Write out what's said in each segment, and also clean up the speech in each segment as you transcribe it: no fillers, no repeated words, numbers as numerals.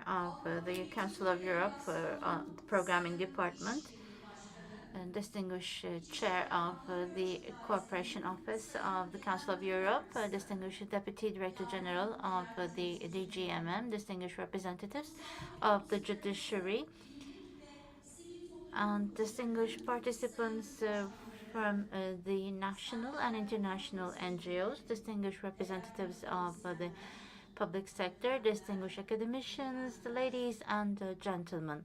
of the Council of Europe the Programming Department, and distinguished chair of the Cooperation Office of the Council of Europe, distinguished Deputy Director General of the DGMM, distinguished representatives of the judiciary, and distinguished participants from the national and international NGOs, distinguished representatives of the public sector, distinguished academicians, ladies and gentlemen.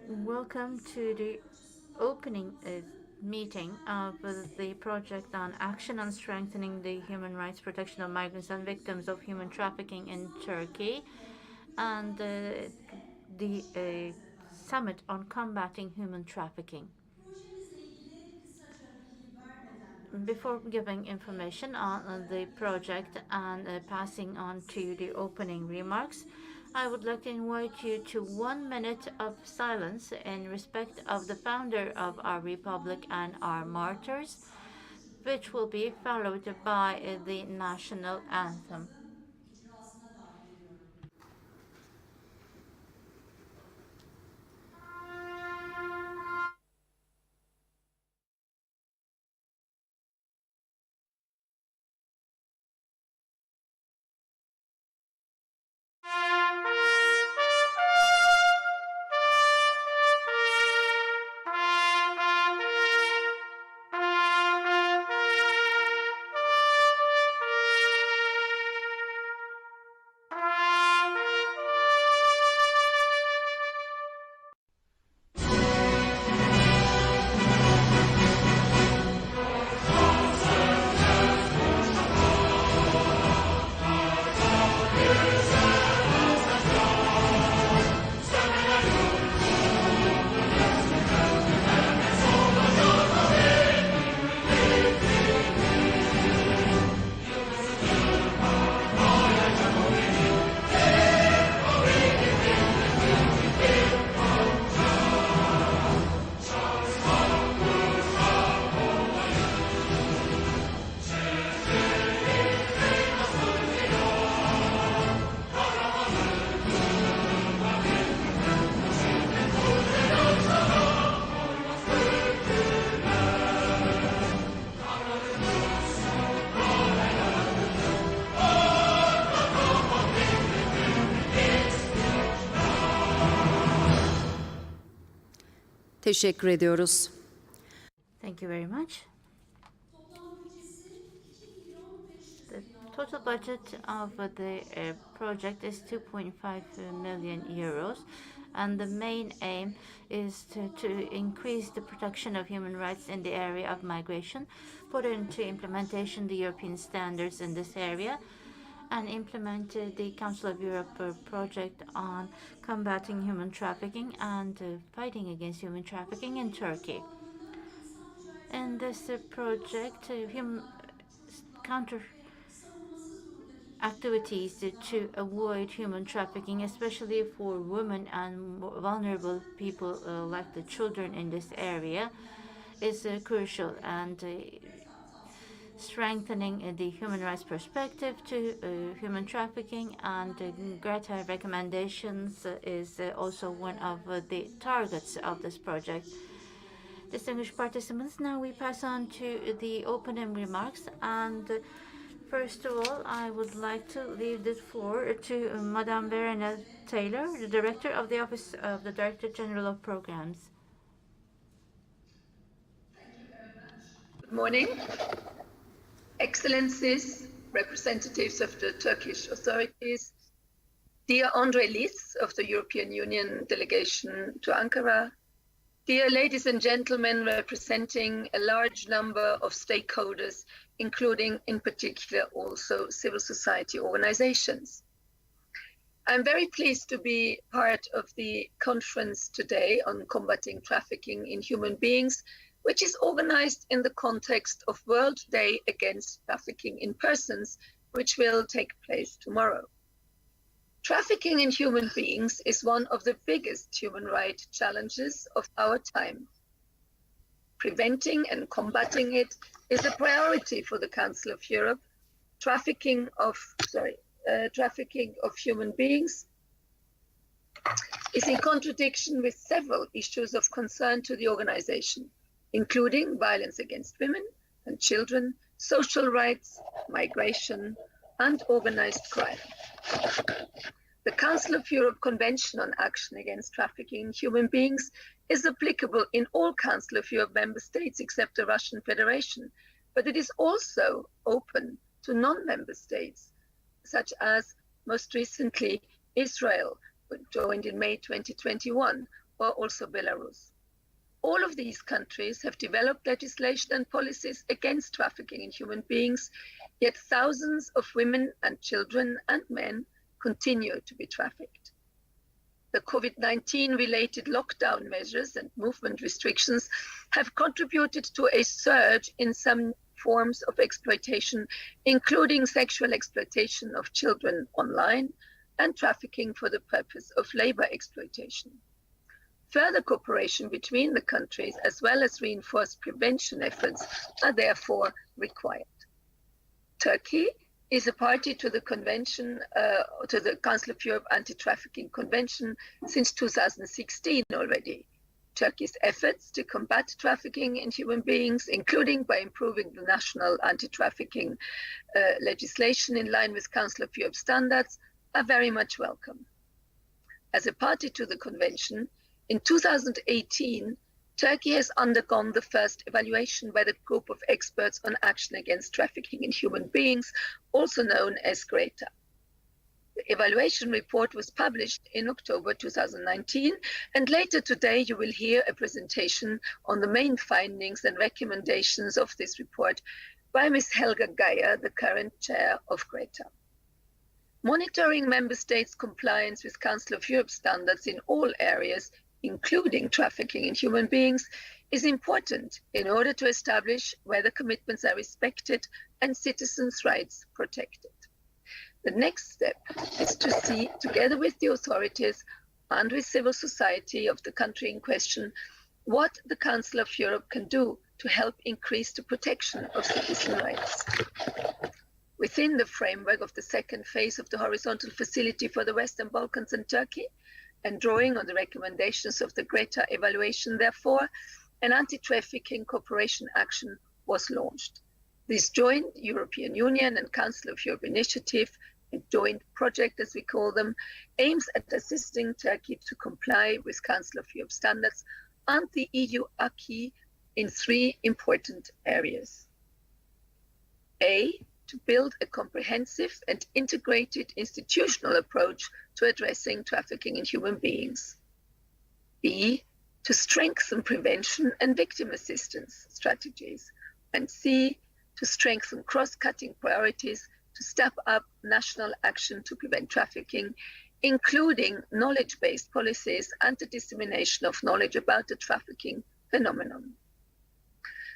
Welcome to the opening meeting of the project on action on strengthening the human rights protection of migrants and victims of human trafficking in Turkey, and the summit on combating human trafficking. Before giving information on the project and passing on to the opening remarks, I would like to invite you to 1 minute of silence in respect of the founder of our republic and our martyrs, which will be followed by the national anthem. Teşekkür ediyoruz. Thank you very much. The total budget of the project is 2.5 million euros, and the main aim is to increase the protection of human rights in the area of migration, put into implementation the European standards in this area, and implement the Council of Europe project on combating human trafficking and fighting against human trafficking in Turkey. In this project, counter activities to avoid human trafficking, especially for women and vulnerable people like the children in this area, is crucial, and strengthening the human rights perspective to human trafficking and Greta recommendations is also one of the targets of this project. Distinguished participants, now we pass on to the opening remarks, and first of all, I would like to leave the floor to Madame Verena Taylor, the Director of the Office of the Director General of Programs. Thank you very much. Good morning, Excellencies, representatives of the Turkish authorities, dear André Liss of the European Union delegation to Ankara, dear ladies and gentlemen representing a large number of stakeholders, including in particular also civil society organizations. I'm very pleased to be part of the conference today on combating trafficking in human beings, which is organized in the context of World Day Against Trafficking in Persons, which will take place tomorrow. Trafficking in human beings is one of the biggest human rights challenges of our time. Preventing and combating it is a priority for the Council of Europe. trafficking of human beings is in contradiction with several issues of concern to the organization, including violence against women and children, social rights, migration, and organized crime. The Council of Europe Convention on Action Against Trafficking in Human Beings is applicable in all Council of Europe member states except the Russian Federation, but it is also open to non-member states, such as most recently Israel, who joined in May 2021, or also Belarus. All of these countries have developed legislation and policies against trafficking in human beings, yet thousands of women and children and men continue to be trafficked. The COVID-19 related lockdown measures and movement restrictions have contributed to a surge in some forms of exploitation, including sexual exploitation of children online and trafficking for the purpose of labor exploitation. Further cooperation between the countries, as well as reinforced prevention efforts, are therefore required. Turkey is a party to the convention, to the Council of Europe Anti-Trafficking Convention since 2016 already. Turkey's efforts to combat trafficking in human beings, including by improving the national anti-trafficking legislation in line with Council of Europe standards, are very much welcome. As a party to the convention, in 2018, Turkey has undergone the first evaluation by the group of experts on action against trafficking in human beings, also known as GRETA. The evaluation report was published in October 2019, and later today you will hear a presentation on the main findings and recommendations of this report by Ms. Helga Geier, the current chair of GRETA. Monitoring member states' compliance with Council of Europe standards in all areas, including trafficking in human beings, is important in order to establish whether commitments are respected and citizens' rights protected. The next step is to see, together with the authorities and with civil society of the country in question, what the Council of Europe can do to help increase the protection of citizen rights. Within the framework of the second phase of the horizontal facility for the Western Balkans and Turkey, and drawing on the recommendations of the GRETA evaluation, therefore, an anti-trafficking cooperation action was launched. This joint European Union and Council of Europe initiative, a joint project as we call them, aims at assisting Turkey to comply with Council of Europe standards and the EU acquis in three important areas. A, to build a comprehensive and integrated institutional approach to addressing trafficking in human beings. B, to strengthen prevention and victim assistance strategies. And C, to strengthen cross-cutting priorities to step up national action to prevent trafficking, including knowledge-based policies and the dissemination of knowledge about the trafficking phenomenon.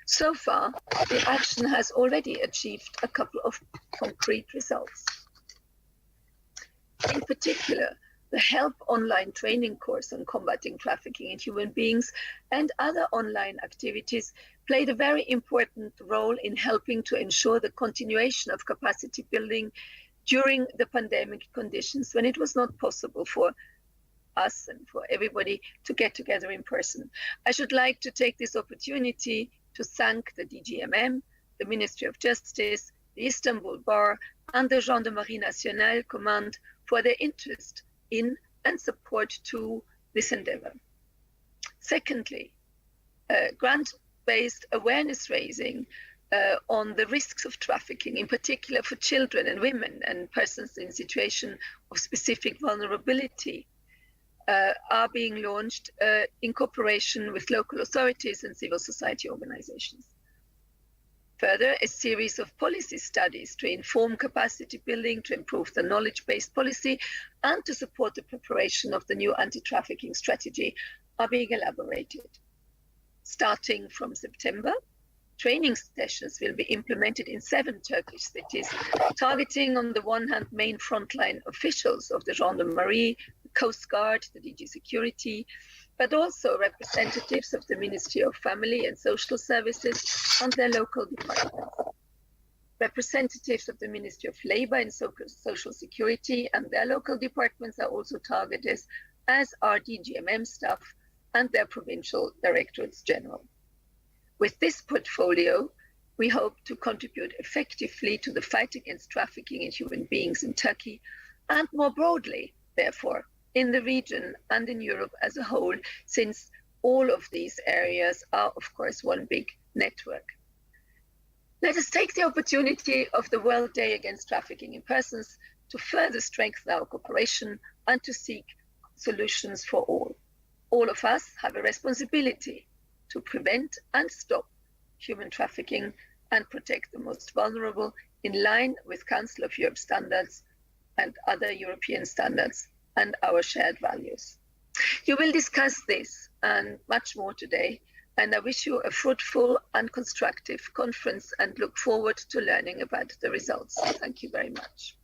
So far, the action has already achieved a couple of concrete results. In particular, the HELP online training course on combating trafficking in human beings and other online activities played a very important role in helping to ensure the continuation of capacity building during the pandemic conditions when it was not possible for us and for everybody to get together in person. I should like to take this opportunity to thank the DGMM, the Ministry of Justice, the Istanbul Bar, and the Gendarmerie Nationale Command for their interest in and support to this endeavor. Secondly, grant-based awareness raising on the risks of trafficking, in particular for children and women and persons in situation of specific vulnerability, are being launched in cooperation with local authorities and civil society organizations. Further, a series of policy studies to inform capacity building, to improve the knowledge-based policy, and to support the preparation of the new anti-trafficking strategy are being elaborated. Starting from September, training sessions will be implemented in 7 Turkish cities, targeting on the one hand main frontline officials of the Gendarmerie, the Coast Guard, the DG Security, but also representatives of the Ministry of Family and Social Services and their local departments. Representatives of the Ministry of Labour and Social Security and their local departments are also targeted, as are DGMM staff and their provincial directorates general. With this portfolio, we hope to contribute effectively to the fight against trafficking in human beings in Turkey and more broadly, therefore, in the region and in Europe as a whole, since all of these areas are, of course, one big network. Let us take the opportunity of the World Day Against Trafficking in Persons to further strengthen our cooperation and to seek solutions for all. All of us have a responsibility to prevent and stop human trafficking and protect the most vulnerable in line with Council of Europe standards and other European standards and our shared values. You will discuss this and much more today, and I wish you a fruitful and constructive conference and look forward to learning about the results. Thank you very much.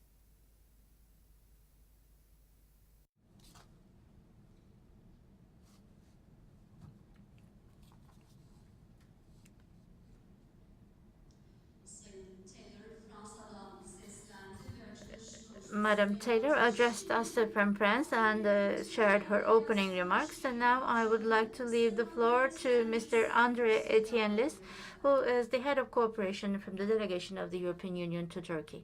Madam Taylor addressed us to conference and shared her opening remarks. And now I would like to leave the floor to Mr. Andre Etienlis, who is the head of cooperation from the delegation of the European Union to Turkey.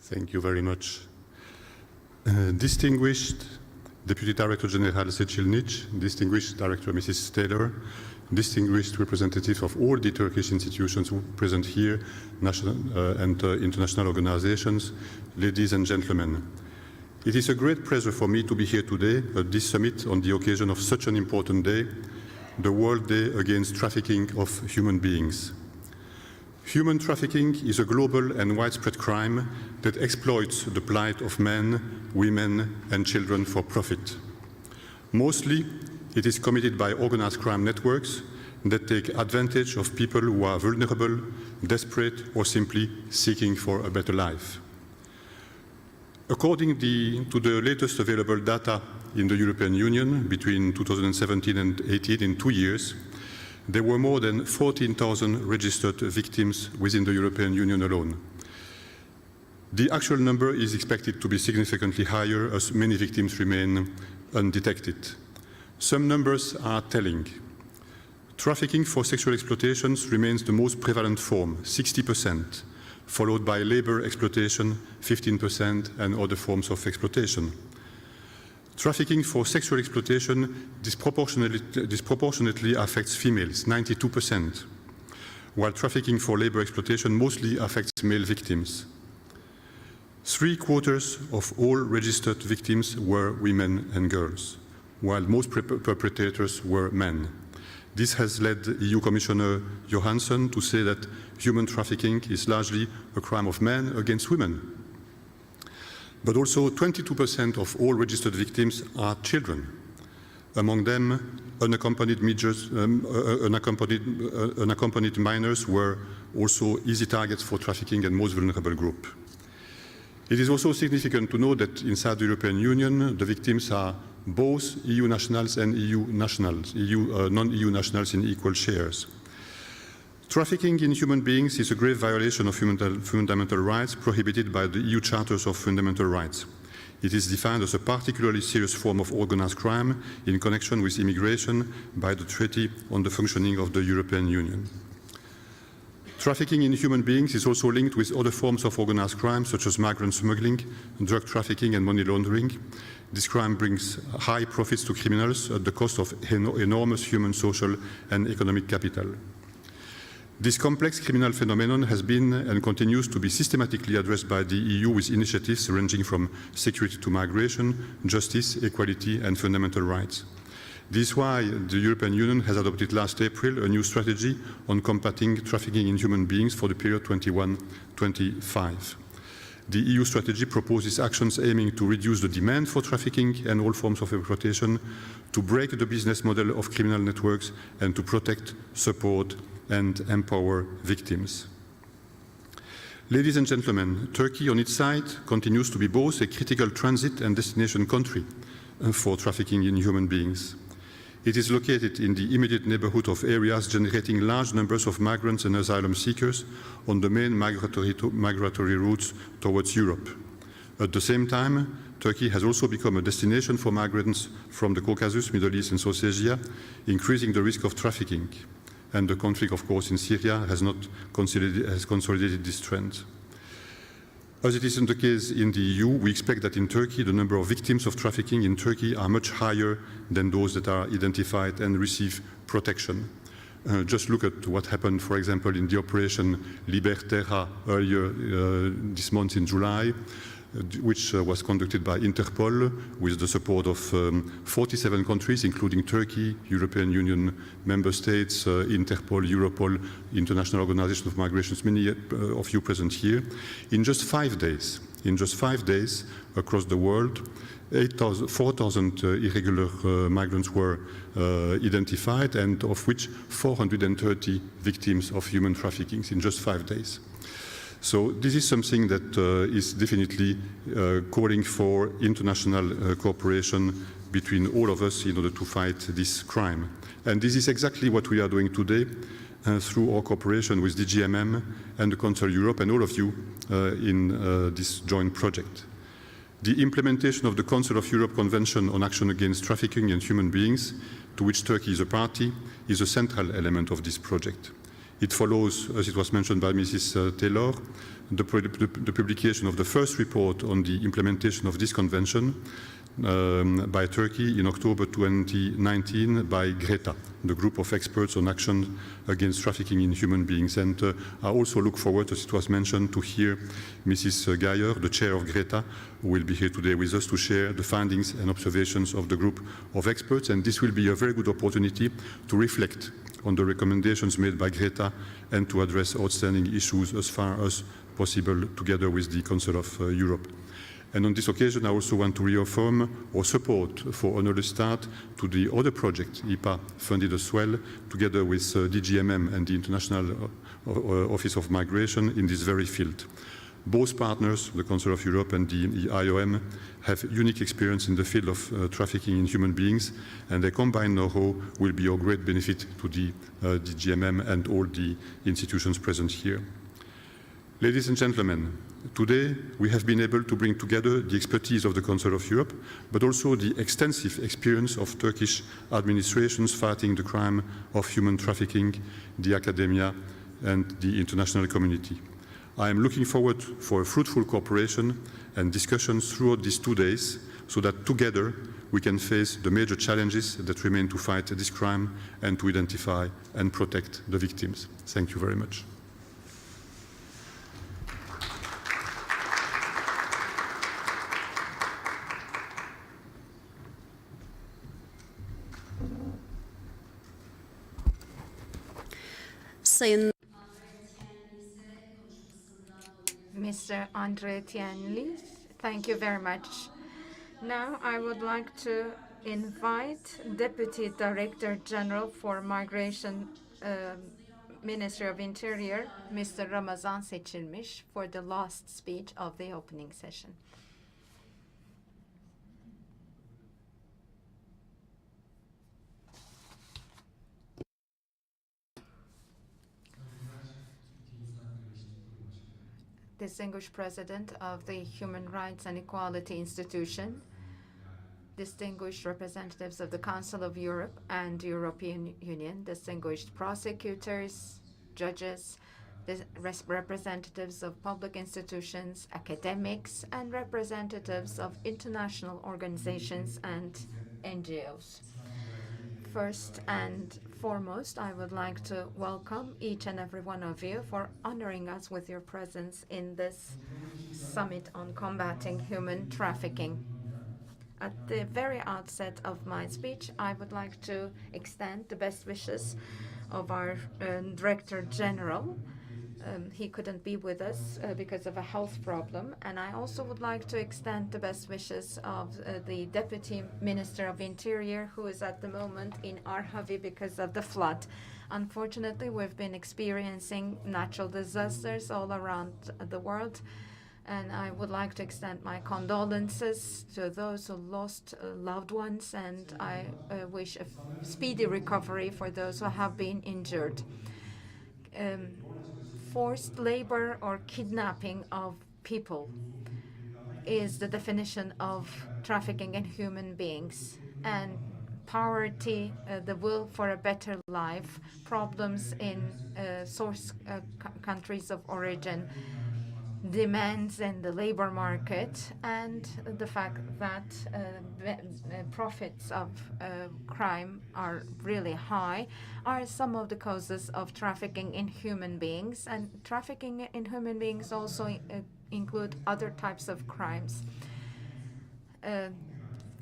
Thank you very much. Distinguished Deputy Director General Seçilniç, distinguished Director Mrs. Taylor, distinguished representatives of all the Turkish institutions present here, national and international organizations, ladies and gentlemen. It is a great pleasure for me to be here today at this summit on the occasion of such an important day, the World Day Against Trafficking of Human Beings. Human trafficking is a global and widespread crime that exploits the plight of men, women, and children for profit. Mostly, it is committed by organized crime networks that take advantage of people who are vulnerable, desperate, or simply seeking for a better life. According to the latest available data in the European Union between 2017 and 2018, in 2 years, there were more than 14,000 registered victims within the European Union alone. The actual number is expected to be significantly higher as many victims remain undetected. Some numbers are telling. Trafficking for sexual exploitations remains the most prevalent form, 60%, followed by labor exploitation, 15%, and other forms of exploitation. Trafficking for sexual exploitation disproportionately affects females, 92%, while trafficking for labor exploitation mostly affects male victims. 3/4 of all registered victims were women and girls, while most perpetrators were men. This has led EU Commissioner Johansson to say that human trafficking is largely a crime of men against women. But also 22% of all registered victims are children. Among them, unaccompanied minors were also easy targets for trafficking and most vulnerable group. It is also significant to know that inside the European Union, the victims are both EU nationals and non-EU nationals in equal shares. Trafficking in human beings is a grave violation of fundamental rights prohibited by the EU Charters of Fundamental Rights. It is defined as a particularly serious form of organized crime in connection with immigration by the Treaty on the Functioning of the European Union. Trafficking in human beings is also linked with other forms of organized crime, such as migrant smuggling, drug trafficking, and money laundering. This crime brings high profits to criminals at the cost of enormous human, social, and economic capital. This complex criminal phenomenon has been and continues to be systematically addressed by the EU with initiatives ranging from security to migration, justice, equality, and fundamental rights. This is why the European Union has adopted last April a new strategy on combating trafficking in human beings for the period 21-25. The EU strategy proposes actions aiming to reduce the demand for trafficking and all forms of exploitation, to break the business model of criminal networks, and to protect, support, and empower victims. Ladies and gentlemen, Turkey on its side continues to be both a critical transit and destination country for trafficking in human beings. It is located in the immediate neighborhood of areas generating large numbers of migrants and asylum seekers on the main migratory routes towards Europe. At the same time, Turkey has also become a destination for migrants from the Caucasus, Middle East, and South Asia, increasing the risk of trafficking. And the conflict, of course, in Syria has consolidated this trend. As it is the case in the EU, we expect that in Turkey, the number of victims of trafficking in Turkey are much higher than those that are identified and receive protection. Just look at what happened, for example, in the operation Liberterra earlier this month in July, which was conducted by Interpol with the support of 47 countries, including Turkey, European Union member states, Interpol, Europol, International Organization of Migration, many of you present here. In just 5 days, across the world, 4,000 irregular migrants were identified, and of which 430 victims of human trafficking in just 5 days. So this is something that is definitely calling for international cooperation between all of us in order to fight this crime. And this is exactly what we are doing today through our cooperation with DGMM and the Council Europe and all of you in this joint project. The implementation of the Council of Europe Convention on Action Against Trafficking in Human Beings, to which Turkey is a party, is a central element of this project. It follows, as it was mentioned by Mrs. Taylor, the publication of the first report on the implementation of this convention by Turkey in October 2019 by GRETA, the group of experts on action against trafficking in human beings. And I also look forward, as it was mentioned, to hear Mrs. Geyer, the chair of GRETA, who will be here today with us to share the findings and observations of the group of experts. And this will be a very good opportunity to reflect on the recommendations made by GRETA and to address outstanding issues as far as possible together with the Council of Europe. And on this occasion, I also want to reaffirm our support for an early start to the other project, IPA funded as well, together with DGMM and the International Office of Migration in this very field. Both partners, the Council of Europe and the IOM, have unique experience in the field of trafficking in human beings, and their combined know-how will be of great benefit to the DGMM and all the institutions present here. Ladies and gentlemen, today we have been able to bring together the expertise of the Council of Europe, but also the extensive experience of Turkish administrations fighting the crime of human trafficking, the academia, and the international community. I am looking forward for a fruitful cooperation and discussions throughout these 2 days so that together we can face the major challenges that remain to fight this crime and to identify and protect the victims. Thank you very much. Sayın Mr. Andre Tienli, thank you very much. Now I would like to invite Deputy Director General for Migration, Ministry of Interior, Mr. Ramazan Seçilmiş, for the last speech of the opening session. Distinguished President of the Human Rights and Equality Institution, distinguished representatives of the Council of Europe and European Union, distinguished prosecutors, judges, representatives of public institutions, academics, and representatives of international organizations and NGOs. First and foremost, I would like to welcome each and every one of you for honoring us with your presence in this summit on combating human trafficking. At the very outset of my speech, I would like to extend the best wishes of our Director General. He couldn't be with us because of a health problem. And I also would like to extend the best wishes of the Deputy Minister of Interior, who is at the moment in Arhavi because of the flood. Unfortunately, we've been experiencing natural disasters all around the world. And I would like to extend my condolences to those who lost loved ones, and I wish a speedy recovery for those who have been injured. Um, Forced labor or kidnapping of people is the definition of trafficking in human beings. And poverty, the will for a better life, problems in source countries of origin, demands in the labor market, and the fact that profits of crime are really high are some of the causes of trafficking in human beings. And trafficking in human beings also include other types of crimes. Uh,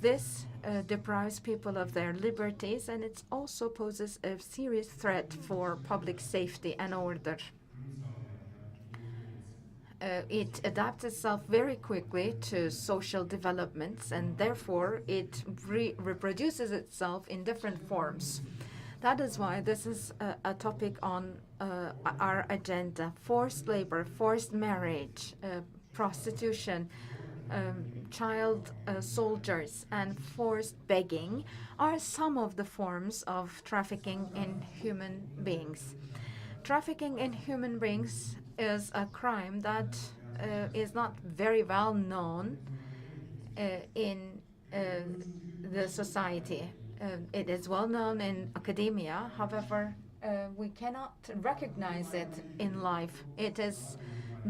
this deprives people of their liberties, and it also poses a serious threat for public safety and order. It adapts itself very quickly to social developments, and therefore it reproduces itself in different forms. That is why this is a topic on our agenda. Forced labor, forced marriage, prostitution, child soldiers, and forced begging are some of the forms of trafficking in human beings. Trafficking in human beings is a crime that is not very well known in the society. It is well known in academia, however, we cannot recognize it in life. It is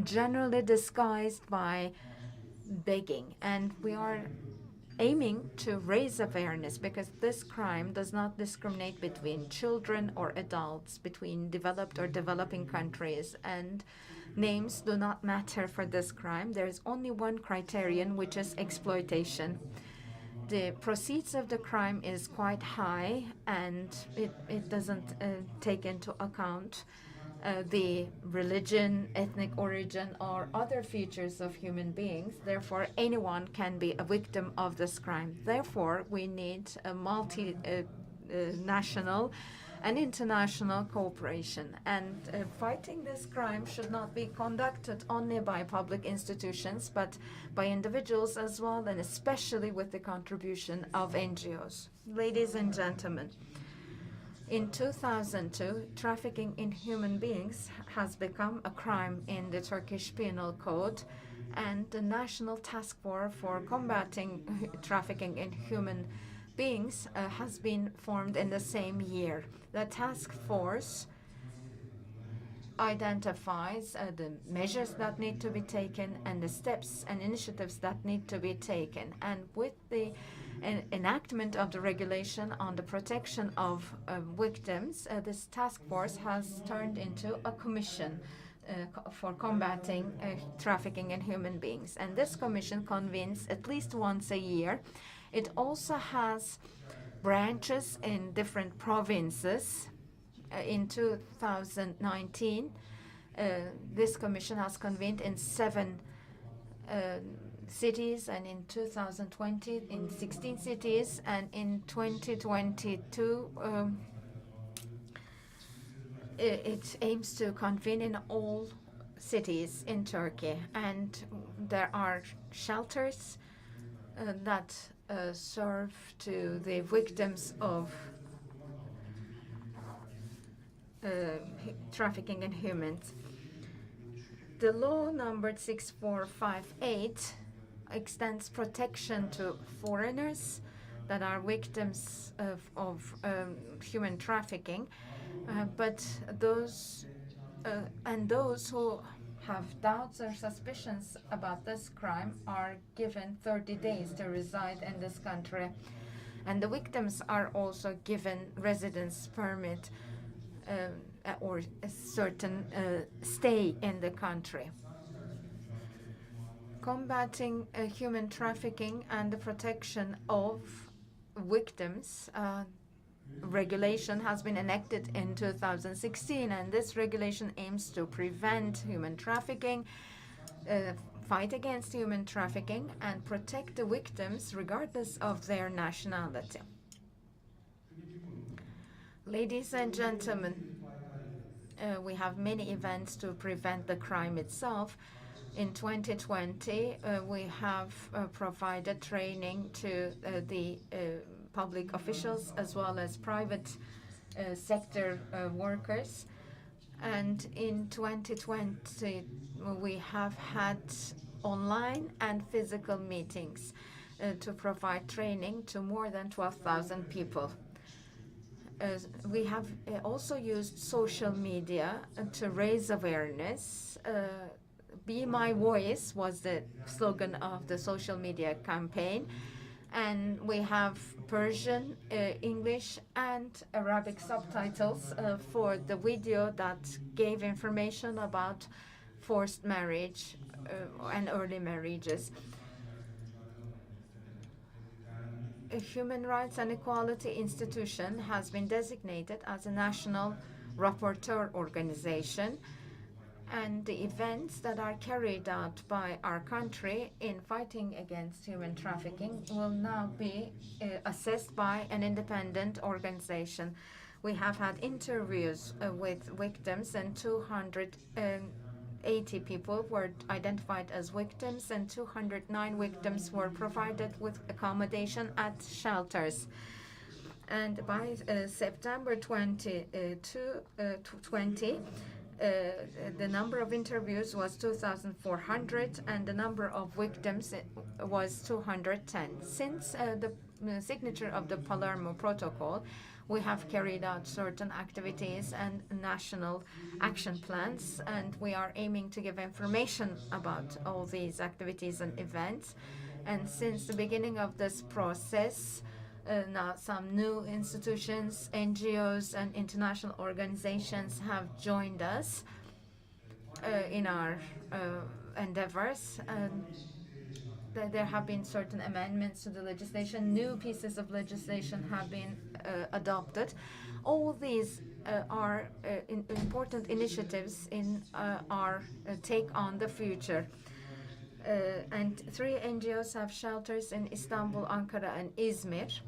generally disguised by begging, and we are aiming to raise awareness because this crime does not discriminate between children or adults, between developed or developing countries, and names do not matter for this crime. There is only one criterion, which is exploitation. The proceeds of the crime is quite high, and it doesn't take into account the religion, ethnic origin, or other features of human beings. Therefore, anyone can be a victim of this crime. Therefore, we need a national and international cooperation. And fighting this crime should not be conducted only by public institutions, but by individuals as well, and especially with the contribution of NGOs. Ladies and gentlemen, in 2002, trafficking in human beings has become a crime in the Turkish Penal Code, and the National Task Force for Combating Trafficking in Human Beings has been formed in the same year. The task force identifies the measures that need to be taken and the steps and initiatives that need to be taken. And with the enactment of the regulation on the protection of victims, this task force has turned into a commission for combating trafficking in human beings. And this commission convenes at least once a year. It also has branches in different provinces. In 2019, this commission has convened in 7 cities, and in 2020 in 16 cities, and in 2022 it aims to convene in all cities in Turkey. And there are shelters that serve to the victims of trafficking in humans. The law numbered 6458 extends protection to foreigners that are victims of human trafficking, but those who have doubts or suspicions about this crime are given 30 days to reside in this country. And the victims are also given residence permit or a certain stay in the country. Combating human trafficking and the protection of victims regulation has been enacted in 2016, and this regulation aims to prevent human trafficking, fight against human trafficking, and protect the victims regardless of their nationality. Ladies and gentlemen, we have many events to prevent the crime itself. In 2020, we have provided training to the public officials as well as private sector workers. And in 2020, we have had online and physical meetings to provide training to more than 12,000 people. We have also used social media to raise awareness. Be My Voice was the slogan of the social media campaign. And we have Persian, English, and Arabic subtitles for the video that gave information about forced marriage and early marriages. A Human Rights and Equality Institution has been designated as a national rapporteur organization, and the events that are carried out by our country in fighting against human trafficking will now be assessed by an independent organization. We have had interviews with victims, and 280 people were identified as victims, and 209 victims were provided with accommodation at shelters. And by September 2020, the number of interviews was 2,400, and the number of victims was 210. Since the signature of the Palermo Protocol, we have carried out certain activities and national action plans, and we are aiming to give information about all these activities and events. And since the beginning of this process, now some new institutions, NGOs, and international organizations have joined us in our endeavors. There have been certain amendments to the legislation. New pieces of legislation have been adopted. All these are important initiatives in our take on the future. And 3 NGOs have shelters in Istanbul, Ankara, and Izmir.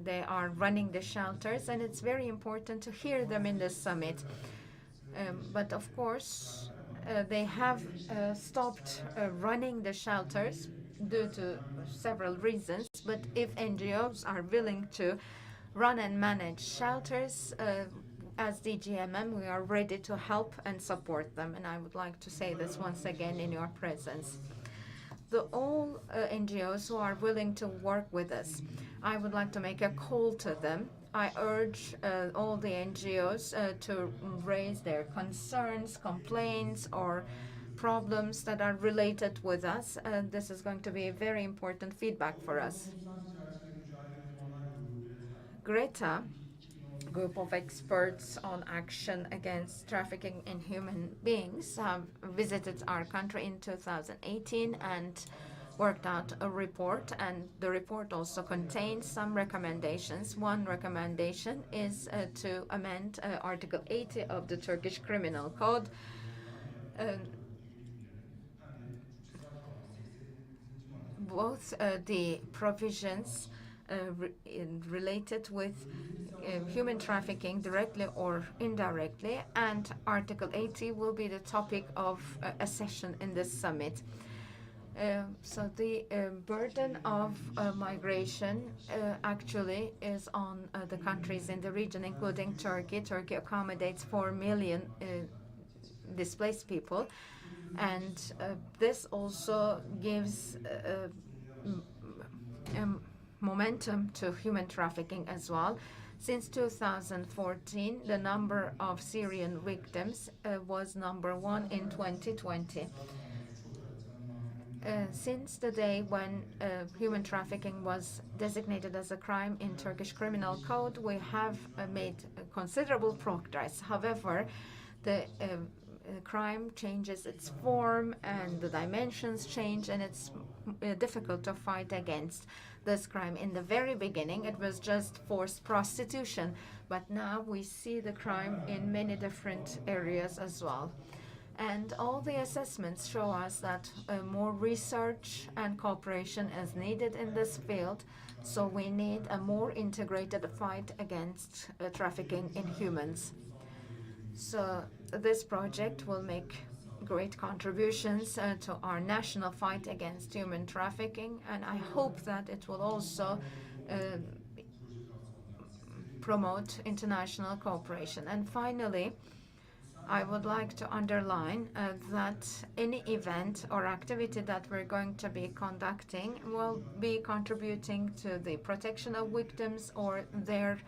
They are running the shelters, and it's very important to hear them in the summit. But of course, they have stopped running the shelters due to several reasons. But if NGOs are willing to run and manage shelters, as DGMM, we are ready to help and support them. And I would like to say this once again in your presence. All NGOs who are willing to work with us, I would like to make a call to them. I urge all the NGOs to raise their concerns, complaints, or problems that are related with us. This is going to be a very important feedback for us. Greta, group of experts on action against trafficking in human beings, have visited our country in 2018 and worked out a report, and the report also contains some recommendations. One recommendation is to amend Article 80 of the Turkish Criminal Code. Both the provisions related with human trafficking directly or indirectly, and Article 80 will be the topic of a session in this summit. So the burden of migration actually is on the countries in the region, including Turkey. Turkey accommodates 4 million displaced people, and this also gives momentum to human trafficking as well. Since 2014, the number of Syrian victims was number 1 in 2020. Since the day when human trafficking was designated as a crime in Turkish Criminal Code, we have made considerable progress. However, the crime changes its form and the dimensions change, and it's difficult to fight against this crime. In the very beginning, it was just forced prostitution, but now we see the crime in many different areas as well. And all the assessments show us that more research and cooperation is needed in this field. So we need a more integrated fight against trafficking in humans. So this project will make great contributions to our national fight against human trafficking, and I hope that it will also promote international cooperation. And finally, I would like to underline that any event or activity that we're going to be conducting will be contributing to the protection of victims or their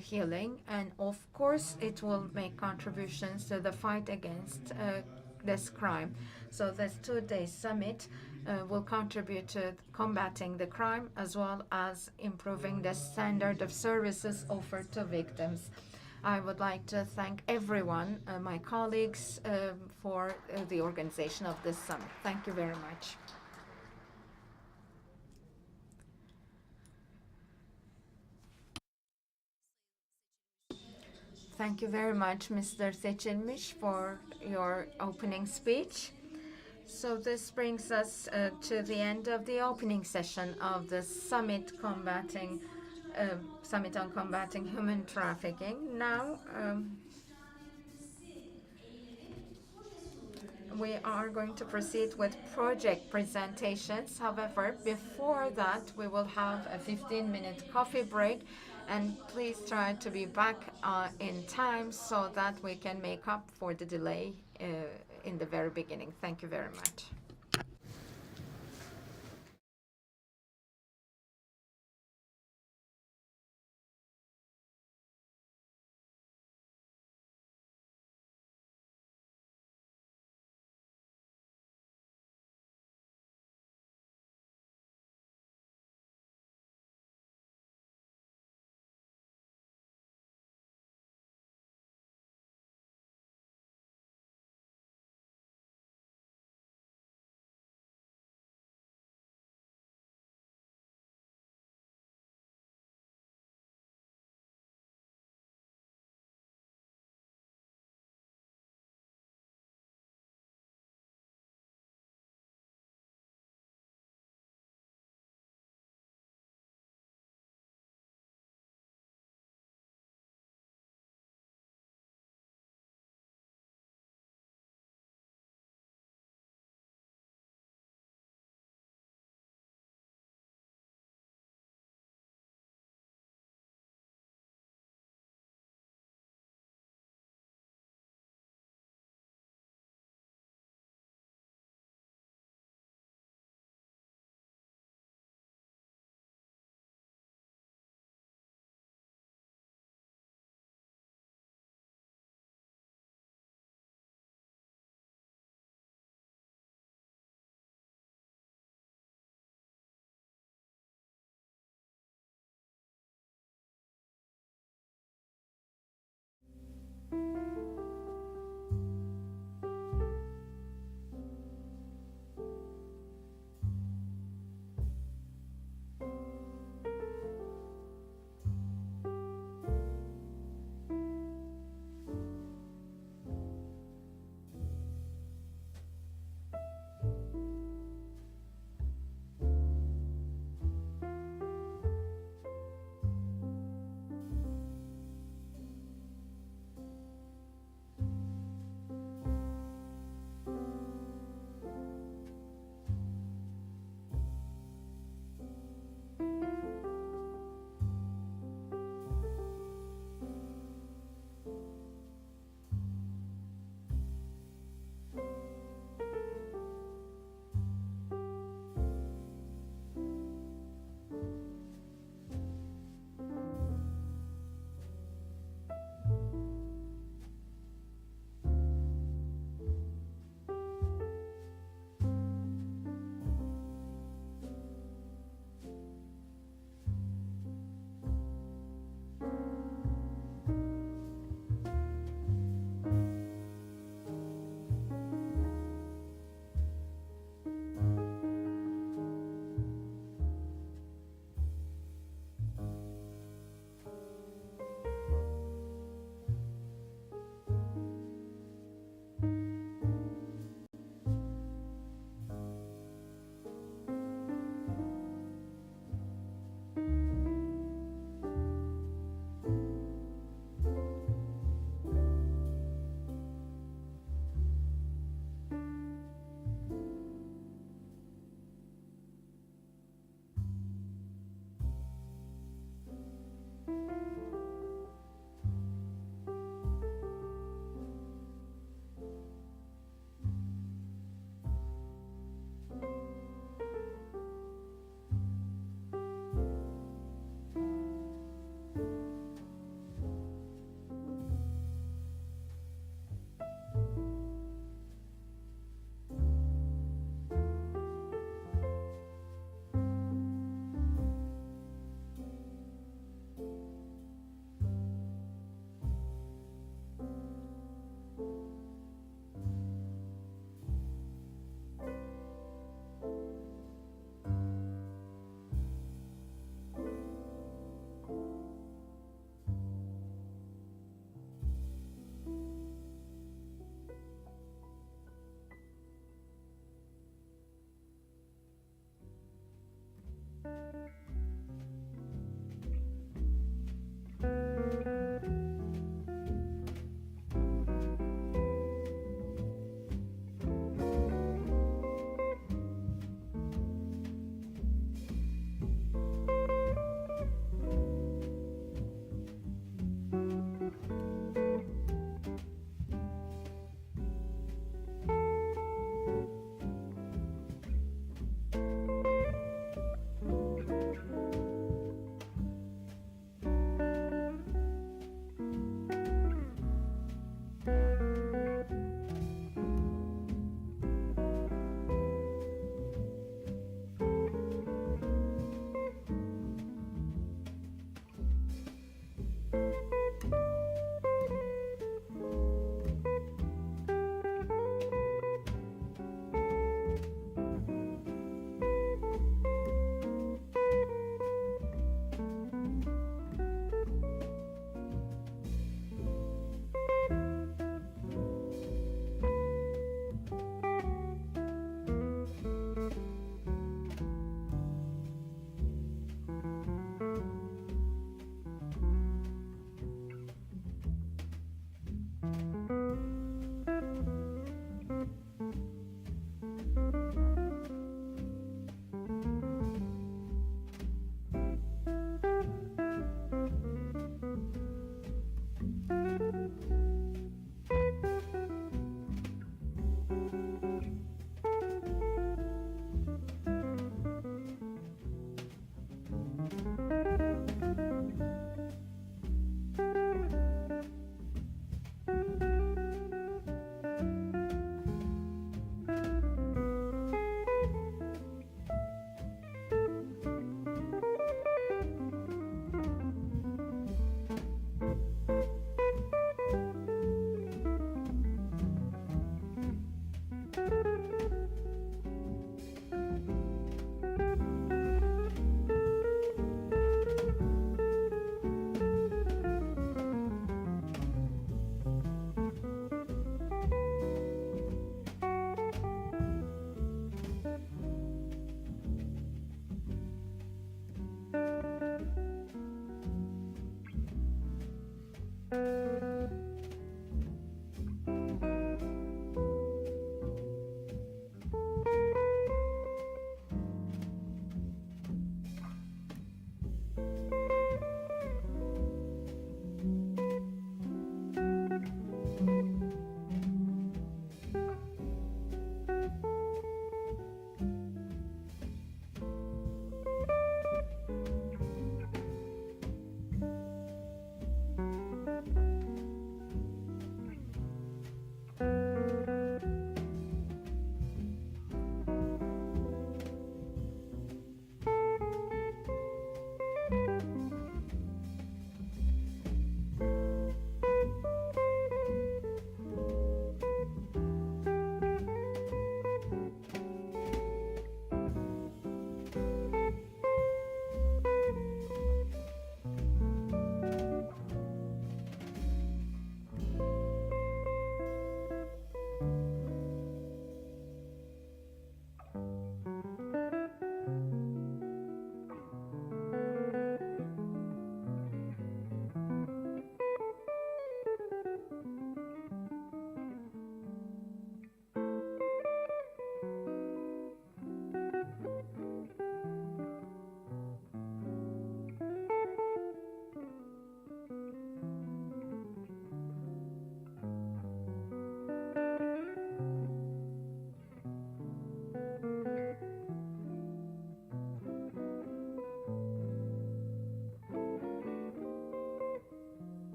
healing, and of course it will make contributions to the fight against this crime. So this two-day summit will contribute to combating the crime as well as improving the standard of services offered to victims. I would like to thank everyone, my colleagues, for the organization of this summit. Thank you very much. Thank you very much, Mr. Seçilmiş, for your opening speech. So this brings us to the end of the opening session of the Summit on Combating Human Trafficking. Now, we are going to proceed with project presentations. However, before that, we will have a 15-minute coffee break, and please try to be back in time so that we can make up for the delay in the very beginning. Thank you very much.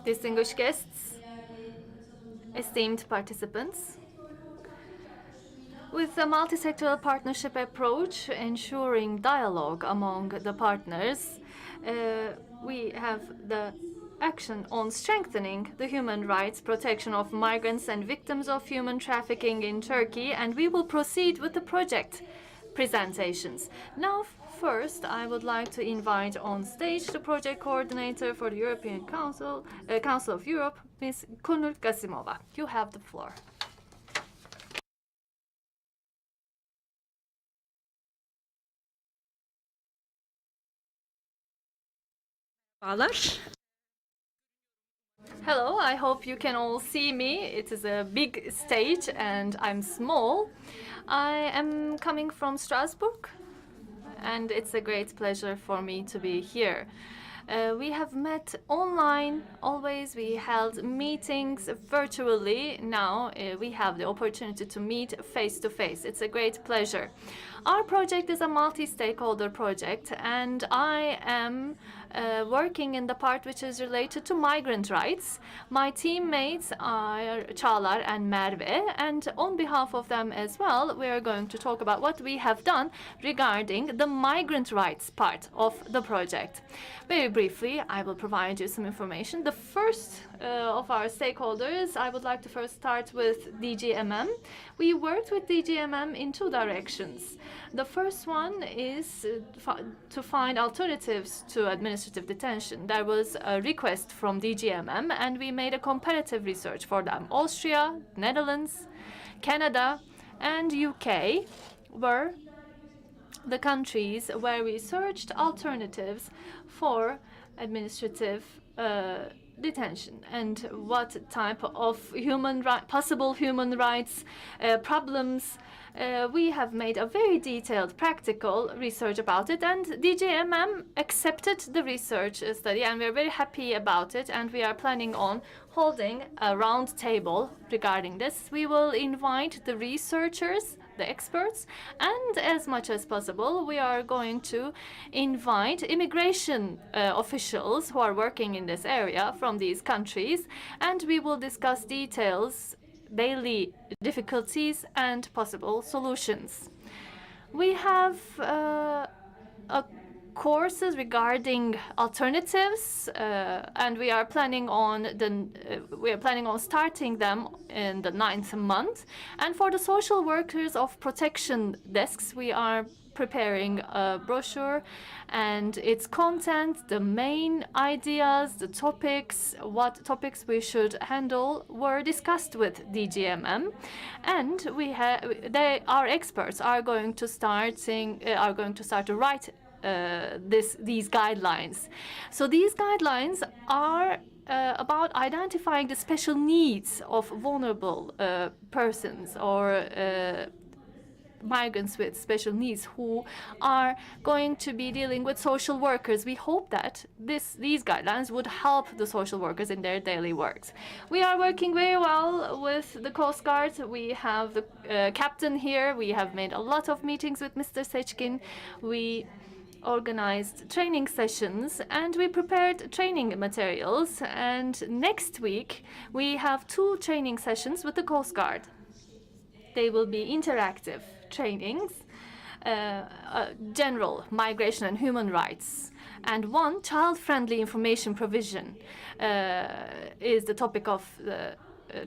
distinguished guests, esteemed participants. With a multi-sectoral partnership approach ensuring dialogue among the partners, we have the action on strengthening the human rights protection of migrants and victims of human trafficking in Turkey, and we will proceed with the project presentations. Now, first, I would like to invite on stage the project coordinator for the European Council, Council of Europe, Ms. Kunur Gasimova. You have the floor. Hello, I hope you can all see me. It is a big stage and I'm small. I am coming from Strasbourg and it's a great pleasure for me to be here. We have met online always. We held meetings virtually. Now we have the opportunity to meet face to face. It's a great pleasure. Our project is a multi-stakeholder project, and I am working in the part which is related to migrant rights. My teammates are Çağlar and Merve, and on behalf of them as well, we are going to talk about what we have done regarding the migrant rights part of the project. Very briefly, I will provide you some information. The first of our stakeholders, I would like to first start with DGMM. We worked with DGMM in two directions. The first one is to find alternatives to administrative detention. There was a request from DGMM, and we made a comparative research for them. Austria, Netherlands, Canada, and UK were the countries where we searched alternatives for administrative detention and what type of possible human rights problems. We have made a very detailed practical research about it, and DGMM accepted the research study, and we're very happy about it, and we are planning on holding a round table regarding this. We will invite the researchers, the experts, and as much as possible, we are going to invite immigration officials who are working in this area from these countries, and we will discuss details, daily difficulties, and possible solutions. We have courses regarding alternatives, and we are planning on starting them in the 9th month. And for the social workers of protection desks, we are preparing a brochure, and its content, the main ideas, the topics, what topics we should handle were discussed with DGMM, and our experts are going to start to write these guidelines. So these guidelines are about identifying the special needs of vulnerable persons or migrants with special needs who are going to be dealing with social workers. We hope that these guidelines would help the social workers in their daily works. We are working very well with the Coast Guard. We have the captain here. We have made a lot of meetings with Mr. Seçkin. We organized training sessions, and we prepared training materials, and next week we have 2 training sessions with the Coast Guard. They will be interactive trainings, general migration and human rights, and one child-friendly information provision is the topic of the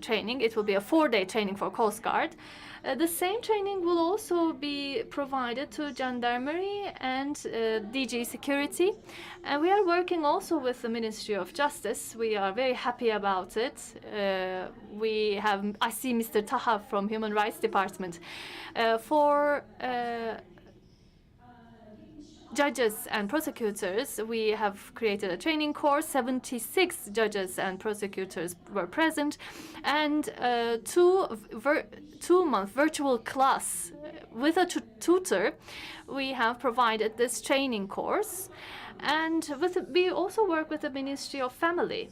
training. It will be a 4-day training for Coast Guard. The same training will also be provided to Gendarmerie and DG Security. And we are working also with the Ministry of Justice. We are very happy about it. I see Mr. Taha from Human Rights Department. For judges and prosecutors, we have created a training course. 76 judges and prosecutors were present, and 2-month virtual class with a tutor. We have provided this training course, and we also work with the Ministry of Family.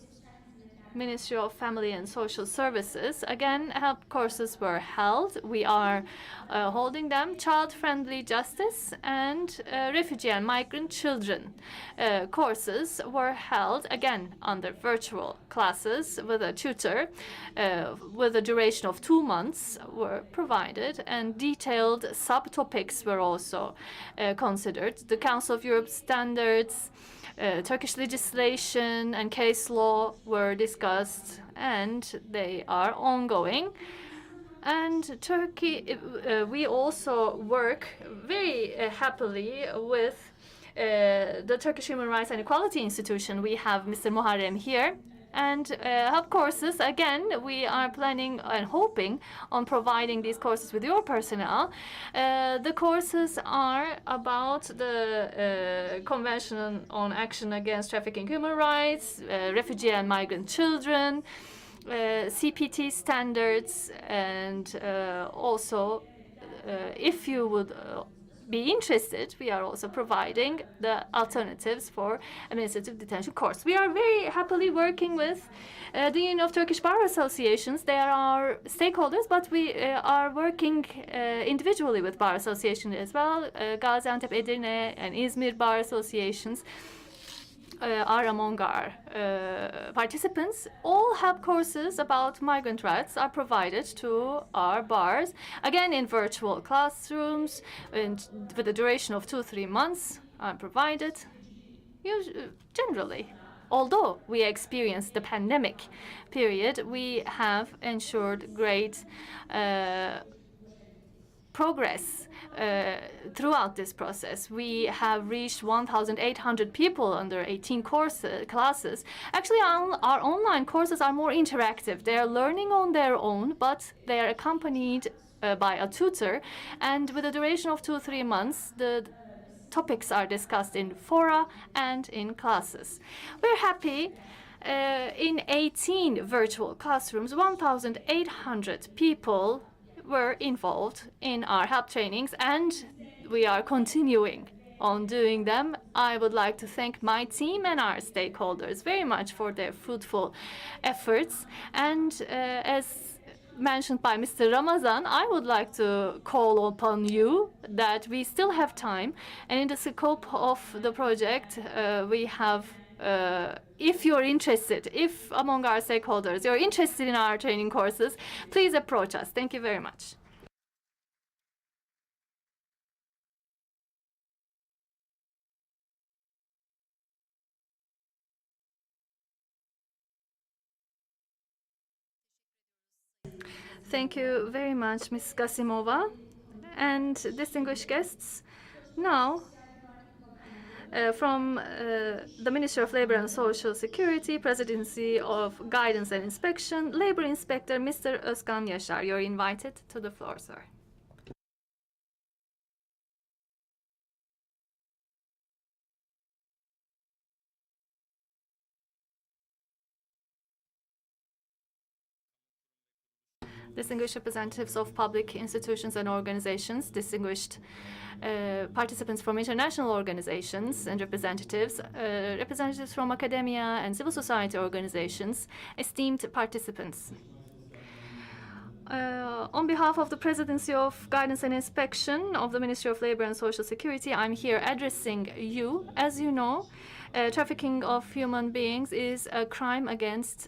Ministry of Family and Social Services, again, help courses were held. We are holding them. Child-friendly justice and refugee and migrant children courses were held, again, under virtual classes with a tutor with a duration of 2 months were provided, and detailed subtopics were also considered. The Council of Europe standards, Turkish legislation and case law were discussed, and they are ongoing. And Turkey, we also work very happily with the Turkish Human Rights and Equality Institution. We have Mr. Muharrem here. And help courses, again, we are planning and hoping on providing these courses with your personnel. The courses are about the Convention on Action Against Trafficking Human Rights, refugee and migrant children, CPT standards, and also, if you would be interested, we are also providing the alternatives for administrative detention course. We are very happily working with the Union of Turkish Bar Associations. They are our stakeholders, but we are working individually with bar associations as well. Gaziantep, Edirne, and İzmir bar associations are among our participants. All help courses about migrant rights are provided to our bars, again in virtual classrooms, and with a duration of 2-3 months are provided. Generally, although we experienced the pandemic period, we have ensured great progress throughout this process. We have reached 1,800 people under 18 classes. Actually, our online courses are more interactive. They are learning on their own, but they are accompanied by a tutor. And with a duration of 2-3 months, the topics are discussed in fora and in classes. We're happy. In 18 virtual classrooms, 1,800 people were involved in our help trainings, and we are continuing on doing them. I would like to thank my team and our stakeholders very much for their fruitful efforts. And as mentioned by Mr. Ramazan, I would like to call upon you that we still have time, and in the scope of the project, we have if you're interested, if among our stakeholders you're interested in our training courses, please approach us. Thank you very much. Thank you very much, Ms. Gasimova, and distinguished guests. Now, from the Ministry of Labor and Social Security, Presidency of Guidance and Inspection, Labor Inspector Mr. Özkan Yaşar. You're invited to the floor, sir. Distinguished representatives of public institutions and organizations, distinguished participants from international organizations and representatives, representatives from academia and civil society organizations, esteemed participants. On behalf of the Presidency of Guidance and Inspection of the Ministry of Labor and Social Security, I'm here addressing you. As you know, trafficking of human beings is a crime against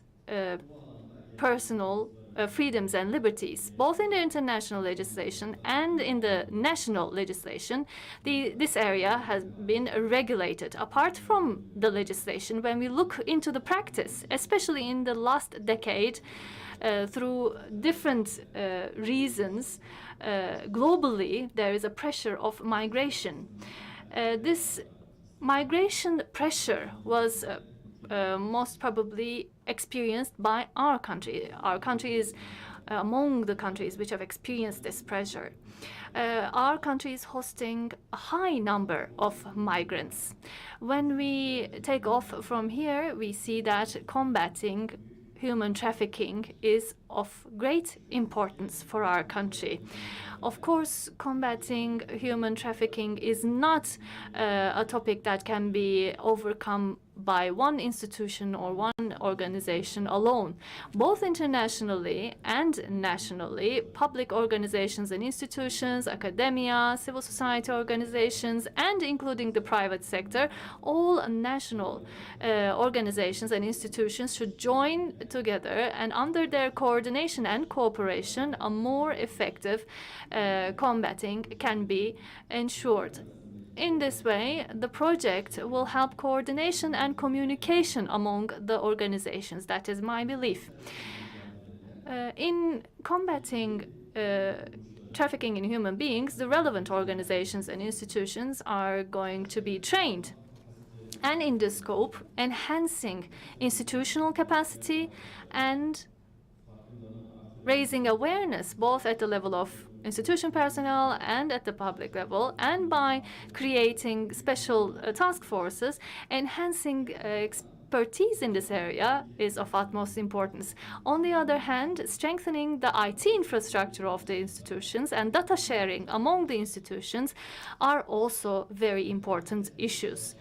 personal freedoms and liberties, both in the international legislation and in the national legislation. This area has been regulated. Apart from the legislation, when we look into the practice, especially in the last decade, through different reasons, globally, there is a pressure of migration. This migration pressure was most probably experienced by our country. Our country is among the countries which have experienced this pressure. Our country is hosting a high number of migrants. When we take off from here, we see that combating human trafficking is of great importance for our country. Of course, combating human trafficking is not a topic that can be overcome by one institution or one organization alone. Both internationally and nationally, public organizations and institutions, academia, civil society organizations, and including the private sector, all national organizations and institutions should join together, and under their coordination and cooperation, a more effective combating can be ensured. In this way, the project will help coordination and communication among the organizations. That is my belief. In combating trafficking in human beings, the relevant organizations and institutions are going to be trained. And in this scope, enhancing institutional capacity and raising awareness both at the level of institution personnel and at the public level, and by creating special task forces, enhancing expertise in this area is of utmost importance. On the other hand, strengthening the IT infrastructure of the institutions and data sharing among the institutions are also very important issues.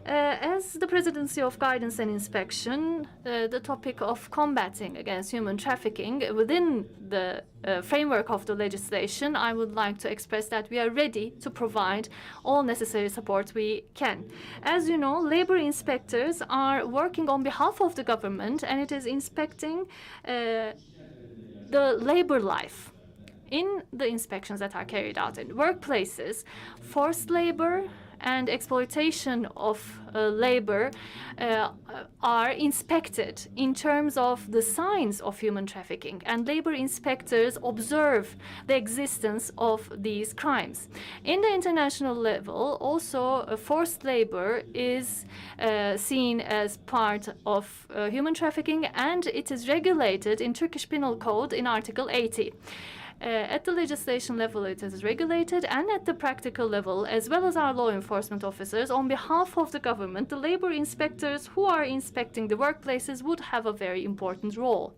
As the Presidency of Guidance and Inspection, the topic of combating against human trafficking within the framework of the legislation, I would like to express that we are ready to provide all necessary support we can. As you know, labor inspectors are working on behalf of the government, and it is inspecting the labor life. In the inspections that are carried out in workplaces, forced labor and exploitation of labor are inspected in terms of the signs of human trafficking, and labor inspectors observe the existence of these crimes. In the international level, also forced labor is seen as part of human trafficking, and it is regulated in Turkish Penal Code in Article 80. At the legislation level, it is regulated, and at the practical level, as well as our law enforcement officers, on behalf of the government, the labor inspectors who are inspecting the workplaces would have a very important role.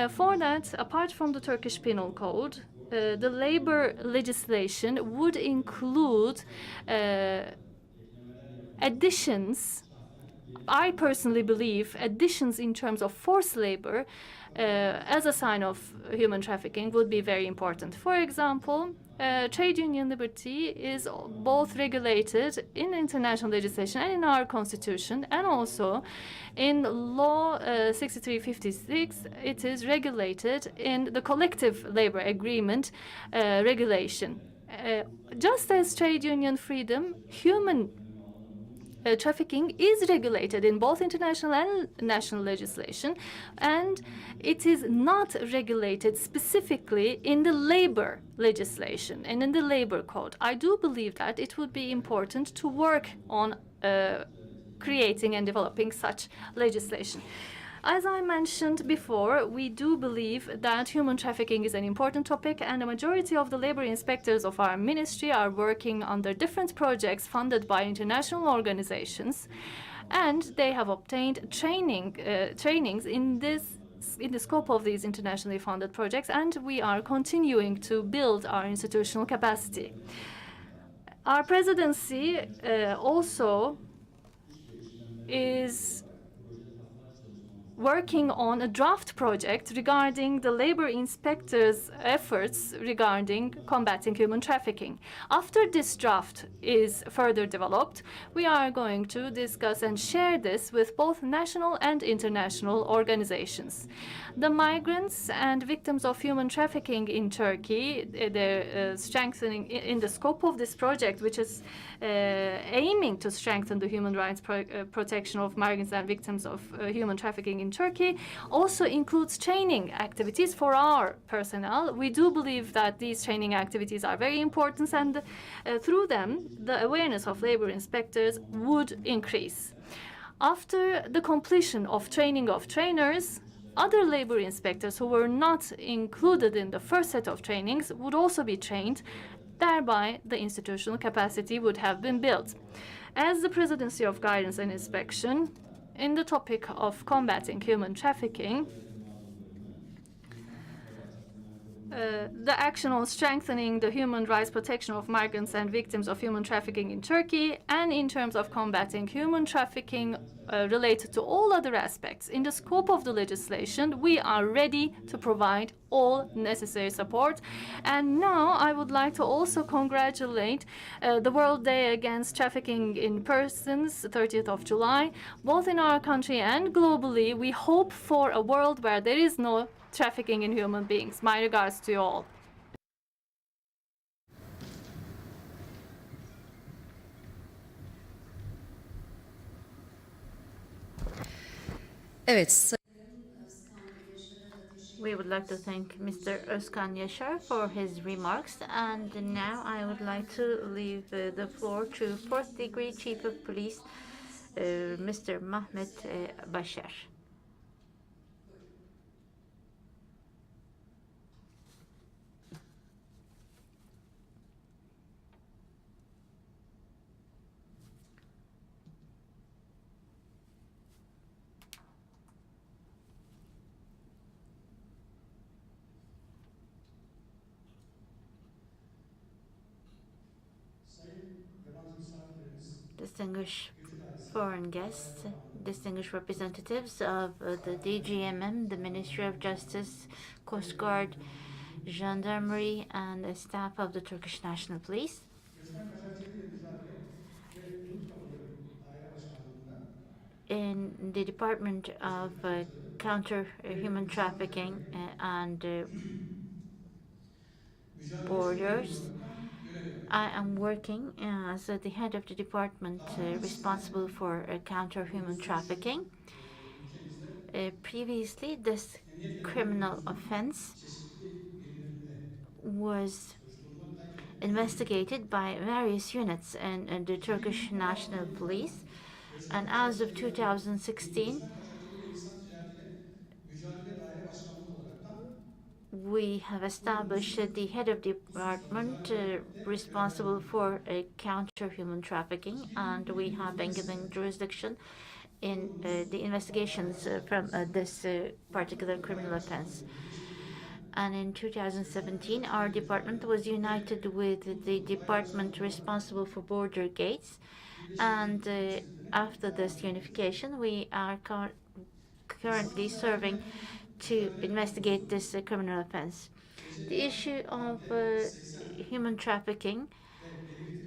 For that, apart from the Turkish Penal Code, the labor legislation would include additions. I personally believe additions in terms of forced labor as a sign of human trafficking would be very important. For example, trade union liberty is both regulated in international legislation and in our constitution, and also in law 6356 it is regulated in the collective labor agreement regulation. Just as trade union freedom, human trafficking is regulated in both international and national legislation, and it is not regulated specifically in the labor legislation and in the labor code. I do believe that it would be important to work on creating and developing such legislation. As I mentioned before, we do believe that human trafficking is an important topic, and the majority of the labor inspectors of our ministry are working under different projects funded by international organizations, and they have obtained trainings in the scope of these internationally funded projects, and we are continuing to build our institutional capacity. Our presidency also is working on a draft project regarding the labor inspectors' efforts regarding combating human trafficking. After this draft is further developed, we are going to discuss and share this with both national and international organizations. The migrants and victims of human trafficking in Turkey, they're strengthening in the scope of this project, which is aiming to strengthen the human rights protection of migrants and victims of human trafficking in Turkey, also includes training activities for our personnel. We do believe that these training activities are very important, and through them, the awareness of labor inspectors would increase. After the completion of training of trainers, other labor inspectors who were not included in the first set of trainings would also be trained. Thereby, the institutional capacity would have been built. As the Presidency of Guidance and Inspection, in the topic of combating human trafficking, the action on strengthening the human rights protection of migrants and victims of human trafficking in Turkey, and in terms of combating human trafficking related to all other aspects. In the scope of the legislation, we are ready to provide all necessary support. And now I would like to also congratulate the World Day Against Trafficking in Persons, 30th of July. Both in our country and globally, we hope for a world where there is no trafficking in human beings. My regards to you all. Evet, We would like to thank Mr. Özkan Yaşar for his remarks, and now I would like to leave the floor to fourth degree Chief of Police, Mr. Mahmet Bashar. Distinguished foreign guests, distinguished representatives of the DGMM, the Ministry of Justice, Coast Guard, Gendarmerie, and the staff of the Turkish National Police. In the Department of Counter Human Trafficking and Borders, I am working as the head of the department responsible for counter human trafficking. Previously, this criminal offense was investigated by various units in the Turkish National Police, and as of 2016, we have established the head of department responsible for counter human trafficking, and we have been given jurisdiction in the investigations from this particular criminal offense. And in 2017, our department was united with the department responsible for border gates, and after this unification, we are currently serving to investigate this criminal offense. The issue of human trafficking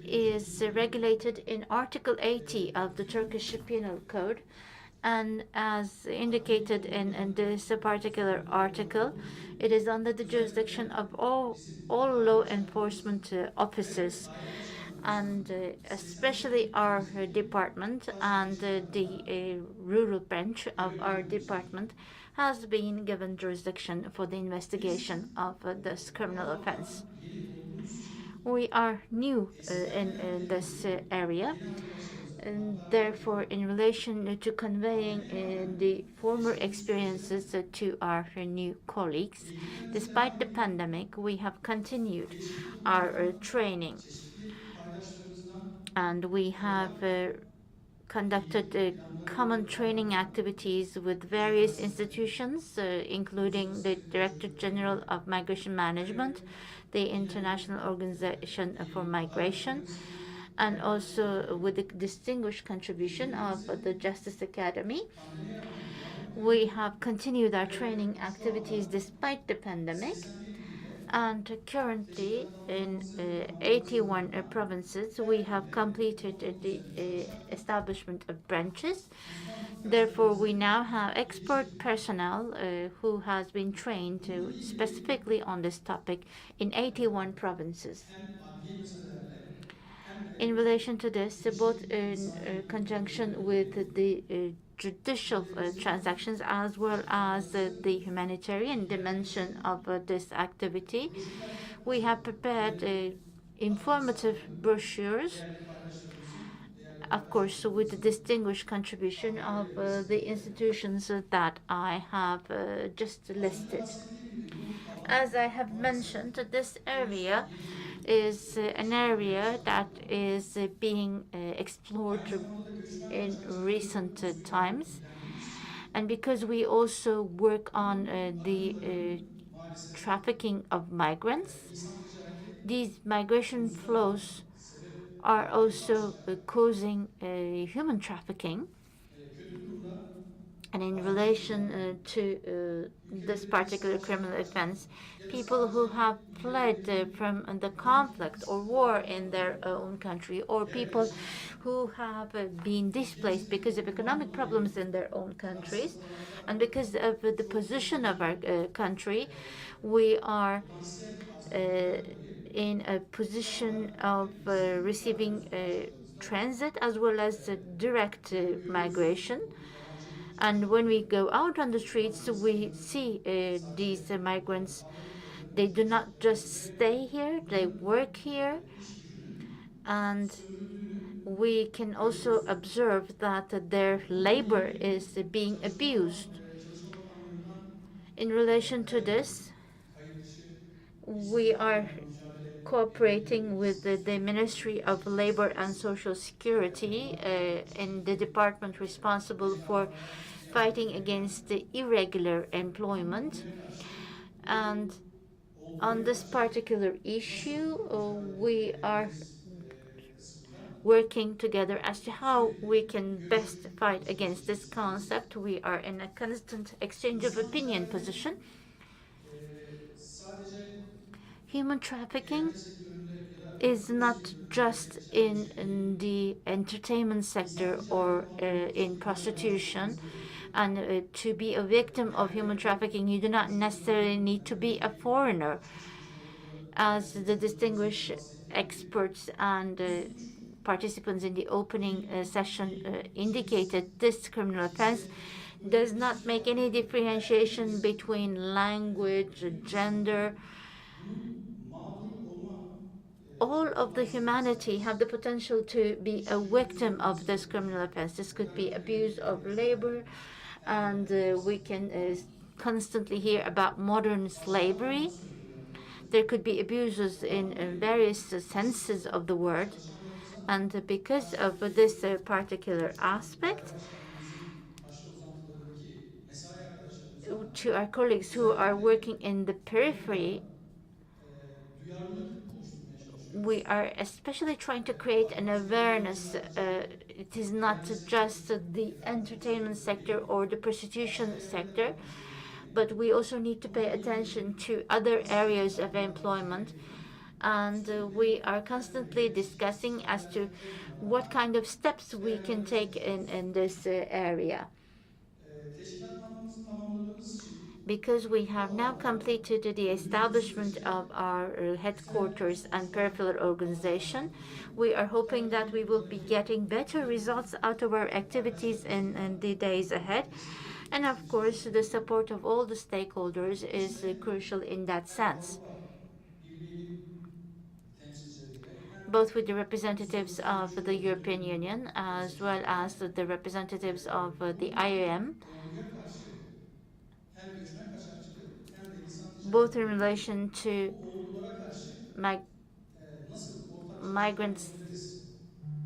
is regulated in Article 80 of the Turkish Penal Code, and as indicated in this particular article, it is under the jurisdiction of all law enforcement officers, and especially our department and the rural branch of our department has been given jurisdiction for the investigation of this criminal offense. We are new in this area, and therefore, in relation to conveying the former experiences to our new colleagues, despite the pandemic, we have continued our training, and we have conducted common training activities with various institutions, including the Director General of Migration Management, the International Organization for Migration, and also with the distinguished contribution of the Justice Academy. We have continued our training activities despite the pandemic, and currently in 81 provinces we have completed the establishment of branches. Therefore, we now have expert personnel who has been trained specifically on this topic in 81 provinces. In relation to this, both in conjunction with the judicial transactions as well as the humanitarian dimension of this activity, we have prepared informative brochures, of course, with the distinguished contribution of the institutions that I have just listed. As I have mentioned, this area is an area that is being explored in recent times, and because we also work on the trafficking of migrants. These migration flows are also causing human trafficking. And in relation to this particular criminal offense, people who have fled from the conflict or war in their own country, or people who have been displaced because of economic problems in their own countries, and because of the position of our country, we are in a position of receiving transit as well as direct migration. And when we go out on the streets, we see these migrants. They do not just stay here, they work here. And we can also observe that their labor is being abused. In relation to this, we are cooperating with the Ministry of Labor and Social Security in the department responsible for fighting against the irregular employment. And on this particular issue, we are working together as to how we can best fight against this concept. We are in a constant exchange of opinion position. Human trafficking is not just in the entertainment sector or in prostitution. And to be a victim of human trafficking, you do not necessarily need to be a foreigner. As the distinguished experts and participants in the opening session indicated, this criminal offense does not make any differentiation between language, gender. All of the humanity have the potential to be a victim of this criminal offense. This could be abuse of labor, and we can constantly hear about modern slavery. There could be abuses in various senses of the word. And because of this particular aspect, to our colleagues who are working in the periphery, we are especially trying to create an awareness. It is not just the entertainment sector or the prostitution sector, but we also need to pay attention to other areas of employment. And we are constantly discussing as to what kind of steps we can take in this area. Because we have now completed the establishment of our headquarters and peripheral organization, we are hoping that we will be getting better results out of our activities in the days ahead. And of course, the support of all the stakeholders is crucial in that sense, both with the representatives of the European Union as well as the representatives of the IOM, both in relation to migrants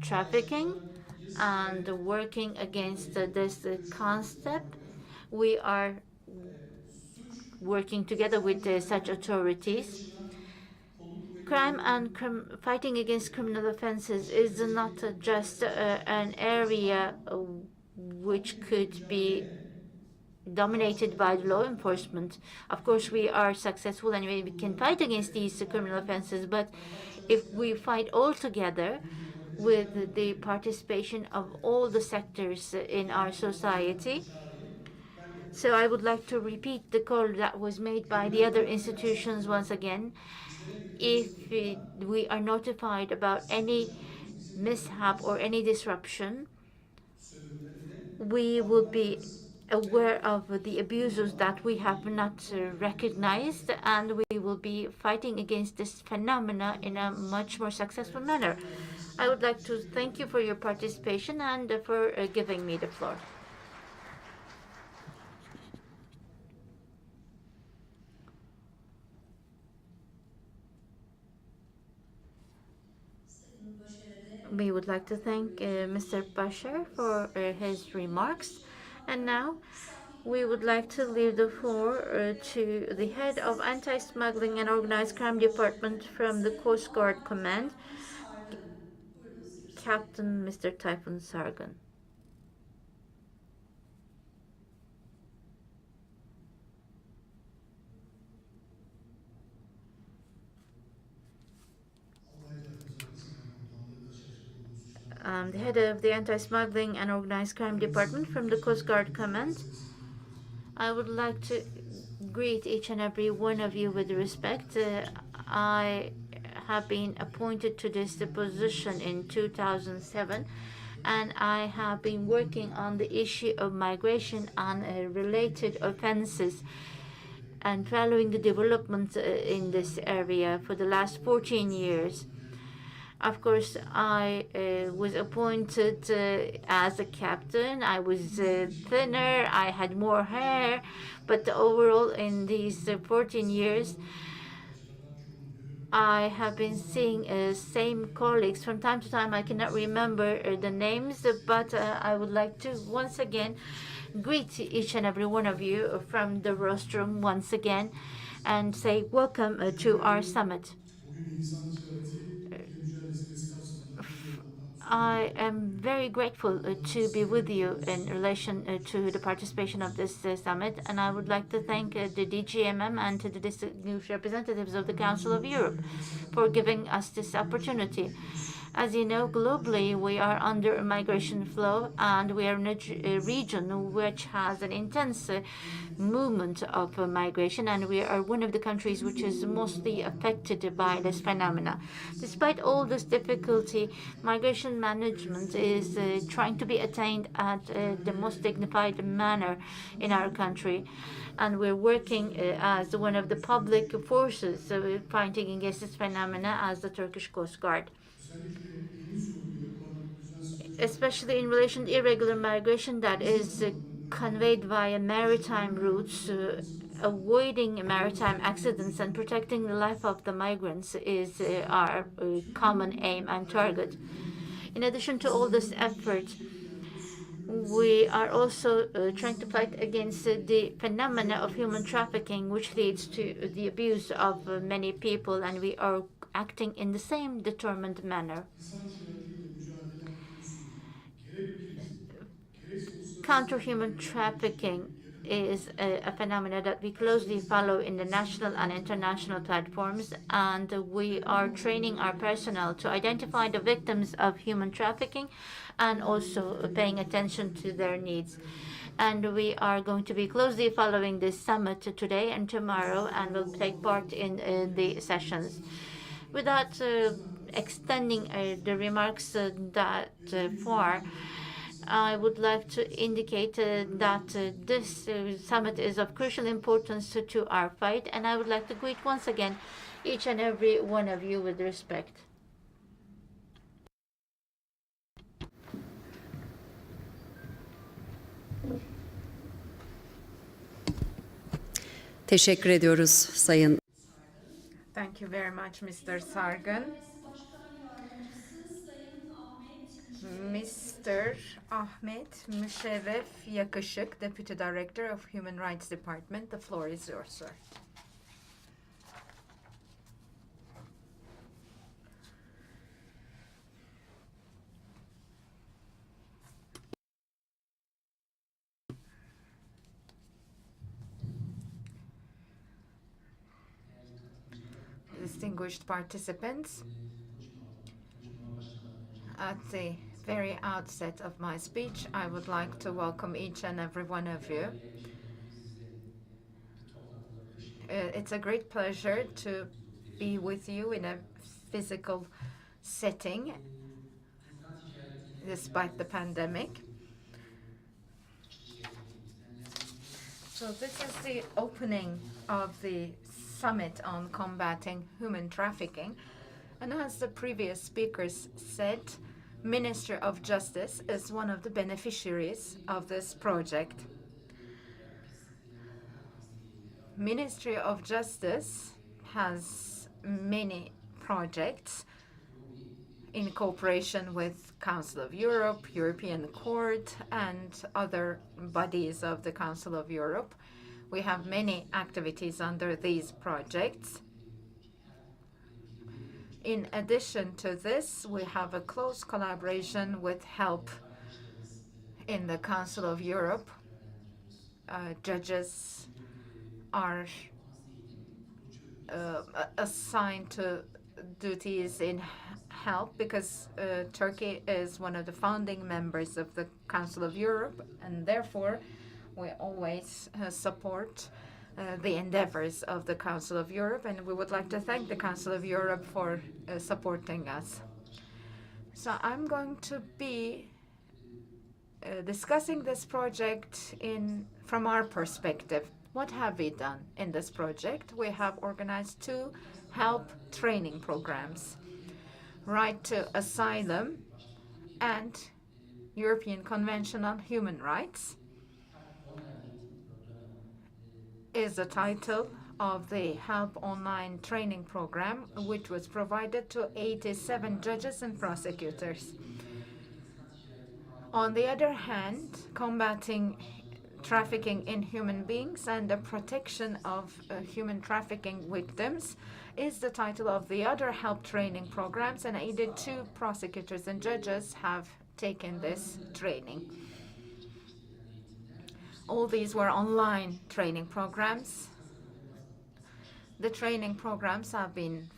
trafficking and working against this concept. We are working together with such authorities. Crime and fighting against criminal offenses is not just an area which could be dominated by law enforcement. Of course, we are successful and we can fight against these criminal offenses, but if we fight all together with the participation of all the sectors in our society. So I would like to repeat the call that was made by the other institutions once again. If we are notified about any mishap or any disruption, we will be aware of the abuses that we have not recognized, and we will be fighting against this phenomena in a much more successful manner. I would like to thank you for your participation and for giving me the floor. We would like to thank Mr. Bashar for his remarks. And now we would like to leave the floor to the head of Anti-Smuggling and Organized Crime Department from the Coast Guard Command, Captain Mr. Tayfun Sargun. The head of the Anti-Smuggling and Organized Crime Department from the Coast Guard Command. I would like to greet each and every one of you with respect. I have been appointed to this position in 2007, and I have been working on the issue of migration and related offenses and following the developments in this area for the last 14 years. Of course, I was appointed as a captain. I was thinner, I had more hair, but overall, in these 14 years, I have been seeing same colleagues from time to time. I cannot remember the names, but I would like to once again greet each and every one of you from the rostrum once again and say welcome to our summit. I am very grateful to be with you in relation to the participation of this summit, and I would like to thank the DGMM and to the distinguished representatives of the Council of Europe for giving us this opportunity. As you know, globally, we are under a migration flow, and we are in a region which has an intense movement of migration, and we are one of the countries which is mostly affected by this phenomena. Despite all this difficulty, migration management is trying to be attained at the most dignified manner in our country. And we're working as one of the public forces fighting against this phenomena as the Turkish Coast Guard. Especially in relation to irregular migration that is conveyed via maritime routes, avoiding maritime accidents and protecting the life of the migrants is our common aim and target. In addition to all this effort, we are also trying to fight against the phenomena of human trafficking, which leads to the abuse of many people, and we are acting in the same determined manner. Counter-human trafficking is a phenomenon that we closely follow in the national and international platforms, and we are training our personnel to identify the victims of human trafficking and also paying attention to their needs. And we are going to be closely following this summit today and tomorrow, and will take part in the sessions. Without extending the remarks that far, I would like to indicate that this summit is of crucial importance to our fight, and I would like to greet once again each and every one of you with respect. Teşekkür ediyoruz Sayın. Thank you very much, Mr. Sargun. Mr. Ahmet Müşerref Yakışık, Deputy Director of Human Rights Department. The floor is yours, sir. Distinguished participants, at the very outset of my speech, I would like to welcome each and every one of you. It's a great pleasure to be with you in a physical setting despite the pandemic. So this is the opening of the summit on combating human trafficking. And as the previous speakers said, Ministry of Justice is one of the beneficiaries of this project. Ministry of Justice has many projects in cooperation with Council of Europe, European Court, and other bodies of the Council of Europe. We have many activities under these projects. In addition to this, we have a close collaboration with HELP in the Council of Europe. Judges are assigned to duties in HELP because Turkey is one of the founding members of the Council of Europe, and therefore we always support the endeavors of the Council of Europe, and we would like to thank the Council of Europe for supporting us. So I'm going to be discussing this project from our perspective. What have we done in this project? We have organized 2 HELP training programs, Right to Asylum and European Convention on Human Rights is the title of the HELP online training program, which was provided to 87 judges and prosecutors. On the other hand, combating trafficking in human beings and the protection of human trafficking victims is the title of the other HELP training programs, and 82 prosecutors and judges have taken this training. All these were online training programs. The training programs have been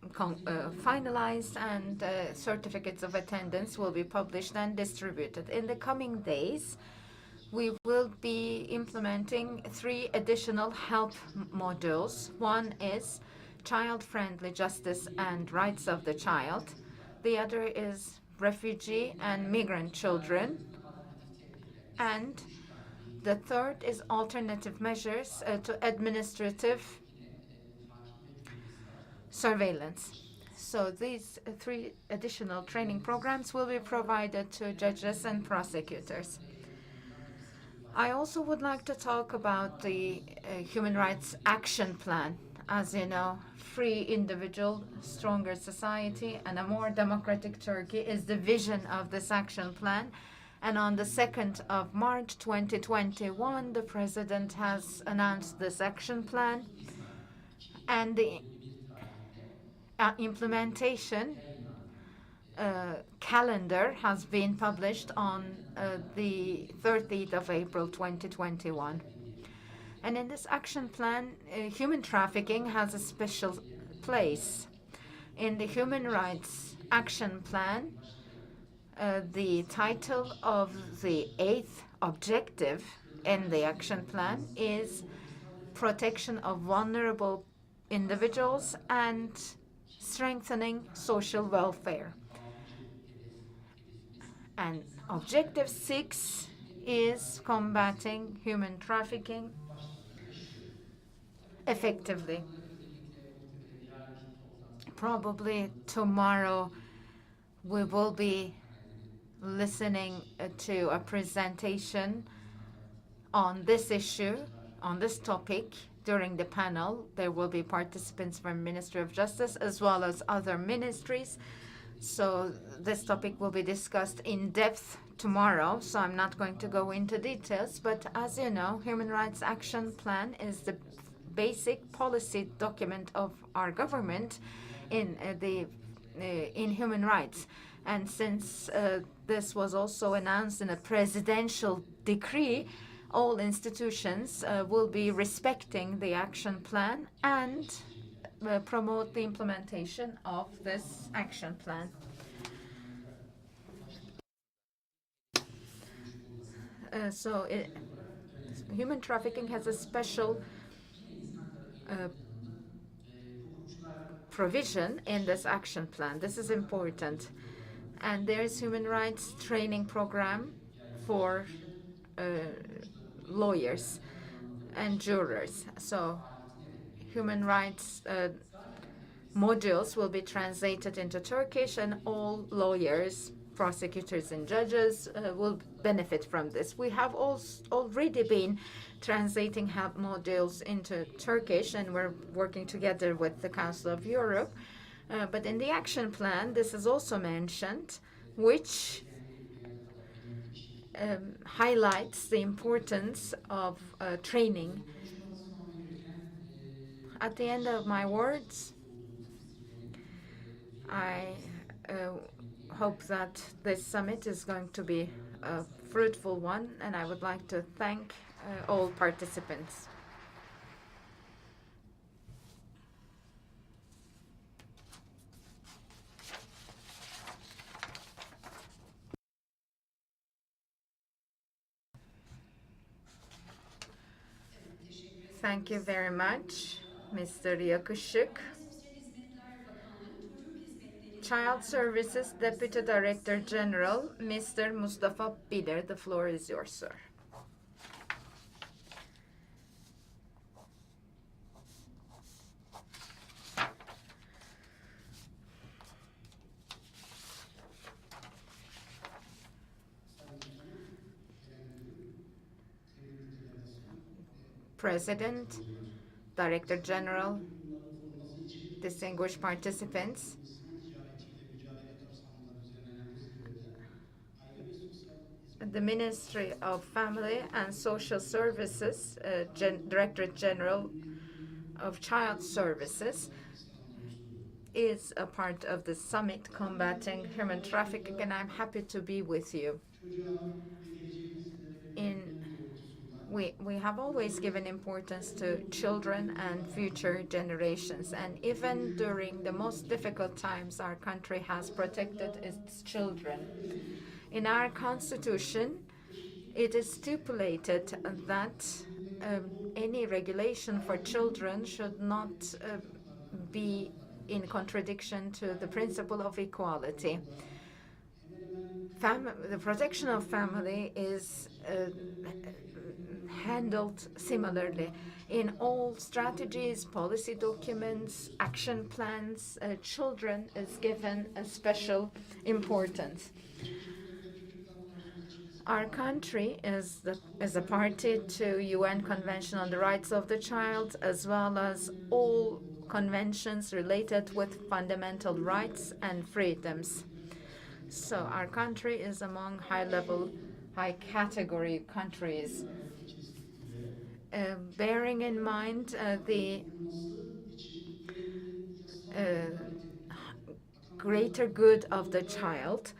finalized, and certificates of attendance will be published and distributed. In the coming days, we will be implementing 3 additional HELP modules. One is child-friendly justice and rights of the child. The other is refugee and migrant children. And the third is alternative measures to administrative surveillance. So these 3 additional training programs will be provided to judges and prosecutors. I also would like to talk about the Human Rights Action Plan. As you know, free individual, stronger society, and a more democratic Turkey is the vision of this action plan. And on the 2nd of March 2021, the President has announced this action plan, and the implementation calendar has been published on the 30th of April 2021. And in this action plan, human trafficking has a special place. In the Human Rights Action Plan, the title of the 8th objective in the action plan is protection of vulnerable individuals and strengthening social welfare. And objective 6 is combating human trafficking effectively. Probably tomorrow we will be listening to a presentation on this issue, on this topic. During the panel, there will be participants from Ministry of Justice as well as other ministries. So this topic will be discussed in depth tomorrow, so I'm not going to go into details. But as you know, Human Rights Action Plan is the basic policy document of our government in human rights. And since this was also announced in a presidential decree, all institutions will be respecting the action plan and promote the implementation of this action plan. Human trafficking has a special provision in this action plan. This is important. And there is human rights training program for lawyers and jurors. So human rights modules will be translated into Turkish, and all lawyers, prosecutors, and judges will benefit from this. We have already been translating HELP modules into Turkish, and we're working together with the Council of Europe. But in the action plan, this is also mentioned, which highlights the importance of training. At the end of my words, I hope that this summit is going to be a fruitful one, and I would like to thank all participants. Thank you very much, Mr. Yakışık. Child Services Deputy Director General, Mr. Mustafa Bilir. The floor is yours, sir. President, Director General, distinguished participants, the Ministry of Family and Social Services, Director General of Child Services, is a part of the summit combating human trafficking, and I'm happy to be with you. We have always given importance to children and future generations, and even during the most difficult times, our country has protected its children. In our constitution, it is stipulated that any regulation for children should not be in contradiction to the principle of equality. The protection of family is handled similarly in all strategies, policy documents, action plans. Children is given a special importance. Our country is a party to UN Convention on the Rights of the Child, as well as all conventions related with fundamental rights and freedoms. So our country is among high-level, high-category countries. Bearing in mind the greater good of the child,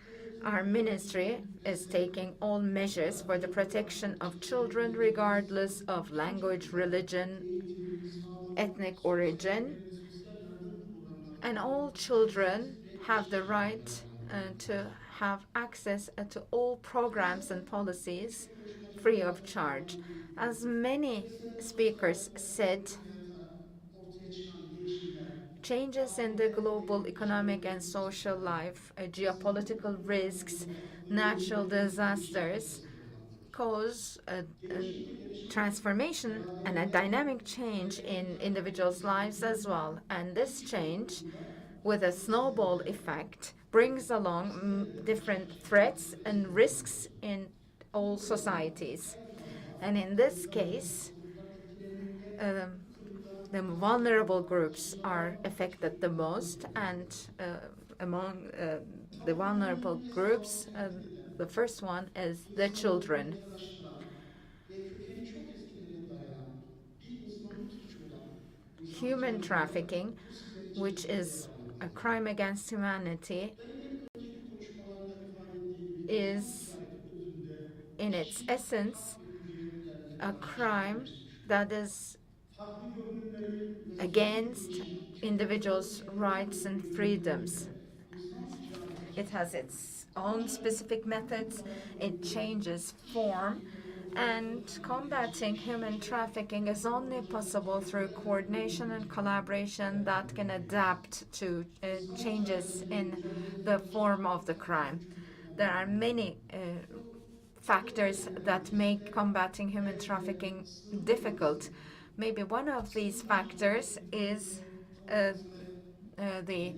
our ministry is taking all measures for the protection of children regardless of language, religion, ethnic origin, and all children have the right to have access to all programs and policies free of charge. As many speakers said, changes in the global economic and social life, geopolitical risks, natural disasters cause a transformation and a dynamic change in individuals' lives as well. And this change, with a snowball effect, brings along different threats and risks in all societies. And in this case, the vulnerable groups are affected the most, and among the vulnerable groups, the first one is the children. Human trafficking, which is a crime against humanity, is in its essence a crime that is against individuals' rights and freedoms. It has its own specific methods, it changes form, and combating human trafficking is only possible through coordination and collaboration that can adapt to changes in the form of the crime. There are many factors that make combating human trafficking difficult. Maybe one of these factors is the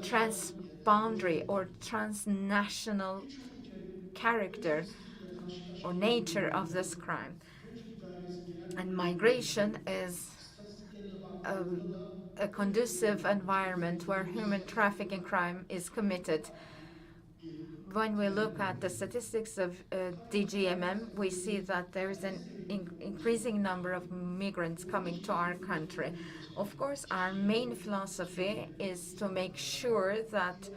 transboundary or transnational character or nature of this crime. And migration is a conducive environment where human trafficking crime is committed. When we look at the statistics of DGMM, we see that there is an increasing number of migrants coming to our country. Of course, our main philosophy is to make sure that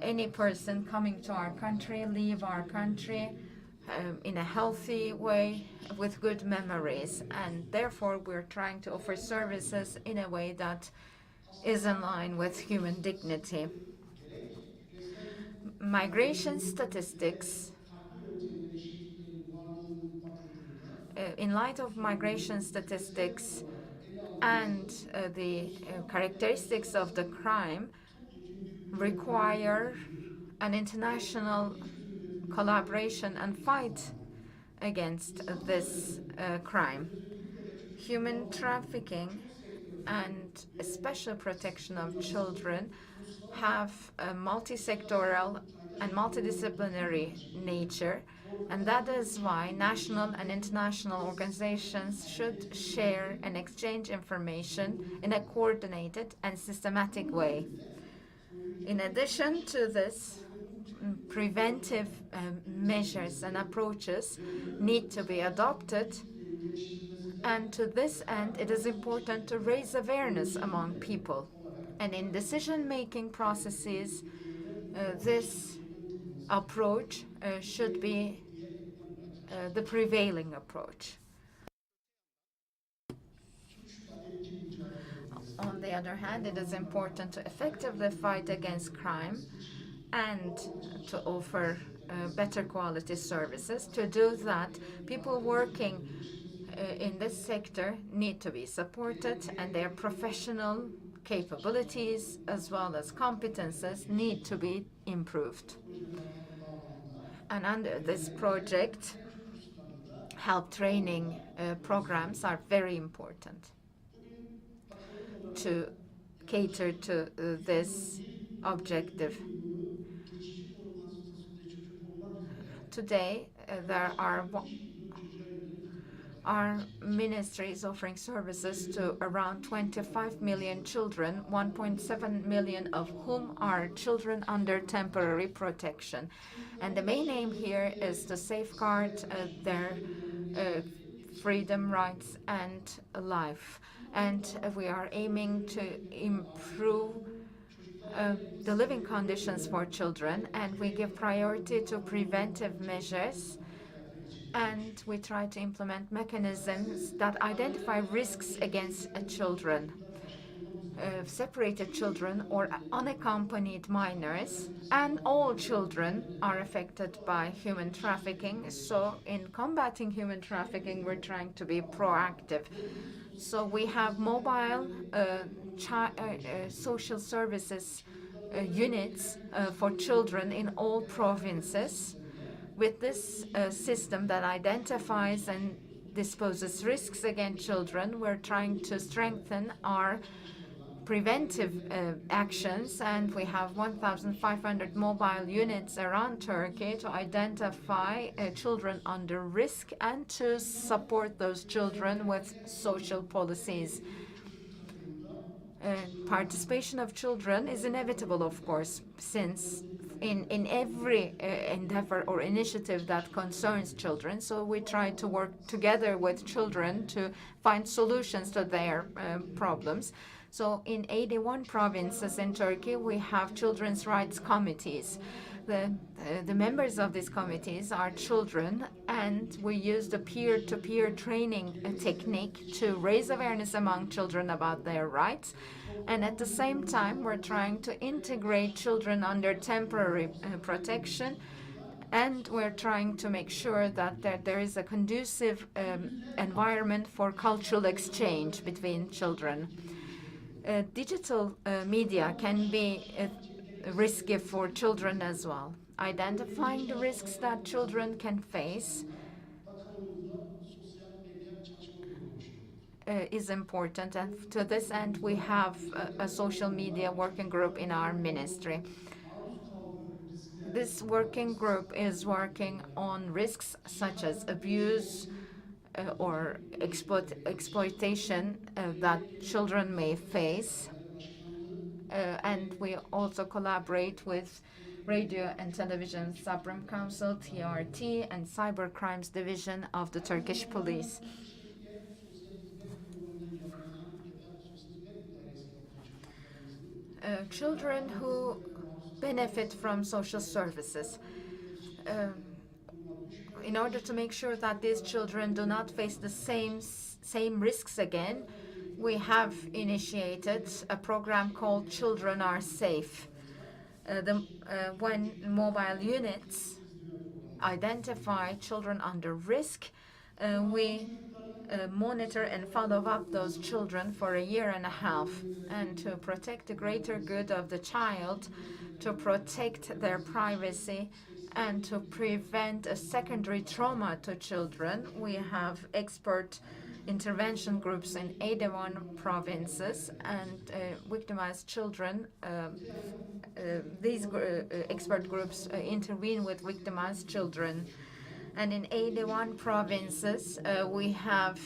any person coming to our country leave our country in a healthy way with good memories, and therefore we're trying to offer services in a way that is in line with human dignity. Migration statistics, in light of migration statistics and the characteristics of the crime, require an international collaboration and fight against this crime. Human trafficking and special protection of children have a multi-sectoral and multidisciplinary nature, and that is why national and international organizations should share and exchange information in a coordinated and systematic way. In addition to this, preventive measures and approaches need to be adopted, and to this end it is important to raise awareness among people. And in decision-making processes, this approach should be the prevailing approach. On the other hand, it is important to effectively fight against crime and to offer better quality services. To do that, people working in this sector need to be supported, and their professional capabilities as well as competences need to be improved. And under this project, help training programs are very important to cater to this objective. Today, our ministry is offering services to around 25 million children, 1.7 million of whom are children under temporary protection. And the main aim here is to safeguard their freedom, rights, and life. And we are aiming to improve the living conditions for children, and we give priority to preventive measures, and we try to implement mechanisms that identify risks against children, separated children or unaccompanied minors, and all children are affected by human trafficking. So in combating human trafficking, we're trying to be proactive. So we have mobile social services units for children in all provinces. With this system that identifies and disposes risks against children, we're trying to strengthen our preventive actions, and we have 1,500 mobile units around Turkey to identify children under risk and to support those children with social policies. Participation of children is inevitable, of course, since in every endeavor or initiative that concerns children. So we try to work together with children to find solutions to their problems. So in 81 provinces in Turkey, we have children's rights committees. The members of these committees are children, and we use the peer-to-peer training technique to raise awareness among children about their rights. And at the same time, we're trying to integrate children under temporary protection, and we're trying to make sure that there is a conducive environment for cultural exchange between children. Digital media can be risky for children as well. Identifying the risks that children can face is important, and to this end we have a social media working group in our ministry. This working group is working on risks such as abuse, or exploitation that children may face. And we also collaborate with Radio and Television Supreme Council, TRT, and Cybercrimes Division of the Turkish Police. Children who benefit from social services. In order to make sure that these children do not face the same risks again, we have initiated a program called Children Are Safe. When mobile units identify children under risk, we monitor and follow up those children for a year and a half. And to protect the greater good of the child, to protect their privacy, and to prevent a secondary trauma to children, we have expert intervention groups in 81 provinces, and victimized children. These expert groups intervene with victimized children. And in 81 provinces, we have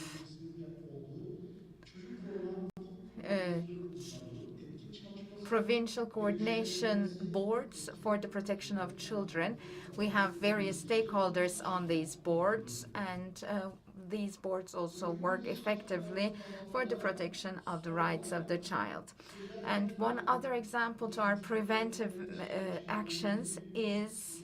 provincial coordination boards for the protection of children. We have various stakeholders on these boards, and these boards also work effectively for the protection of the rights of the child. And one other example to our preventive actions is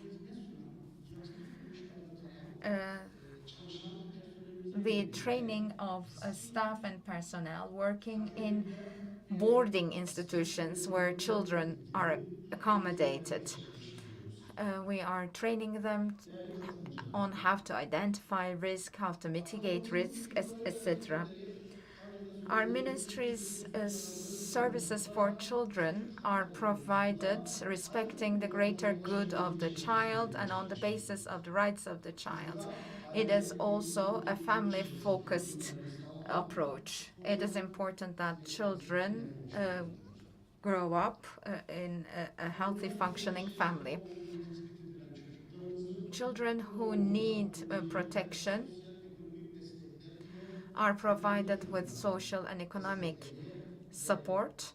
the training of staff and personnel working in boarding institutions where children are accommodated. We are training them on how to identify risk, how to mitigate risk, etc. Our ministry's services for children are provided respecting the greater good of the child and on the basis of the rights of the child. It is also a family-focused approach. It is important that children grow up in a healthy, functioning family. Children who need protection are provided with social and economic support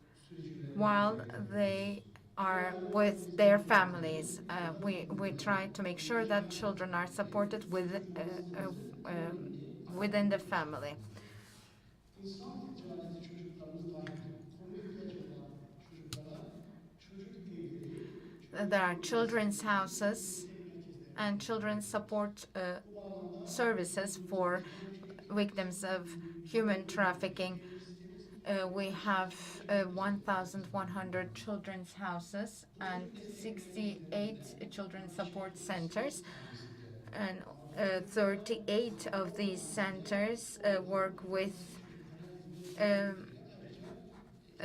while they are with their families. We try to make sure that children are supported within the family. İnsan ticareti çocuklarımız dahil koruma ihtiyacı olan çocuklara çocuk evleri, There are children's houses and children's support services for victims of human trafficking. We have 1,100 children's houses and 68 children's support centers. And 38 of these centers work with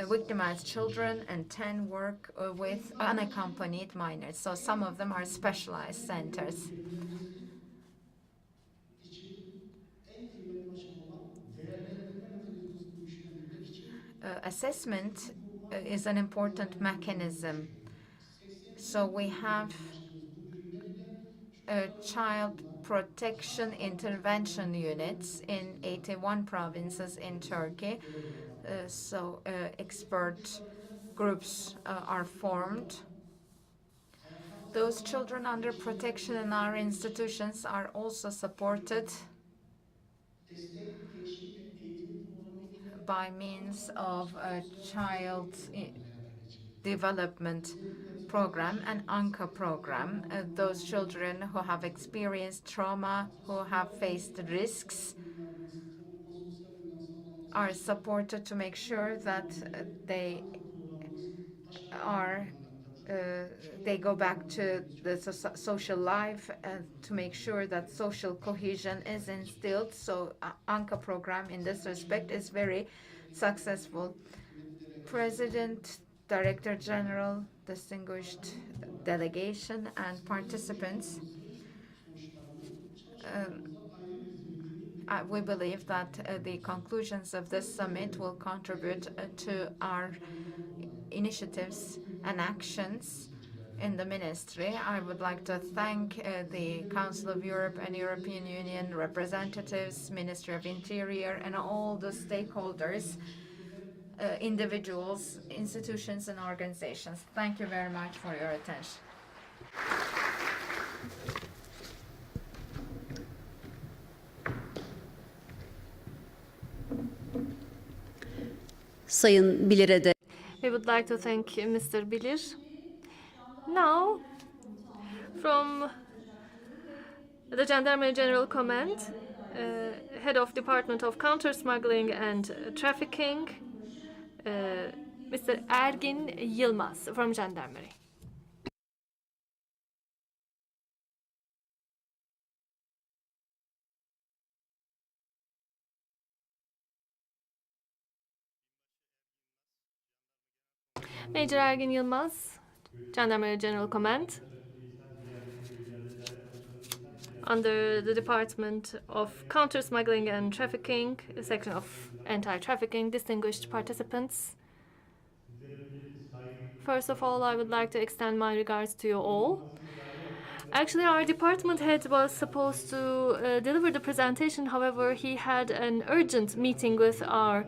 victimized children, and 10 work with unaccompanied minors. So some of them are specialized centers. Assessment is an important mechanism. So we have child protection intervention units in 81 provinces in Turkey. Expert groups are formed. Those children under protection in our institutions are also supported by means of a child development program and ANKA program. Those children who have experienced trauma, who have faced risks, are supported to make sure that they go back to the social life, to make sure that social cohesion is instilled. So ANKA program in this respect is very successful. President, Director General, distinguished delegation, and participants, we believe that the conclusions of this summit will contribute to our initiatives and actions in the ministry. I would like to thank the Council of Europe and European Union representatives, Ministry of Interior, and all the stakeholders, individuals, institutions, and organizations. Thank you very much for your attention. Sayın Bilir'e de We would like to thank Mr. Bilir. Now, from the Gendarmerie General Command, Head of Department of Counter-Smuggling and Trafficking, Mr. Ergin Yılmaz from Gendarmerie. Major Ergin Yılmaz, Gendarmerie General Command, under the Department of Counter-Smuggling and Trafficking, a section of anti-trafficking, distinguished participants. First of all, I would like to extend my regards to you all. Actually, our department head was supposed to deliver the presentation. However, he had an urgent meeting with our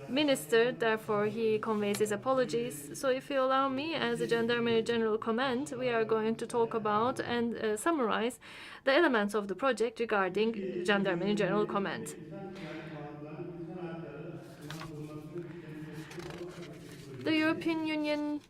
minister, therefore he conveys his apologies. So if you allow me, as a Gendarmerie General Command, we are going to talk about and summarize the elements of the project regarding Gendarmerie General Command. The European Union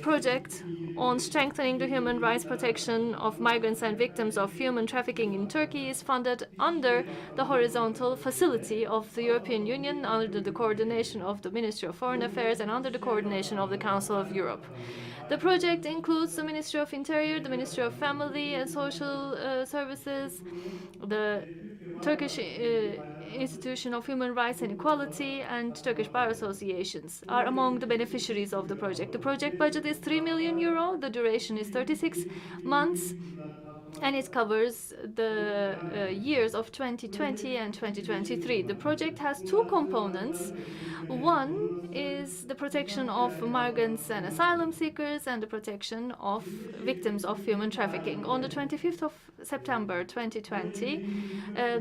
project on strengthening the human rights protection of migrants and victims of human trafficking in Turkey is funded under the horizontal facility of the European Union, under the coordination of the Ministry of Foreign Affairs and under the coordination of the Council of Europe. The project includes the Ministry of Interior, the Ministry of Family and Social Services, the Turkish Institution of Human Rights and Equality, and Turkish Bar Associations are among the beneficiaries of the project. The project budget is 3 million euro, the duration is 36 months, and it covers the years of 2020 and 2023. The project has two components. One is the protection of migrants and asylum seekers and the protection of victims of human trafficking. On the 25th of September 2020,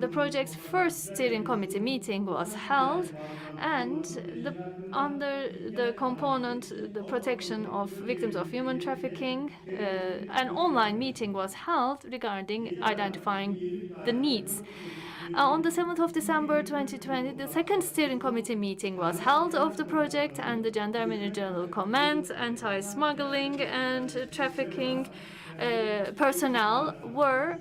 the project's first steering committee meeting was held, and under the component, the protection of victims of human trafficking, an online meeting was held regarding identifying the needs. On the 7th of December 2020, the second steering committee meeting was held of the project, and the Gendarmerie General Command, anti-smuggling and trafficking personnel were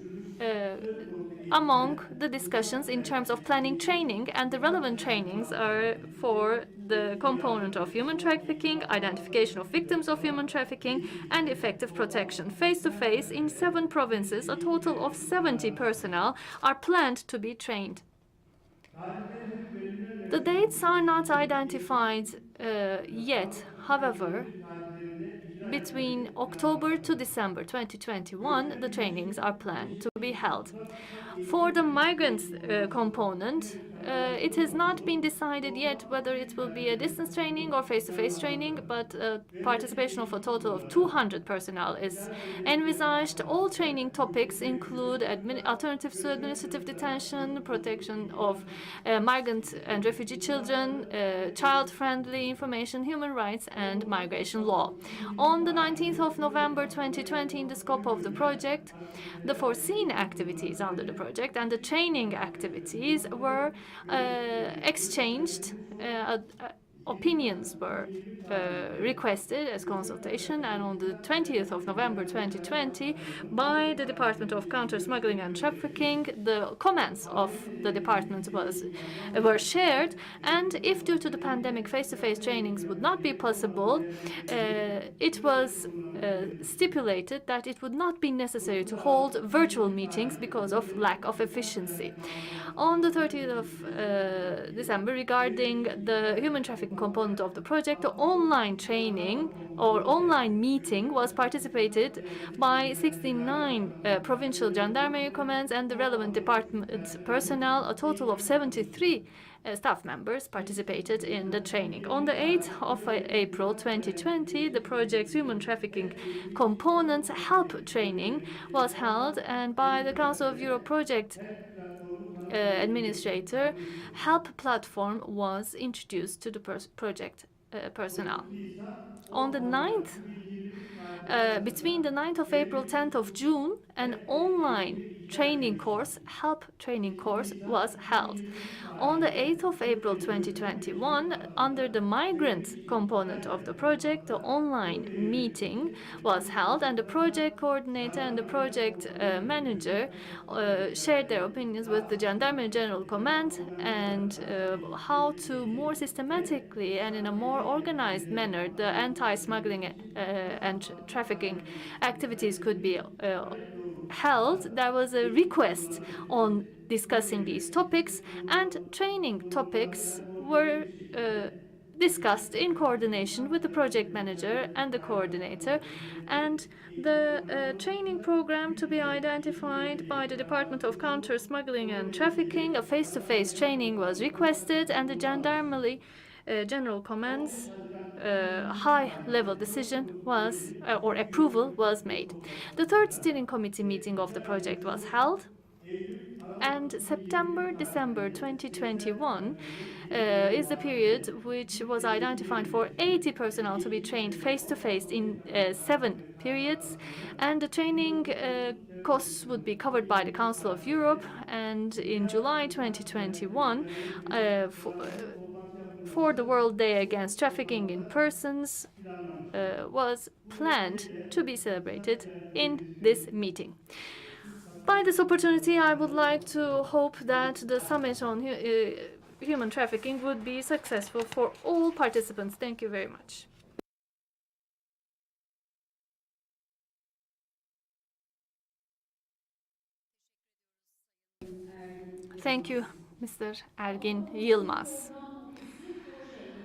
among the discussions in terms of planning training, and the relevant trainings are for the component of human trafficking, identification of victims of human trafficking, and effective protection. Face-to-face in 7 provinces, a total of 70 personnel are planned to be trained. The dates are not identified yet. However, between October to December 2021, the trainings are planned to be held. For the migrant component, it has not been decided yet whether it will be a distance training or face-to-face training, but participation of a total of 200 personnel is envisaged. All training topics include alternatives to administrative detention, protection of migrant and refugee children, child-friendly information, human rights, and migration law. On the 19th of November 2020, in the scope of the project, the foreseen activities under the project and the training activities were exchanged. Opinions were requested as consultation, and on the 20th of November 2020, by the Department of Counter-Smuggling and Trafficking, the comments of the department were shared, and if due to the pandemic face-to-face trainings would not be possible, it was stipulated that it would not be necessary to hold virtual meetings because of lack of efficiency. On the 30th of December, regarding the human trafficking component of the project, the online training or online meeting was participated by 69 provincial gendarmerie commands and the relevant department personnel. A total of 73 staff members participated in the training. On the 8th of April 2020, the project's human trafficking components help training was held, and by the Council of Europe project administrator, help platform was introduced to the project personnel. On the 9th, between the 9th of April, 10th of June, an online training course, help training course, was held. On the 8th of April 2021, under the migrant component of the project, the online meeting was held, and the project coordinator and the project manager shared their opinions with the Gendarmerie General Command and how to more systematically and in a more organized manner the anti-smuggling and trafficking activities could be held. There was a request on discussing these topics, and training topics were discussed in coordination with the project manager and the coordinator, and the training program to be identified by the Department of Counter Smuggling and Trafficking. A face-to-face training was requested, and the Gendarmerie General Command's high-level decision was or approval was made. The third steering committee meeting of the project was held, and September-December 2021 is the period which was identified for 80 personnel to be trained face-to-face in 7 periods, and the training costs would be covered by the Council of Europe. And in July 2021, for the World Day Against Trafficking in Persons was planned to be celebrated in this meeting. By this opportunity, I would like to hope that the summit on human trafficking would be successful for all participants. Thank you very much. Thank you, Mr. Ergin Yılmaz.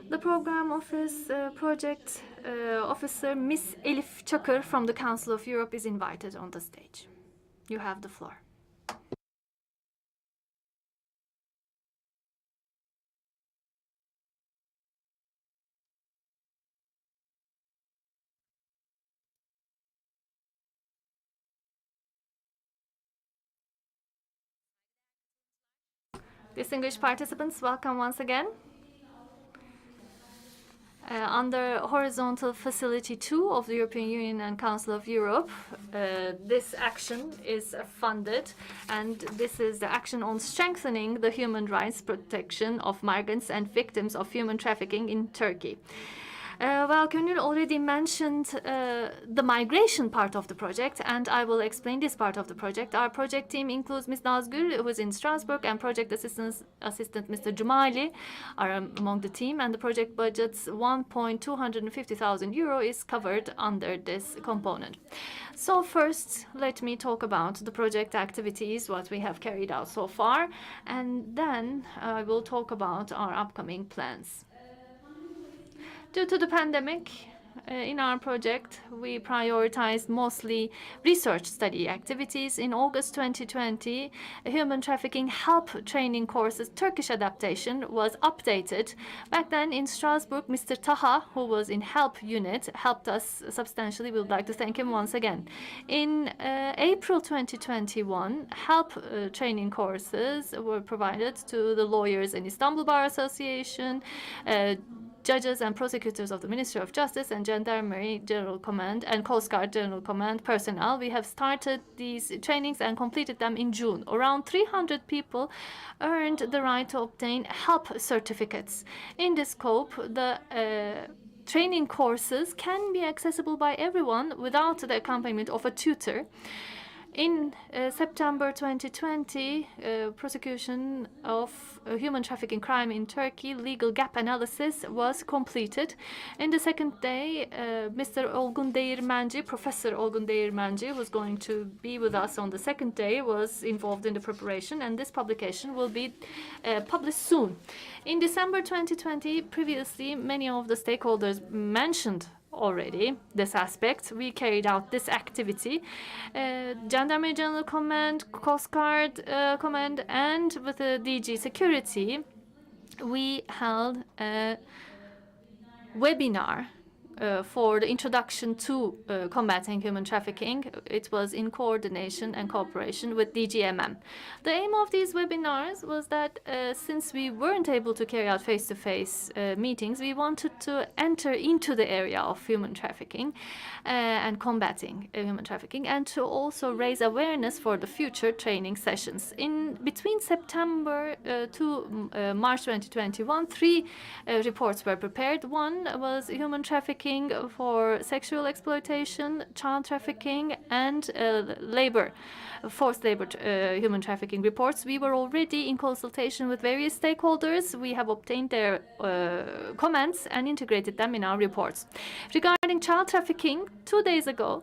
The Program Office Project Officer Miss Elif Çakır from the Council of Europe is invited on the stage. You have the floor. Distinguished participants, welcome once again. Under Horizontal Facility 2 of the European Union and Council of Europe, this action is funded, and this is the action on strengthening the human rights protection of migrants and victims of human trafficking in Turkey. Well, Gönül already mentioned the migration part of the project, and I will explain this part of the project. Our project team includes Ms. Nazgül, who is in Strasbourg, and project assistant Mr. Cumali are among the team, and the project budget's €1,250,000 is covered under this component. So first, let me talk about the project activities, what we have carried out so far, and then I will talk about our upcoming plans. Due to the pandemic, in our project, we prioritized mostly research study activities. In August 2020, a human trafficking help training course's Turkish adaptation was updated. Back then in Strasbourg, Mr. Taha, who was in help unit, helped us substantially. We would like to thank him once again. In April 2021, help training courses were provided to the lawyers in Istanbul Bar Association, judges and prosecutors of the Ministry of Justice and Gendarmerie General Command and Coast Guard General Command personnel. We have started these trainings and completed them in June. Around 300 people earned the right to obtain help certificates. In this scope, the training courses can be accessible by everyone without the accompaniment of a tutor. In September 2020, prosecution of human trafficking crime in Turkey, legal gap analysis was completed. In the second day, Mr. Olgun Değirmenci, Professor Olgun Değirmenci, who's going to be with us on the second day, was involved in the preparation, and this publication will be published soon. In December 2020, previously, many of the stakeholders mentioned already this aspect. We carried out this activity. Gendarmerie General Command, Coast Guard Command, and with the DG Security, we held a webinar for the introduction to combating human trafficking. It was in coordination and cooperation with DGMM. The aim of these webinars was that since we weren't able to carry out face-to-face meetings, we wanted to enter into the area of human trafficking and combating human trafficking, and to also raise awareness for the future training sessions. In between September to March 2021, three reports were prepared. One was human trafficking for sexual exploitation, child trafficking, and forced labor human trafficking reports. We were already in consultation with various stakeholders. We have obtained their comments and integrated them in our reports. Regarding child trafficking, 2 days ago,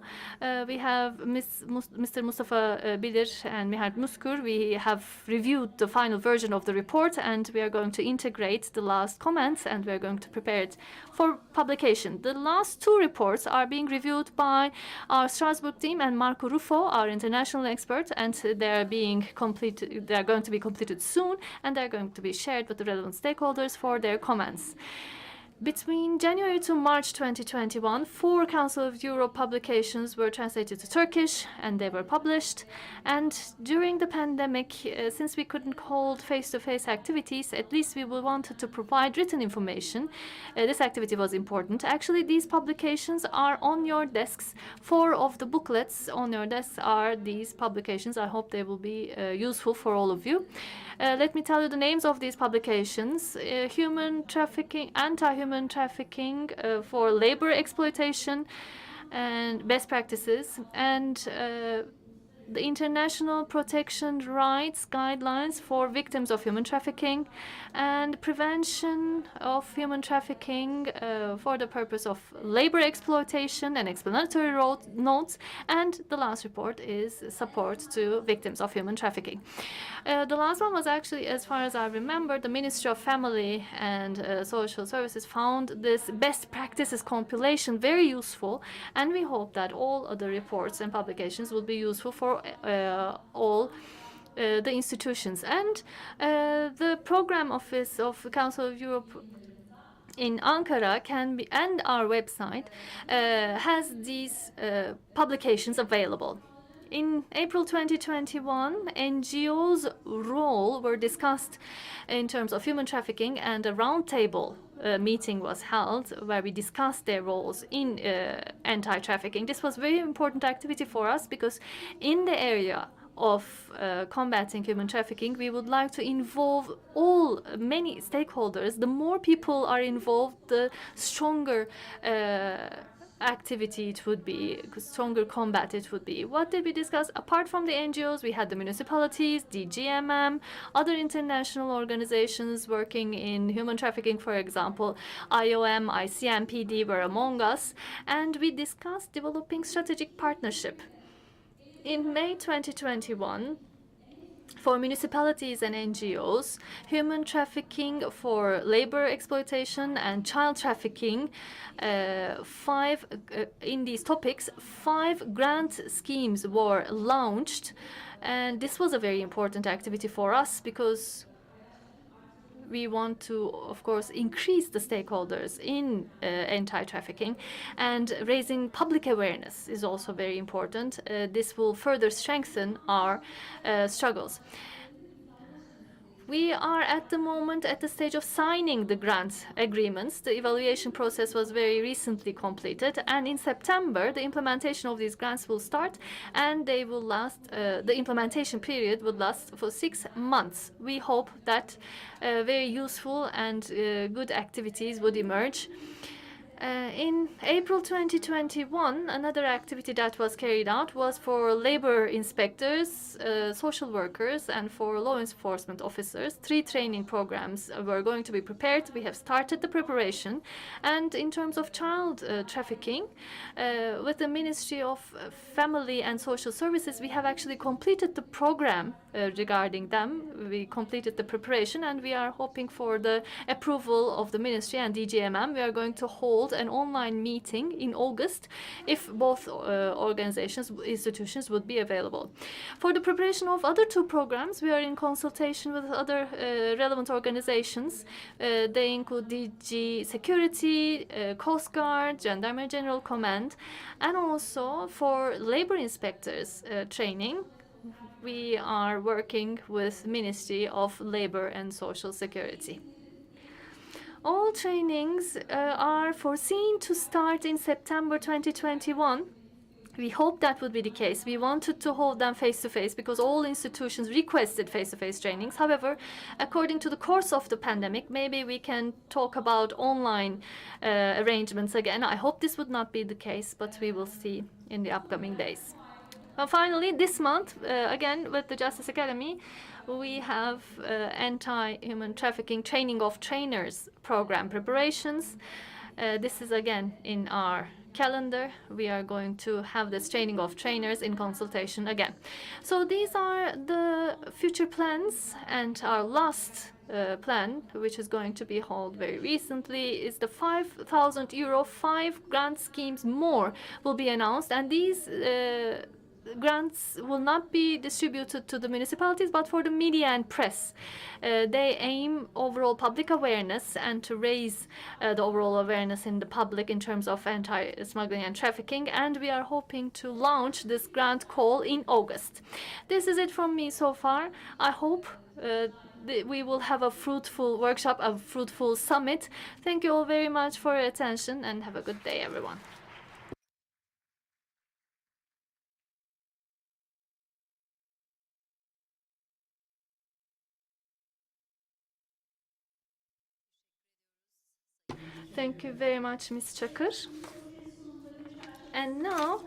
we have Mr. Mustafa Bilir and Mihal Muskur. We have reviewed the final version of the report, and we are going to integrate the last comments, and we are going to prepare it for publication. The last two reports are being reviewed by our Strasbourg team and Marco Ruffo, our international expert, and they're being completed. They're going to be completed soon, and they're going to be shared with the relevant stakeholders for their comments. Between January to March 2021, 4 Council of Europe publications were translated to Turkish, and they were published. And during the pandemic, since we couldn't hold face-to-face activities, at least we wanted to provide written information. This activity was important. Actually, these publications are on your desks. 4 of the booklets on your desks are these publications. I hope they will be useful for all of you. Let me tell you the names of these publications. Human trafficking, anti-human trafficking for labor exploitation and best practices, and the International Protection Rights Guidelines for Victims of Human Trafficking, and Prevention of Human Trafficking for the purpose of labor exploitation, and explanatory notes. And the last report is support to victims of human trafficking. The last one was actually, as far as I remember, the Ministry of Family and Social Services found this best practices compilation very useful, and we hope that all other reports and publications will be useful for all the institutions. And the program office of the Council of Europe in Ankara can be, and our website has these publications available. In April 2021, NGOs' role were discussed in terms of human trafficking, and a roundtable meeting was held where we discussed their roles in anti-trafficking. This was a very important activity for us because in the area of combating human trafficking, we would like to involve many stakeholders. The more people are involved, the stronger activity it would be, stronger combat it would be. What did we discuss? Apart from the NGOs, we had the municipalities, DGMM, other international organizations working in human trafficking, for example, IOM, ICMPD were among us, and we discussed developing strategic partnership. In May 2021, for municipalities and NGOs, human trafficking for labor exploitation and child trafficking, in these topics, 5 grant schemes were launched. And this was a very important activity for us because we want to, of course, increase the stakeholders in anti-trafficking, and raising public awareness is also very important. This will further strengthen our struggles. We are at the moment at the stage of signing the grant agreements. The evaluation process was very recently completed, and in September, the implementation of these grants will start, and they will last, the implementation period will last for 6 months. We hope that very useful and good activities would emerge. In April 2021, another activity that was carried out was for labor inspectors, social workers, and for law enforcement officers. 3 training programs were going to be prepared. We have started the preparation. And in terms of child trafficking, with the Ministry of Family and Social Services, we have actually completed the program regarding them. We completed the preparation, and we are hoping for the approval of the ministry and DGMM. We are going to hold an online meeting in August if both institutions would be available. For the preparation of other 2 programs, we are in consultation with other relevant organizations. They include DG Security, Coast Guard, Gendarmerie General Command, and also for labor inspectors training. We are working with Ministry of Labor and Social Security. All trainings are foreseen to start in September 2021. We hope that would be the case. We wanted to hold them face-to-face because all institutions requested face-to-face trainings. However, according to the course of the pandemic, maybe we can talk about online arrangements again. I hope this would not be the case, but we will see in the upcoming days. Finally, this month, again with the Justice Academy, we have anti-human trafficking training of trainers program preparations. This is again in our calendar. We are going to have this training of trainers in consultation again. So these are the future plans, and our last plan, which is going to be held very recently, is the 5,000 euro 5 grant schemes more will be announced, and these grants will not be distributed to the municipalities but for the media and press. They aim overall public awareness and to raise the overall awareness in the public in terms of anti-smuggling and trafficking, and we are hoping to launch this grant call in August. This is it from me so far. I hope we will have a fruitful workshop, a fruitful summit. Thank you all very much for your attention, and have a good day, everyone. Thank you very much, Ms. Çakır. And now,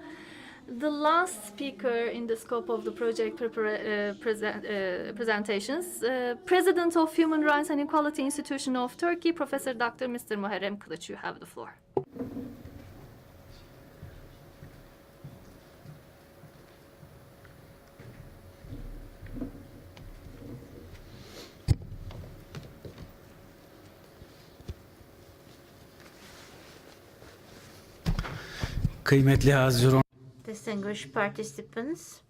the last speaker in the scope of the project presentations, President of Human Rights and Equality Institution of Turkey, Professor Dr. Mr. Muharrem Kılıç. You have the floor. Kıymetli Haziran. Distinguished participants,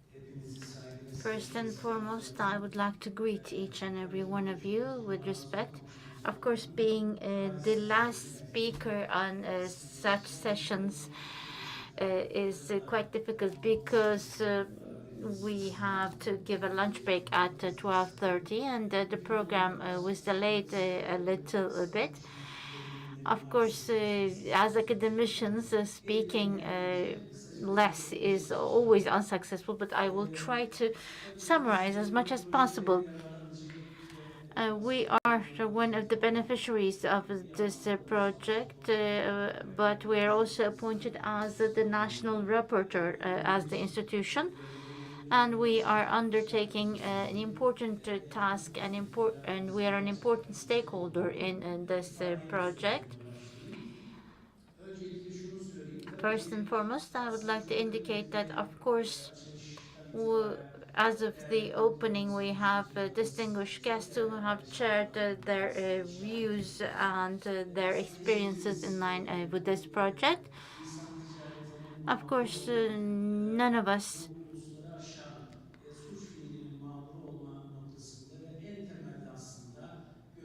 first and foremost, I would like to greet each and every one of you with respect. Of course, being the last speaker on such sessions is quite difficult because we have to give a lunch break at 12:30, and the program was delayed a little bit. Of course, as academicians, speaking less is always unsuccessful, but I will try to summarize as much as possible. We are one of the beneficiaries of this project, but we are also appointed as the national rapporteur as the institution, and we are undertaking an important task, and we are an important stakeholder in this project. First and foremost, I would like to indicate that, of course, as of the opening, we have distinguished guests who have shared their views and their experiences in line with this project. Of course, none of us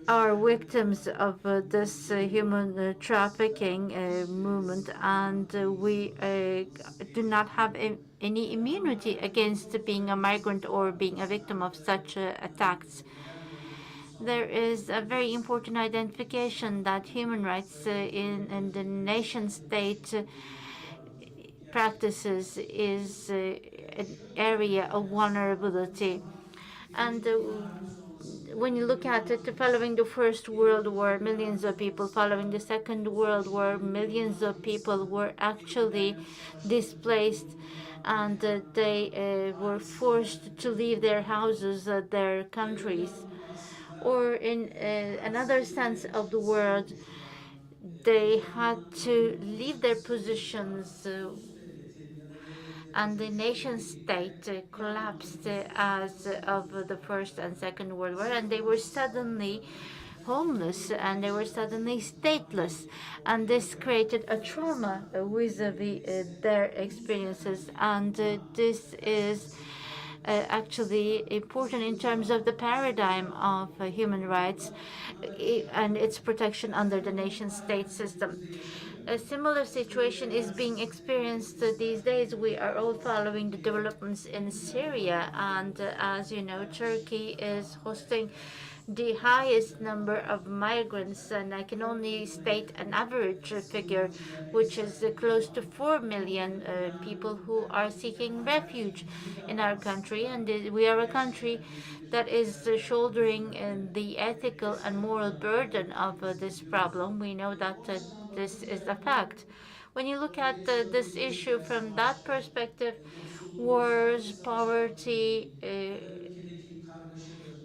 are victims of this human trafficking movement, and we do not have any immunity against being a migrant or being a victim of such attacks. There is a very important identification that human rights in the nation state practices is an area of vulnerability. And when you look at it, following the First World War, millions of people, following the Second World War, millions of people were actually displaced, and they were forced to leave their houses, their countries. Or in another sense of the word, they had to leave their positions, and the nation state collapsed as of the First and Second World War, and they were suddenly homeless and they were suddenly stateless, and this created a trauma vis-a-vis their experiences, and this is actually important in terms of the paradigm of human rights and its protection under the nation state system. A similar situation is being experienced these days. We are all following the developments in Syria, and as you know, Turkey is hosting the highest number of migrants, and I can only state an average figure, which is close to 4 million people who are seeking refuge in our country. And we are a country that is shouldering the ethical and moral burden of this problem. We know that this is a fact. When you look at this issue from that perspective, wars, poverty,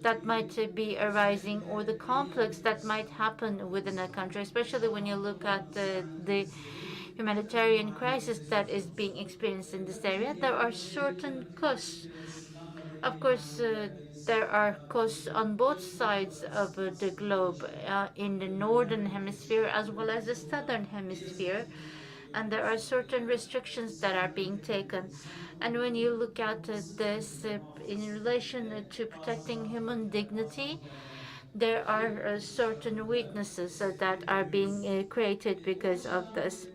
that might be arising, or the conflicts that might happen within a country, especially when you look at the humanitarian crisis that is being experienced in this area, there are certain costs. Of course, there are costs on both sides of the globe, in the northern hemisphere as well as the southern hemisphere, and there are certain restrictions that are being taken. And when you look at this in relation to protecting human dignity, there are certain weaknesses that are being created because of this.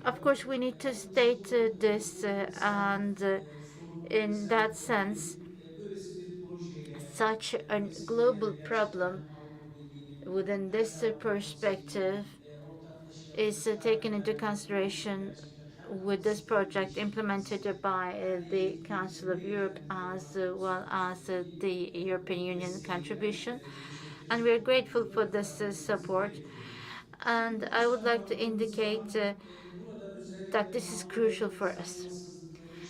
Of course, we need to state this, and in that sense, such a global problem within this perspective is taken into consideration with this project implemented by the Council of Europe as well as the European Union contribution. And we are grateful for this support. And I would like to indicate that this is crucial for us,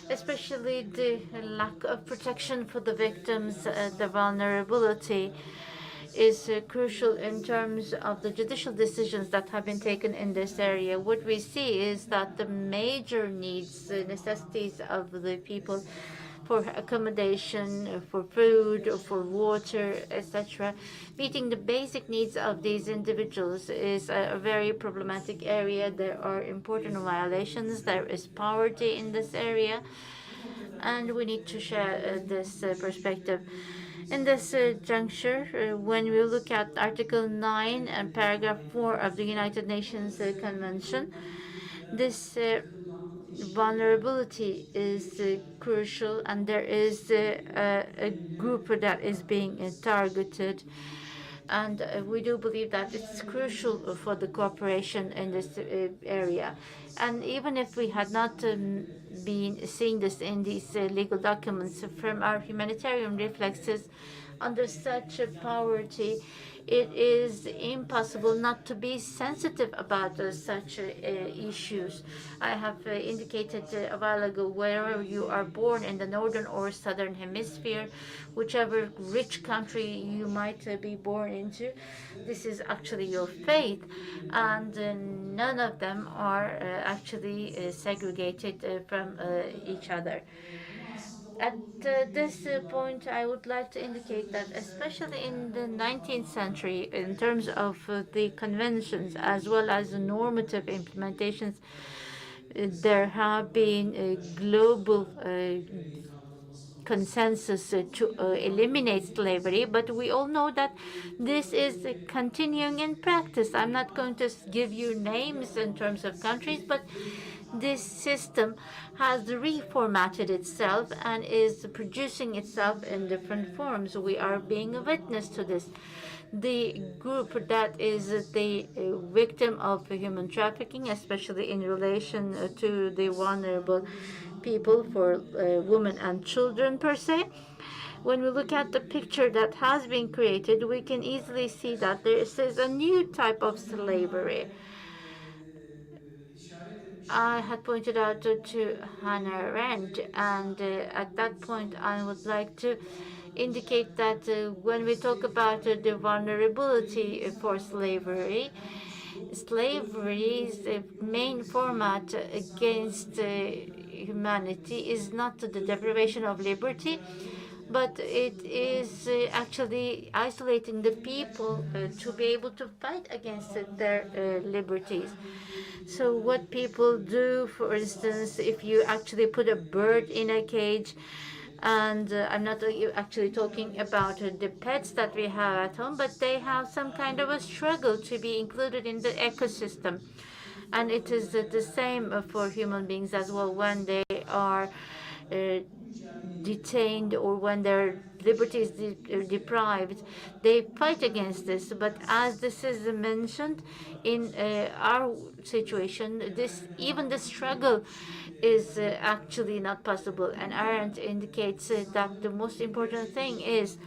especially the lack of protection for the victims, the vulnerability is crucial in terms of the judicial decisions that have been taken in this area. What we see is that the major needs, the necessities of the people for accommodation, for food, for water, etc., meeting the basic needs of these individuals is a very problematic area. There are important violations. There is poverty in this area, and we need to share this perspective. In this juncture, when we look at Article 9 and Paragraph 4 of the United Nations Convention, this vulnerability is crucial, and there is a group that is being targeted. And we do believe that it's crucial for the cooperation in this area. And even if we had not been seeing this in these legal documents, from our humanitarian reflexes, under such poverty, it is impossible not to be sensitive about such issues. I have indicated a while ago, wherever you are born in the northern or southern hemisphere, whichever rich country you might be born into, this is actually your faith, and none of them are actually segregated from each other. At this point, I would like to indicate that, especially in the 19th century, in terms of the conventions as well as the normative implementations, there have been a global consensus to eliminate slavery, but we all know that this is continuing in practice. I'm not going to give you names in terms of countries, but this system has reformatted itself and is producing itself in different forms. We are being a witness to this. The group that is the victim of human trafficking, especially in relation to the vulnerable people, for women and children per se. When we look at the picture that has been created, we can easily see that this is a new type of slavery. I had pointed out to Hannah Arendt, and at that point, I would like to indicate that when we talk about the vulnerability for slavery, slavery's main format against humanity is not the deprivation of liberty, but it is actually isolating the people to be able to fight against their liberties. So what people do, for instance, if you actually put a bird in a cage, and I'm not actually talking about the pets that we have at home, but they have some kind of a struggle to be included in the ecosystem. And it is the same for human beings as well. When they are uh, detained or when their liberty is deprived, they fight against this. But as this is mentioned in our situation, this even the struggle is actually not possible. And Arendt indicates that the most important thing is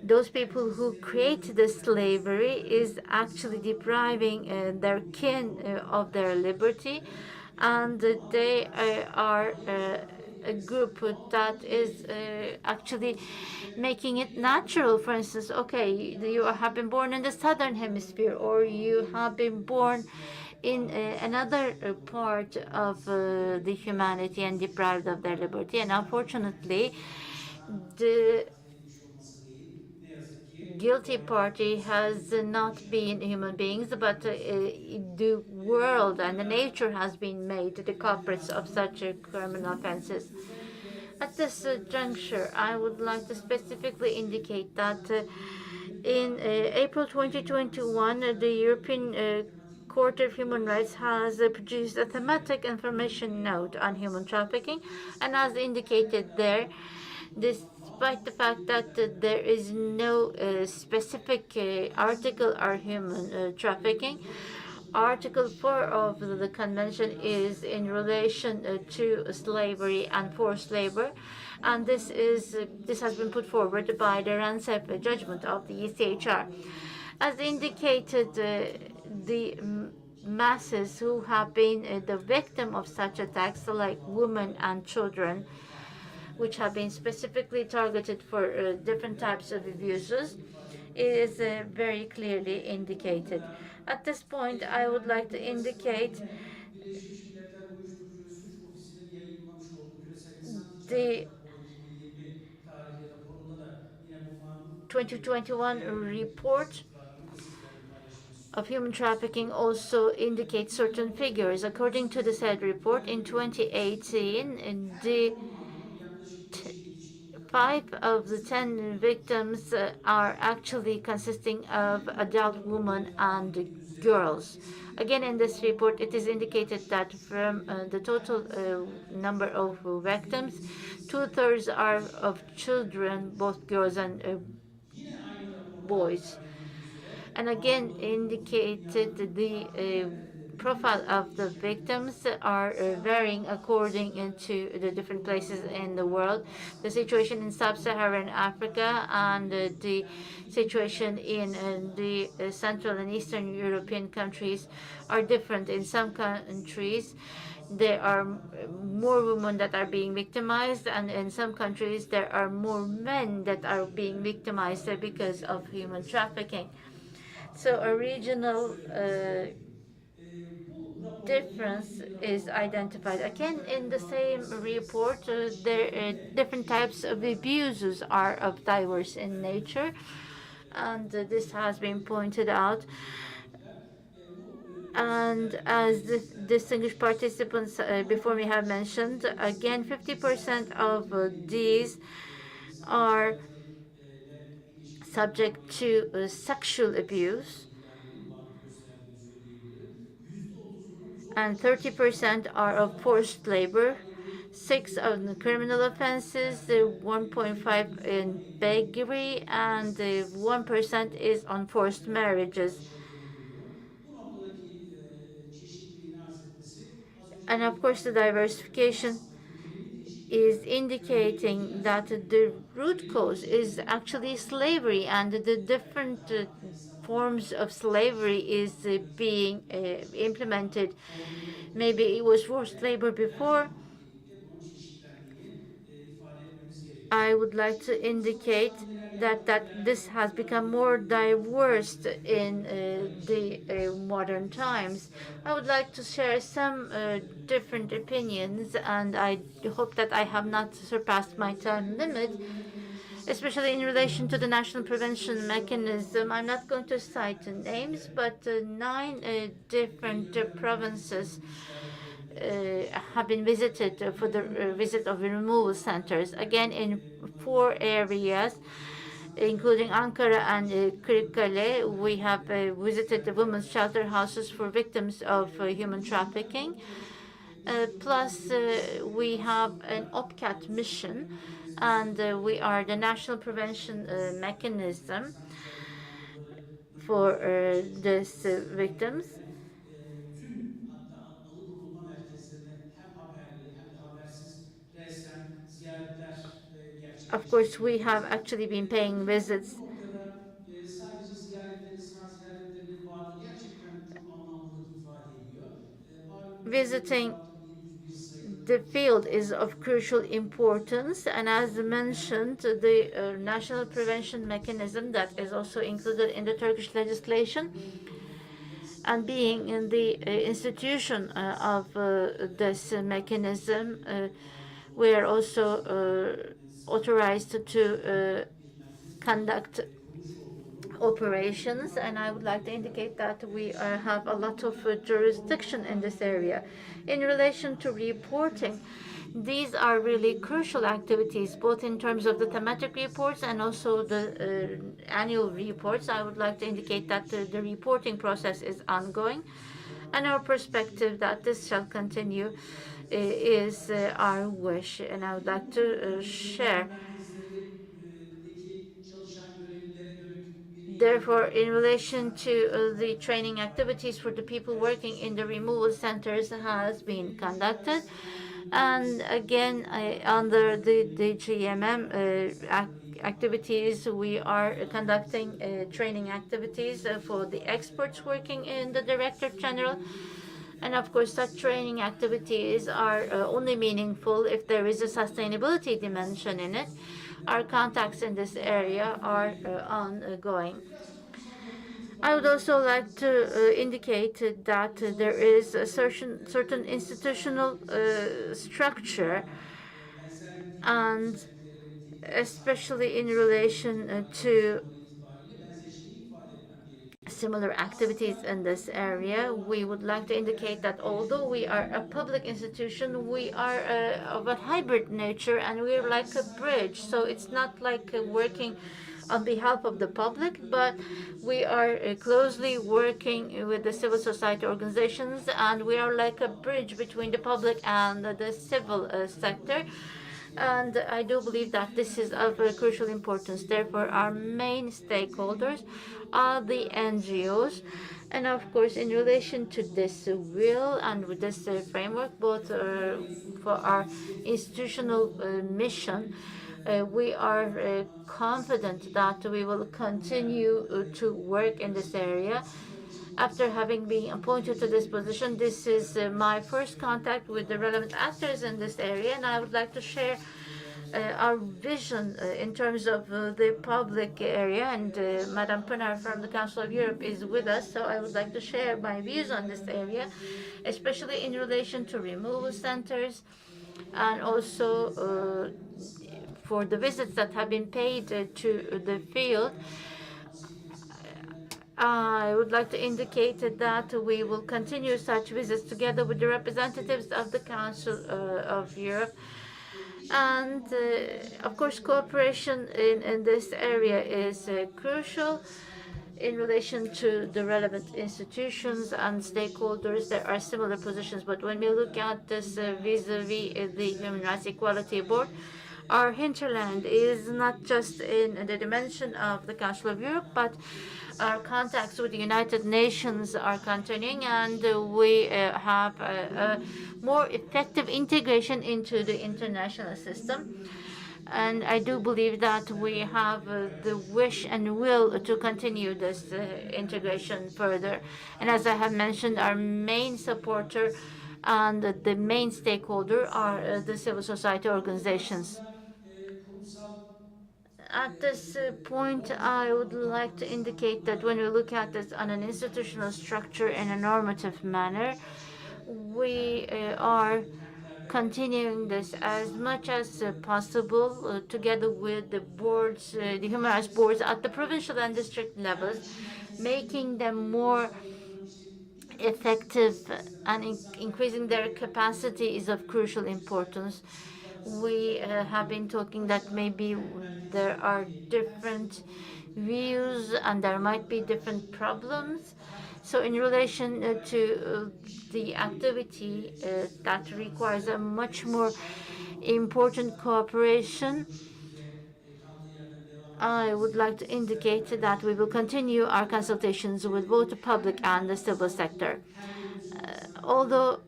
those people who create the slavery is actually depriving their kin of their liberty, and they are a group that is actually making it natural. For instance, okay, you have been born in the southern hemisphere, or you have been born in another part of the humanity and deprived of their liberty. And unfortunately, the guilty party has not been human beings, but the world and the nature has been made the culprits of such criminal offenses. At this juncture, I would like to specifically indicate that in April 2021, the European Court of Human Rights has produced a thematic information note on human trafficking, and as indicated there, despite the fact that there is no specific article on human trafficking, Article 4 of the convention is in relation to slavery and forced labor, and this has been put forward by the Rancep judgment of the ECHR. As indicated, the masses who have been the victim of such attacks, like women and children, which have been specifically targeted for different types of abuses, is very clearly indicated. At this point, I would like to indicate Birleşmiş Milletler Uyuşturucu ve Suç Ofisi'nin yayınlamış olduğu küresel insan ticareti the raporu 2020 tarihli raporunda da yine bu mağdur 2021 report hususlarını da sizlerle paylaşmak of istiyorum. human trafficking also indicates certain figures. According to the said report, in 2018, the Mağdurun yaklaşık 5'i yetişkin kadın, 5 of the 10 victims are actually consisting of adult women and girls. Again, in this report, it is indicated that from the total number of victims, two-thirds are of children, both girls and yine aynı raporda boys. ifade edildiği üzere And again indicated the profile of the victims are varying according to the different places in the world. The situation in sub-Saharan Africa and the situation in the Central and Eastern European countries are different. In some countries, there are more women that are being victimized, and in some countries, there are more men that are being victimized because of human trafficking. So a regional difference is identified. Again, in the same report, different types of abuses are of diverse in nature, and this has been pointed out. And as the distinguished participants before me have mentioned, again, 50% of these are subject to sexual abuse, and 30% are of forced labor, 6 of the criminal offenses, 1.5 in beggary, and 1% is on forced marriages. And of course, the diversification is indicating that the root cause is actually slavery, and the different forms of slavery is being implemented. Maybe it was forced labor before. Birlikte bunun çeşitlendiğini ifade etmemiz gerekiyor. I would like to Bu indicate kapsamda neler that neler this has become more neler diverse in the paylaşabiliriz modern times. istatistiklerden I would like to paylaşacağız. share some different opinions, and I hope that I have not surpassed my time limit, especially in relation to the national prevention mechanism. I'm not going to cite names, but nine different provinces have been visited for the visit of removal centers. Again, in 4 areas, including Ankara and Kırıkkale, we have visited the women's shelter houses for victims of human trafficking. Plus, we have an OPCAT mission, and we are the national prevention mechanism for these victims. Tüm hatta alıkonulma merkezlerine hem haberli hem de habersiz resen ziyaretler Of course, we gerçekleştirdik. have actually been paying Bu visits, noktada sadece ziyaretlerin, sınav ziyaretlerinin varlığı gerçekten çok anlamlılık ifade ediyor. Malum visiting 46.701 sayılı the field is kanun of crucial importance, and as mentioned, the national prevention mechanism that is also included in the Turkish legislation, and being in the institution of this mechanism, we are also authorized to conduct operations, and I would like to indicate that we have a lot of jurisdiction in this area. In relation to reporting, these are really crucial activities, both in terms of the thematic reports and also the annual reports. I would like to indicate that the reporting process is ongoing, and our perspective that this shall continue is our wish. And I would like to share. merkezlerindeki çalışan görevlilere dönük bir eğitim Therefore, in programımız relation var. to the training activities for the people working in the removal centers has been conducted. And again, under the GMM activities, we are conducting training activities for the experts working in the Director General. And of course, such training activities are only meaningful if there is a sustainability dimension in it. Our contacts in this area are ongoing. I would also like to indicate that there is a certain institutional structure, and especially in relation to similar activities in this area, we would like to indicate that although we are a public institution, we are of a hybrid nature, and we're like a bridge. So it's not like working on behalf of the public, but we are closely working with the civil society organizations, and we are like a bridge between the public and the civil sector. And I do believe that this is of crucial importance. Therefore, our main stakeholders are the NGOs. And of course, in relation to this will and with this framework, both for our institutional mission, we are confident that we will continue to work in this area. After having been appointed to this position, this is my first contact with the relevant actors in this area, and I would like to share our vision in terms of the public area. And Madame Pınar from the Council of Europe is with us, so I would like to share my views on this area, especially in relation to removal centers, and also for the visits that have been paid to the field. I would like to indicate that we will continue such visits together with the representatives of the Council of Europe. And of course, cooperation in this area is crucial in relation to the relevant institutions and stakeholders. There are similar positions, but when we look at this vis-a-vis the Human Rights Equality Board, our hinterland is not just in the dimension of the Council of Europe, but Our contacts with the United Nations are continuing, and we have a more effective integration into the international system. And I do believe that we have the wish and will to continue this integration further. And as I have mentioned, our main supporter and the main stakeholder are the civil society organizations. Kurumsal At this point, I would like to indicate that when we look at this on an institutional structure in a normative manner, we are continuing this as much as possible together with the boards, the human rights boards at the provincial and district levels, making them more effective and increasing their capacity is of crucial importance. We have been talking that maybe there are different views and there might be different problems. So in relation to the activity that requires a much more important cooperation, I would like to indicate that we will continue our consultations with both the public and the civil sector. Although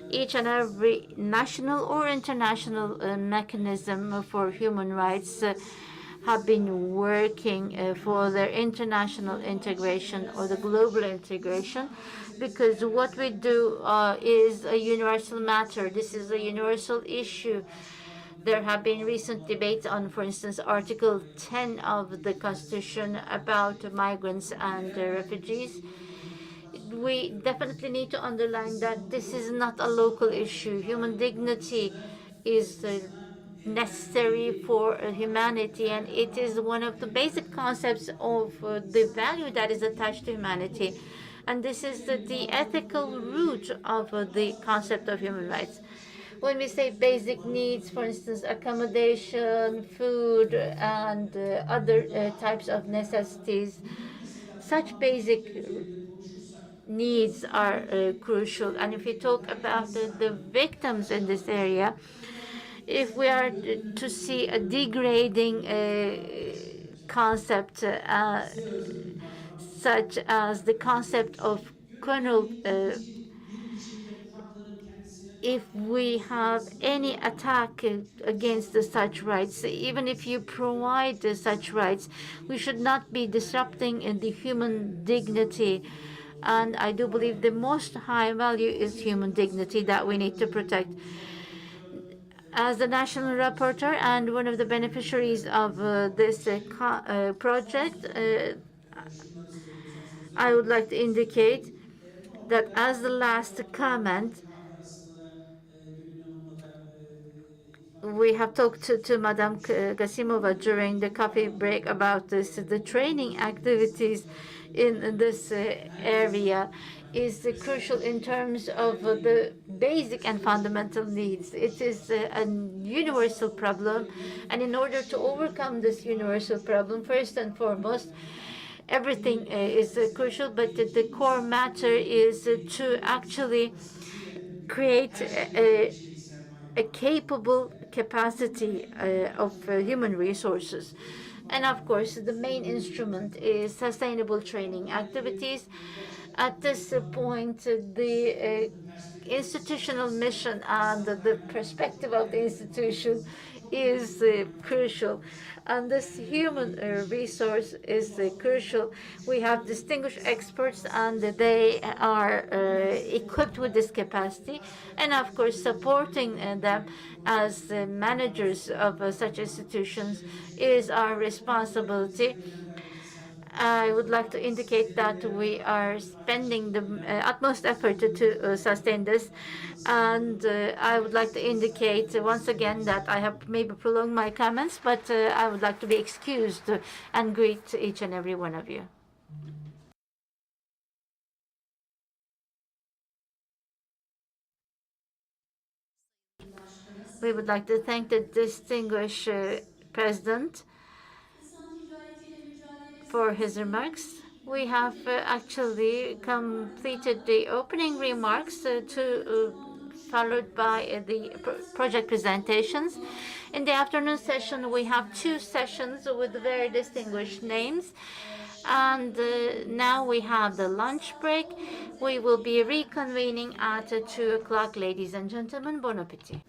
each and every national or international mechanism for human rights have been working for their international integration or the global integration, because what we do is a universal matter. This is a universal issue. There have been recent debates on, for instance, Article 10 of the Constitution about migrants and refugees. We definitely need to underline that this is not a local issue. Human dignity is necessary for humanity, and it is one of the basic concepts of the value that is attached to humanity. And this is the ethical root of the concept of human rights. When we say basic needs, for instance, accommodation, food, and other types of necessities, such basic needs are crucial. And if we talk about the victims in this area, if we are to see a degrading concept such as the concept of criminal, if we have any attack against such rights, even if you provide such rights, we should not be disrupting the human dignity. And I do believe the most high value is human dignity that we need to protect. As the national rapporteur and one of the beneficiaries of this project, I would like to indicate that as the last comment, we have talked to Madame Gasimova during the coffee break about this. The training activities in this area is crucial in terms of the basic and fundamental needs. It is a universal problem, and in order to overcome this universal problem, first and foremost, everything is crucial, but the core matter is to actually create a capable capacity of human resources. And of course, the main instrument is sustainable training activities. At this point, the institutional mission and the perspective of the institution is crucial. And this human resource is crucial. We have distinguished experts, and they are equipped with this capacity. And of course, supporting them as managers of such institutions is our responsibility. I would like to indicate that we are spending the utmost effort to sustain this. And I would like to indicate once again that I have maybe prolonged my comments, but I would like to be excused and greet each and every one of you. We would like to thank the distinguished President for his remarks. We have actually completed the opening remarks to followed by the project presentations. In the afternoon session, we have 2 sessions with very distinguished names. And now we have the lunch break. We will be reconvening at 2 o'clock, ladies and gentlemen. Bon appetit.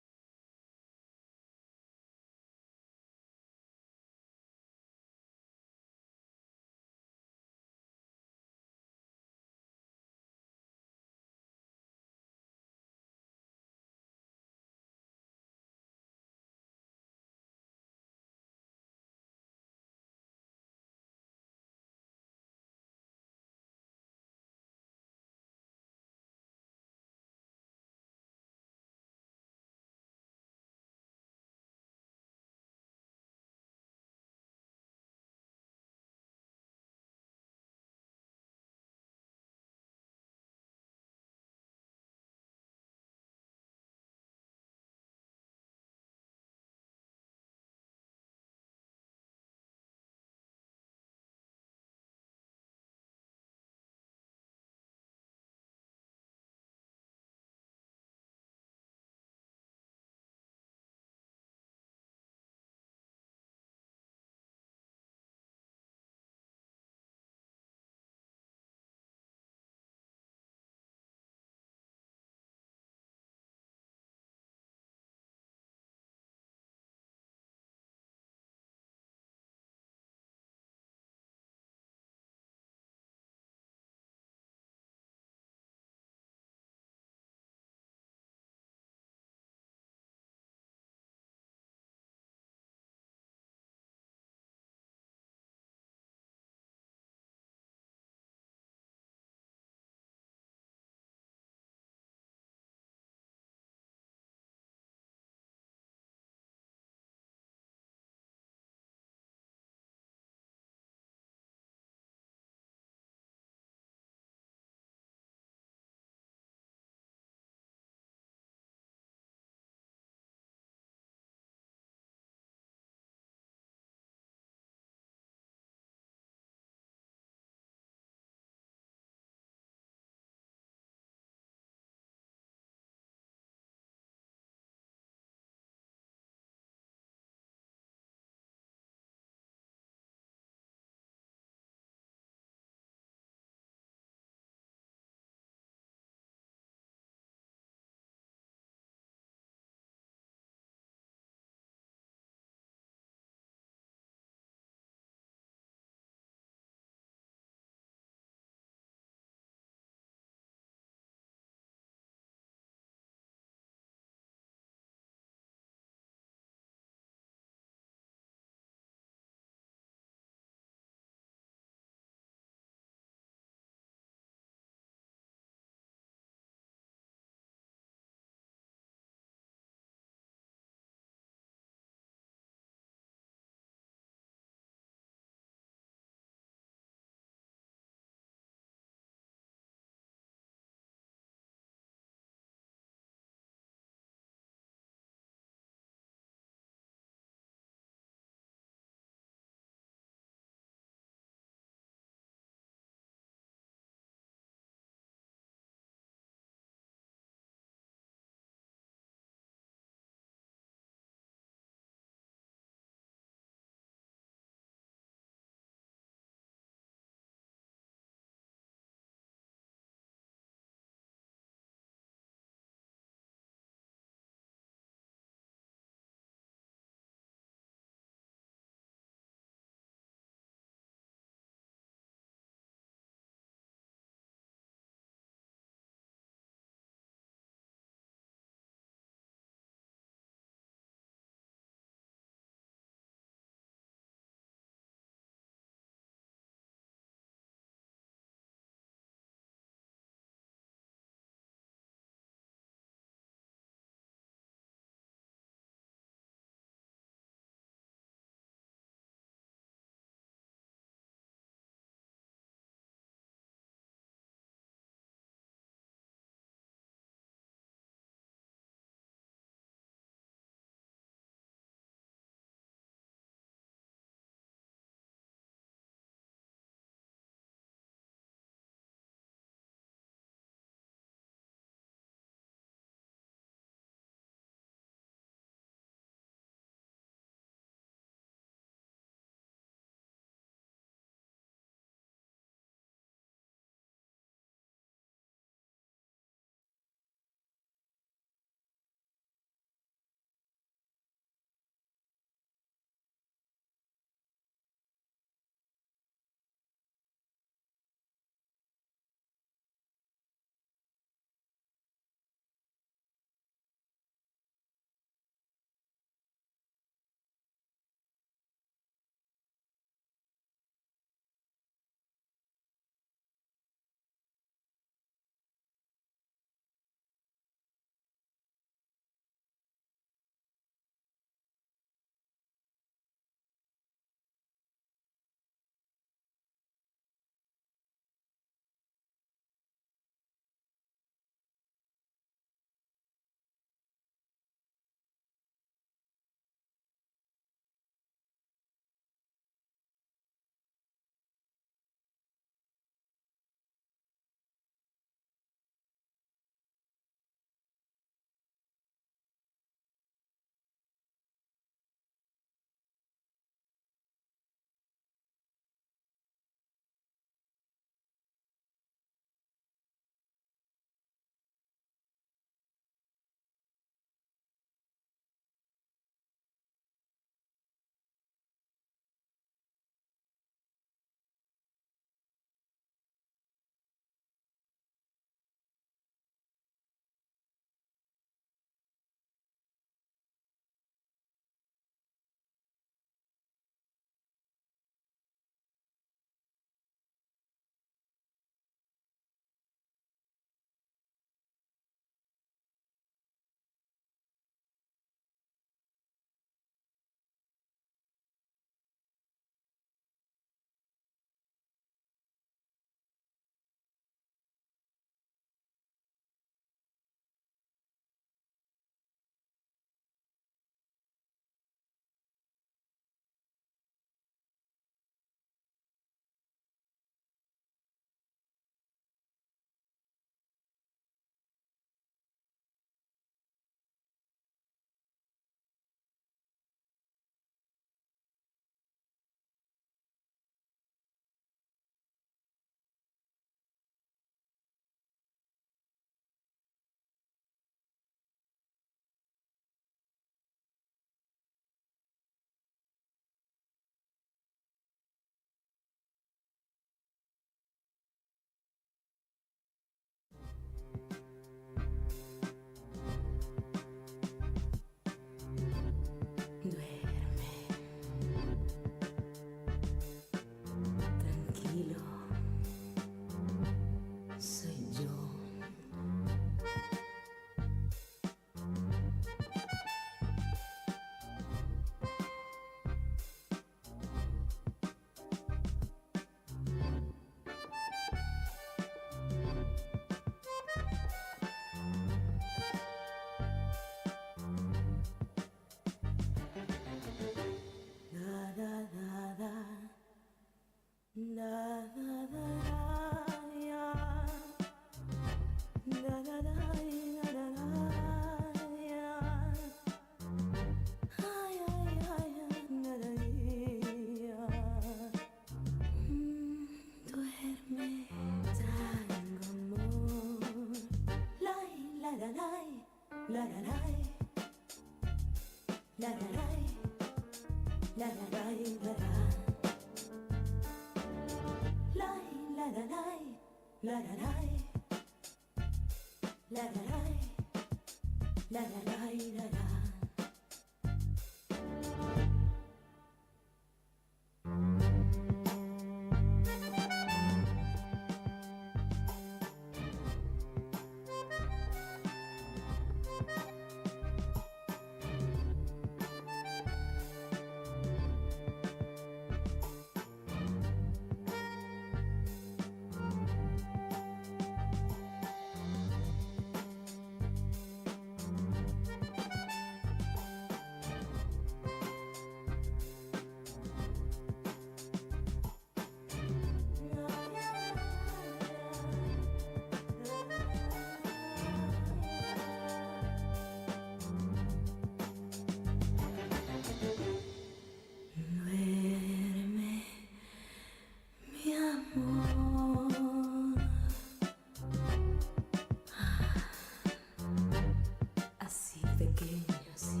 Así pequeño, así,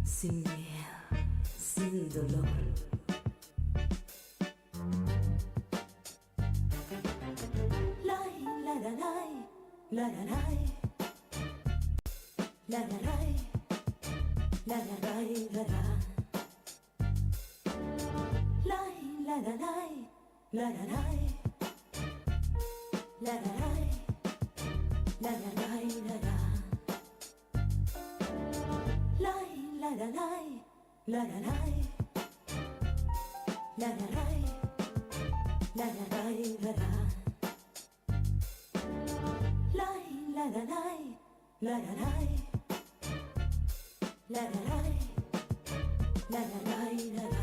sin miedo, sin dolor. La la la, la la la, la la la, la la. La la la, la la la, la la la, la la la, la la. La la la, la la la, la la la, la la la, la la. La la la, la la la, la la la, la la la, la la.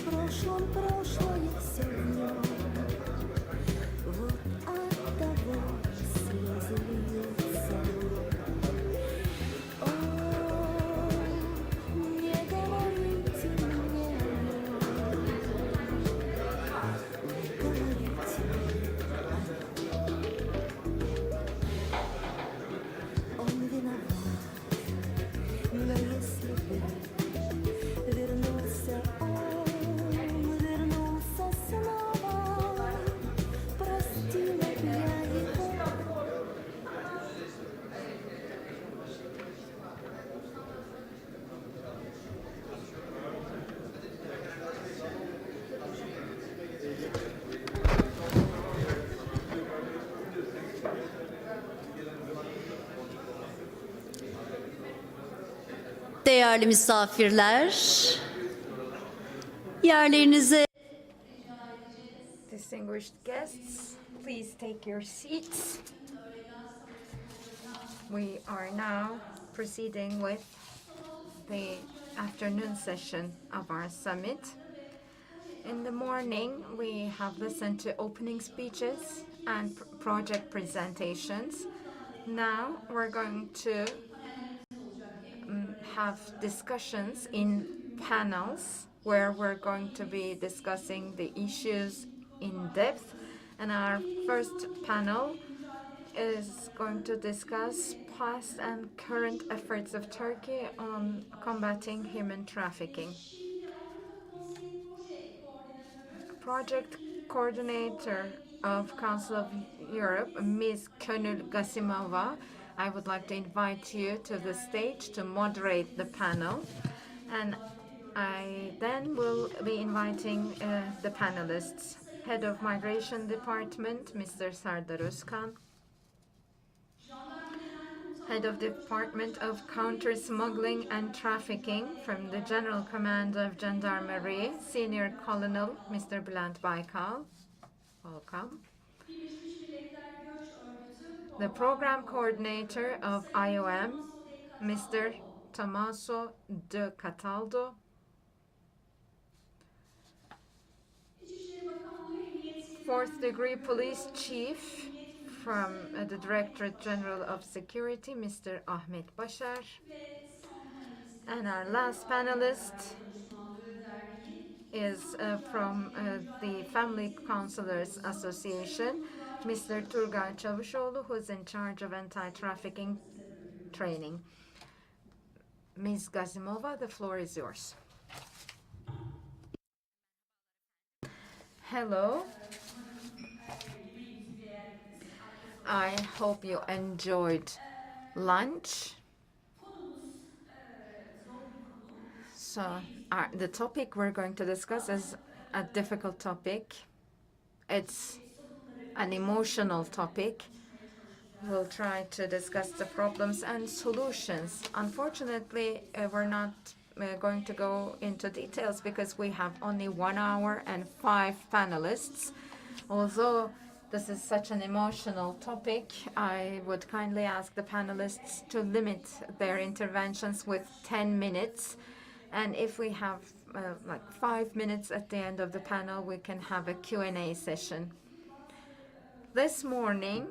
прошлое все в нем. Вот от того слезы льются. О, не говорите мне о нем, не говорите. Он виноват, но если бы вернулся он, вернулся снова, простила б я его. Değerli misafirler, yerlerinize Distinguished guests, please take your seats. We are now proceeding with the afternoon session of our summit. In the morning, we have listened to opening speeches and project presentations. Now we're going to have discussions in panels where we're going to be discussing the issues in depth. And our first panel is going to discuss past and current efforts of Turkey on combating human trafficking. Project coordinator of Council of Europe, Ms. Könül Gasimova, I would like to invite you to the stage to moderate the panel. And I then will be inviting the panelists. Head of Migration Department, Mr. Sardar Özkan. Head of Department of Counter-Smuggling and Trafficking from the General Command of Gendarmerie, Senior Colonel Mr. Bülent Baykal. Welcome. The Program Coordinator of IOM, Mr. Tommaso de Cataldo. Fourth degree police chief from the Directorate General of Security, Mr. Ahmet Bashar. And our last panelist is from the Family Counselors Association, Mr. Turgay Çavuşoğlu, who is in charge of anti-trafficking training. Ms. Gazimova, the floor is yours. Hello. I hope you enjoyed lunch. So the topic we're going to discuss is a difficult topic. It's an emotional topic. We'll try to discuss the problems and solutions. Unfortunately, we're not going to go into details because we have only 1 hour and 5 panelists. Although this is such an emotional topic, I would kindly ask the panelists to limit their interventions with 10 minutes. And if we have like 5 minutes at the end of the panel, we can have a Q&A session. This morning,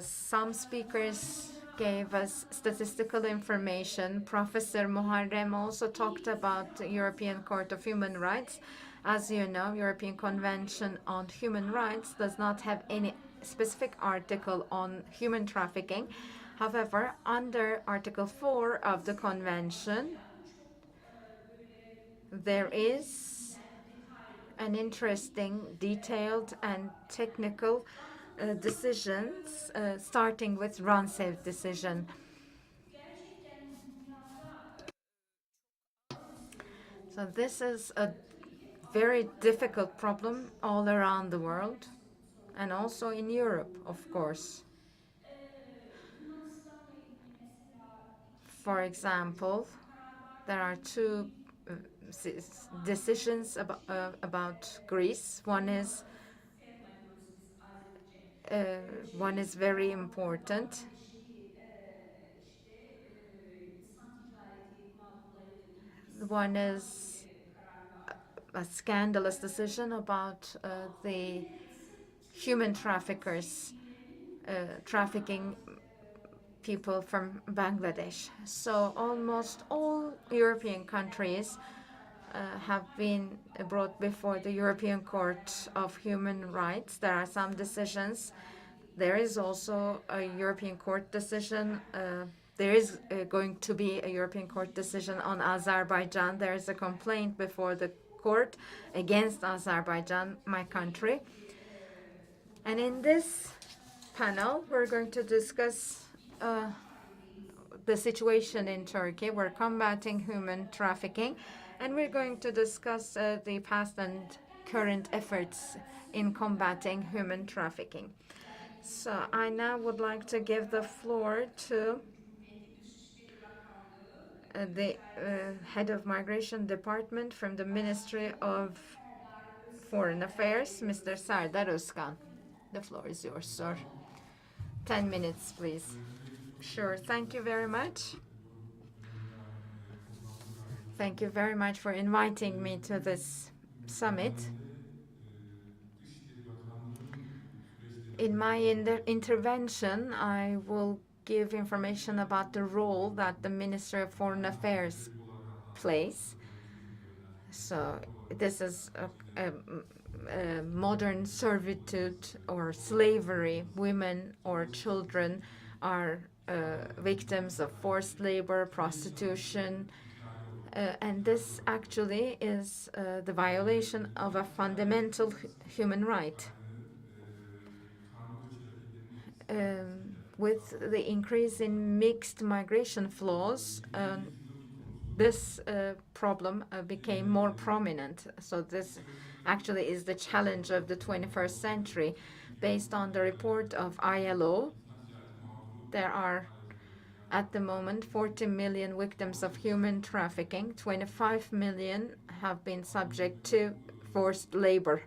some speakers gave us statistical information. Professor Muharrem also talked about the European Court of Human Rights. As you know, European Convention on Human Rights does not have any specific article on human trafficking. However, under Article 4 of the Convention, there is an interesting, detailed, and technical decisions, starting with Ransev decision. So this is a very difficult problem all around the world, and also in Europe, of course. For example, there are two decisions about Greece. One is very important. One is a scandalous decision about the human traffickers trafficking people from Bangladesh. So almost all European countries have been brought before the European Court of Human Rights. There are some decisions. There is also a European Court decision. There is going to be a European Court decision on Azerbaijan. There is a complaint before the court against Azerbaijan, my country. And in this panel, we're going to discuss the situation in Turkey. We're combating human trafficking, and we're going to discuss the past and current efforts in combating human trafficking. So I now would like to give the floor to the head of Migration Department from the Ministry of Foreign Affairs, Mr. Serdar Özkan. The floor is yours, sir. 10 minutes, please. Sure, thank you very much. Thank you very much for inviting me to this summit. In my intervention, I will give information about the role that the Ministry of Foreign Affairs plays. So this is a modern servitude or slavery. Women or children are victims of forced labor, prostitution, and this actually is the violation of a fundamental human right. With the increase in mixed migration flows, this problem became more prominent. So this actually is the challenge of the 21st century. Based on the report of ILO, there are at the moment 40 million victims of human trafficking. 25 million have been subject to forced labor.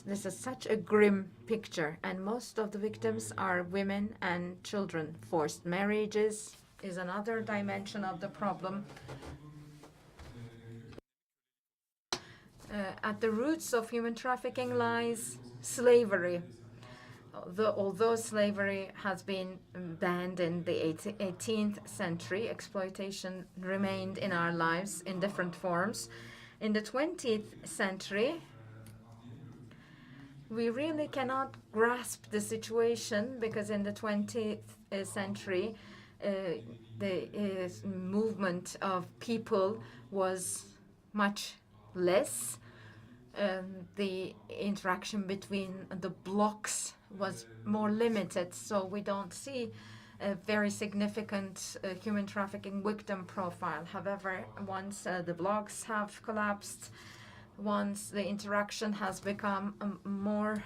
This is such a grim picture, and most of the victims are women and children. Forced marriages is another dimension of the problem. At the roots of human trafficking lies slavery. Although slavery has been banned in the 18th century, exploitation remained in our lives in different forms. In the 20th century, we really cannot grasp the situation because in the 20th century, the movement of people was much less. The interaction between the blocks was more limited, so we don't see a very significant human trafficking victim profile. However, once the blocks have collapsed, once the interaction has become more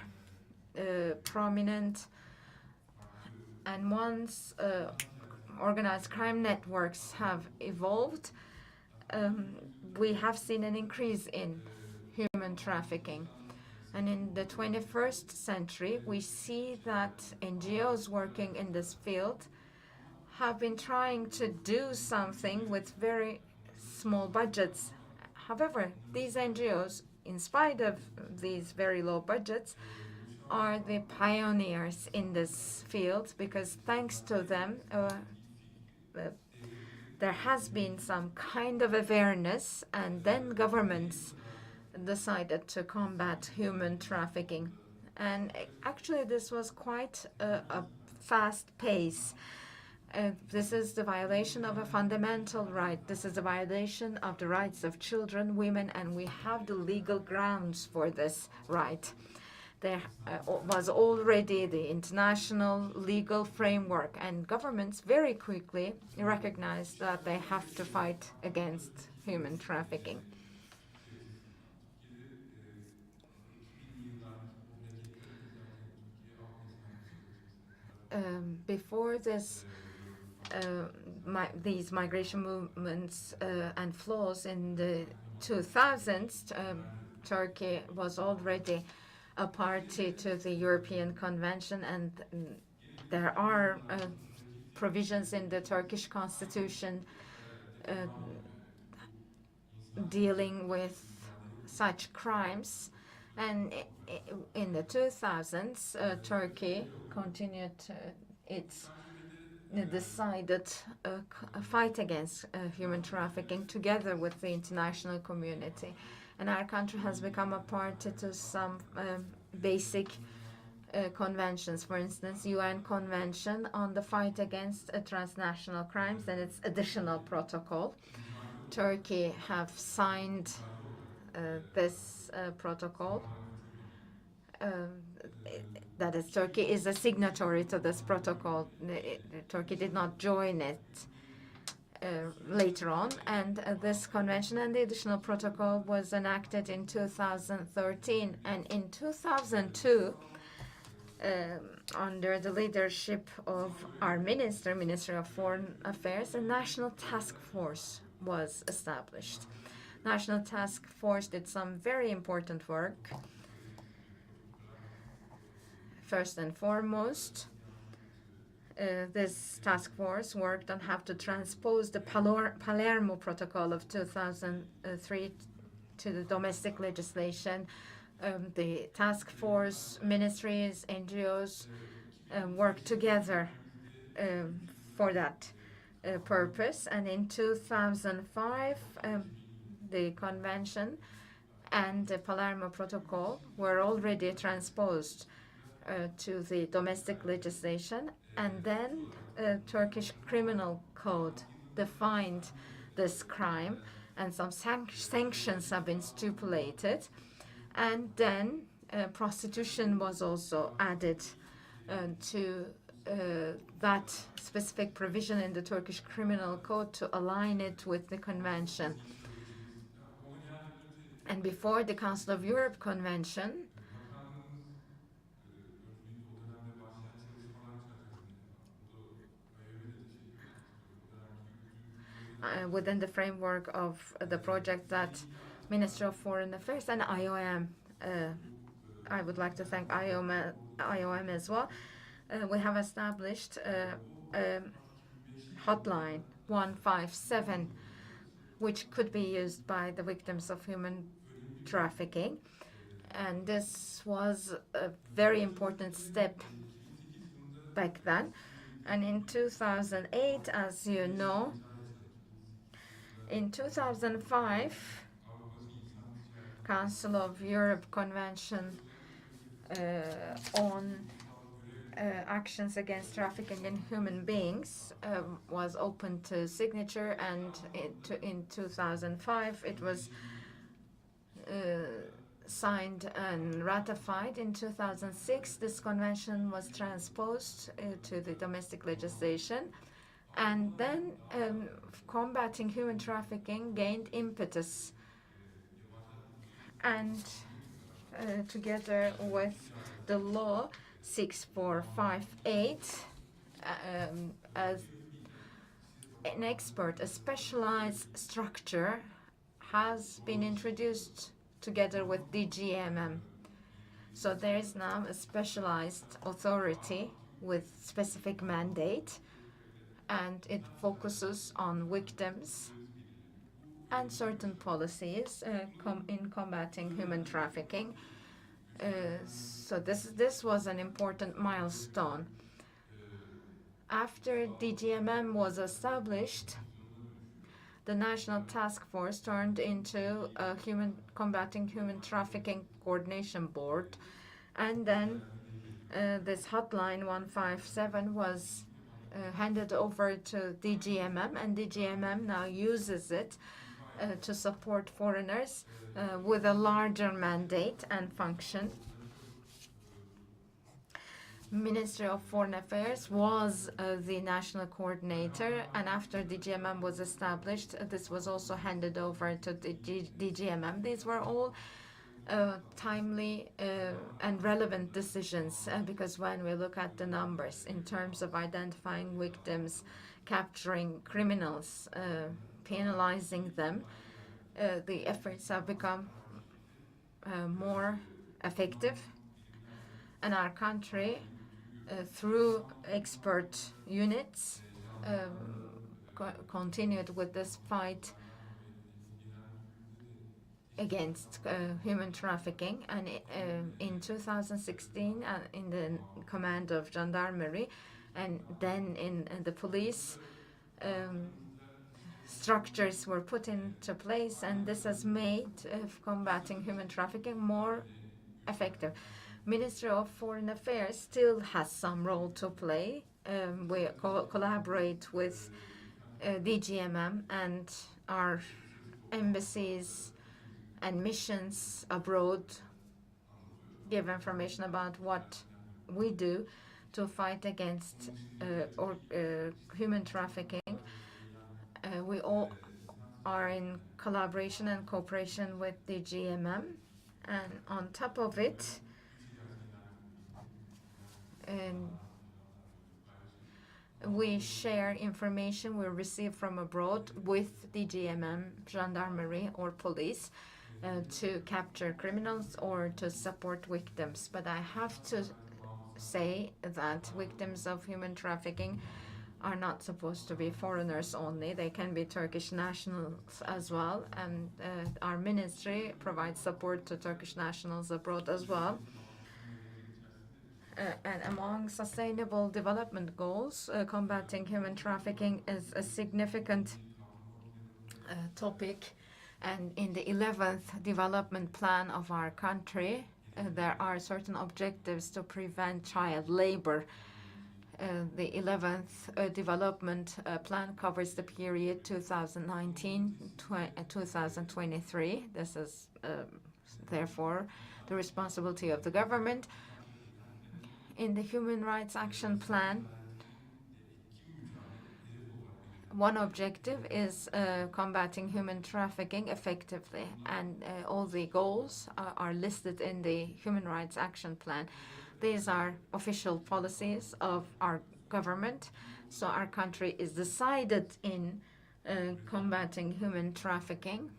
prominent, and once organized crime networks have evolved, we have seen an increase in human trafficking. And in the 21st century, we see that NGOs working in this field have been trying to do something with very small budgets. However, these NGOs, in spite of these very low budgets, are the pioneers in this field because thanks to them, there has been some kind of awareness, and then governments decided to combat human trafficking. And actually, this was quite a fast pace. This is the violation of a fundamental right. This is a violation of the rights of children, women, and we have the legal grounds for this right. There was already the international legal framework, and governments very quickly recognized that they have to fight against human trafficking. Before this, these migration movements and flows in the 2000s, Turkey was already a party to the European Convention, and there are provisions in the Turkish constitution dealing with such crimes. And in the 2000s, Turkey continued its decided fight against human trafficking together with the international community. And our country has become a party to some basic conventions, for instance, UN Convention on the Fight Against Transnational Crimes and its additional protocol. Turkey have signed this protocol. That is, Turkey is a signatory to this protocol. Turkey did not join it later on, and this convention and the additional protocol was enacted in 2013. And in 2002, under the leadership of our Ministry of Foreign Affairs, a national task force was established. National task force did some very important work. First and foremost, this task force worked on how to transpose the Palermo Protocol of 2003 to the domestic legislation. The task force, ministries, NGOs worked together for that purpose. And in 2005, the convention and the Palermo Protocol were already transposed to the domestic legislation. And then Turkish criminal code defined this crime, and some sanctions have been stipulated. And then prostitution was also added to that specific provision in the Turkish criminal code to align it with the convention. And before the Council of Europe Convention, within the framework of the project that Ministry of Foreign Affairs and IOM, I would like to thank IOM as well, we have established a hotline 157, which could be used by the victims of human trafficking. And this was a very important step back then. And in 2008, as you know, in 2005, Council of Europe Convention on actions against trafficking in human beings was open to signature, and in 2005 it was signed and ratified. In 2006, this convention was transposed to the domestic legislation. And then combating human trafficking gained impetus. And together with the law 6458, as an expert, a specialized structure has been introduced together with DGMM. So there is now a specialized authority with specific mandate, and it focuses on victims and certain policies in combating human trafficking. So this was an important milestone. After DGMM was established, the National Task Force turned into a combating human trafficking coordination board, and then this hotline 157 was handed over to DGMM, and DGMM now uses it to support foreigners with a larger mandate and function. Ministry of Foreign Affairs was the national coordinator, and after DGMM was established, this was also handed over to the DGMM. These were all timely and relevant decisions, because when we look at the numbers in terms of identifying victims, capturing criminals, penalizing them, the efforts have become more effective. And our country, through expert units, continued with this fight against human trafficking, and in 2016 in the command of gendarmerie, and then in the police, structures were put into place, and this has made combating human trafficking more effective. Ministry of Foreign Affairs still has some role to play. We collaborate with DGMM and our embassies and missions abroad, give information about what we do to fight against human trafficking. We all are in collaboration and cooperation with the GMM, and on top of it, we share information we receive from abroad with the GMM, gendarmerie, or police to capture criminals or to support victims. But I have to say that victims of human trafficking are not supposed to be foreigners only. They can be Turkish nationals as well, and our ministry provides support to Turkish nationals abroad as well. And among sustainable development goals, combating human trafficking is a significant topic. And in the 11th development plan of our country, there are certain objectives to prevent child labor. The 11th development plan covers the period 2019-2023. This is therefore the responsibility of the government. In the Human Rights Action Plan, one objective is combating human trafficking effectively, and all the goals are listed in the Human Rights Action Plan. These are official policies of our government, so our country is decided in combating human trafficking.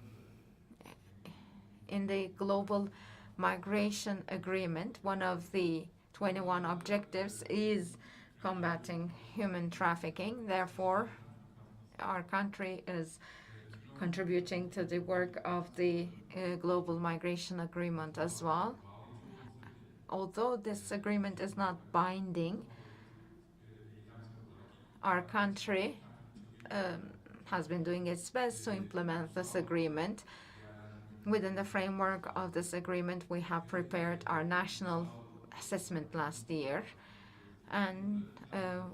In the Global Migration Agreement, one of the 21 objectives is combating human trafficking. Therefore, our country is contributing to the work of the Global Migration Agreement as well. Although this agreement is not binding, our country has been doing its best to implement this agreement. Within the framework of this agreement, we have prepared our national assessment last year, and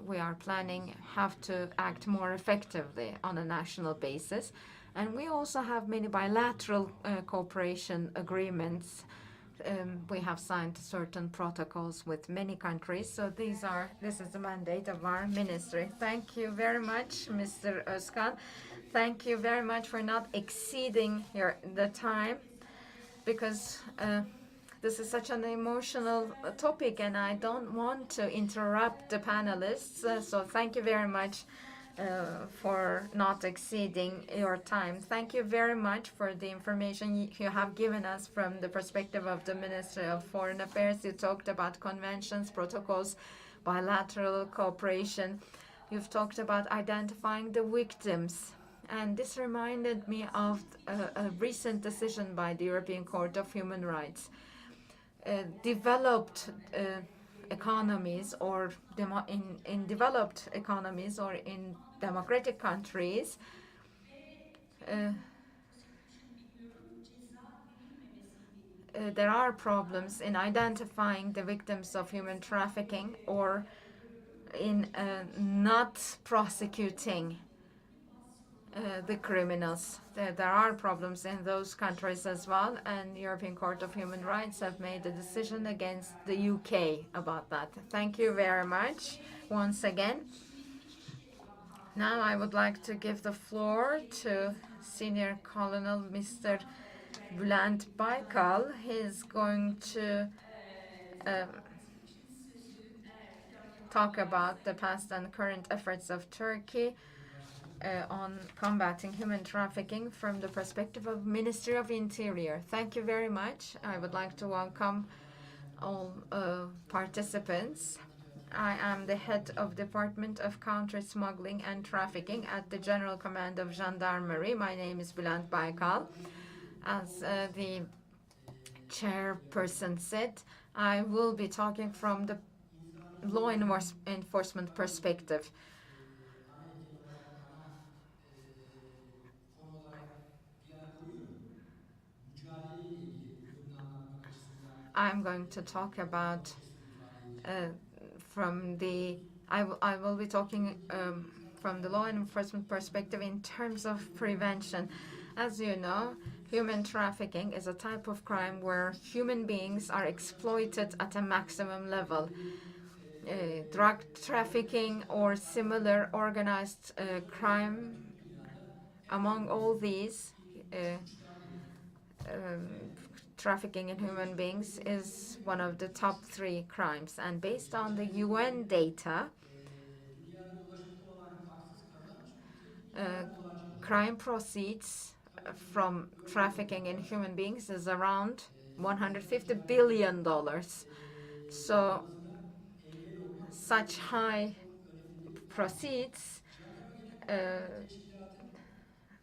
we are planning how to act more effectively on a national basis. And we also have many bilateral cooperation agreements. We have signed certain protocols with many countries. So this is the mandate of our ministry. Thank you very much, Mr. Özkan. Thank you very much for not exceeding the time, because this is such an emotional topic, and I don't want to interrupt the panelists. So thank you very much for not exceeding your time. Thank you very much for the information you have given us from the perspective of the Ministry of Foreign Affairs. You talked about conventions, protocols, bilateral cooperation. You've talked about identifying the victims. And this reminded me of a recent decision by the European Court of Human Rights. Developed economies, or in developed economies or in democratic countries, there are problems in identifying the victims of human trafficking, or in not prosecuting the criminals. There are problems in those countries as well, and the European Court of Human Rights have made a decision against the UK about that. Thank you very much once again. Now I would like to give the floor to Senior Colonel Mr. Bülent Baykal. He's going to talk about the past and current efforts of Turkey on combating human trafficking from the perspective of Ministry of Interior. Thank you very much. I would like to welcome all participants. I am the head of Department of Counter-Smuggling and Trafficking at the General Command of Gendarmerie. My name is Bülent Baykal. As the chairperson said, I will be talking from the law enforcement perspective. ana etiket olarak, ana konu olarak bir yana koyuyorum. Mücadeleyle ilgili bu durumu anlatmak açısından I'm going to talk about çok cesur ifade edeceğim. from the I will be talking from the law enforcement perspective in terms of prevention. As you know, human trafficking is a type of crime where human beings are exploited at a maximum level. Drug trafficking or similar organized crime, among all these, trafficking in human beings is one of the top 3 crimes. And based on the UN data, Dünyada ulaşımda olan haksız kazanç ülkenin kazancı. crime proceeds from trafficking in human beings is around $150 billion. So such high proceeds,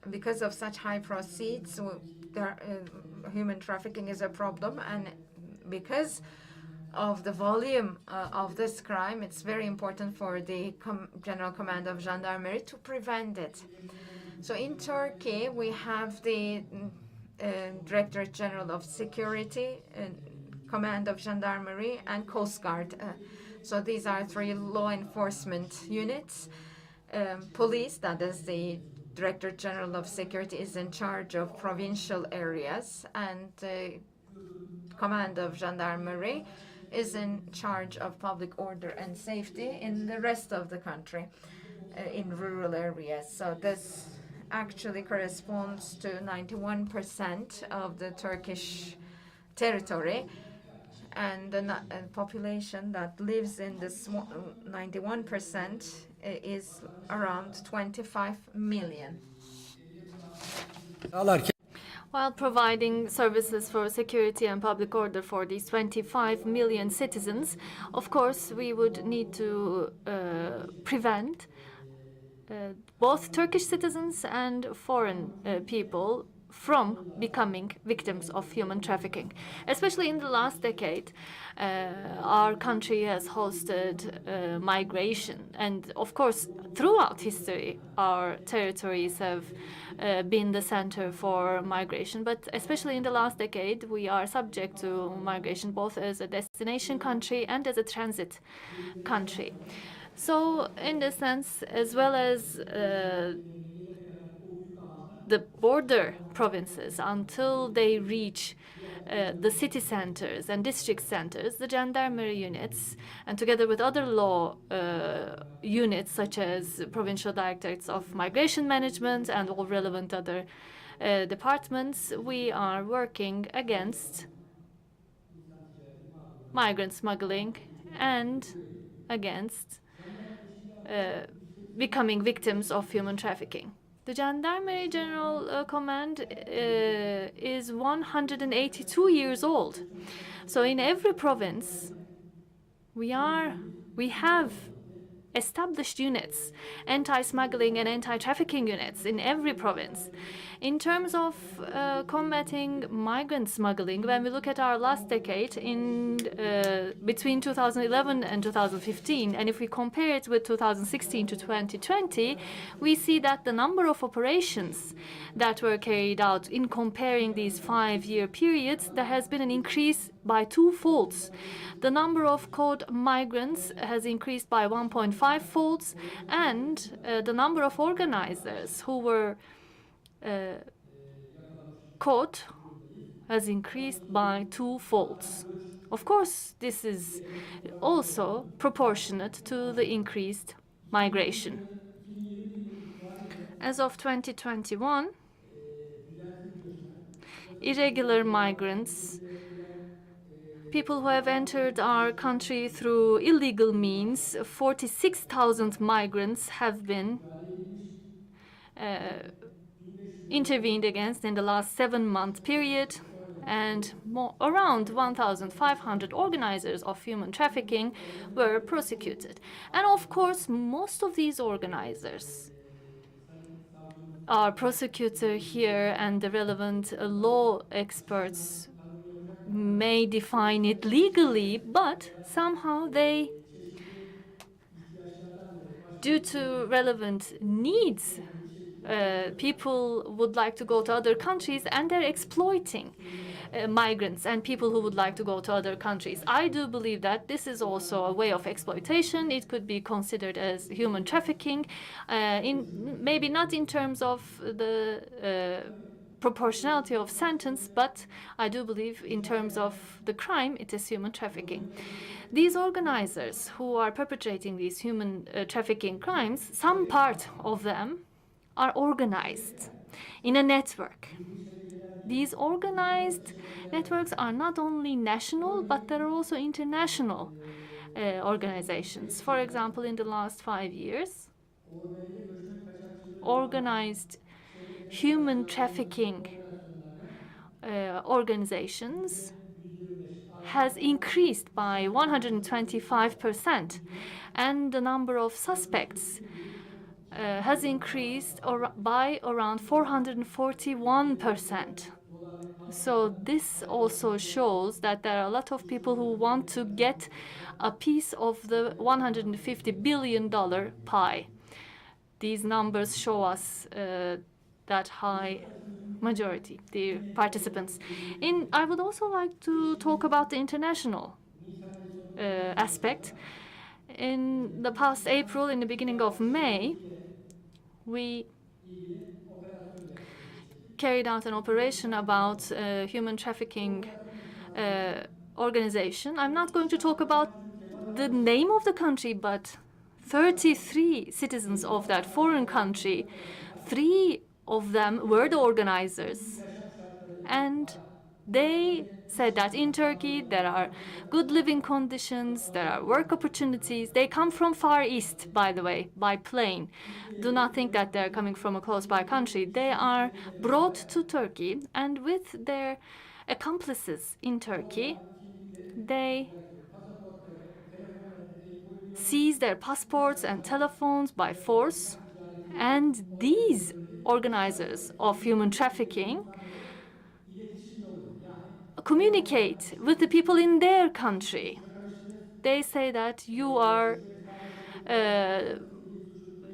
because of such high proceeds, human trafficking is a problem, and because of the volume of this crime, it's very important for the General Command of Gendarmerie to prevent it. So in Turkey, we have the Directorate General of Security, Command of Gendarmerie, and Coast Guard. So these are 3 law enforcement units. Police, that is the Director General of Security, is in charge of provincial areas, and Command of Gendarmerie is in charge of public order and safety in the rest of the country, in rural areas. So this actually corresponds to 91% of the Turkish territory, and the population that lives in this 91% is around 25 million. While providing services for security and public order for these 25 million citizens, of course, we would need to prevent both Turkish citizens and foreign people from becoming victims of human trafficking. Especially in the last decade, our country has hosted migration, and of course, throughout history, our territories have been the center for migration. But especially in the last decade, we are subject to migration both as a destination country and as a transit country. So, in this sense, as well as the border provinces, until they reach the city centers and district centers, the gendarmerie units, and together with other law units such as provincial directorates of migration management and all relevant other departments, we are working against migrant smuggling and against becoming victims of human trafficking. The Gendarmerie General Command is 182 years old. So in every province, we have established units, anti-smuggling and anti-trafficking units in every province. In terms of combating migrant smuggling, when we look at our last decade in between 2011 and 2015, and if we compare it with 2016 to 2020, we see that the number of operations that were carried out in comparing these 5-year periods, there has been an increase by 2-folds. The number of caught migrants has increased by 1.5 folds, and the number of organizers who were caught has increased by 2 folds. Of course, this is also proportionate to the increased migration. As of 2021, irregular migrants, people who have entered our country through illegal means, 46,000 migrants have been intervened against in the last 7-month period, and around 1,500 organizers of human trafficking were prosecuted. And of course, most of these organizers our prosecutor here and the relevant law experts may define it legally, but somehow they, due to relevant needs, people would like to go to other countries and they're exploiting migrants and people who would like to go to other countries. I do believe that this is also a way of exploitation. It could be considered as human trafficking, maybe not in terms of the proportionality of sentence, but I do believe in terms of the crime, it is human trafficking. These organizers who are perpetrating these human trafficking crimes, some part of them are organized in a network. These organized networks are not only national, but there are also international organizations. For example, in the last 5 years, organized human trafficking organizations has increased by 125%, and the number of suspects has increased by around 441%. So this also shows that there are a lot of people who want to get a piece of the $150 billion pie. These numbers show us that high majority, the participants. I would also like to talk about the international aspect. In the past April, in the beginning of May, we carried out an operation about human trafficking organization. I'm not going to talk about the name of the country, but 33 citizens of that foreign country, 3 of them were the organizers. And they said that in Turkey there are good living conditions, there are work opportunities. They come from Far East, by the way, by plane. Do not think that they're coming from a close-by country. They are brought to Turkey, and with their accomplices in Turkey, they seize their passports and telephones by force. And these organizers of human trafficking communicate with the people in their country. They say that you are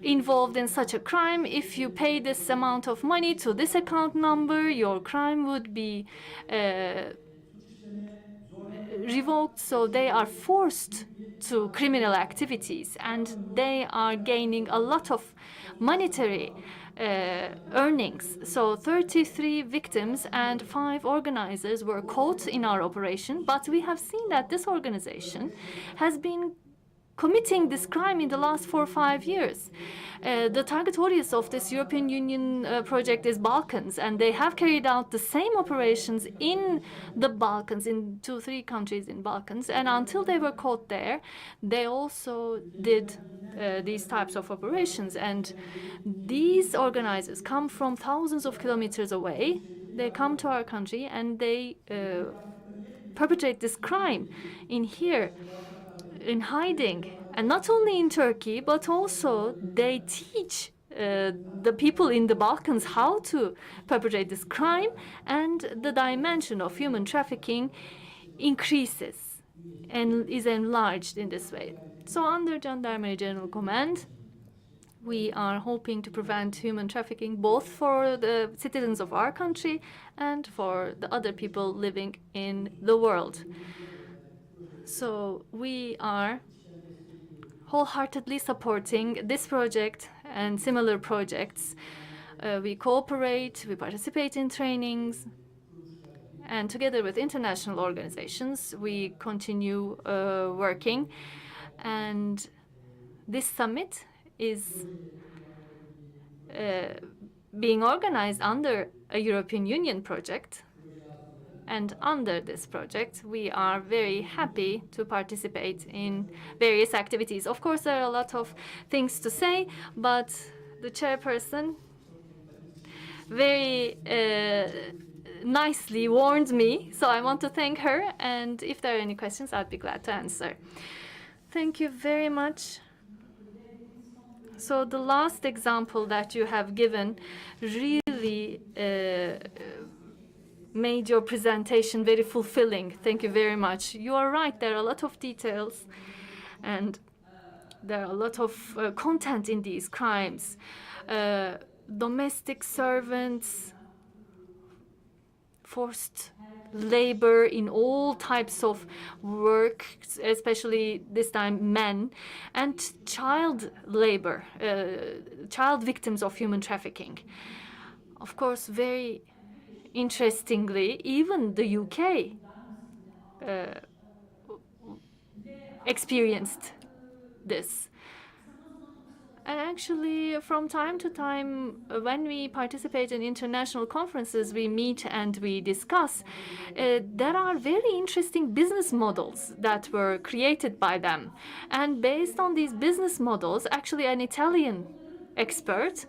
involved in such a crime. If you pay this amount of money to this account number, your crime would be revoked. So they are forced to criminal activities, and they are gaining a lot of monetary earnings. So 33 victims and 5 organizers were caught in our operation, but we have seen that this organization has been committing this crime in the last 4 or 5 years. The target audience of this European Union project is Balkans, and they have carried out the same operations in the Balkans, in 2-3 countries in Balkans, and until they were caught there, they also did these types of operations. And these organizers come from thousands of kilometers away. They come to our country and they perpetrate this crime in here, in hiding, and not only in Turkey, but also they teach the people in the Balkans how to perpetrate this crime, and the dimension of human trafficking increases and is enlarged in this way. So under Gendarmerie General Command, we are hoping to prevent human trafficking both for the citizens of our country and for the other people living in the world. So we are wholeheartedly supporting this project and similar projects. We cooperate, we participate in trainings, and together with international organizations, we continue working. And this summit is being organized under a European Union project. And under this project, we are very happy to participate in various activities. Of course, there are a lot of things to say, but the chairperson very nicely warned me, so I want to thank her. And if there are any questions, I'd be glad to answer. Thank you very much. So the last example that you have given really made your presentation very fulfilling. Thank you very much. You are right, there are a lot of details and there are a lot of content in these crimes. Domestic servants, forced labor in all types of work, especially this time men, and child labor, child victims of human trafficking. Of course, very interestingly, even the UK experienced this. And actually, from time to time, when we participate in international conferences, we meet and we discuss. There are very interesting business models that were created by them. And based on these business models, actually an Italian expert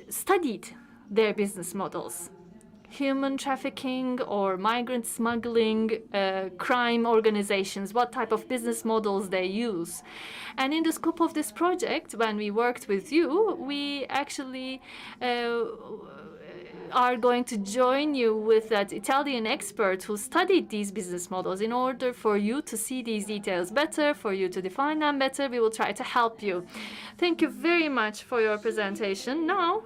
studied their business models. Human trafficking or migrant smuggling, crime organizations, what type of business models they use. And in the scope of this project, when we worked with you, we actually are going to join you with that Italian expert who studied these business models in order for you to see these details better, for you to define them better. We will try to help you. Thank you very much for your presentation. Now,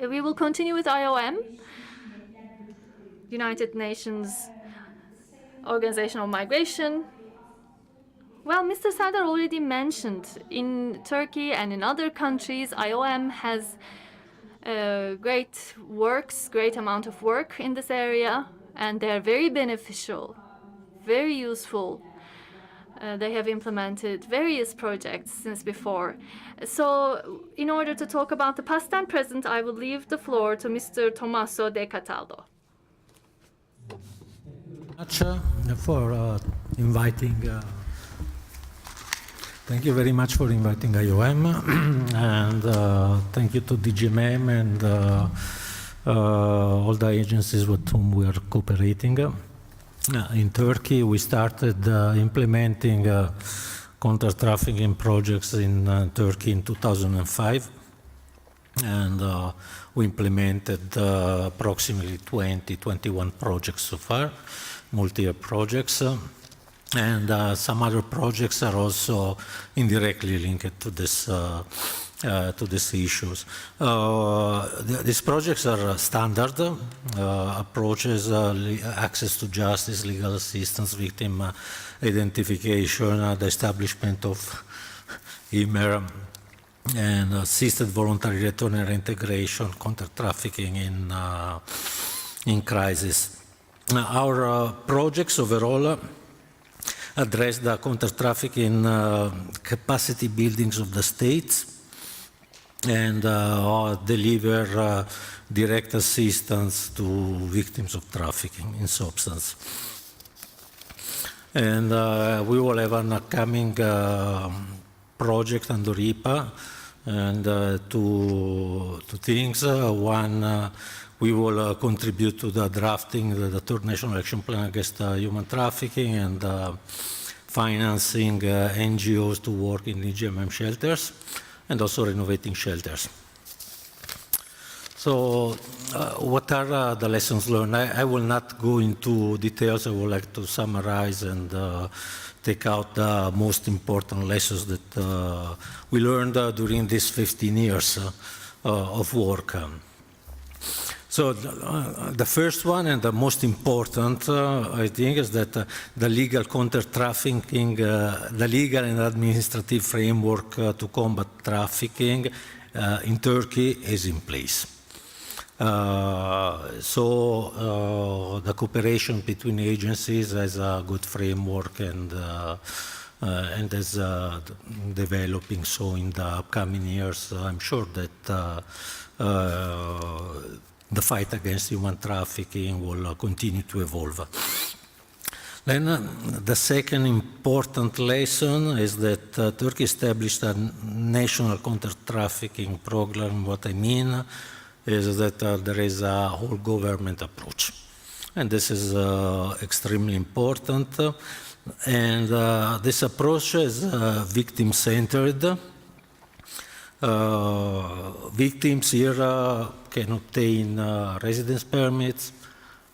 we will continue with IOM, United Nations Organization of Migration. Well, Mr. Serdar already mentioned in Turkey and in other countries, IOM has great amount of work in this area, and they're very beneficial, very useful. They have implemented various projects since before. So in order to talk about the past and present, I will leave the floor to Mr. Tommaso De Cataldo. Thank you very much for inviting IOM, and thank you to DGMM and all the agencies with whom we are cooperating. In Turkey, we started implementing counter-trafficking projects in Turkey in 2005, and we implemented approximately 21 projects so far, multi-year projects. And some other projects are also indirectly linked to these issues. These projects are standard approaches, access to justice, legal assistance, victim identification, the establishment of IMER, and assisted voluntary return and reintegration, counter-trafficking in crisis. Our projects overall address the counter-trafficking capacity buildings of the states and deliver direct assistance to victims of trafficking in substance. And we will have an upcoming project under IPA, and two things. One, we will contribute to the drafting of the Third National Action Plan against human trafficking and financing NGOs to work in DGMM shelters and also renovating shelters. So what are the lessons learned? I will not go into details. I would like to summarize and take out the most important lessons that we learned during these 15 years of work. So the first one and the most important, I think, is that the legal counter-trafficking, the legal and administrative framework to combat trafficking in Turkey is in place. So the cooperation between agencies has a good framework and is developing. So in the upcoming years, I'm sure that the fight against human trafficking will continue to evolve. Then the second important lesson is that Turkey established a national counter-trafficking program. What I mean is that there is a whole government approach. And this is extremely important. And this approach is victim-centered. Victims here can obtain residence permits,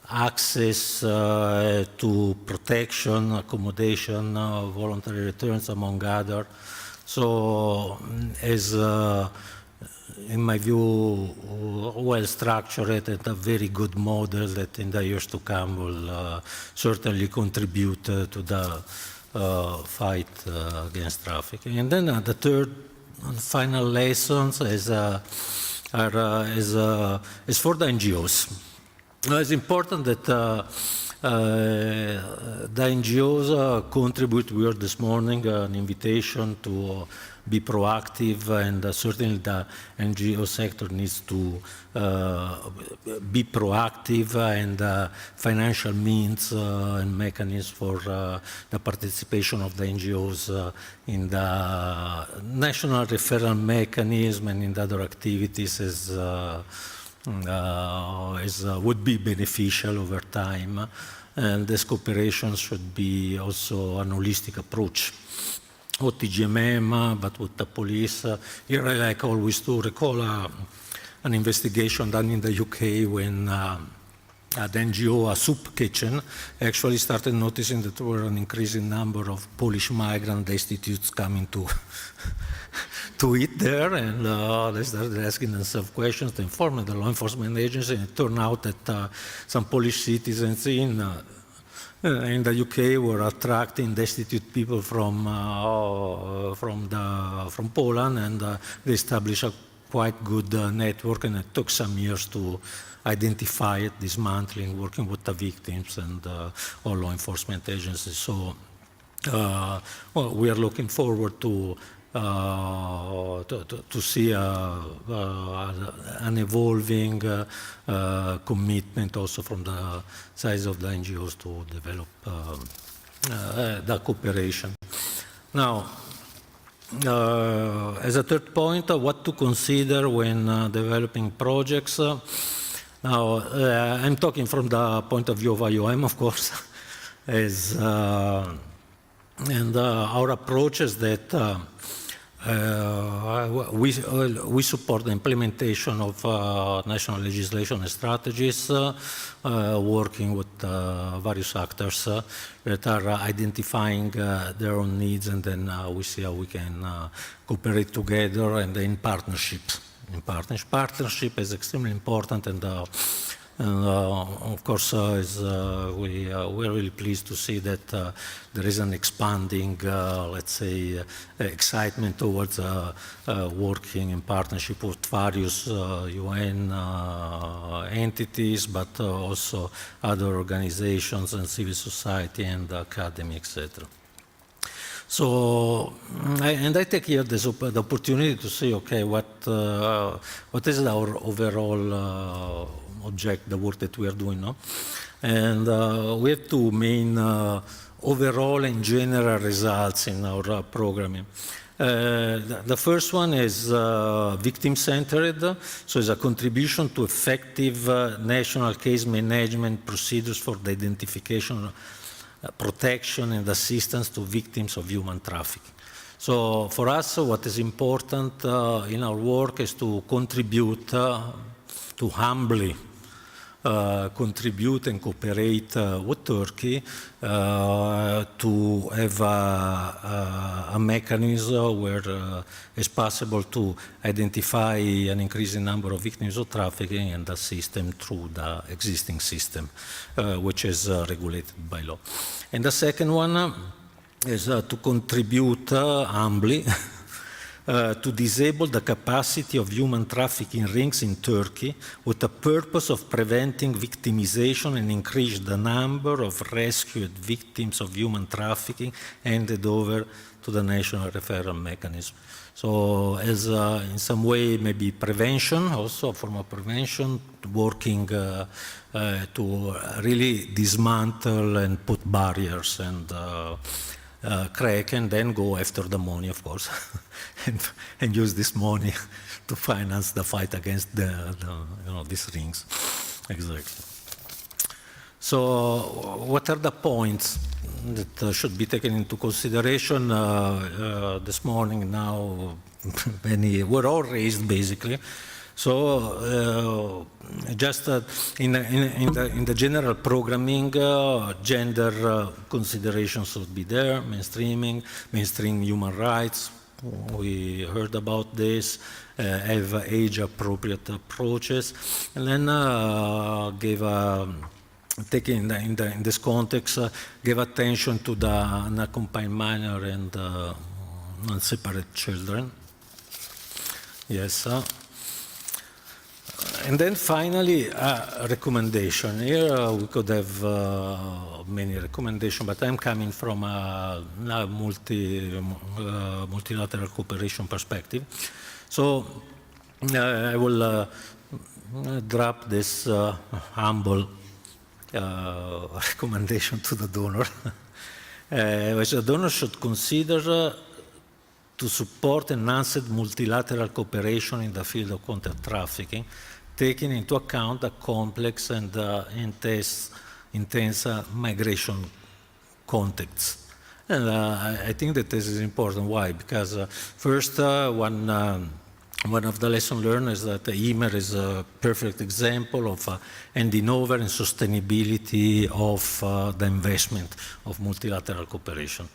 access to protection, accommodation, voluntary returns, among others. So, as in my view, well-structured and a very good model that in the years to come will certainly contribute to the fight against trafficking. And then the third and final lessons is for the NGOs. It's important that the NGOs contribute. We heard this morning an invitation to be proactive, and certainly the NGO sector needs to be proactive, and financial means and mechanisms for the participation of the NGOs in the national referral mechanism and in the other activities would be beneficial over time. And this cooperation should be also an holistic approach. With TGMM, but with the police. Here I like always to recall an investigation done in the UK when the NGO, a soup kitchen, actually started noticing that there were an increasing number of Polish migrant destitutes coming to eat there, and they started asking themselves questions to inform the law enforcement agency, and it turned out that some Polish citizens in the UK were attracting destitute people from Poland, and they established a quite good network, and it took some years to identify it, dismantling, working with the victims and all law enforcement agencies. So well, we are looking forward to see an evolving commitment also from the size of the NGOs to develop the cooperation. Now, as a third point, what to consider when developing projects. Now, I'm talking from the point of view of IOM, of course, as and our approach is that we support the implementation of national legislation and strategies, working with various actors that are identifying their own needs, and then we see how we can cooperate together and in partnerships. Partnership is extremely important, and of course, we're really pleased to see that there is an expanding, let's say, excitement towards working in partnership with various UN entities, but also other organizations and civil society and academy, etc. So, I take here the opportunity to say, okay, what is our overall object, the work that we are doing now? And we have two main overall and general results in our programming. The first one is victim-centered, so it's a contribution to effective national case management procedures for the identification, protection and assistance to victims of human trafficking. So for us, what is important in our work is to contribute, to humbly contribute and cooperate with Turkey to have a mechanism where it's possible to identify an increasing number of victims of trafficking and assist them through the existing system, which is regulated by law. And the second one is to contribute humbly to disable the capacity of human trafficking rings in Turkey with the purpose of preventing victimization and increase the number of rescued victims of human trafficking handed over to the national referral mechanism. So as in some way maybe prevention, also a form of prevention, working to really dismantle and put barriers and crack, and then go after the money, of course, and use this money to finance the fight against these rings. Exactly. So, what are the points that should be taken into consideration this morning? Now, many were all raised basically. So just in the general programming, gender considerations should be there, mainstream human rights. We heard about this, have age-appropriate approaches, and then taking in this context, gave attention to the unaccompanied minor and non-separate children. Yes. And then finally, a recommendation. Here we could have many recommendations, but I'm coming from a multilateral cooperation perspective. So I will drop this humble recommendation to the donor, which the donor should consider to support enhanced multilateral cooperation in the field of counter trafficking, taking into account the complex and intense migration context. And I think that this is important. Why? Because first, one of the lessons learned is that IMER is a perfect example of handing over and sustainability of the investment of multilateral cooperation.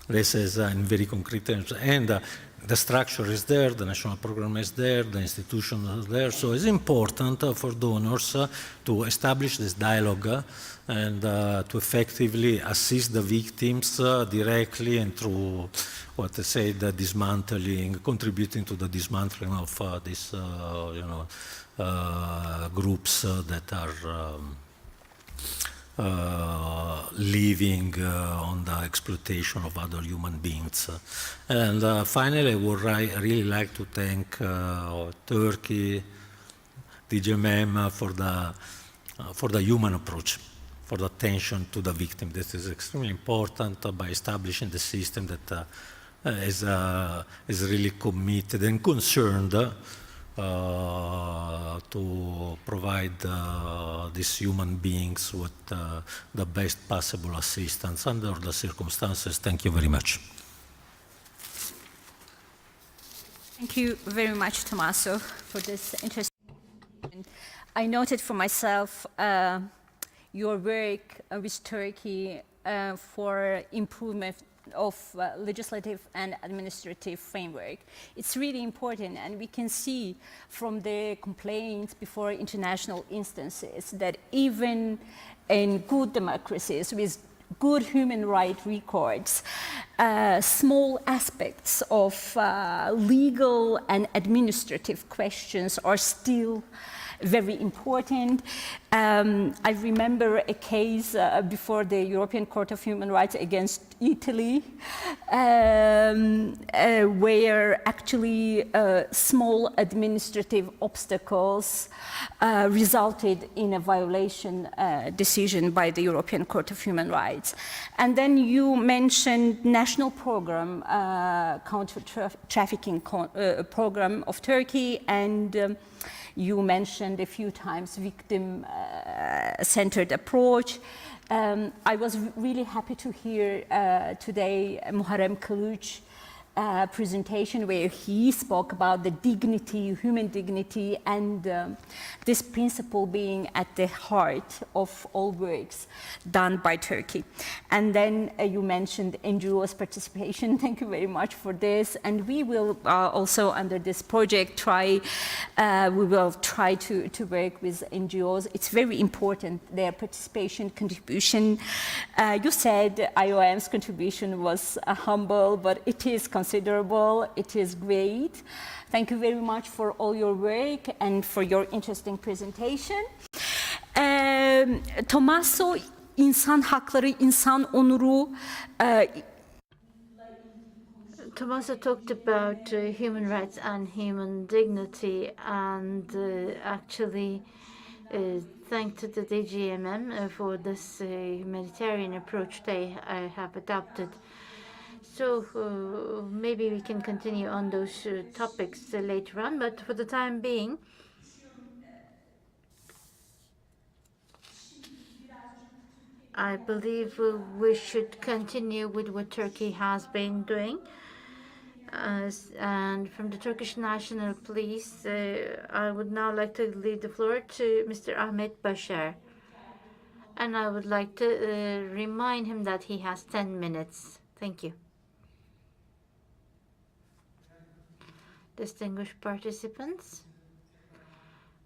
This is in very concrete terms. And the structure is there, the national program is there, the institution is there. So it's important for donors to establish this dialogue and to effectively assist the victims directly and through what I say, the dismantling, contributing to the dismantling of these groups that are living on the exploitation of other human beings. And finally, I would really like to thank Turkey, DGMM for the human approach, for the attention to the victim. This is extremely important by establishing the system that is really committed and concerned to provide these human beings with the best possible assistance under the circumstances. Thank you very much. Thank you very much, Tommaso, for this interesting. I noted for myself your work with Turkey for improvement of legislative and administrative framework. It's really important, and we can see from the complaints before international instances that even in good democracies with good human rights records, small aspects of legal and administrative questions are still very important. I remember a case before the European Court of Human Rights against Italy, where actually small administrative obstacles resulted in a violation decision by the European Court of Human Rights. And then you mentioned national program, counter-trafficking program of Turkey, and you mentioned a few times victim-centered approach. I was really happy to hear today Muharrem Kılıç presentation where he spoke about the dignity, human dignity, and this principle being at the heart of all works done by Turkey. And then you mentioned NGOs participation. Thank you very much for this. And we will also under this project we will try to work with NGOs. It's very important, their participation, contribution. You said IOM's contribution was humble, but it is considerable, it is great. Thank you very much for all your work and for your interesting presentation. Tommaso, insan hakları, insan onuru. Tommaso talked about human rights and human dignity, and actually thanked the DGMM for this humanitarian approach they have adopted. So maybe we can continue on those topics later on, but for the time being, I believe we should continue with what Turkey has been doing. And from the Turkish National Police, I would now like to leave the floor to Mr. Ahmet Bashar. And I would like to remind him that he has 10 minutes. Thank you. Distinguished participants,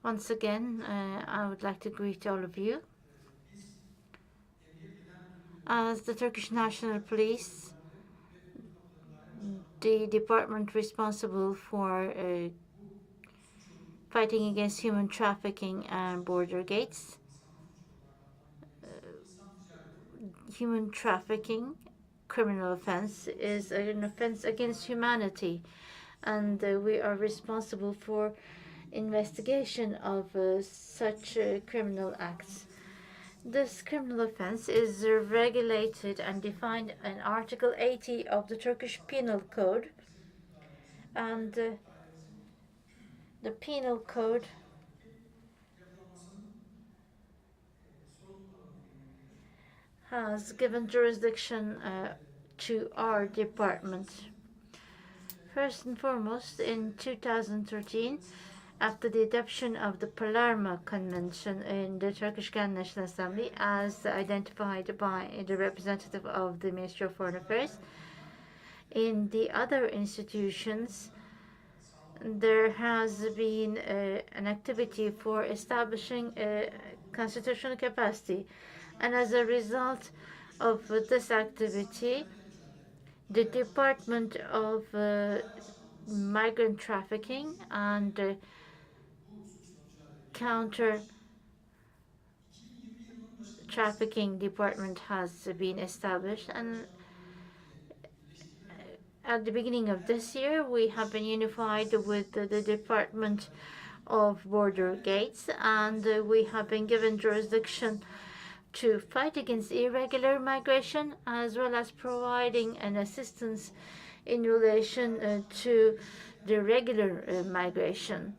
once again, I would like to greet all of you. As the Turkish National Police, the department responsible for fighting against human trafficking and border gates, human trafficking criminal offense is an offense against humanity, and we are responsible for investigation of such criminal acts. This criminal offense is regulated and defined in Article 80 of the Turkish Penal Code, and the Penal Code has given jurisdiction to our department. First and foremost, in 2013, after the adoption of the Palermo Convention in the Turkish Grand National Assembly, as identified by the representative of the Ministry of Foreign Affairs, in the other institutions, there has been an activity for establishing a constitutional capacity. And as a result of this activity, the Department of Migrant Trafficking and Counter Trafficking Department has been established. And at the beginning of this year, we have been unified with the Department of Border Gates, and we have been given jurisdiction to fight against irregular migration, as well as providing an assistance in relation to the regular migration.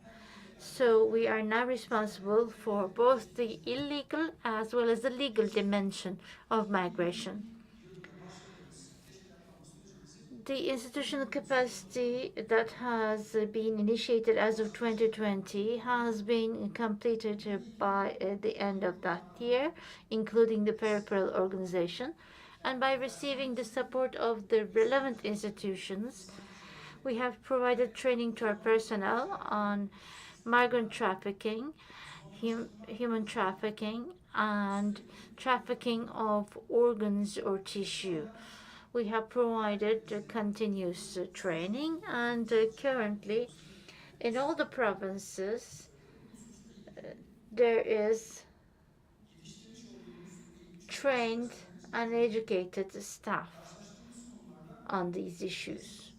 So we are now responsible for both the illegal as well as the legal dimension of migration. The institutional capacity that has been initiated as of 2020 has been completed by the end of that year, including the peripheral organization. And by receiving the support of the relevant institutions, we have provided training to our personnel on migrant trafficking, human trafficking, and trafficking of organs or tissue. We have provided continuous training, and currently in all the provinces there is trained and educated staff on these issues.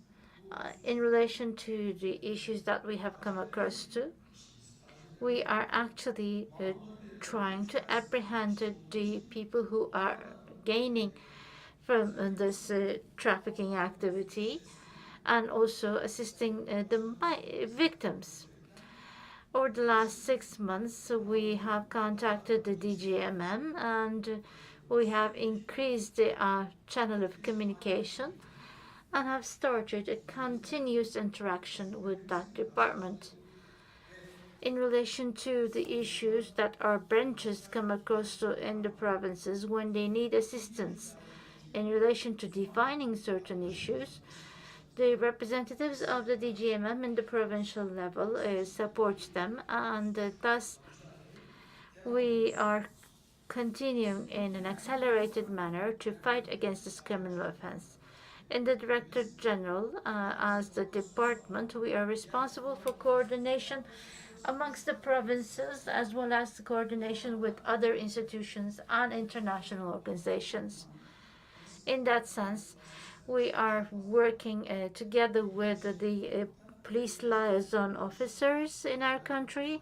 In relation to the issues that we have come across to, we are actually trying to apprehend the people who are gaining from this trafficking activity, and also assisting the victims. Over the last 6 months, we have contacted the DGMM, and we have increased our channel of communication and have started a continuous interaction with that department. In relation to the issues that our branches come across in the provinces when they need assistance in relation to defining certain issues, the representatives of the DGMM in the provincial level support them, and thus we are continuing in an accelerated manner to fight against this criminal offense. In the Director General, as the department, we are responsible for coordination amongst the provinces, as well as the coordination with other institutions and international organizations. In that sense, we are working together with the police liaison officers in our country,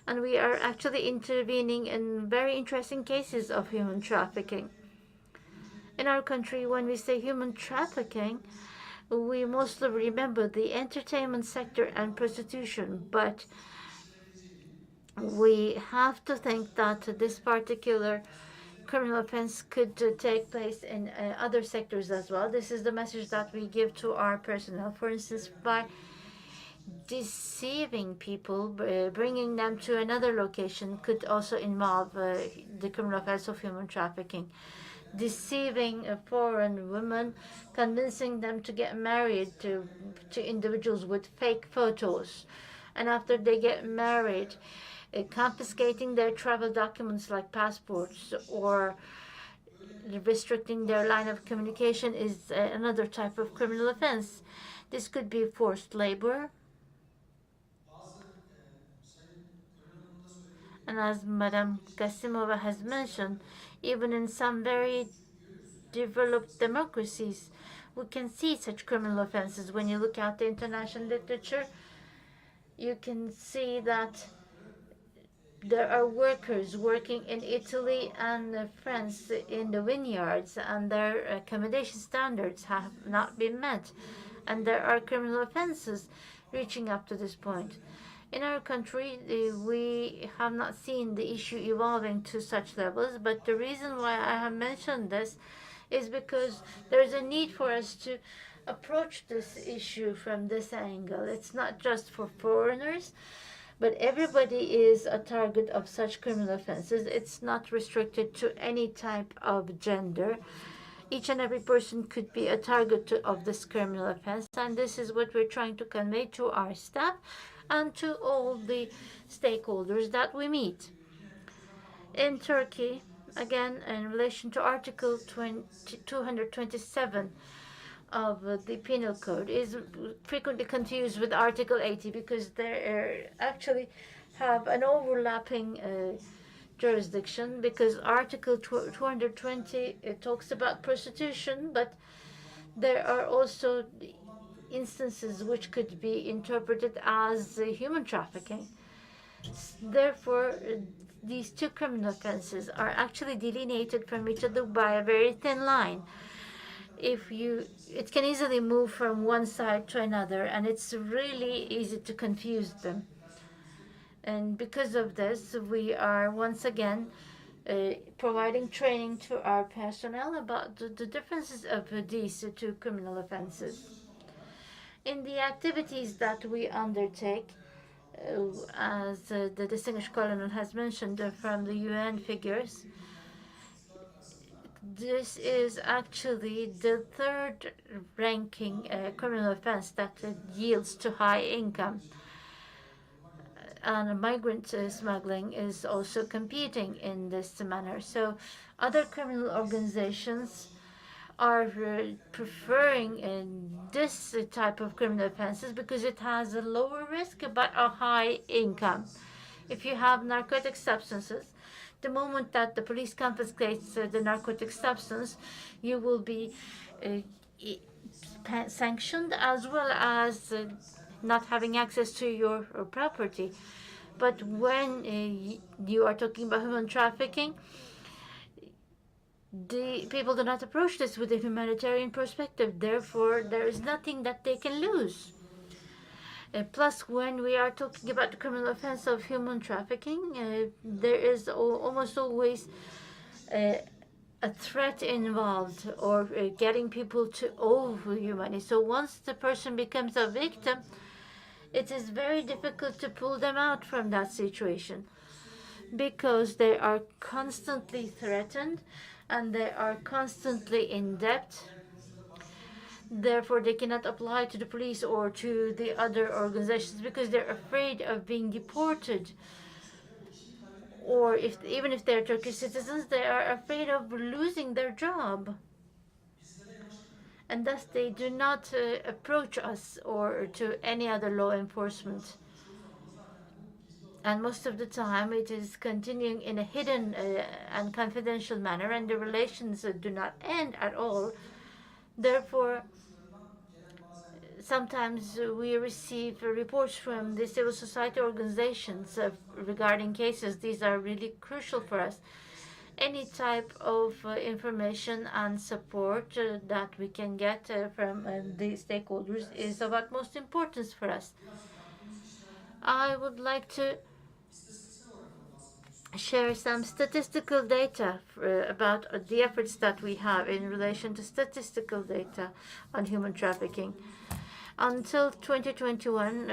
and we are actually intervening in very interesting cases of human trafficking. In our country, when we say human trafficking, we mostly remember the entertainment sector and prostitution, but we have to think that this particular criminal offense could take place in other sectors as well. This is the message that we give to our personnel. For instance, by deceiving people, bringing them to another location could also involve the criminal offense of human trafficking. Deceiving a foreign woman, convincing them to get married to individuals with fake photos. And after they get married, confiscating their travel documents like passports or restricting their line of communication is another type of criminal offense. This could be forced labor. And as Madame Kasimova has mentioned, even in some very developed democracies, we can see such criminal offenses. When you look at the international literature, you can see that there are workers working in Italy and France in the vineyards, and their accommodation standards have not been met, and there are criminal offenses reaching up to this point. In our country, we have not seen the issue evolving to such levels, but the reason why I have mentioned this is because there is a need for us to approach this issue from this angle. It's not just for foreigners, but everybody is a target of such criminal offenses. It's not restricted to any type of gender. Each and every person could be a target of this criminal offense, and this is what we're trying to convey to our staff and to all the stakeholders that we meet. In Turkey, again, in relation to Article 227 of the Penal Code, is frequently confused with Article 80 because they actually have an overlapping jurisdiction, because Article 220 talks about prostitution, but there are also instances which could be interpreted as human trafficking. Therefore, these two criminal offenses are actually delineated from each other by a very thin line. It can easily move from one side to another, and it's really easy to confuse them. And because of this, we are once again providing training to our personnel about the differences of these two criminal offenses. In the activities that we undertake, as the distinguished colonel has mentioned from the UN figures, this is actually the third ranking criminal offense that yields to high income. And migrant smuggling is also competing in this manner. So other criminal organizations are preferring this type of criminal offenses because it has a lower risk but a high income. If you have narcotic substances, the moment that the police confiscates the narcotic substance, you will be sanctioned, as well as not having access to your property. But when you are talking about human trafficking, the people do not approach this with a humanitarian perspective. Therefore, there is nothing that they can lose. Plus, when we are talking about the criminal offense of human trafficking, there is almost always a threat involved, or getting people to owe you money. So once the person becomes a victim, it is very difficult to pull them out from that situation, because they are constantly threatened and they are constantly in debt. Therefore, they cannot apply to the police or to the other organizations because they're afraid of being deported. Or even if they're Turkish citizens, they are afraid of losing their job. And thus they do not approach us or to any other law enforcement. And most of the time it is continuing in a hidden and confidential manner, and the relations do not end at all. Therefore, sometimes we receive reports from the civil society organizations regarding cases. These are really crucial for us. Any type of information and support that we can get from the stakeholders is of utmost importance for us. I would like to share some statistical data about the efforts that we have in relation to statistical data on human trafficking. Until 2021,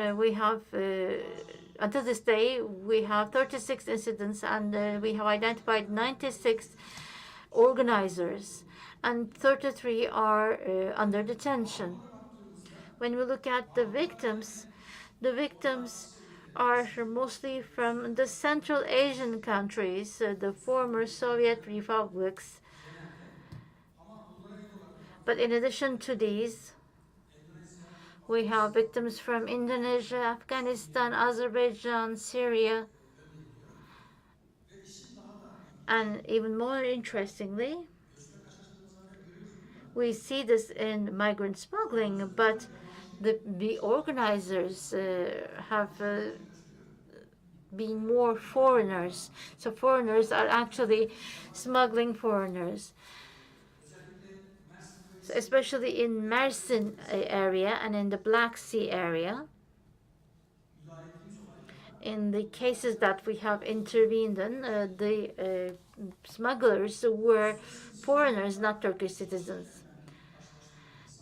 until this day, we have 36 incidents, and we have identified 96 organizers, and 33 are under detention. When we look at the victims are mostly from the Central Asian countries, the former Soviet republics. But in addition to these, we have victims from Indonesia, Afghanistan, Azerbaijan, Syria, and even more interestingly, we see this in migrant smuggling, but the organizers have been more foreigners. So foreigners are actually smuggling foreigners. So especially in Mersin area and in the Black Sea area, in the cases that we have intervened in, the smugglers were foreigners, not Turkish citizens.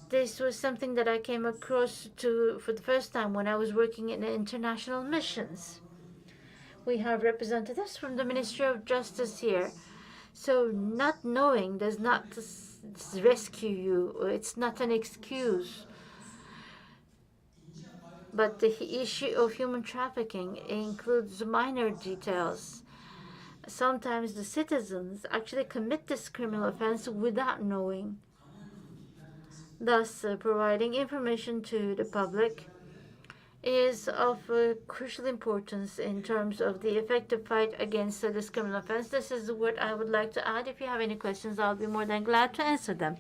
This was something that I came across for the first time when I was working in international missions. We have representatives from the Ministry of Justice here. So not knowing does not rescue you. It's not an excuse. But the issue of human trafficking includes minor details. Sometimes the citizens actually commit this criminal offense without knowing, thus providing information to the public is of crucial importance in terms of the effective fight against this criminal offense. This is what I would like to add. If you have any questions, I'll be more than glad to answer them.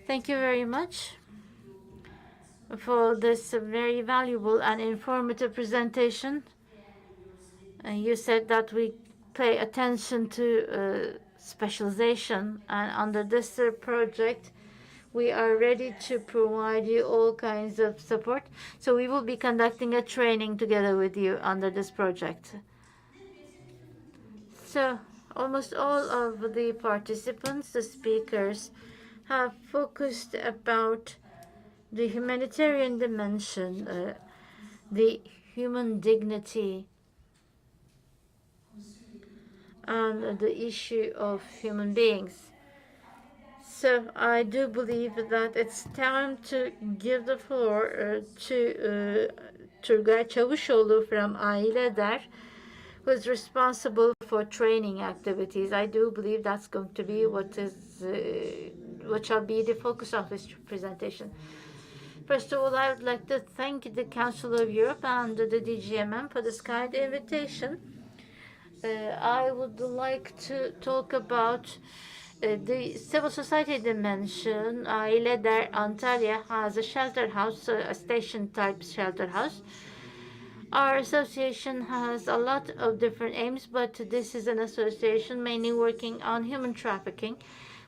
Thank you very much for this very valuable and informative presentation. You said that we pay attention to specialization, and under this project, we are ready to provide you all kinds of support. So we will be conducting a training together with you under this project. So almost all of the participants, the speakers, have focused about the humanitarian dimension, the human dignity, and the issue of human beings. So I do believe that it's time to give the floor to Turgay Çavuşoğlu from Aileler, who is responsible for training activities. I do believe that's going to be what shall be the focus of this presentation. First of all, I would like to thank the Council of Europe and the DGMM for this kind invitation. I would like to talk about the civil society dimension. Aileler Antalya has a shelter house, a station-type shelter house. Our association has a lot of different aims, but this is an association mainly working on human trafficking.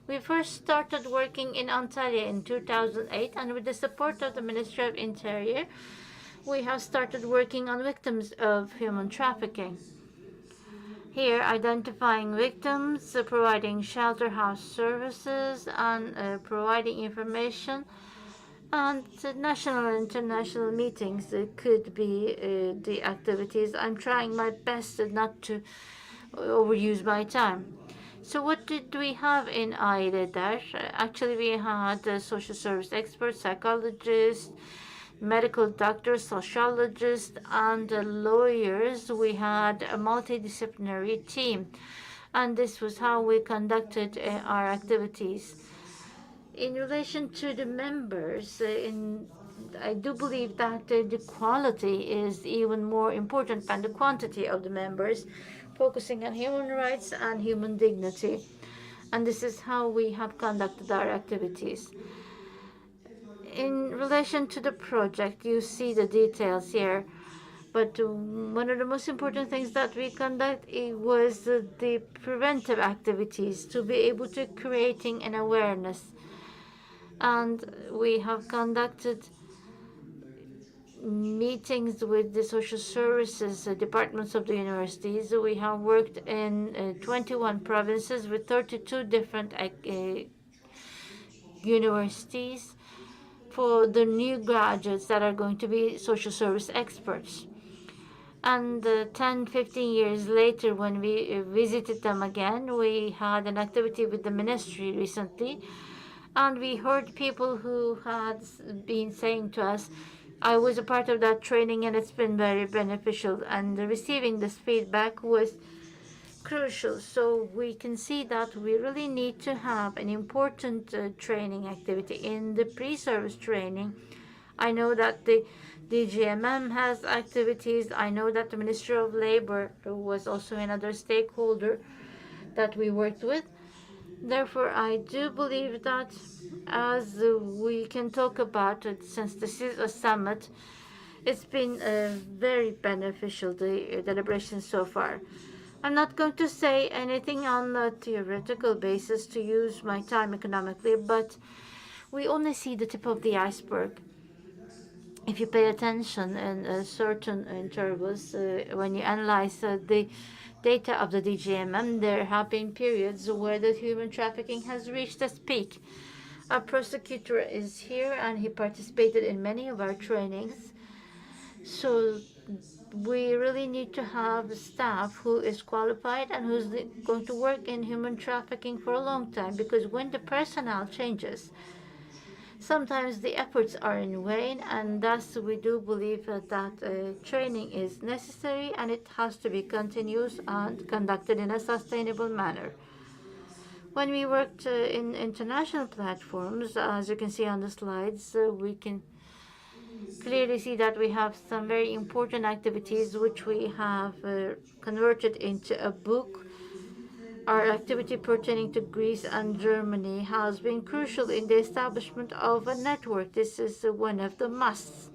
We first started working in Antalya in 2008, and with the support of the Ministry of Interior, we have started working on victims of human trafficking. Here, identifying victims, providing shelter house services, and providing information. And national and international meetings could be the activities. I'm trying my best not to overuse my time. So what did we have in Aileler? Actually, we had social service experts, psychologists, medical doctors, sociologists, and lawyers. We had a multidisciplinary team, and this was how we conducted our activities. In relation to the members, I do believe that the quality is even more important than the quantity of the members, focusing on human rights and human dignity. And this is how we have conducted our activities. In relation to the project, you see the details here. But one of the most important things that we conduct was the preventive activities to be able to creating an awareness. And we have conducted meetings with the social services departments of the universities. We have worked in 21 provinces with 32 different universities for the new graduates that are going to be social service experts. And 10, 15 years later, when we visited them again, we had an activity with the ministry recently, and we heard people who had been saying to us, I was a part of that training and it's been very beneficial. And receiving this feedback was crucial. So we can see that we really need to have an important training activity in the pre-service training. I know that the DGMM has activities. I know that the Ministry of Labor was also another stakeholder that we worked with. Therefore, I do believe that as we can talk about it, since this is a summit, it's been very beneficial, the deliberations so far. I'm not going to say anything on a theoretical basis to use my time economically, but we only see the tip of the iceberg. If you pay attention in certain intervals, when you analyze the data of the DGMM, there have been periods where the human trafficking has reached its peak. Our prosecutor is here and he participated in many of our trainings. So we really need to have staff who is qualified and who's going to work in human trafficking for a long time, because when the personnel changes, sometimes the efforts are in vain, and thus we do believe that training is necessary and it has to be continuous and conducted in a sustainable manner. When we worked in international platforms, as you can see on the slides, we can clearly see that we have some very important activities which we have converted into a book. Our activity pertaining to Greece and Germany has been crucial in the establishment of a network. This is one of the musts.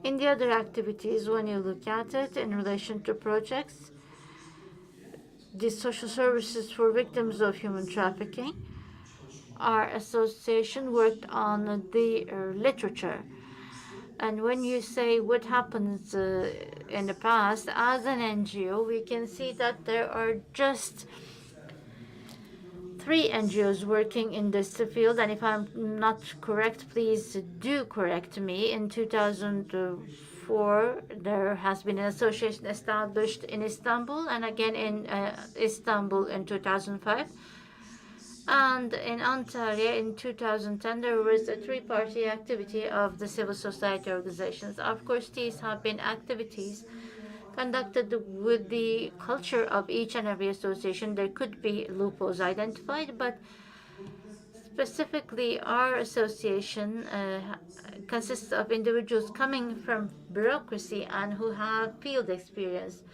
In the other activities, when you look at it in relation to projects, the social services for victims of human trafficking, our association worked on the literature. And when you say what happens in the past, as an NGO, we can see that there are just 3 NGOs working in this field. And if I'm not correct, please do correct me. In 2004, there has been an association established in Istanbul, and again in Istanbul in 2005. And in Antalya in 2010, there was a 3-party activity of the civil society organizations. Of course, these have been activities conducted with the culture of each and every association. There could be loopholes identified, but specifically our association consists of individuals coming from bureaucracy and who have field experience.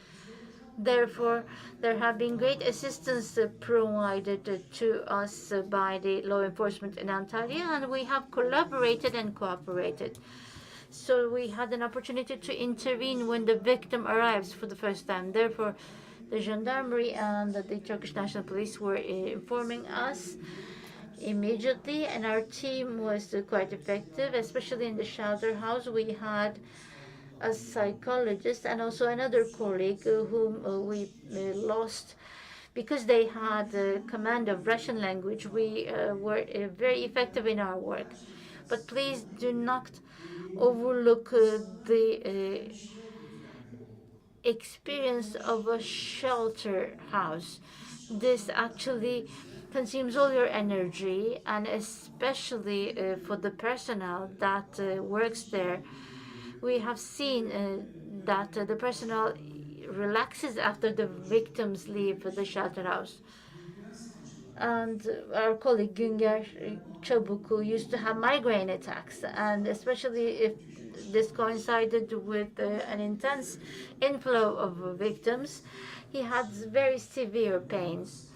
Therefore, there have been great assistance provided to us by the law enforcement in Antalya, and we have collaborated and cooperated. So we had an opportunity to intervene when the victim arrives for the first time. Therefore, the gendarmerie and the Turkish National Police were informing us immediately, and our team was quite effective, especially in the shelter house. We had a psychologist and also another colleague whom we lost because they had command of Russian language. We were very effective in our work. But please do not overlook the experience of a shelter house. This actually consumes all your energy, and especially for the personnel that works there. We have seen that the personnel relaxes after the victims leave the shelter house. And our colleague Günger Çabuk, who used to have migraine attacks, and especially if this coincided with an intense inflow of victims, he had very severe pains.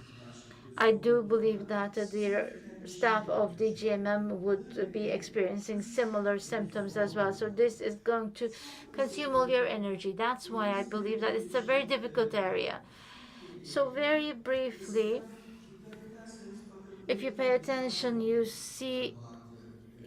I do believe that the staff of the GMM would be experiencing similar symptoms as well. So this is going to consume all your energy. That's why I believe that it's a very difficult area. So very briefly, if you pay attention, you see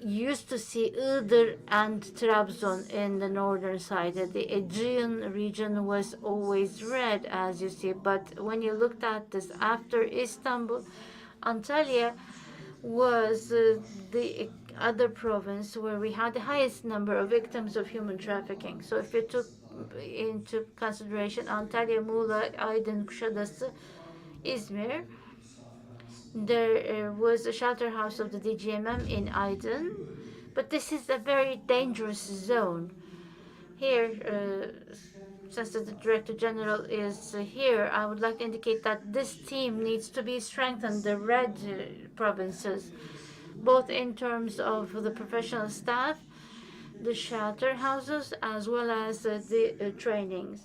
used to see Iğdır and Trabzon in the northern side. The Aegean region was always red, as you see. But when you looked at this after Istanbul, Antalya was the other province where we had the highest number of victims of human trafficking. So if you took into consideration Antalya, Muğla, Aydın, Kuşadası, İzmir, there was a shelter house of the DGMM in Aydın, but this is a very dangerous zone. Here, since the Director General is here, I would like to indicate that this team needs to be strengthened, the red provinces, both in terms of the professional staff, the shelter houses, as well as the trainings.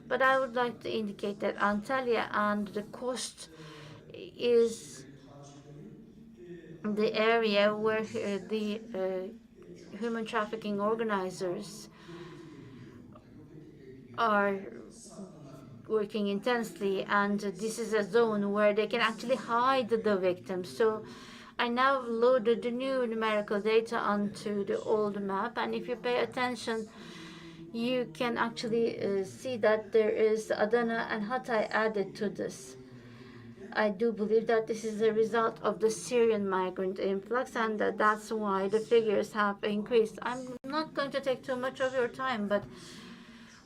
But I would like to indicate that Antalya and the coast is the area where the human trafficking organizers are working intensely, and this is a zone where they can actually hide the victims. So I now loaded the new numerical data onto the old map, and if you pay attention, you can actually see that there is Adana and Hatay added to this. I do believe that this is a result of the Syrian migrant influx, and that's why the figures have increased. I'm not going to take too much of your time, but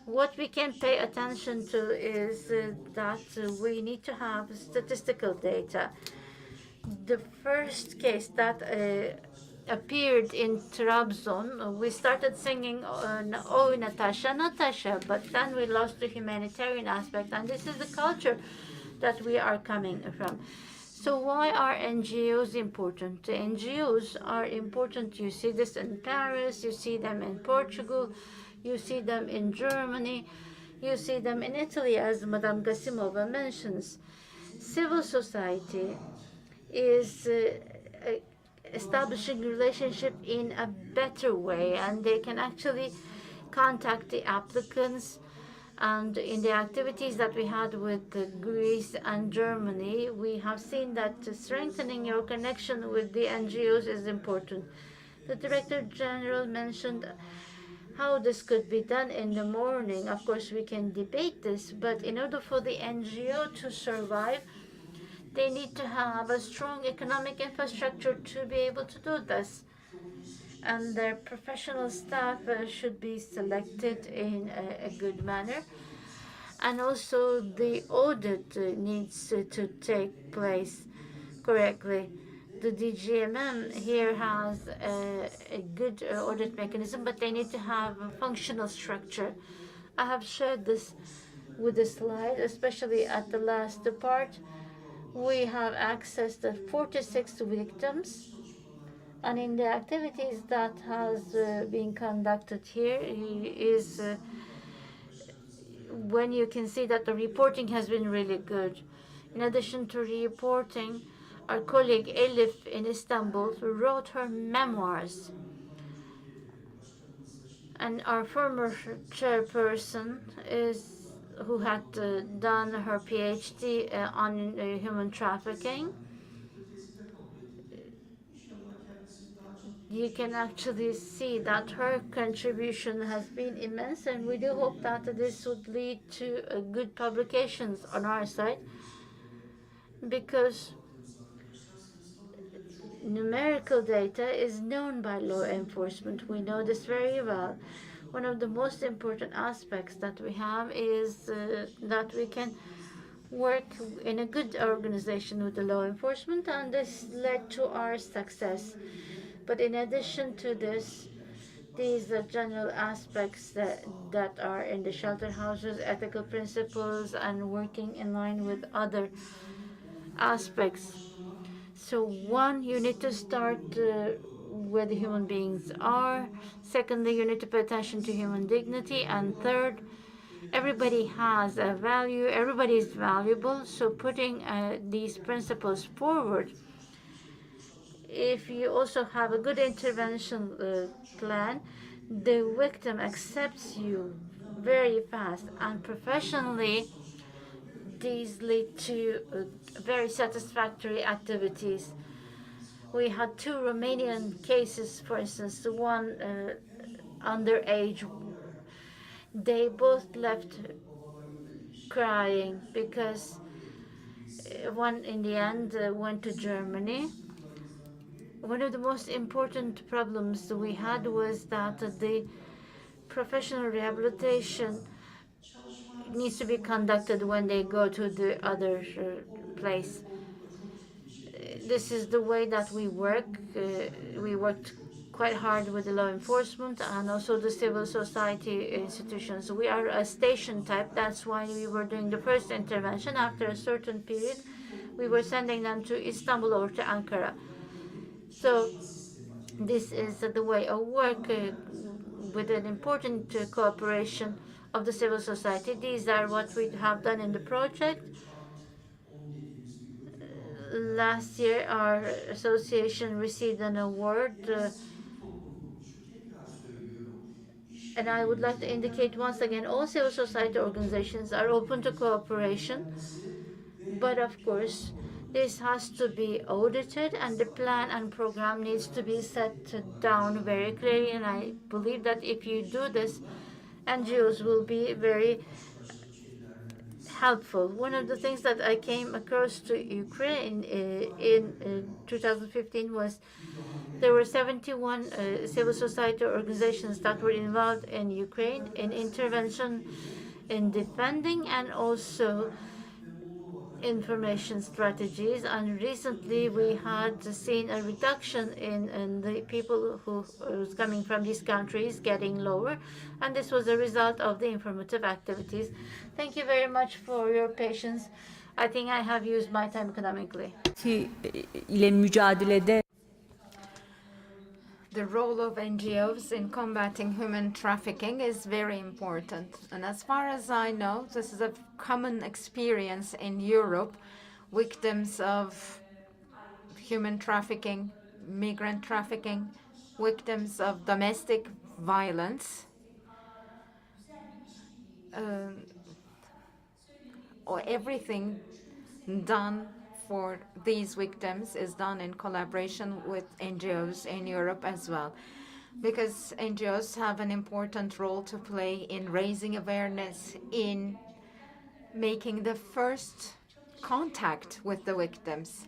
what we can pay attention to is that we need to have statistical data. The first case that appeared in Trabzon, we started singing "Oh Natasha, Natasha," but then we lost the humanitarian aspect, and this is the culture that we are coming from. So why are NGOs important? The NGOs are important. You see this in Paris, you see them in Portugal, you see them in Germany, you see them in Italy, as Madame Gasimova mentions. Civil society is establishing relationship in a better way, and they can actually contact the applicants. And in the activities that we had with Greece and Germany, we have seen that strengthening your connection with the NGOs is important. The Director General mentioned how this could be done in the morning. Of course, we can debate this, but in order for the NGO to survive, they need to have a strong economic infrastructure to be able to do this. And their professional staff should be selected in a good manner. And also the audit needs to take place correctly. The DGMM here has a good audit mechanism, but they need to have a functional structure. I have shared this with the slide, especially at the last part. We have accessed the 46 victims, and in the activities that has been conducted here is when you can see that the reporting has been really good. In addition to reporting, our colleague Elif in Istanbul wrote her memoirs. And our former chairperson is who had done her PhD on human trafficking. You can actually see that her contribution has been immense, and we do hope that this would lead to good publications on our side, because numerical data is known by law enforcement. We know this very well. One of the most important aspects that we have is that we can work in a good organization with the law enforcement, and this led to our success. But in addition to this, these are general aspects that are in the shelter houses, ethical principles, and working in line with other aspects. So one, you need to start where the human beings are. Secondly, you need to pay attention to human dignity. And third, everybody has a value, everybody is valuable. So putting these principles forward, if you also have a good intervention plan, the victim accepts you very fast, and professionally these lead to very satisfactory activities. We had two Romanian cases, for instance, the one underage. They both left crying because one in the end went to Germany. One of the most important problems that we had was that the professional rehabilitation needs to be conducted when they go to the other place. This is the way that we work. We worked quite hard with the law enforcement and also the civil society institutions. We are a station type. That's why we were doing the first intervention. After a certain period, we were sending them to Istanbul or to Ankara. So this is the way of work with an important cooperation of the civil society. These are what we have done in the project. Last year, our association received an award, and I would like to indicate once again all civil society organizations are open to cooperation, but of course, this has to be audited and the plan and program needs to be set down very clearly. And I believe that if you do this, NGOs will be very helpful. One of the things that I came across to Ukraine in 2015 was there were 71 civil society organizations that were involved in Ukraine in intervention, in defending, and also information strategies. And recently we had seen a reduction in the people who was coming from these countries getting lower, and this was a result of the informative activities. Thank you very much for your patience. I think I have used my time economically. ile mücadelede The role of NGOs in combating human trafficking is very important. And as far as I know, this is a common experience in Europe. Victims of human trafficking, migrant trafficking, victims of domestic violence, or everything done for these victims is done in collaboration with NGOs in Europe as well. Because NGOs have an important role to play in raising awareness, in making the first contact with the victims.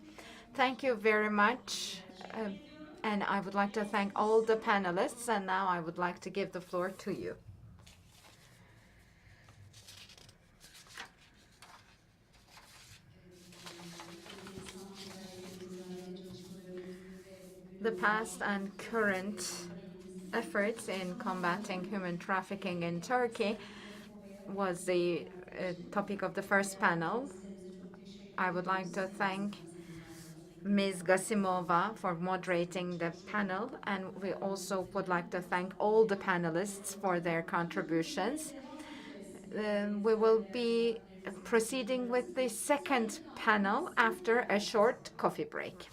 Thank you very much. And I would like to thank all the panelists. And now I would like to give the floor to you. The past and current efforts in combating human trafficking in Turkey was the topic of the first panel. I would like to thank Ms. Gasimova for moderating the panel, and we also would like to thank all the panelists for their contributions. We will be proceeding with the second panel after a short coffee break.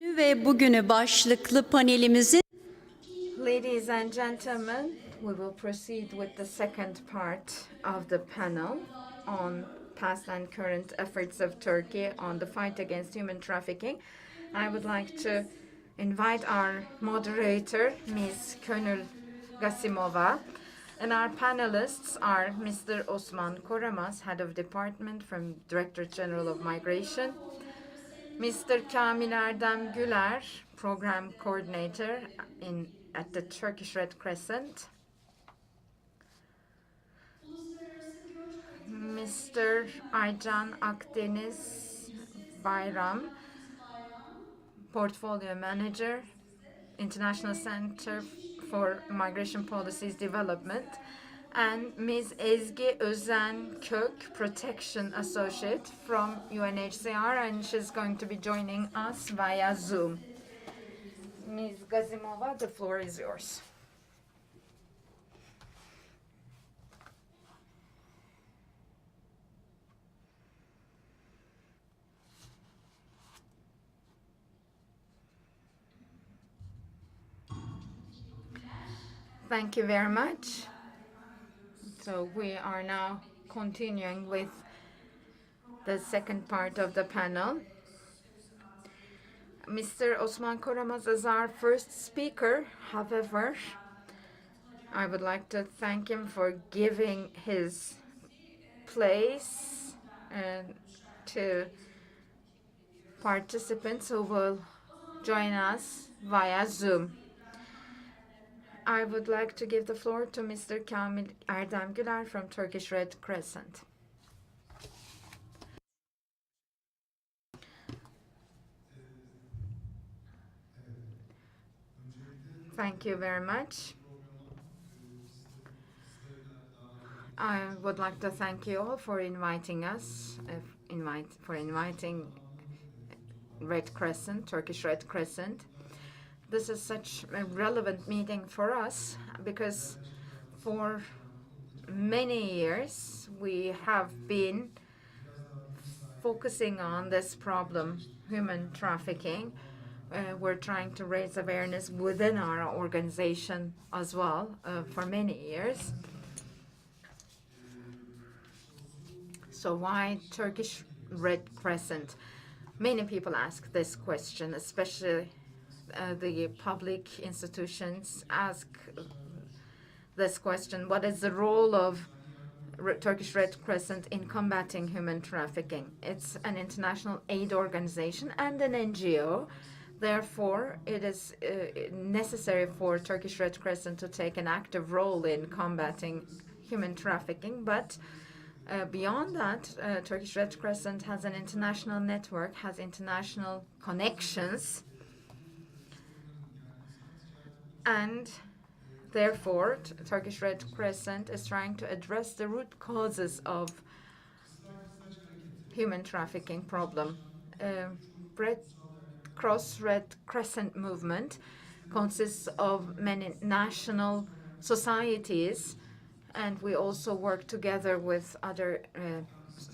Ve bugünü başlıklı panelimizin Ladies and gentlemen, we will proceed with the second part of the panel on past and current efforts of Turkey on the fight against human trafficking. I would like to invite our moderator, Ms. Könül Gasimova, and our panelists are Mr. Osman Koramaz, Head of Department from Director General of Migration, Mr. Kamil Erdem Güler, Program Coordinator at the Turkish Red Crescent, Mr. Aycan Akdeniz Bayram, Portfolio Manager, International Center for Migration Policies Development, and Ms. Ezgi Özen Kök, Protection Associate from UNHCR, and she's going to be joining us via Zoom. Ms. Gazimova, the floor is yours. Thank you very much. So we are now continuing with the second part of the panel. Mr. Osman Koramaz is our first speaker. However, I would like to thank him for giving his place to participants who will join us via Zoom. I would like to give the floor to Mr. Kamil Erdem Güler from Turkish Red Crescent. Thank you very much. I would like to thank you all for inviting us, inviting Red Crescent, Turkish Red Crescent. This is such a relevant meeting for us because for many years we have been focusing on this problem, human trafficking. We're trying to raise awareness within our organization as well for many years. So why Turkish Red Crescent? Many people ask this question, especially the public institutions ask this question: what is the role of Turkish Red Crescent in combating human trafficking? It's an international aid organization and an NGO. Therefore, it is necessary for Turkish Red Crescent to take an active role in combating human trafficking. But beyond that, Turkish Red Crescent has an international network, has international connections, and therefore, Turkish Red Crescent is trying to address the root causes of human trafficking problem. Red Crescent movement consists of many national societies, and we also work together with other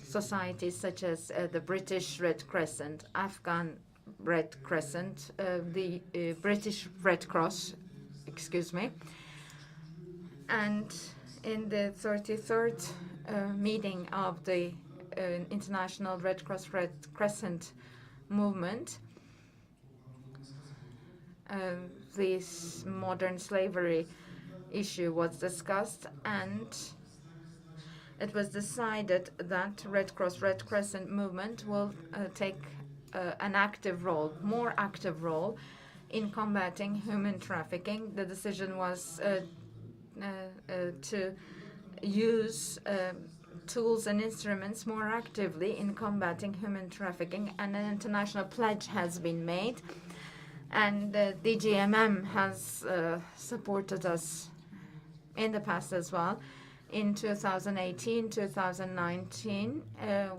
societies such as the British Red Crescent, Afghan Red Crescent, the British Red Cross, excuse me. And in the 33rd meeting of the International Red Cross Red Crescent movement, this modern slavery issue was discussed, and it was decided that Red Cross Red Crescent movement will take an active role, more active role in combating human trafficking. The decision was to use tools and instruments more actively in combating human trafficking, and an international pledge has been made, and DGMM has supported us in the past as well. In 2018, 2019,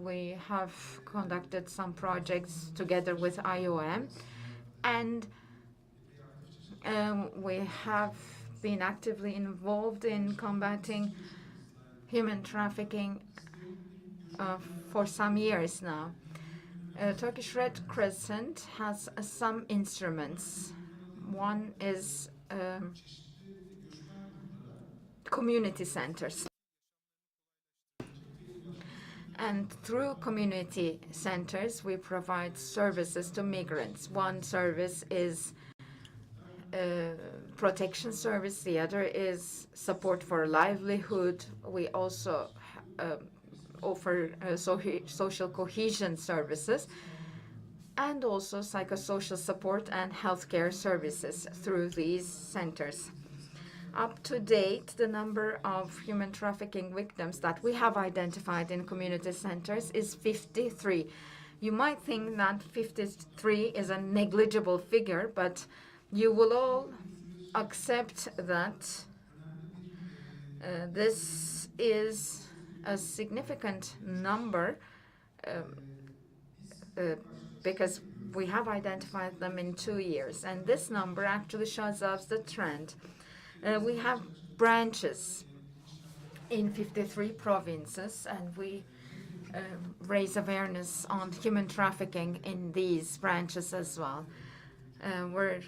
we have conducted some projects together with IOM, and we have been actively involved in combating human trafficking for some years now. Turkish Red Crescent has some instruments. One is community centers. And through community centers, we provide services to migrants. One service is protection service, the other is support for livelihood. We also offer social cohesion services and also psychosocial support and healthcare services through these centers. Up to date, the number of human trafficking victims that we have identified in community centers is 53. You might think that 53 is a negligible figure, but you will all accept that this is a significant number because we have identified them in 2 years, and this number actually shows us the trend. We have branches in 53 provinces, and we raise awareness on human trafficking in these branches as well. We're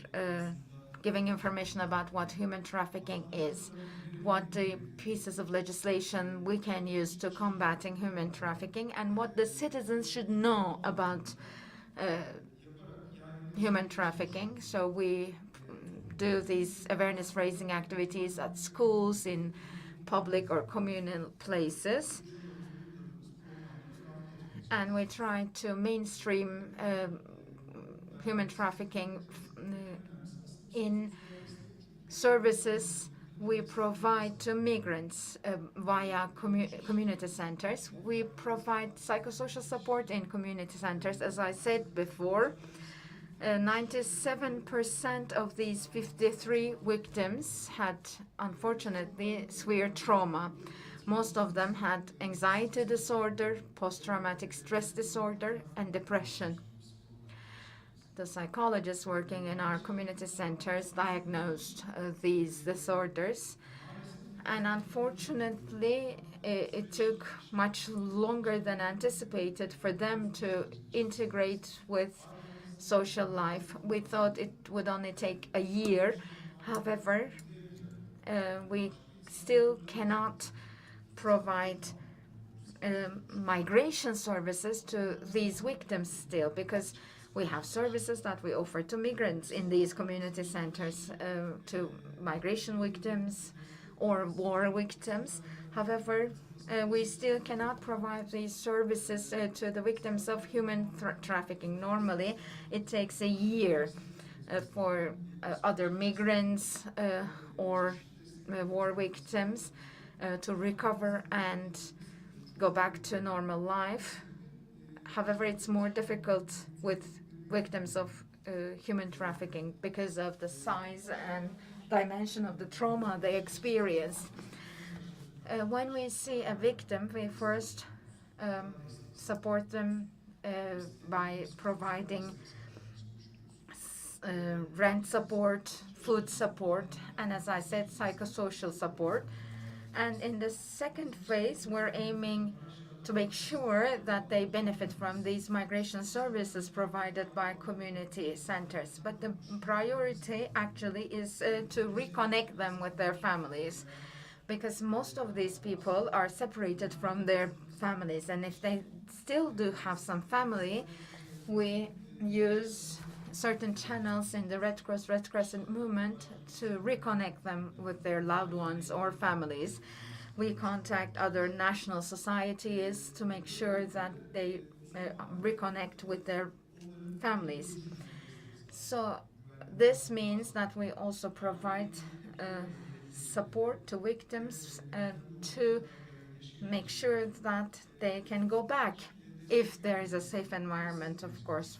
giving information about what human trafficking is, what the pieces of legislation we can use to combating human trafficking, and what the citizens should know about human trafficking. So we do these awareness raising activities at schools, in public or communal places. And we try to mainstream human trafficking in services we provide to migrants via community centers. We provide psychosocial support in community centers. As I said before, 97% of these 53 victims had, unfortunately, severe trauma. Most of them had anxiety disorder, post-traumatic stress disorder, and depression. The psychologists working in our community centers diagnosed these disorders. And unfortunately, it took much longer than anticipated for them to integrate with social life. We thought it would only take a year. However, we still cannot provide migration services to these victims still, because we have services that we offer to migrants in these community centers, to migration victims or war victims. However, we still cannot provide these services to the victims of human trafficking. Normally, it takes a year for other migrants or war victims to recover and go back to normal life. However, it's more difficult with victims of human trafficking because of the size and dimension of the trauma they experience. When we see a victim, we first support them by providing rent support, food support, and as I said, psychosocial support. And in the second phase, we're aiming to make sure that they benefit from these migration services provided by community centers. But the priority actually is to reconnect them with their families, because most of these people are separated from their families. And if they still do have some family, we use certain channels in the Red Cross, Red Crescent movement to reconnect them with their loved ones or families. We contact other national societies to make sure that they reconnect with their families. So this means that we also provide support to victims to make sure that they can go back if there is a safe environment, of course.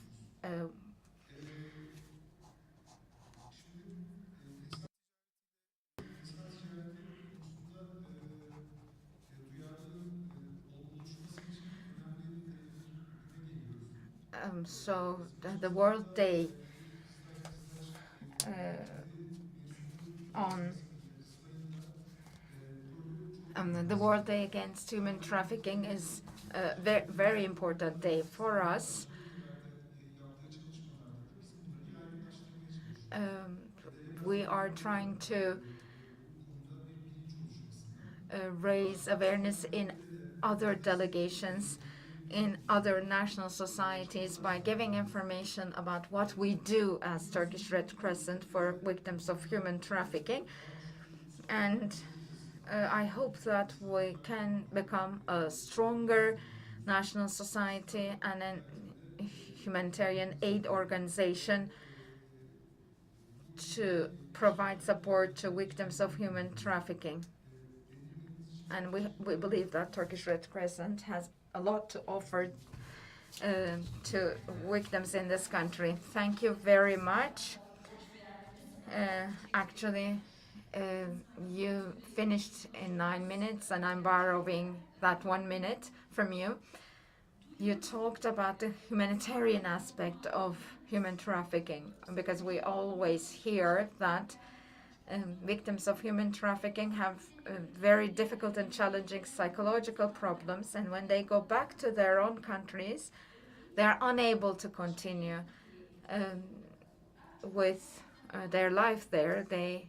So the World Day the World Day Against Human Trafficking is a very important day for us. we are trying to raise awareness in other delegations, in other national societies by giving information about what we do as Turkish Red Crescent for victims of human trafficking. And I hope that we can become a stronger national society and a humanitarian aid organization to provide support to victims of human trafficking. And we believe that Turkish Red Crescent has a lot to offer to victims in this country. Thank you very much. Actually, you finished in 9 minutes, and I'm borrowing that 1 minute from you. You talked about the humanitarian aspect of human trafficking, because we always hear that victims of human trafficking have very difficult and challenging psychological problems, and when they go back to their own countries, they are unable to continue with their life there. They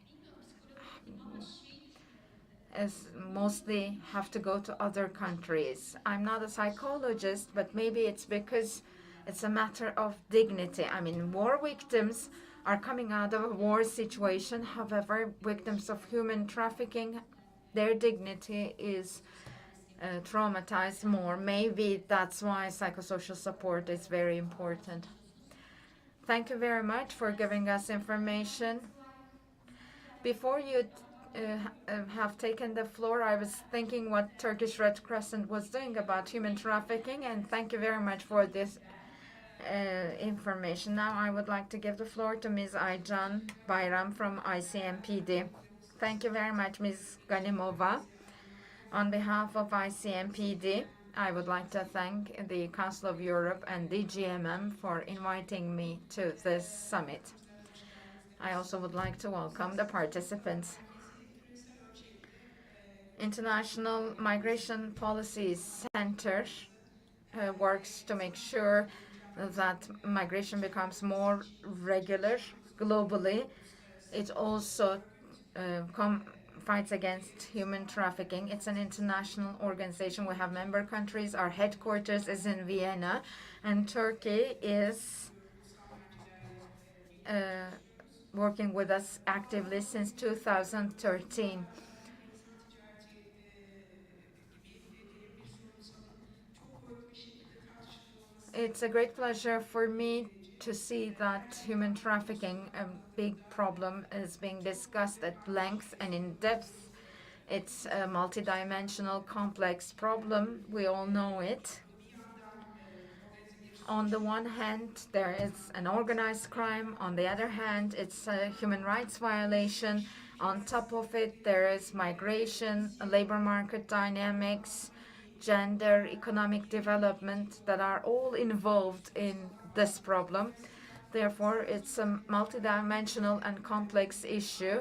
mostly have to go to other countries. I'm not a psychologist, but maybe it's because it's a matter of dignity. I mean, war victims are coming out of a war situation. However, victims of human trafficking, their dignity is traumatized more. Maybe that's why psychosocial support is very important. Thank you very much for giving us information. Before you have taken the floor, I was thinking what Turkish Red Crescent was doing about human trafficking, and thank you very much for this information. Now I would like to give the floor to Ms. Aycan Bayram from ICMPD. Thank you very much, Ms. Ganimova. On behalf of ICMPD, I would like to thank the Council of Europe and the GMM for inviting me to this summit. I also would like to welcome the participants. International Migration Policy Center works to make sure that migration becomes more regular globally. It also fights against human trafficking. It's an international organization. We have member countries. Our headquarters is in Vienna, and Turkey is working with us actively since 2013. It's a great pleasure for me to see that human trafficking, a big problem, is being discussed at length and in depth. It's a multidimensional, complex problem. We all know it. On the one hand, there is an organized crime. On the other hand, it's a human rights violation. On top of it, there is migration, labor market dynamics, gender, economic development that are all involved in this problem. Therefore, it's a multidimensional and complex issue.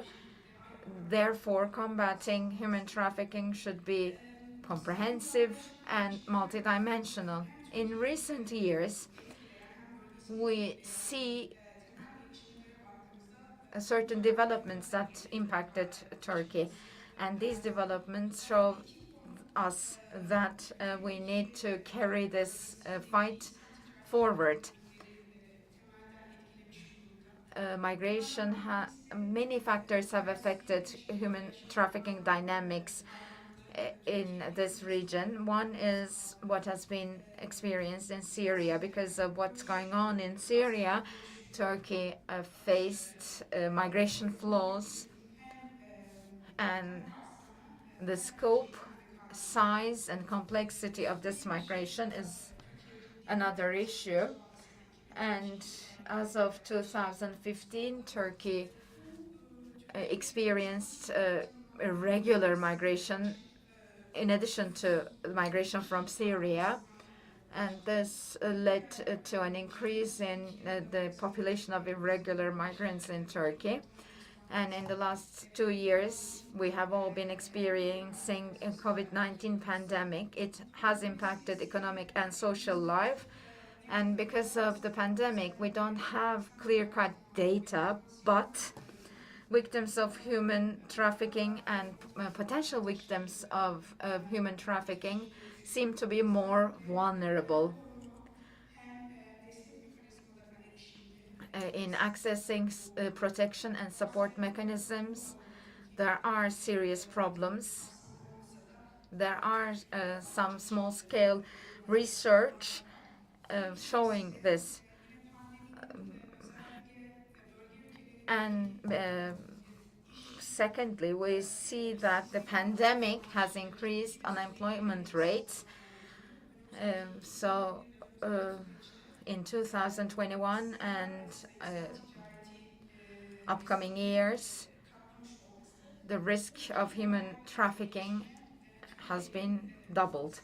Therefore, combating human trafficking should be comprehensive and multidimensional. In recent years, we see certain developments that impacted Turkey, and these developments show us that we need to carry this fight forward. Migration, many factors have affected human trafficking dynamics in this region. One is what has been experienced in Syria. Because of what's going on in Syria, Turkey faced migration flows, and the scope, size, and complexity of this migration is another issue. And as of 2015, Turkey experienced irregular migration in addition to migration from Syria. And this led to an increase in the population of irregular migrants in Turkey. And in the last 2 years, we have all been experiencing a COVID-19 pandemic. It has impacted economic and social life. And because of the pandemic, we don't have clear-cut data, but victims of human trafficking and potential victims of human trafficking seem to be more vulnerable in accessing protection and support mechanisms. There are serious problems. There are some small-scale research showing this. And secondly, we see that the pandemic has increased unemployment rates. So in 2021 and upcoming years, the risk of human trafficking has been doubled.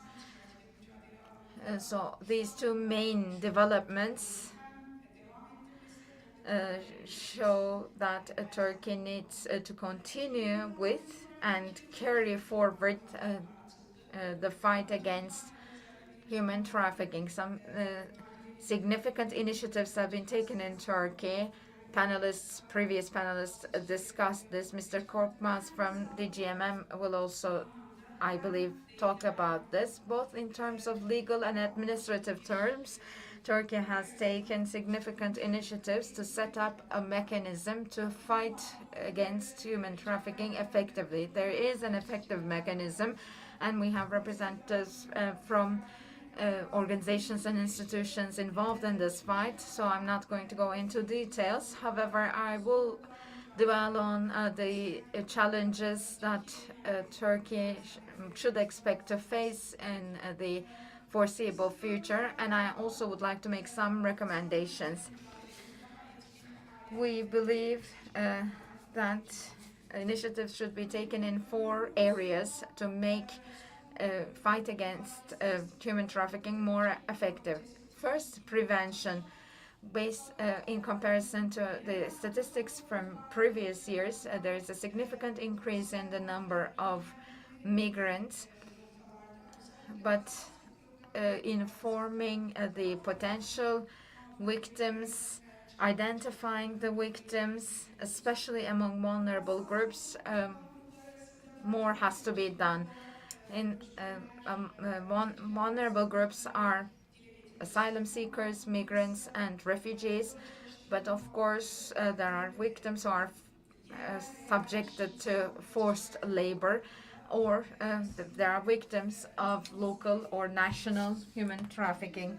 So these two main developments show that Turkey needs to continue with and carry forward the fight against human trafficking. Some significant initiatives have been taken in Turkey. Previous panelists discussed this. Mr. Korkmaz from the GMM will also, I believe, talk about this, both in terms of legal and administrative terms. Turkey has taken significant initiatives to set up a mechanism to fight against human trafficking effectively. There is an effective mechanism, and we have representatives from organizations and institutions involved in this fight, so I'm not going to go into details. However, I will dwell on the challenges that Turkey should expect to face in the foreseeable future, and I also would like to make some recommendations. We believe that initiatives should be taken in 4 areas to make fight against human trafficking more effective. First, prevention. Based in comparison to the statistics from previous years, there is a significant increase in the number of migrants, but informing the potential victims, identifying the victims, especially among vulnerable groups, more has to be done. Vulnerable groups are asylum seekers, migrants, and refugees, but of course there are victims who are subjected to forced labor, or there are victims of local or national human trafficking.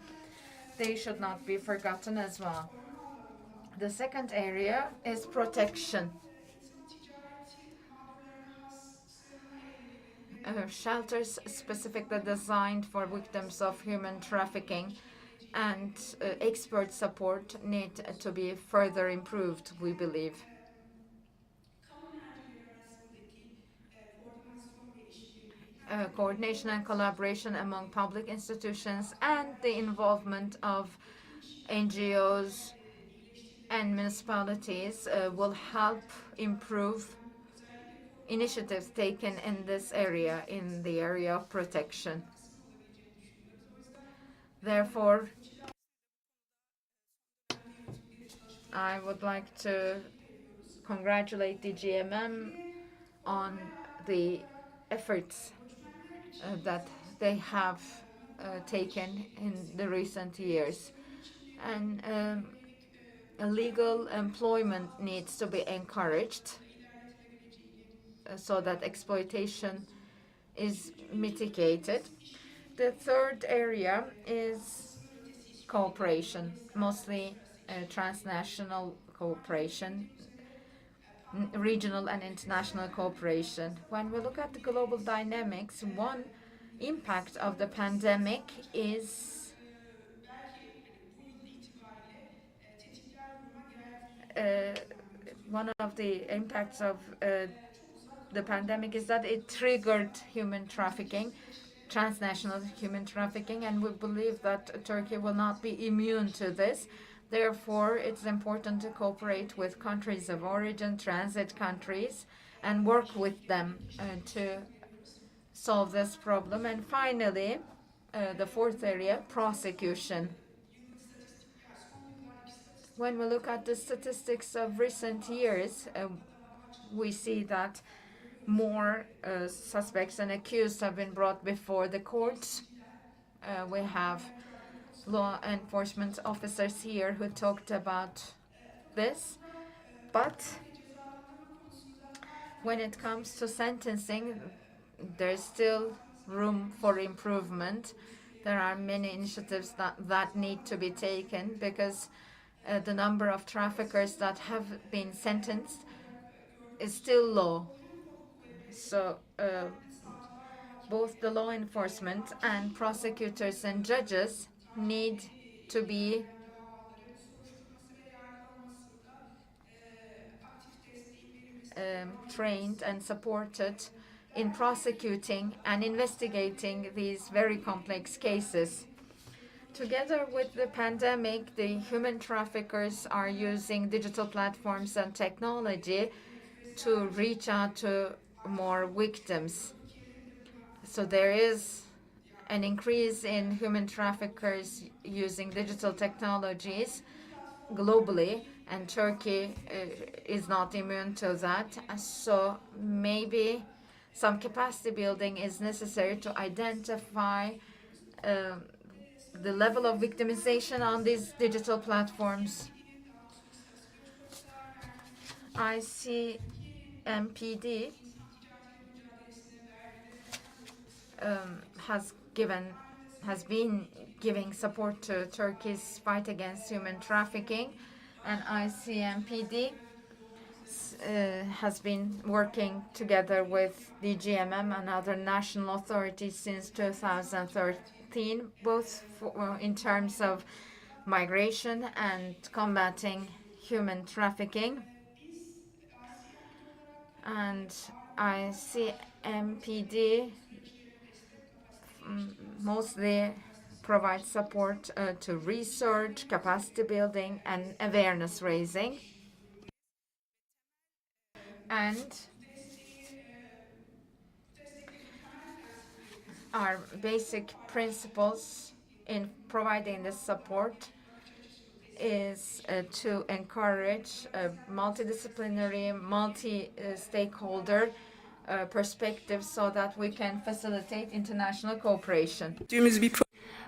They should not be forgotten as well. The second area is protection. Shelters specifically designed for victims of human trafficking and expert support need to be further improved, we believe. Coordination and collaboration among public institutions and the involvement of NGOs and municipalities will help improve initiatives taken in this area, in the area of protection. Therefore, I would like to congratulate the GMM on the efforts that they have taken in the recent years. And legal employment needs to be encouraged so that exploitation is mitigated. The third area is cooperation, mostly transnational cooperation, regional and international cooperation. When we look at the global dynamics, one impact of the pandemic is one of the impacts of the pandemic is that it triggered human trafficking, transnational human trafficking, and we believe that Turkey will not be immune to this. Therefore, it's important to cooperate with countries of origin, transit countries, and work with them to solve this problem. And finally, the fourth area, prosecution. When we look at the statistics of recent years, we see that more suspects and accused have been brought before the courts. We have law enforcement officers here who talked about this, but when it comes to sentencing, there's still room for improvement. There are many initiatives that need to be taken because the number of traffickers that have been sentenced is still low. So both the law enforcement and prosecutors and judges need to be trained and supported in prosecuting and investigating these very complex cases. Together with the pandemic, the human traffickers are using digital platforms and technology to reach out to more victims. So there is an increase in human traffickers using digital technologies globally, and Turkey is not immune to that. So maybe some capacity building is necessary to identify the level of victimization on these digital platforms. ICMPD has been giving support to Turkey's fight against human trafficking, and ICMPD has been working together with DGMM and other national authorities since 2013, both in terms of migration and combating human trafficking. And ICMPD mostly provides support to research, capacity building, and awareness raising. And our basic principles in providing this support is to encourage a multidisciplinary, multi-stakeholder perspective so that we can facilitate international cooperation.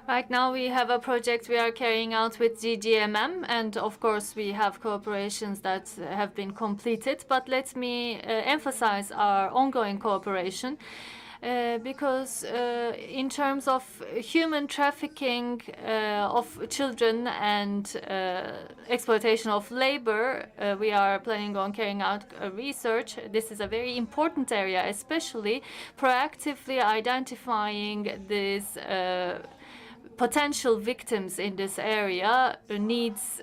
Right now we have a project we are carrying out with DGMM, and of course we have cooperations that have been completed, but let me emphasize our ongoing cooperation. Because in terms of human trafficking of children and exploitation of labor, we are planning on carrying out research. This is a very important area, especially proactively identifying these potential victims in this area needs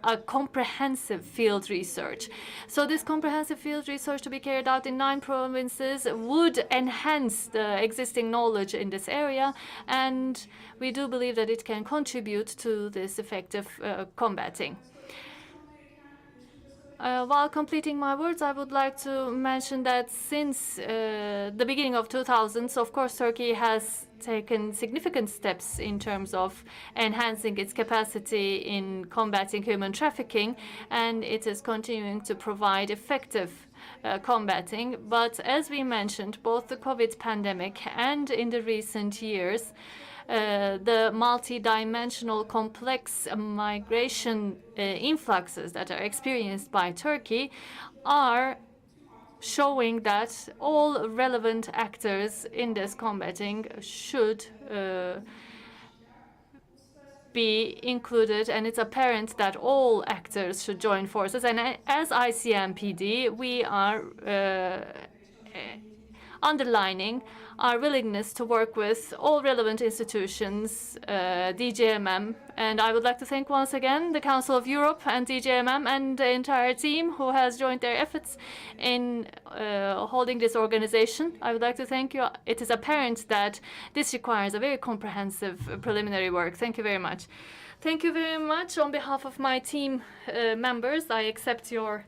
a comprehensive field research. So this comprehensive field research to be carried out in 9 provinces would enhance the existing knowledge in this area, and we do believe that it can contribute to this effective combating. While completing my words, I would like to mention that since the beginning of 2000s, of course, Turkey has taken significant steps in terms of enhancing its capacity in combating human trafficking, and it is continuing to provide effective combating. But as we mentioned, both the COVID pandemic and in the recent years, the multi-dimensional complex migration influxes that are experienced by Turkey are showing that all relevant actors in this combating should be included, and it's apparent that all actors should join forces. And as ICMPD, we are underlining our willingness to work with all relevant institutions, DGMM. And I would like to thank once again the Council of Europe and DGMM and the entire team who has joined their efforts in holding this organization. I would like to thank you. It is apparent that this requires a very comprehensive preliminary work. Thank you very much. Thank you very much. On behalf of my team members, I accept your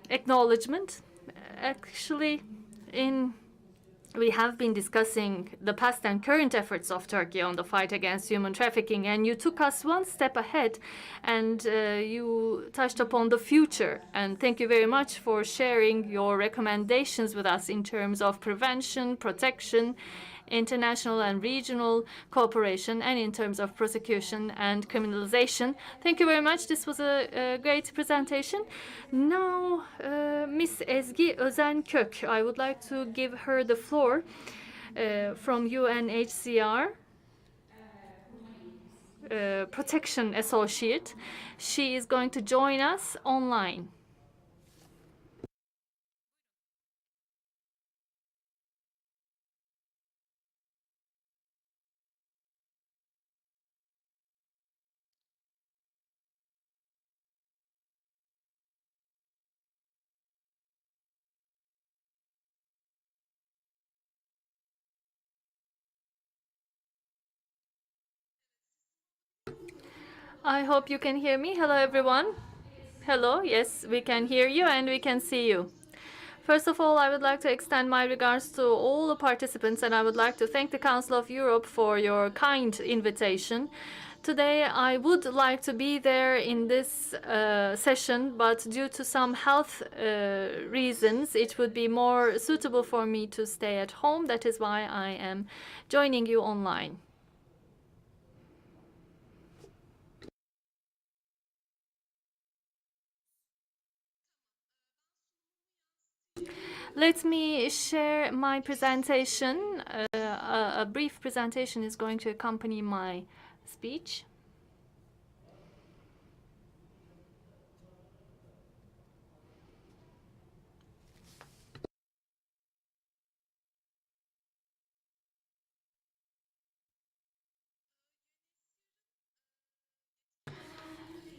acknowledgement. Actually, in we have been discussing the past and current efforts of Turkey on the fight against human trafficking, and you took us one step ahead and you touched upon the future. And thank you very much for sharing your recommendations with us in terms of prevention, protection, international and regional cooperation, and in terms of prosecution and criminalization. Thank you very much. This was a great presentation. Now, Miss Ezgi Özenkök, I would like to give her the floor from UNHCR. Protection Associate. She is going to join us online. I hope you can hear me. Hello, everyone. Hello. Yes, we can hear you and we can see you. First of all, I would like to extend my regards to all the participants, and I would like to thank the Council of Europe for your kind invitation. Today, I would like to be there in this session, but due to some health reasons, it would be more suitable for me to stay at home. That is why I am joining you online. Let me share my presentation. A brief presentation is going to accompany my speech.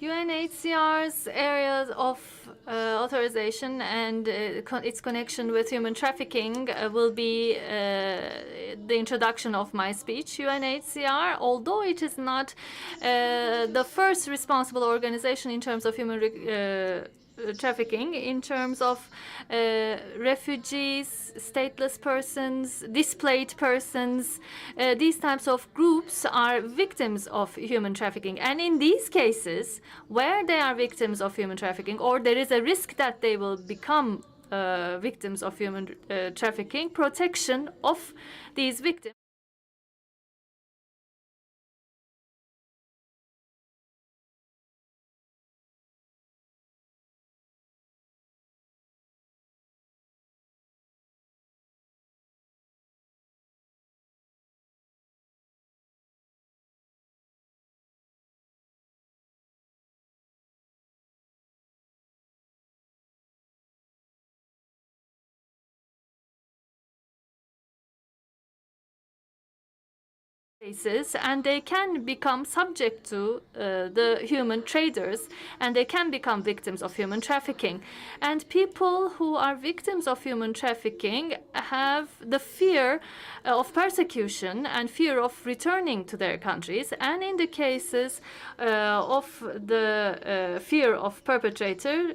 UNHCR's areas of authorization and its connection with human trafficking will be the introduction of my speech. UNHCR, although it is not the first responsible organization in terms of human trafficking, in terms of refugees, stateless persons, displaced persons, these types of groups are victims of human trafficking. And in these cases, where they are victims of human trafficking, or there is a risk that they will become victims of human trafficking, protection of these victims and they can become subject to the human traders, and they can become victims of human trafficking. And people who are victims of human trafficking have the fear of persecution and fear of returning to their countries. And in the cases of the fear of perpetrator,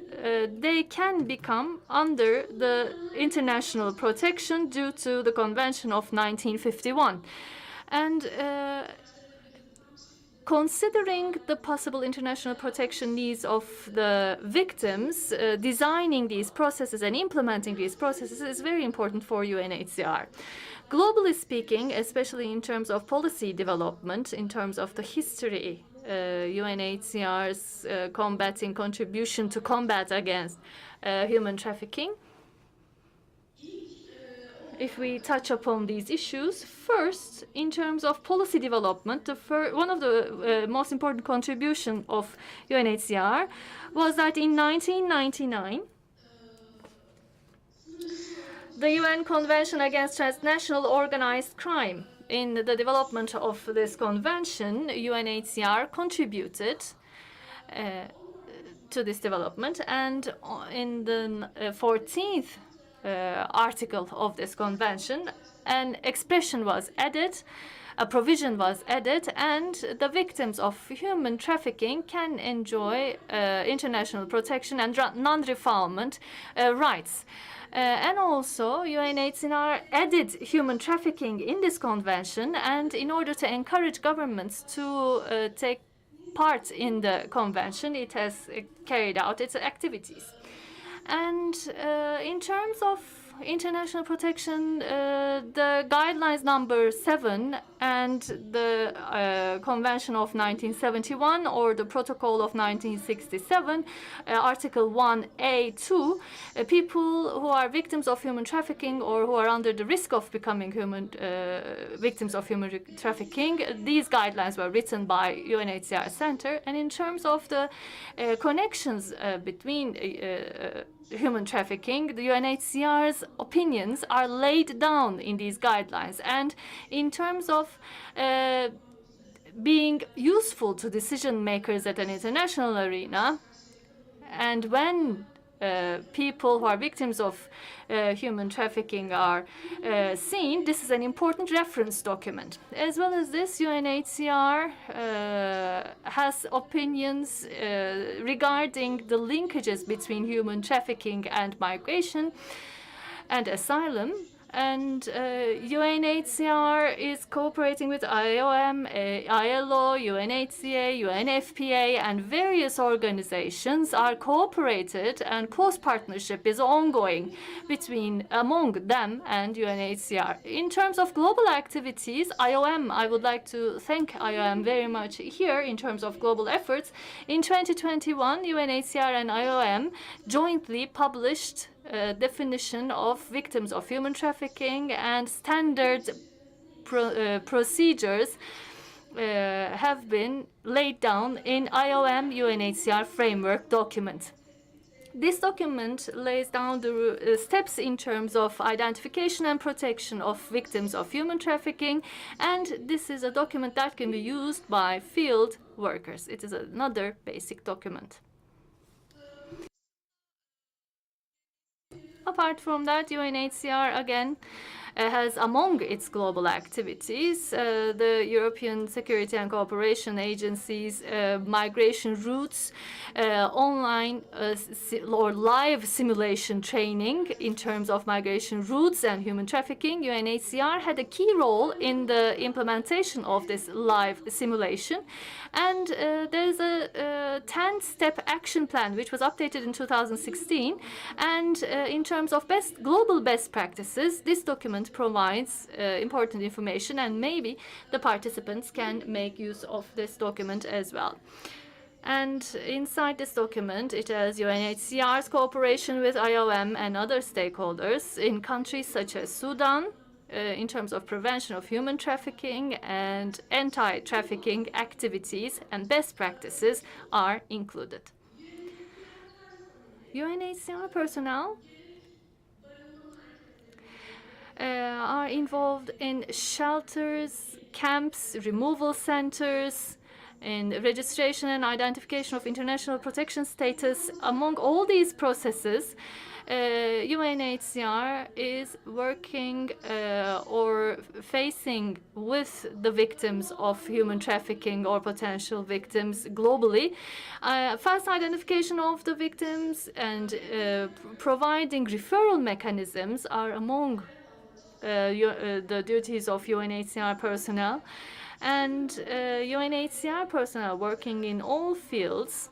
they can become under the international protection due to the Convention of 1951. And considering the possible international protection needs of the victims, designing these processes and implementing these processes is very important for UNHCR. Globally speaking, especially in terms of policy development, in terms of the history, UNHCR's combating contribution to combat against human trafficking, if we touch upon these issues, first, in terms of policy development, one of the most important contribution of UNHCR was that in 1999, the UN Convention Against Transnational Organized Crime. In the development of this convention, UNHCR contributed to this development, and in the 14th article of this convention, an expression was added a provision was added, and the victims of human trafficking can enjoy international protection and non-refoulement rights. And also, UNHCR added human trafficking in this convention, and in order to encourage governments to take part in the convention, it has carried out its activities. And in terms of international protection, the guidelines number 7 and the Convention of 1971 or the Protocol of 1967, Article 1A2, people who are victims of human trafficking or who are under the risk of becoming victims of human trafficking, these guidelines were written by UNHCR Center. And in terms of the connections between human trafficking, the UNHCR's opinions are laid down in these guidelines. And in terms of being useful to decision makers at an international arena, and when people who are victims of human trafficking are seen, this is an important reference document. As well as this, UNHCR has opinions regarding the linkages between human trafficking and migration and asylum. And UNHCR is cooperating with IOM, ILO, UNHCA, UNFPA, and various organizations are cooperated, and close partnership is ongoing among them and UNHCR. In terms of global activities, IOM, I would like to thank IOM very much here in terms of global efforts. In 2021, UNHCR and IOM jointly published definition of victims of human trafficking, and standard procedures have been laid down in IOM UNHCR framework document. This document lays down the steps in terms of identification and protection of victims of human trafficking, and this is a document that can be used by field workers. It is another basic document. Apart from that, UNHCR again has among its global activities the European Security and Cooperation Agency's migration routes, online or live simulation training in terms of migration routes and human trafficking. UNHCR had a key role in the implementation of this live simulation. And there's a 10-step action plan which was updated in 2016. And in terms of global best practices, this document provides important information, and maybe the participants can make use of this document as well. And inside this document, it has UNHCR's cooperation with IOM and other stakeholders in countries such as Sudan, in terms of prevention of human trafficking, and anti-trafficking activities and best practices are included. UNHCR personnel are involved in shelters, camps, removal centers, in registration and identification of international protection status. Among all these processes, UNHCR is working or facing with the victims of human trafficking or potential victims globally. Fast identification of the victims and providing referral mechanisms are among the duties of UNHCR personnel. And UNHCR personnel working in all fields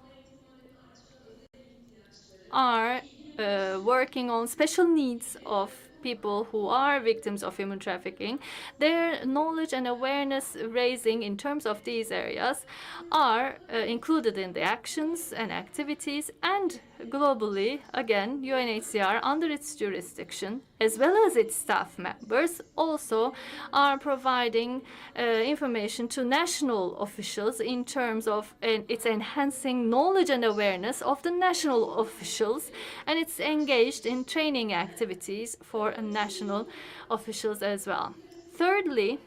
are working on special needs of people who are victims of human trafficking. Their knowledge and awareness raising in terms of these areas are included in the actions and activities, and globally, again, UNHCR under its jurisdiction, as well as its staff members, also are providing information to national officials in terms of it's enhancing knowledge and awareness of the national officials, and it's engaged in training activities for national officials as well. Thirdly,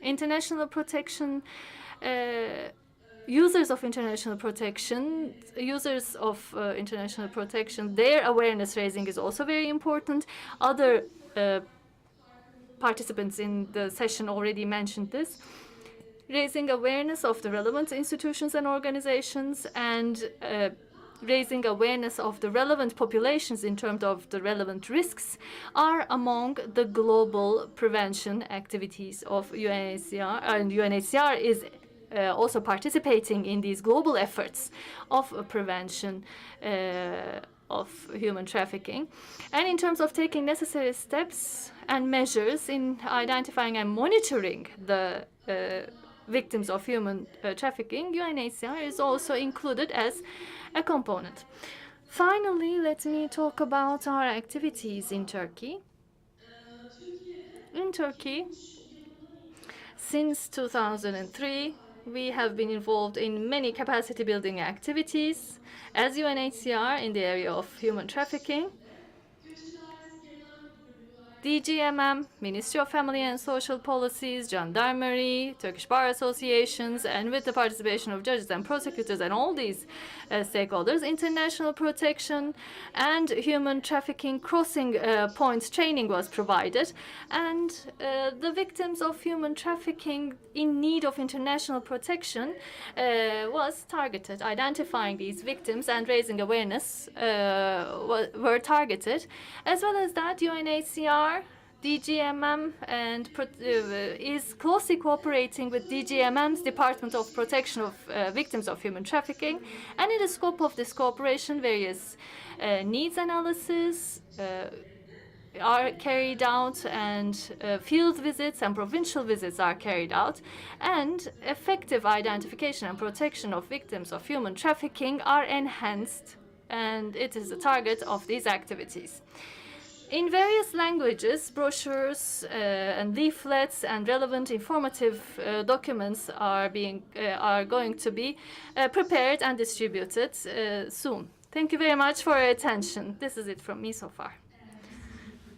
international protection users of international protection, their awareness raising is also very important. Other participants in the session already mentioned this. Raising awareness of the relevant institutions and organizations, and raising awareness of the relevant populations in terms of the relevant risks are among the global prevention activities of UNHCR, and UNHCR is also participating in these global efforts of prevention of human trafficking. And in terms of taking necessary steps and measures in identifying and monitoring the victims of human trafficking, UNHCR is also included as a component. Finally, let me talk about our activities in Turkey. In Turkey, since 2003, we have been involved in many capacity building activities as UNHCR in the area of human trafficking. DGMM, Ministry of Family and Social Policies, Gendarmerie, Turkish Bar Associations, and with the participation of judges and prosecutors and all these stakeholders, international protection and human trafficking crossing points training was provided. And the victims of human trafficking in need of international protection was targeted. Identifying these victims and raising awareness were targeted. As well as that, UNHCR, DGMM, and is closely cooperating with DGMM's Department of Protection of Victims of Human Trafficking. And in the scope of this cooperation, various needs analysis are carried out, and field visits and provincial visits are carried out, and effective identification and protection of victims of human trafficking are enhanced, and it is the target of these activities. In various languages, brochures and leaflets and relevant informative documents are going to be prepared and distributed soon. Thank you very much for your attention. This is it from me so far.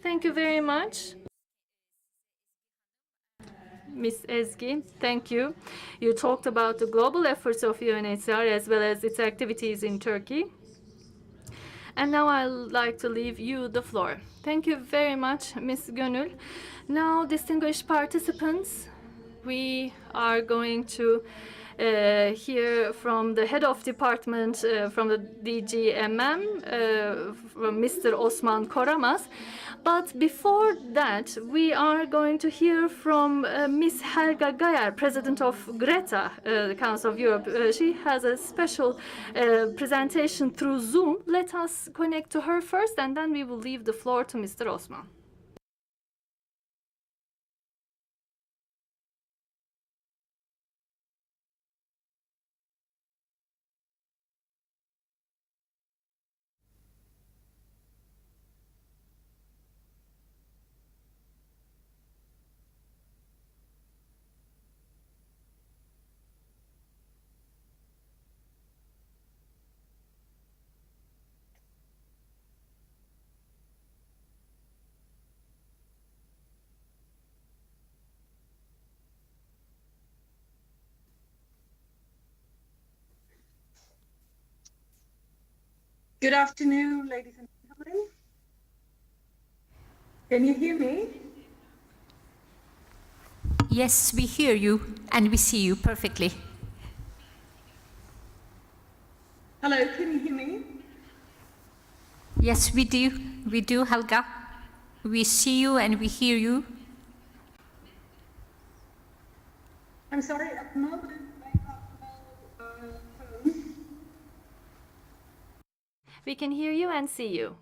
Thank you very much, Ms. Ezgi. Thank you. You talked about the global efforts of UNHCR as well as its activities in Turkey. And now I'd like to leave you the floor. Thank you very much, Ms. Gönül. Now, distinguished participants, we are going to hear from the head of department from the DGMM, from Mr. Osman Koramaz. But before that, we are going to hear from Ms. Helga Gayer, President of GRETA, the Council of Europe. She has a special presentation through Zoom. Let us connect to her first, and then we will leave the floor to Mr. Osman. Good afternoon, ladies and gentlemen. Can you hear me? Yes, we hear you and we see you perfectly. Hello, can you hear me? Yes, we do. We do, Helga. We see you and we hear you. I'm sorry, at the moment I have no phone. We can hear you and see you.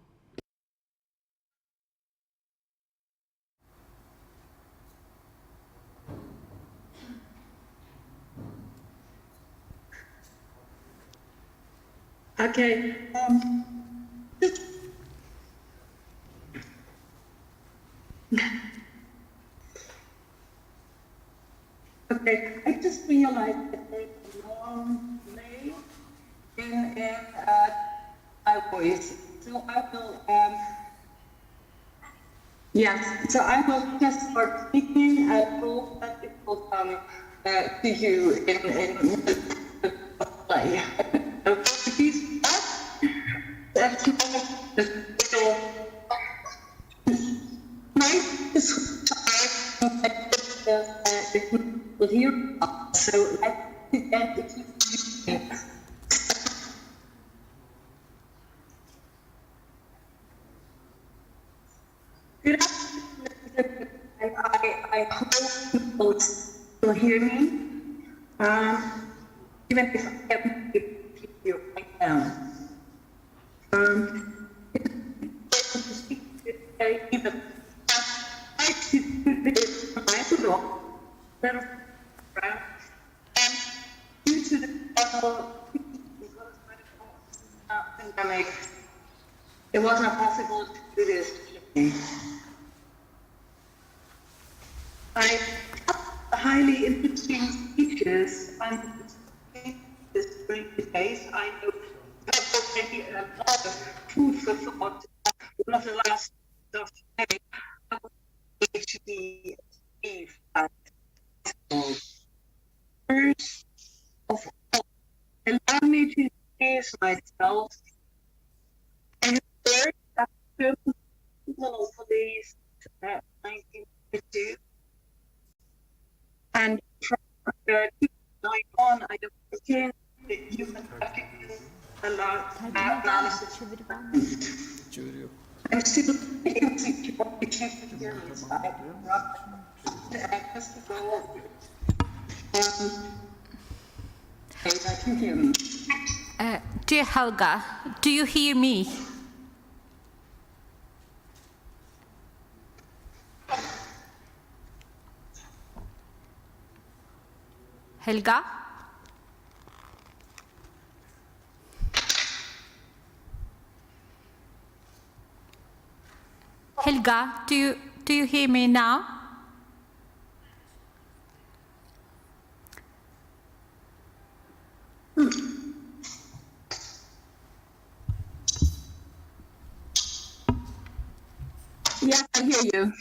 Okay. Okay, I just realized that there's a long delay in my voice. So I will, yes, so I will just start speaking. I hope that it will come to you in play. Portuguese, that's nice. So let's pretend it's good afternoon. I hope you both will hear me. Even if I haven't hear you right now. It's important to speak to even I should this mindful and due to the pandemic, it wasn't possible to do this today. I have highly interesting speeches on this during the days. I know that's already a lot of food for thought. One of the last of today, I would like to be brief and first of all, allow me to introduce myself. I have worked at the criminal police 1952, and from 2009 on, I have worked the human trafficking analysis. I'm still thinking security securities. I just to go over. I can hear me. Dear Helga, do you hear me? Helga? Helga, do you hear me now? Yes, I hear you.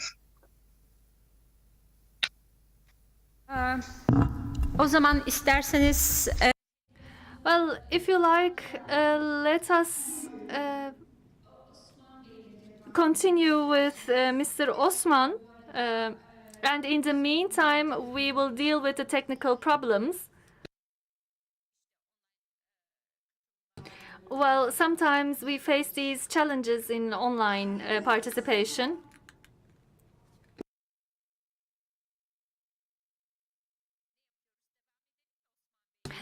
O zaman isterseniz Well, if you like, let us continue with Mr. Osman. And in the meantime, we will deal with the technical problems. Well, sometimes we face these challenges in online participation.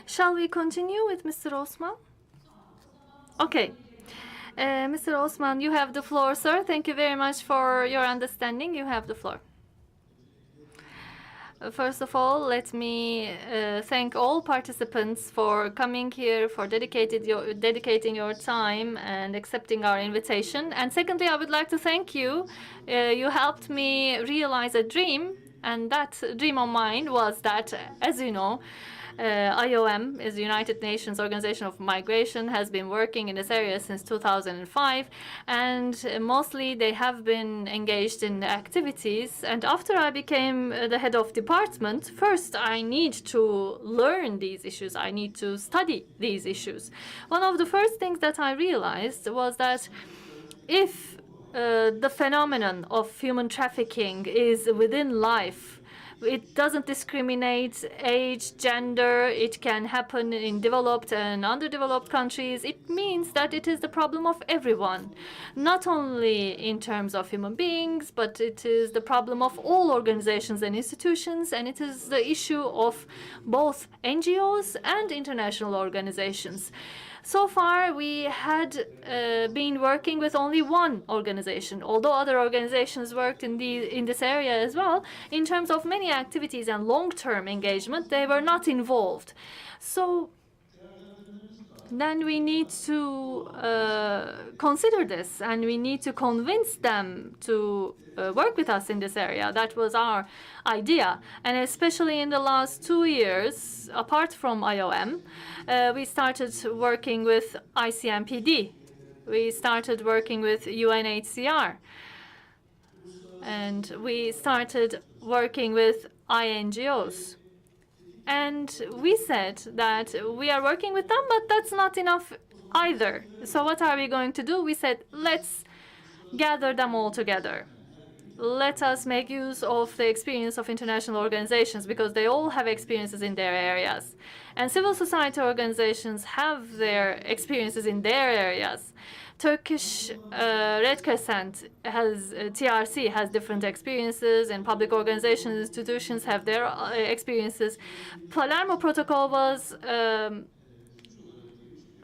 Shall we continue with Mr. Osman? Okay. Mr. Osman, you have the floor, sir. Thank you very much for your understanding. You have the floor. First of all, let me thank all participants for coming here, for dedicating your time and accepting our invitation. And secondly, I would like to thank you. You helped me realize a dream, and that dream of mine was that, as you know, IOM is the United Nations Organization of Migration, has been working in this area since 2005, and mostly they have been engaged in activities. And after I became the head of department, first I need to learn these issues. I need to study these issues. One of the first things that I realized was that if the phenomenon of human trafficking is within life, it doesn't discriminate age, gender. It can happen in developed and underdeveloped countries. It means that it is the problem of everyone, not only in terms of human beings, but it is the problem of all organizations and institutions, and it is the issue of both NGOs and international organizations. So far, we had been working with only one organization, although other organizations worked in this area as well. In terms of many activities and long-term engagement, they were not involved. So then we need to consider this, and we need to convince them to work with us in this area. That was our idea. And especially in the last 2 years, apart from IOM, we started working with ICMPD. We started working with UNHCR. And we started working with INGOs. And we said that we are working with them, but that's not enough either. So what are we going to do? We said, let's gather them all together. let us make use of the experience of international organizations, because they all have experiences in their areas. And civil society organizations have their experiences in their areas. Turkish Red Crescent has, TRC has different experiences, and public organizations, institutions have their experiences. Palermo Protocol was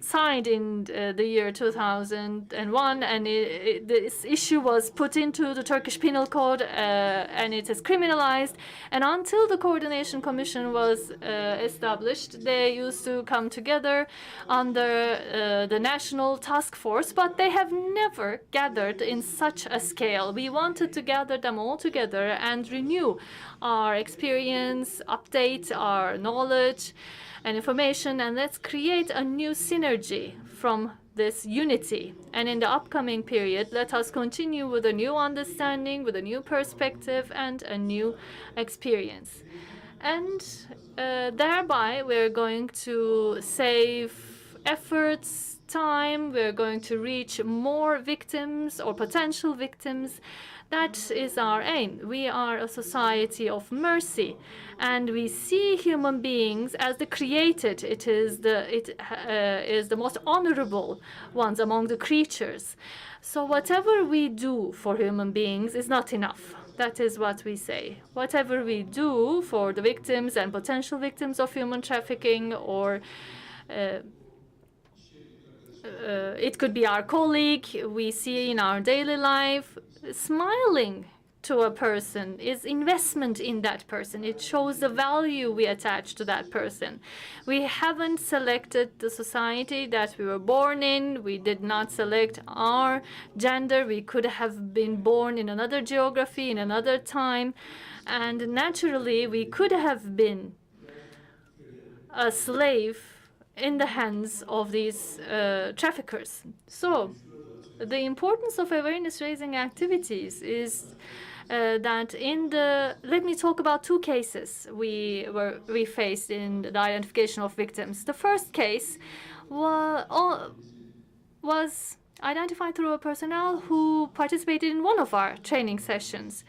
signed in the year 2001, and this issue was put into the Turkish Penal Code, and it is criminalized. And until the Coordination Commission was established, they used to come together under the National Task Force, but they have never gathered in such a scale. We wanted to gather them all together and renew our experience, update our knowledge and information, and let's create a new synergy from this unity. And in the upcoming period, let us continue with a new understanding, with a new perspective, and a new experience. And thereby, we're going to save efforts, time, we're going to reach more victims or potential victims. That is our aim. We are a society of mercy, and we see human beings as the created. It is the most honorable ones among the creatures. So whatever we do for human beings is not enough. That is what we say. Whatever we do for the victims and potential victims of human trafficking, or it could be our colleague we see in our daily life, smiling to a person is investment in that person. It shows the value we attach to that person. We haven't selected the society that we were born in. We did not select our gender. We could have been born in another geography, in another time. And naturally, we could have been a slave in the hands of these traffickers. So the importance of awareness-raising activities is that let me talk about two cases we faced in the identification of victims. The first case was identified through a personnel who participated in one of our training sessions.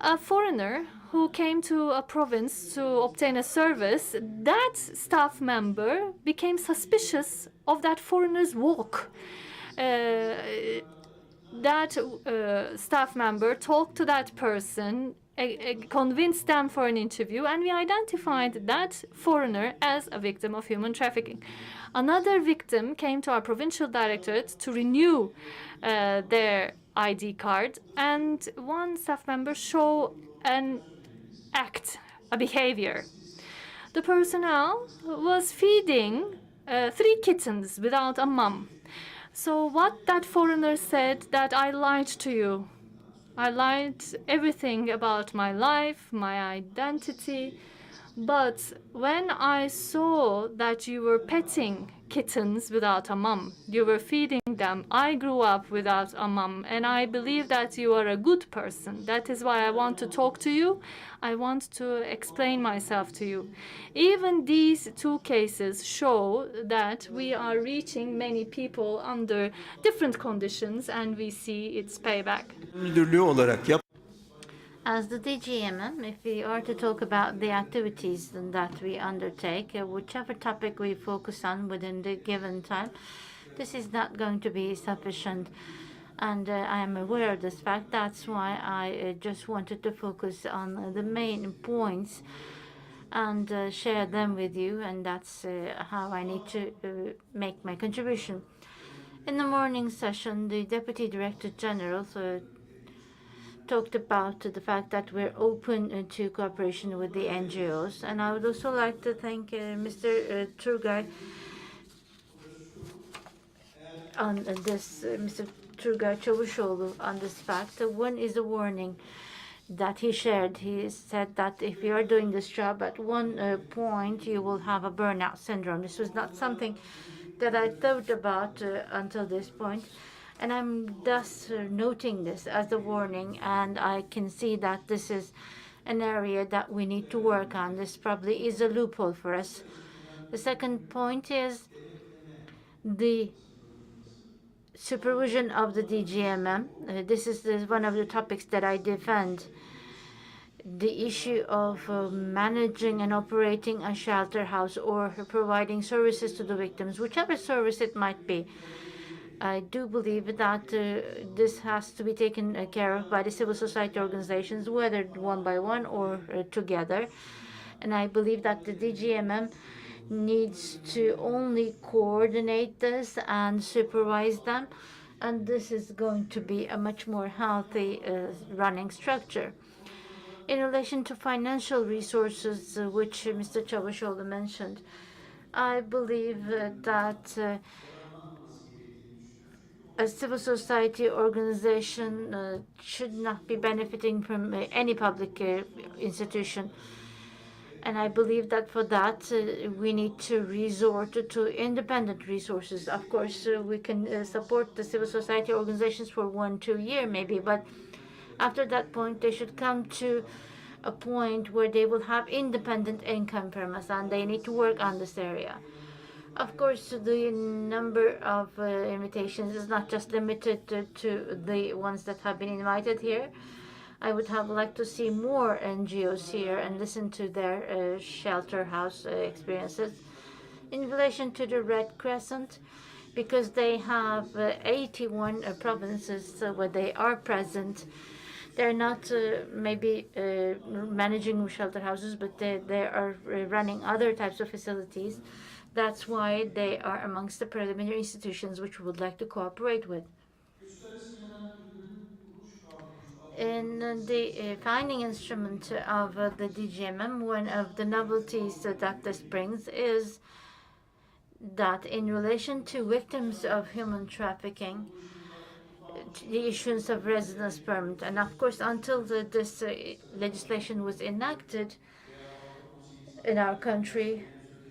A foreigner who came to a province to obtain a service, that staff member became suspicious of that foreigner's walk. That staff member talked to that person, convinced them for an interview, and we identified that foreigner as a victim of human trafficking. Another victim came to our provincial directorate to renew their ID card, and one staff member showed an act, a behavior. The personnel was feeding 3 kittens without a mom. So what that foreigner said, that I lied to you. I lied everything about my life, my identity. But when I saw that you were petting kittens without a mom, you were feeding them, I grew up without a mom, and I believe that you are a good person. That is why I want to talk to you. I want to explain myself to you. Even these 2 cases show that we are reaching many people under different conditions, and we see its payback. As the DGMM, if we are to talk about the activities that we undertake, whichever topic we focus on within the given time, this is not going to be sufficient. And I am aware of this fact. That's why I just wanted to focus on the main points and share them with you. And that's how I need to make my contribution. In the morning session, the Deputy Director General talked about the fact that we're open to cooperation with the NGOs. And I would also like to thank Mr. Turgay on this, Mr. Turgay Çavuşoğlu, on this fact. One is a warning that he shared. He said that if you are doing this job, at one point you will have a burnout syndrome. This was not something that I thought about until this point. And I'm thus noting this as a warning, and I can see that this is an area that we need to work on. This probably is a loophole for us. The second point is the supervision of the DGMM. This is one of the topics that I defend. The issue of managing and operating a shelter house or providing services to the victims, whichever service it might be. I do believe that this has to be taken care of by the civil society organizations, whether one by one or together. And I believe that the DGMM needs to only coordinate this and supervise them. And this is going to be a much more healthy running structure. In relation to financial resources, which Mr. Çavuşoğlu mentioned, I believe that a civil society organization should not be benefiting from any public institution. And I believe that for that, we need to resort to independent resources. Of course, we can support the civil society organizations for 1-2 years maybe, but after that point, they should come to a point where they will have independent income from us, and they need to work on this area. Of course, the number of invitations is not just limited to the ones that have been invited here. I would have liked to see more NGOs here and listen to their shelter house experiences. In relation to the Red Crescent, because they have 81 provinces where they are present, they're not maybe managing shelter houses, but they are running other types of facilities. That's why they are amongst the preliminary institutions which we would like to cooperate with. In the finding instrument of the DGMM, one of the novelties that this brings is that in relation to victims of human trafficking, the issuance of residence permit. And of course, until this legislation was enacted in our country,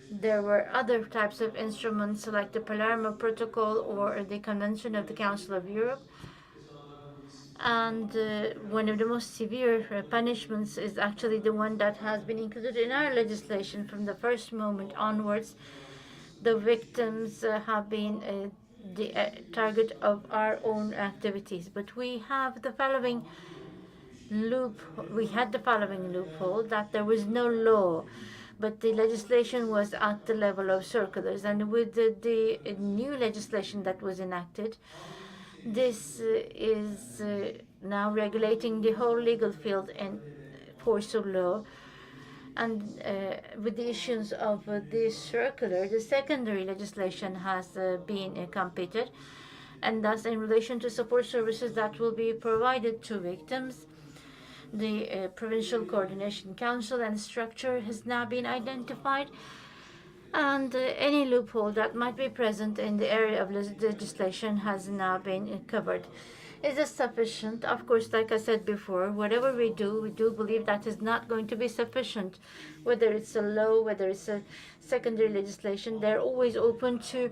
there were other types of instruments like the Palermo Protocol or the Convention of the Council of Europe. And one of the most severe punishments is actually the one that has been included in our legislation from the first moment onwards. The victims have been the target of our own activities. But we had the following loophole that there was no law, but the legislation was at the level of circulars. And with the new legislation that was enacted, this is now regulating the whole legal field in force of law. And with the issuance of this circular, the secondary legislation has been completed. And thus, in relation to support services that will be provided to victims, the Provincial Coordination Council and structure has now been identified. And any loophole that might be present in the area of legislation has now been covered. Is this sufficient? Of course, like I said before, whatever we do believe that is not going to be sufficient. Whether it's a law, whether it's a secondary legislation, they're always open to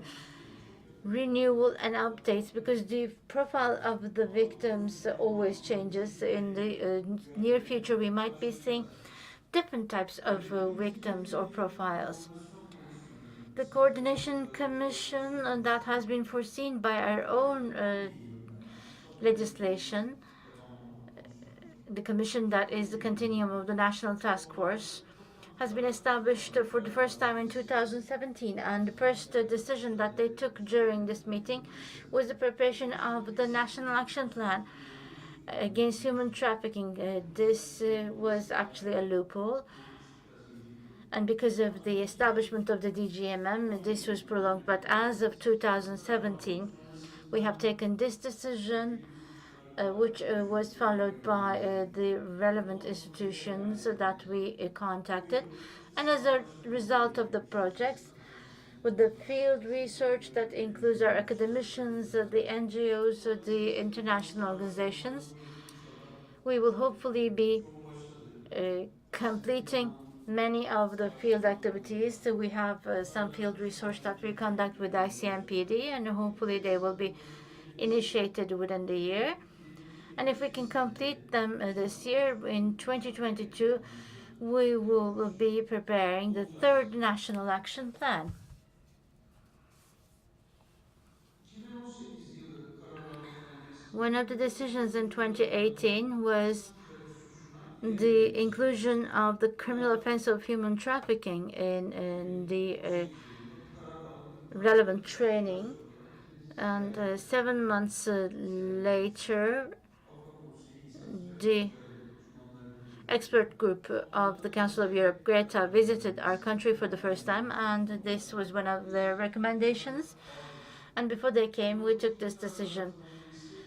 renewal and updates because the profile of the victims always changes. In the near future, we might be seeing different types of victims or profiles. The Coordination Commission that has been foreseen by our own legislation, the commission that is the continuum of the National Task Force, has been established for the first time in 2017. And the first decision that they took during this meeting was the preparation of the National Action Plan against human trafficking. This was actually a loophole. And because of the establishment of the DGMM, this was prolonged. But as of 2017, we have taken this decision, which was followed by the relevant institutions that we contacted. And as a result of the projects, with the field research that includes our academicians, the NGOs, the international organizations, we will hopefully be completing many of the field activities. So we have some field research that we conduct with ICMPD, and hopefully they will be initiated within the year. And if we can complete them this year, in 2022, we will be preparing the third National Action Plan. One of the decisions in 2018 was the inclusion of the criminal offense of human trafficking in the relevant training. And 7 months later, the expert group of the Council of Europe, Greta, visited our country for the first time, and this was one of their recommendations. And before they came, we took this decision.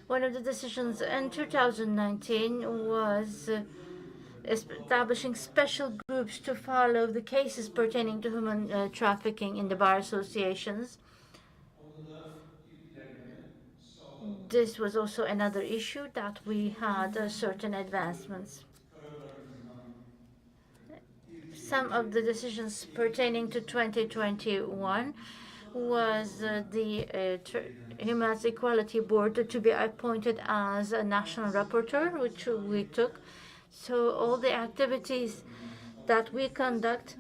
One of the decisions in 2019 was establishing special groups to follow the cases pertaining to human trafficking in the bar associations. This was also another issue that we had certain advancements. Some of the decisions pertaining to 2021 was the Human Rights Equality Board to be appointed as a national rapporteur, which we took. So all the activities that we conduct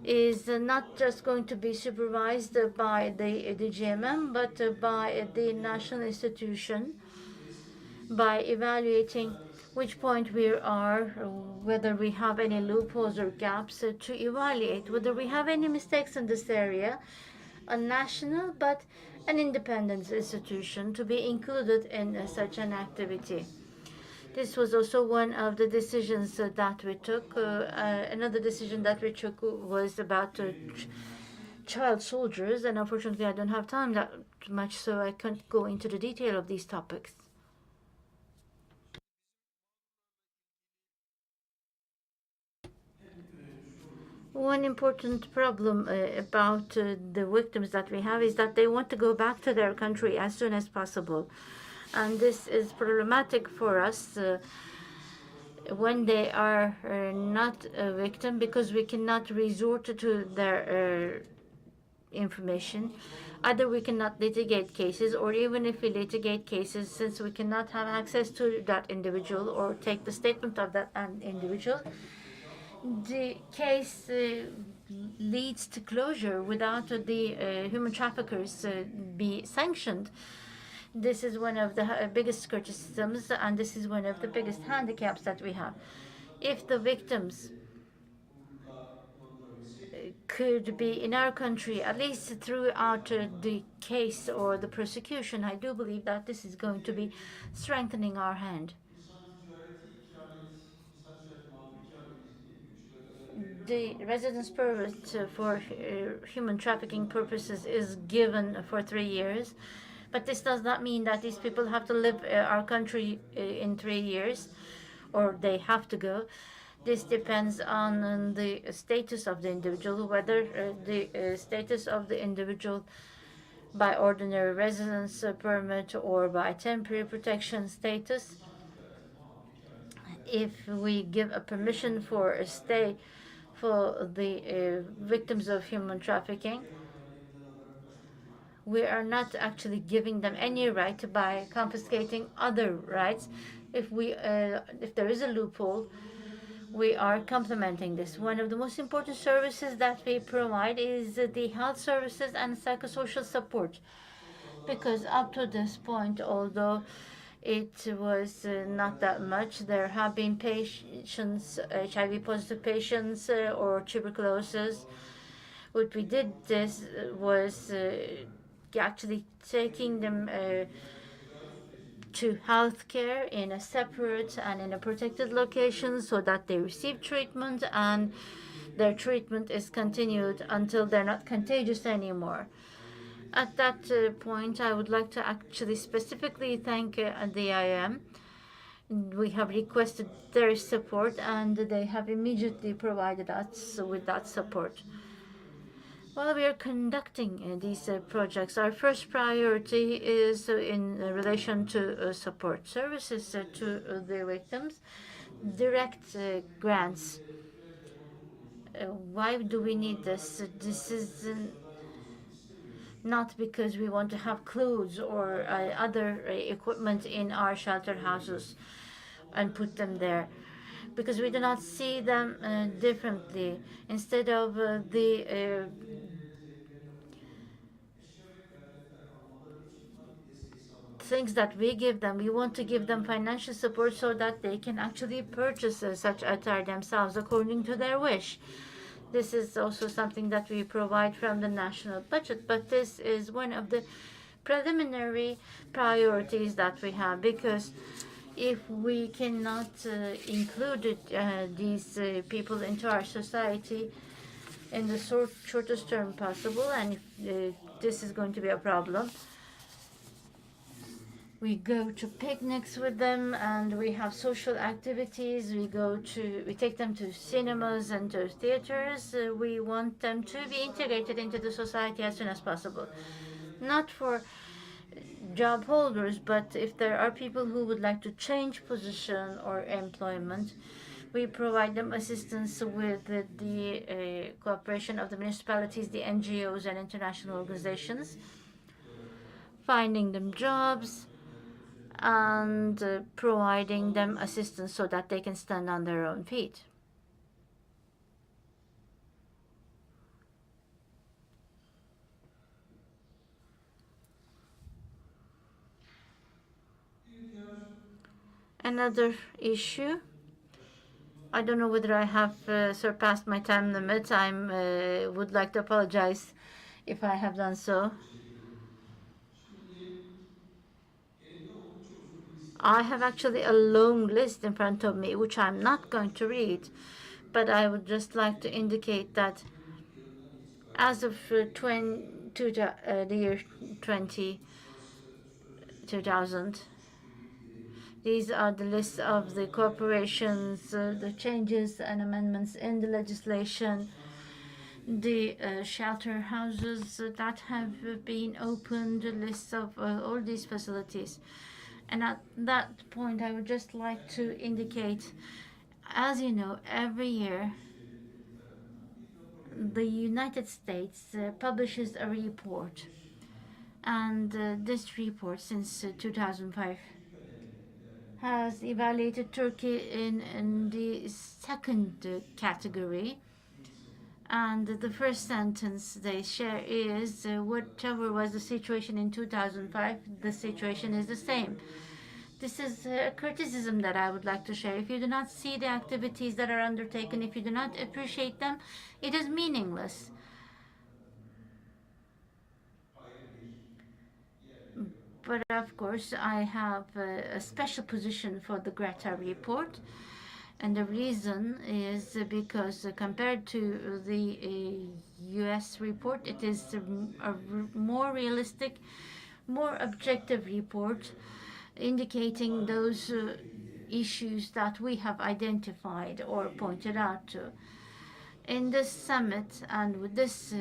is not just going to be supervised by the DGMM, but by the national institution, by evaluating which point we are, whether we have any loopholes or gaps, to evaluate whether we have any mistakes in this area, a national but an independent institution to be included in such an activity. This was also one of the decisions that we took. Another decision that we took was about child soldiers, and unfortunately, I don't have time that much, so I can't go into the detail of these topics. One important problem about the victims that we have is that they want to go back to their country as soon as possible. And this is problematic for us when they are not a victim, because we cannot resort to their information. Either we cannot litigate cases, or even if we litigate cases, since we cannot have access to that individual or take the statement of that individual, the case leads to closure without the human traffickers be sanctioned. This is one of the biggest criticisms, and this is one of the biggest handicaps that we have. If the victims could be in our country, at least throughout the case or the prosecution, I do believe that this is going to be strengthening our hand. The residence permit for human trafficking purposes is given for 3 years, but this does not mean that these people have to live our country in 3 years, or they have to go. This depends on the status of the individual, whether the status of the individual by ordinary residence permit or by temporary protection status. If we give a permission for a stay for the victims of human trafficking, we are not actually giving them any right by confiscating other rights. If there is a loophole, we are complementing this. One of the most important services that we provide is the health services and psychosocial support, because up to this point, although it was not that much, there have been patients, HIV positive patients or tuberculosis. What we did this was actually taking them to healthcare in a separate and in a protected location, so that they receive treatment and their treatment is continued until they're not contagious anymore. At that point, I would like to actually specifically thank the IM. We have requested their support, and they have immediately provided us with that support. While we are conducting these projects, our first priority is in relation to support services to the victims, direct grants. Why do we need this? This is not because we want to have clothes or other equipment in our shelter houses and put them there, because we do not see them differently. Instead of the things that we give them. We want to give them financial support so that they can actually purchase such attire themselves according to their wish. This is also something that we provide from the national budget, but this is one of the preliminary priorities that we have, because if we cannot include these people into our society in the shortest term possible, and if, this is going to be a problem. We go to picnics with them, and we have social activities. We take them to cinemas and to theaters. We want them to be integrated into the society as soon as possible. Not for job holders, but if there are people who would like to change position or employment, we provide them assistance with the cooperation of the municipalities, the NGOs, and international organizations, finding them jobs, and providing them assistance so that they can stand on their own feet. Another issue, I don't know whether I have surpassed my time limit. I would like to apologize if I have done so. I have actually a long list in front of me, which I'm not going to read, but I would just like to indicate that as of the year 2000, these are the lists of the corporations, the changes and amendments in the legislation, the shelter houses that have been opened, the lists of all these facilities. And at that point, I would just like to indicate, as you know, every year the United States publishes a report. And this report, since 2005, has evaluated Turkey in the second category. And the first sentence they share is, whatever was the situation in 2005, the situation is the same. This is a criticism that I would like to share. If you do not see the activities that are undertaken, if you do not appreciate them, it is meaningless. But of course, I have a special position for the Greta report. And the reason is because compared to the US report, it is a more realistic, more objective report, indicating those issues that we have identified or pointed out to. In this summit and with this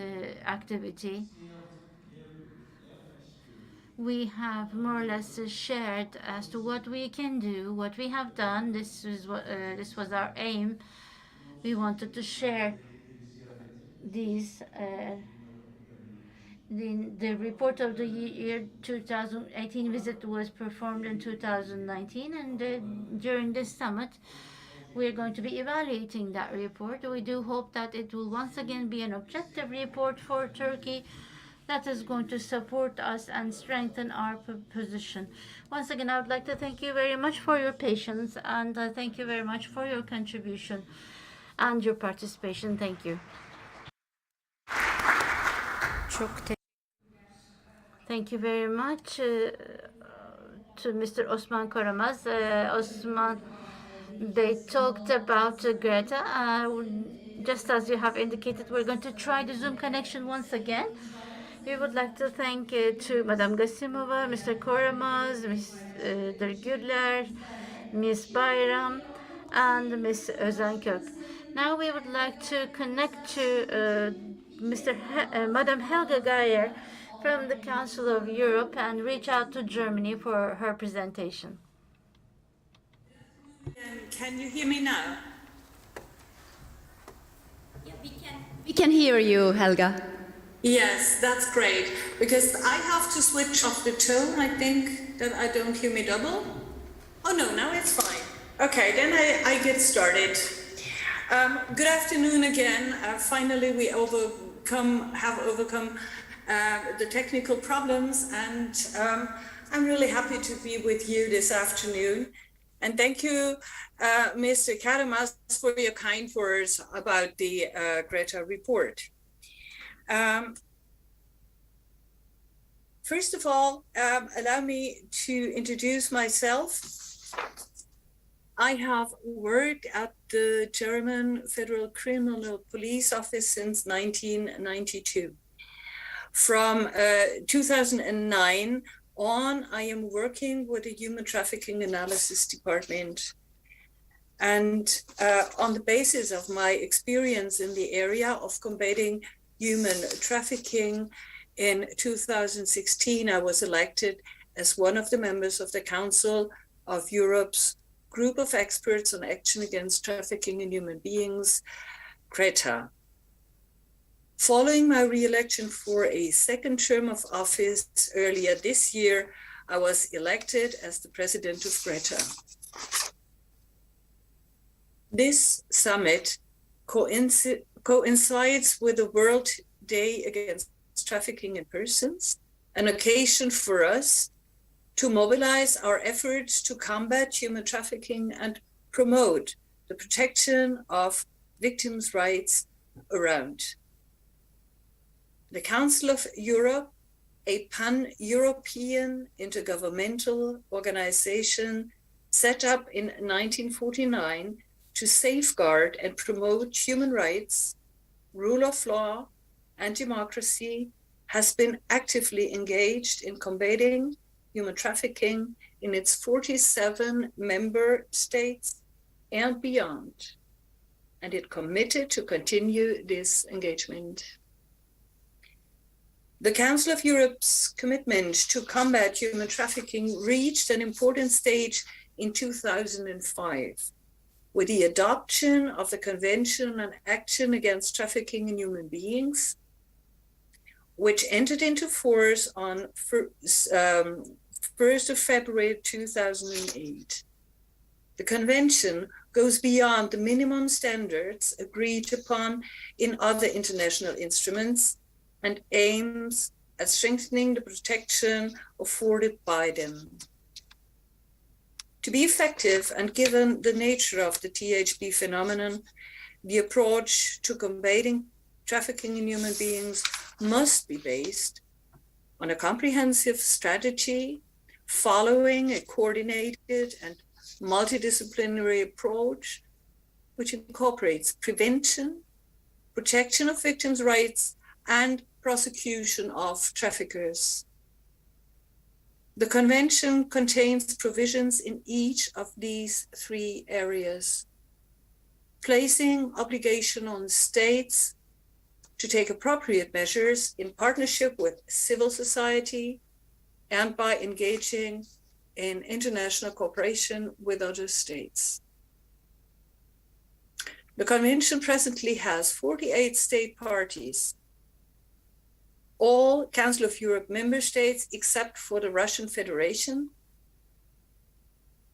activity, we have more or less shared as to what we can do, what we have done. This was our aim. We wanted to share these. The report of the year 2018 visit was performed in 2019, and during this summit, we're going to be evaluating that report. We do hope that it will once again be an objective report for Turkey that is going to support us and strengthen our position. Once again, I would like to thank you very much for your patience, and thank you very much for your contribution and your participation. Thank you. Thank you very much to Mr. Osman Koramaz. Osman, they talked about Greta. Just as you have indicated, we're going to try the Zoom connection once again. We would like to thank to Madame Gasimova, Mr. Koramaz, Mr. Güler, Ms. Bayram, and Ms. Özenkök. Now we would like to connect to Madame Helga Geyer from the Council of Europe and reach out to Germany for her presentation. Can you hear me now? Yeah, we can hear you, Helga. Yes, that's great, because I have to switch off the tone. I think that I don't hear me double. Oh no, now it's fine. Okay, then I get started. Good afternoon again. Finally, we have overcome the technical problems, and I'm really happy to be with you this afternoon. And thank you, Mr. Karamas, for your kind words about the Greta report. First of all, allow me to introduce myself. I have worked at the German Federal Criminal Police Office since 1992. From 2009 on, I am working with the Human Trafficking Analysis Department. And on the basis of my experience in the area of combating human trafficking, in 2016, I was elected as one of the members of the Council of Europe's Group of Experts on Action Against Trafficking in Human Beings, CRETA. Following my re-election for a second term of office earlier this year, I was elected as the president of CRETA. This summit coincides with the World Day Against Trafficking in Persons, an occasion for us to mobilize our efforts to combat human trafficking and promote the protection of victims' rights around. The Council of Europe, a pan-European intergovernmental organization set up in 1949 to safeguard and promote human rights, rule of law, and democracy, has been actively engaged in combating human trafficking in its 47 member states and beyond, and it committed to continue this engagement. The Council of Europe's commitment to combat human trafficking reached an important stage in 2005 with the adoption of the Convention on Action Against Trafficking in Human Beings, which entered into force on 1st of February 2008. The convention goes beyond the minimum standards agreed upon in other international instruments and aims at strengthening the protection afforded by them. To be effective, and given the nature of the THB phenomenon, the approach to combating trafficking in human beings must be based on a comprehensive strategy following a coordinated and multidisciplinary approach which incorporates prevention, protection of victims' rights, and prosecution of traffickers. The Convention contains provisions in each of these three areas, placing obligation on states to take appropriate measures in partnership with civil society and by engaging in international cooperation with other states. The Convention presently has 48 state parties, all Council of Europe member states except for the Russian Federation,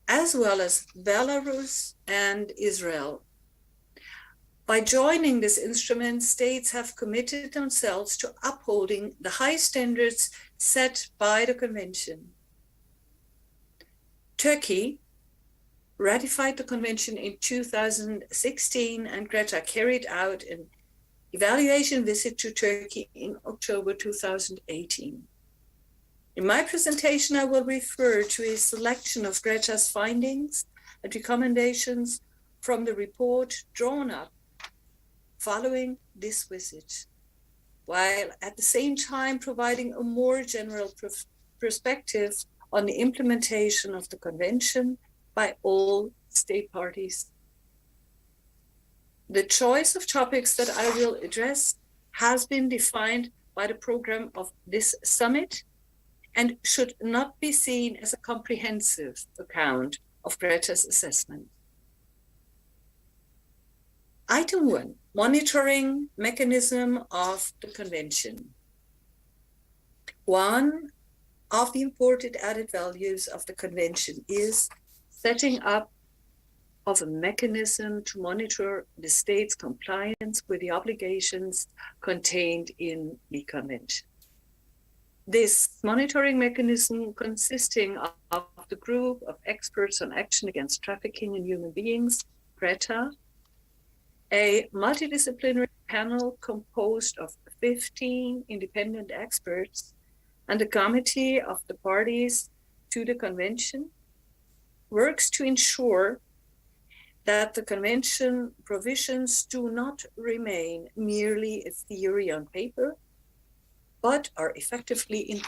as well as Belarus and Israel. By joining this instrument, states have committed themselves to upholding the high standards set by the Convention. Turkey ratified the Convention in 2016, and Greta carried out an evaluation visit to Turkey in October 2018. In my presentation, I will refer to a selection of Greta's findings and recommendations from the report drawn up following this visit, while at the same time providing a more general perspective on the implementation of the Convention by all state parties. The choice of topics that I will address has been defined by the program of this summit and should not be seen as a comprehensive account of Greta's assessment. Item 1, monitoring mechanism of the Convention. One of the important added values of the Convention is setting up of a mechanism to monitor the state's compliance with the obligations contained in the Convention. This monitoring mechanism, consisting of the group of experts on action against trafficking in human beings, GRETA, a multidisciplinary panel composed of 15 independent experts, and a committee of the parties to the convention, works to ensure that the convention provisions do not remain merely a theory on paper, but are effectively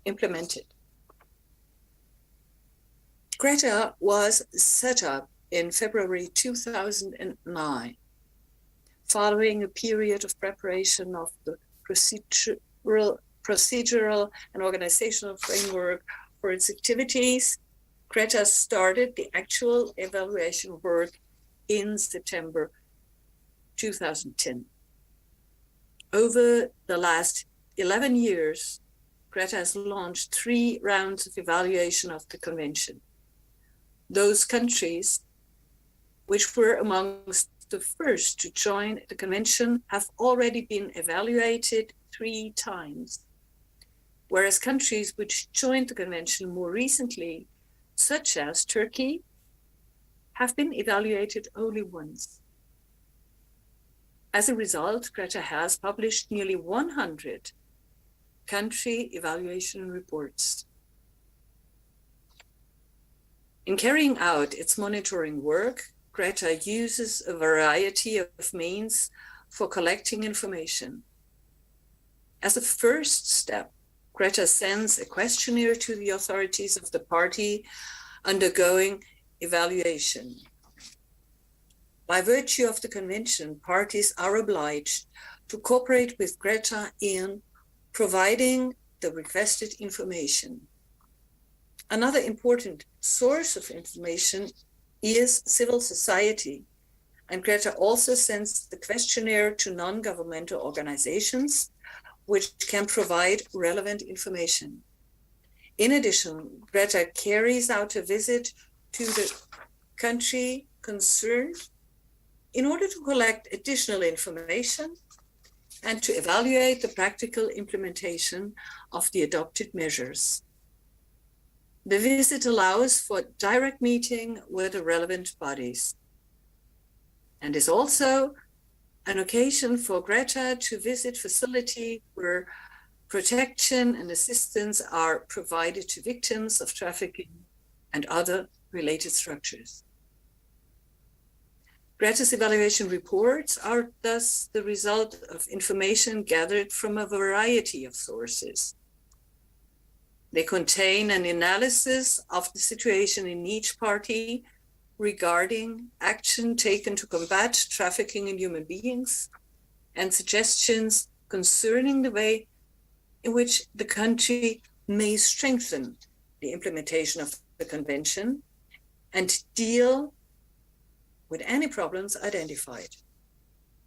implemented. GRETA was set up in February 2009, following a period of preparation of the procedural and organizational framework for its activities. GRETA started the actual evaluation work in September 2010. Over the last 11 years, GRETA has launched 3 rounds of evaluation of the convention. Those countries which were amongst the first to join the convention have already been evaluated 3 times, whereas countries which joined the convention more recently, such as Turkey, have been evaluated only once. As a result, GRETA has published nearly 100 country evaluation reports. In carrying out its monitoring work, GRETA uses a variety of means for collecting information. As a first step, GRETA sends a questionnaire to the authorities of the party undergoing evaluation. By virtue of the convention, parties are obliged to cooperate with GRETA in providing the requested information. Another important source of information is civil society, and GRETA also sends the questionnaire to non-governmental organizations which can provide relevant information. In addition, GRETA carries out a visit to the country concerned in order to collect additional information and to evaluate the practical implementation of the adopted measures. The visit allows for direct meeting with the relevant bodies and is also an occasion for GRETA to visit facilities where protection and assistance are provided to victims of trafficking and other related structures. GRETA's evaluation reports are thus the result of information gathered from a variety of sources. They contain an analysis of the situation in each party regarding action taken to combat trafficking in human beings and suggestions concerning the way in which the country may strengthen the implementation of the convention and deal with any problems identified.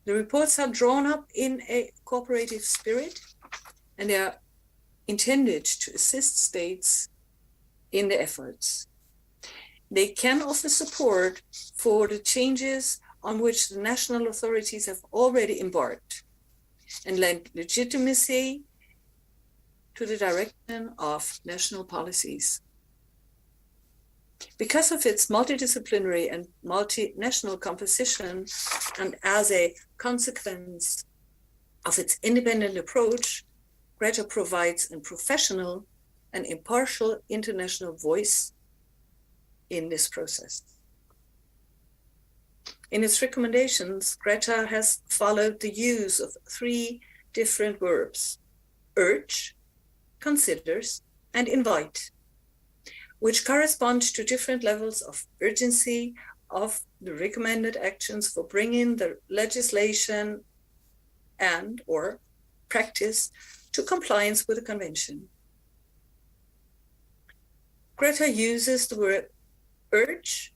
The reports are drawn up in a cooperative spirit, and they are intended to assist states in the efforts. They can offer support for the changes on which the national authorities have already embarked and lend legitimacy to the direction of national policies. Because of its multidisciplinary and multinational composition, and as a consequence of its independent approach, GRETA provides a professional and impartial international voice in this process. In its recommendations, GRETA has followed the use of 3 different verbs: urge, considers, and invite, which correspond to different levels of urgency of the recommended actions for bringing the legislation and or practice to compliance with the convention. GRETA uses the word urge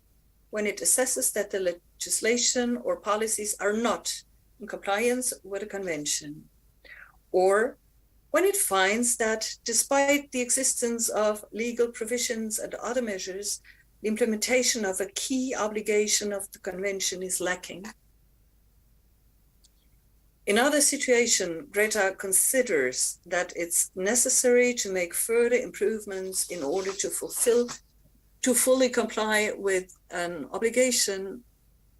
when it assesses that the legislation or policies are not in compliance with the convention, or when it finds that despite the existence of legal provisions and other measures, the implementation of a key obligation of the convention is lacking. In other situations, Greta considers that it's necessary to make further improvements in order to fully comply with an obligation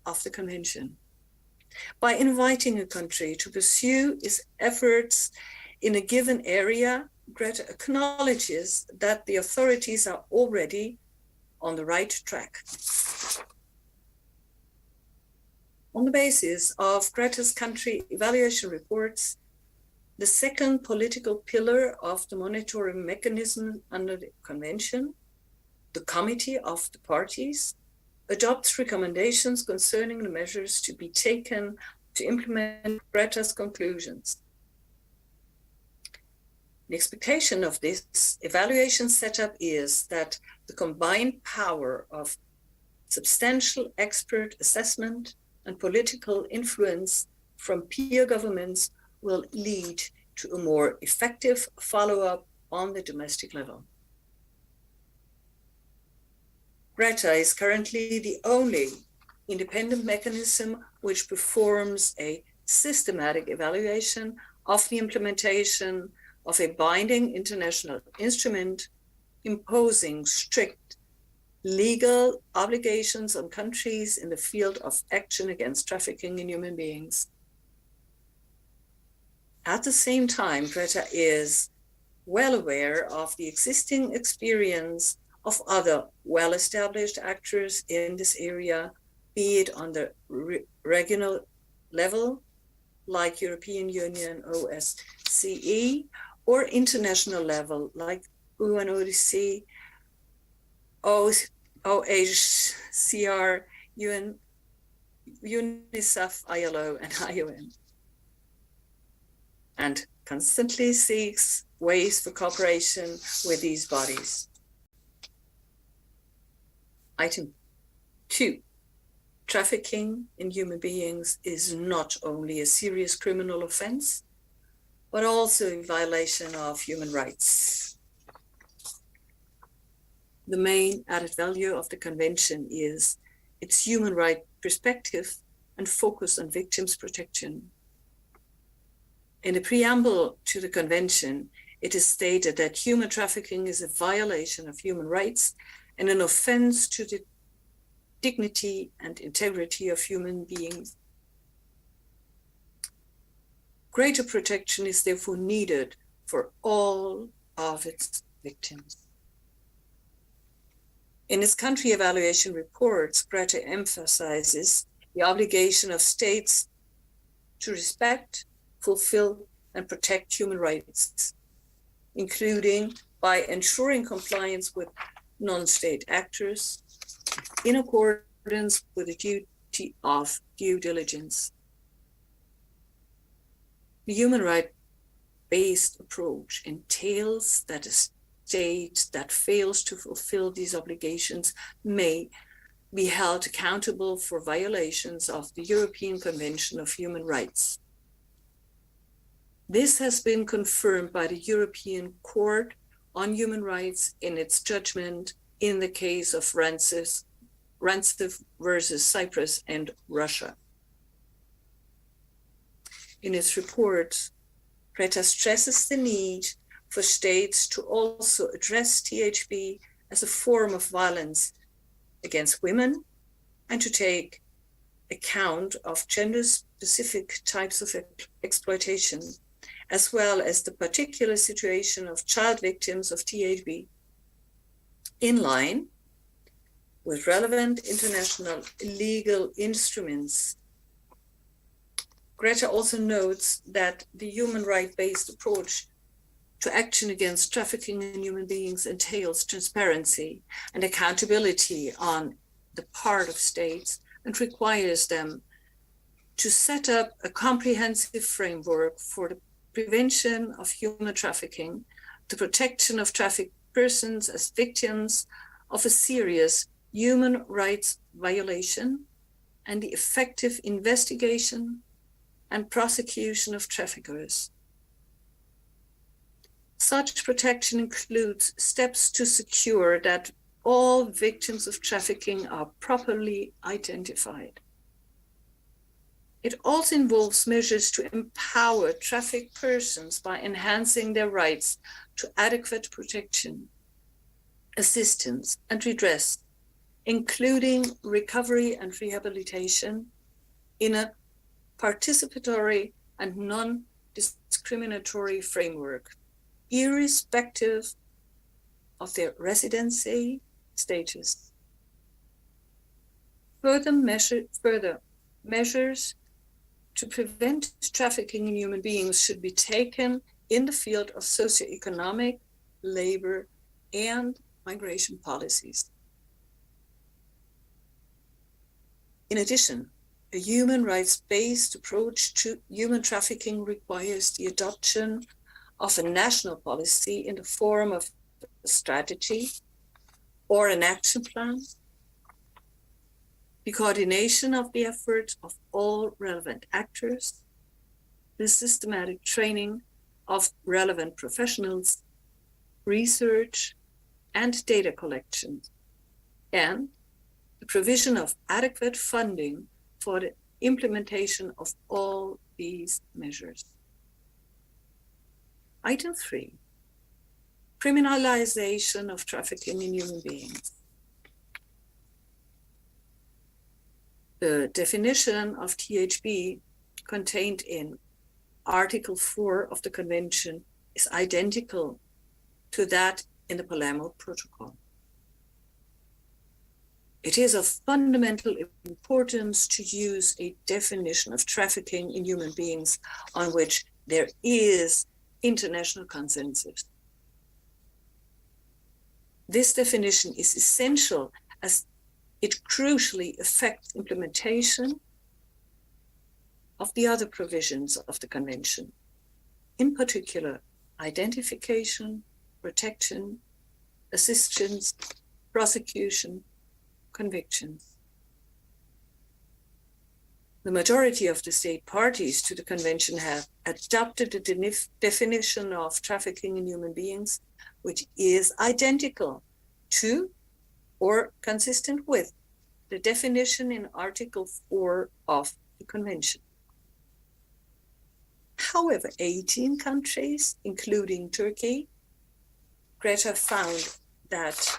of the convention. By inviting a country to pursue its efforts in a given area, Greta acknowledges that the authorities are already on the right track. On the basis of Greta's country evaluation reports, the second political pillar of the monitoring mechanism under the convention, the Committee of the Parties, adopts recommendations concerning the measures to be taken to implement Greta's conclusions. The expectation of this evaluation setup is that the combined power of substantial expert assessment and political influence from peer governments will lead to a more effective follow-up on the domestic level. Greta is currently the only independent mechanism which performs a systematic evaluation of the implementation of a binding international instrument imposing strict legal obligations on countries in the field of action against trafficking in human beings. At the same time, Greta is well aware of the existing experience of other well-established actors in this area, be it on the regional level, like European Union, OSCE, or international level, like UNODC, OHCR, UN, UNICEF, ILO, and IOM, and constantly seeks ways for cooperation with these bodies. Item 2. Trafficking in human beings is not only a serious criminal offense, but also a violation of human rights. The main added value of the convention is its human rights perspective and focus on victims' protection. In the preamble to the convention, it is stated that human trafficking is a violation of human rights and an offense to the dignity and integrity of human beings. Greater protection is therefore needed for all of its victims. In its country evaluation reports, Greta emphasizes the obligation of states to respect, fulfill, and protect human rights, including by ensuring compliance with non-state actors in accordance with the duty of due diligence. The human rights-based approach entails that a state that fails to fulfill these obligations may be held accountable for violations of the European Convention of Human Rights. This has been confirmed by the European Court on Human Rights in its judgment in the case of Ranciv versus Cyprus and Russia. In its report, Greta stresses the need for states to also address THB as a form of violence against women and to take account of gender-specific types of exploitation, as well as the particular situation of child victims of THB, in line with relevant international legal instruments. Greta also notes that the human rights-based approach to action against trafficking in human beings entails transparency and accountability on the part of states and requires them to set up a comprehensive framework for the prevention of human trafficking, the protection of trafficked persons as victims of a serious human rights violation, and the effective investigation and prosecution of traffickers. Such protection includes steps to secure that all victims of trafficking are properly identified. It also involves measures to empower trafficked persons by enhancing their rights to adequate protection, assistance, and redress, including recovery and rehabilitation in a participatory and non-discriminatory framework, irrespective of their residency status. Further measures to prevent trafficking in human beings should be taken in the field of socioeconomic, labor, and migration policies. In addition, a human rights-based approach to human trafficking requires the adoption of a national policy in the form of a strategy or an action plan, the coordination of the efforts of all relevant actors, the systematic training of relevant professionals, research and data collection, and the provision of adequate funding for the implementation of all these measures. Item 3, criminalization of trafficking in human beings. The definition of THB contained in Article 4 of the Convention is identical to that in the Palermo Protocol. It is of fundamental importance to use a definition of trafficking in human beings on which there is international consensus. This definition is essential as it crucially affects implementation of the other provisions of the Convention, in particular, identification, protection, assistance, prosecution, convictions. The majority of the state parties to the Convention have adopted the definition of trafficking in human beings, which is identical to or consistent with the definition in Article 4 of the Convention. However, 18 countries, including Turkey, Greta found that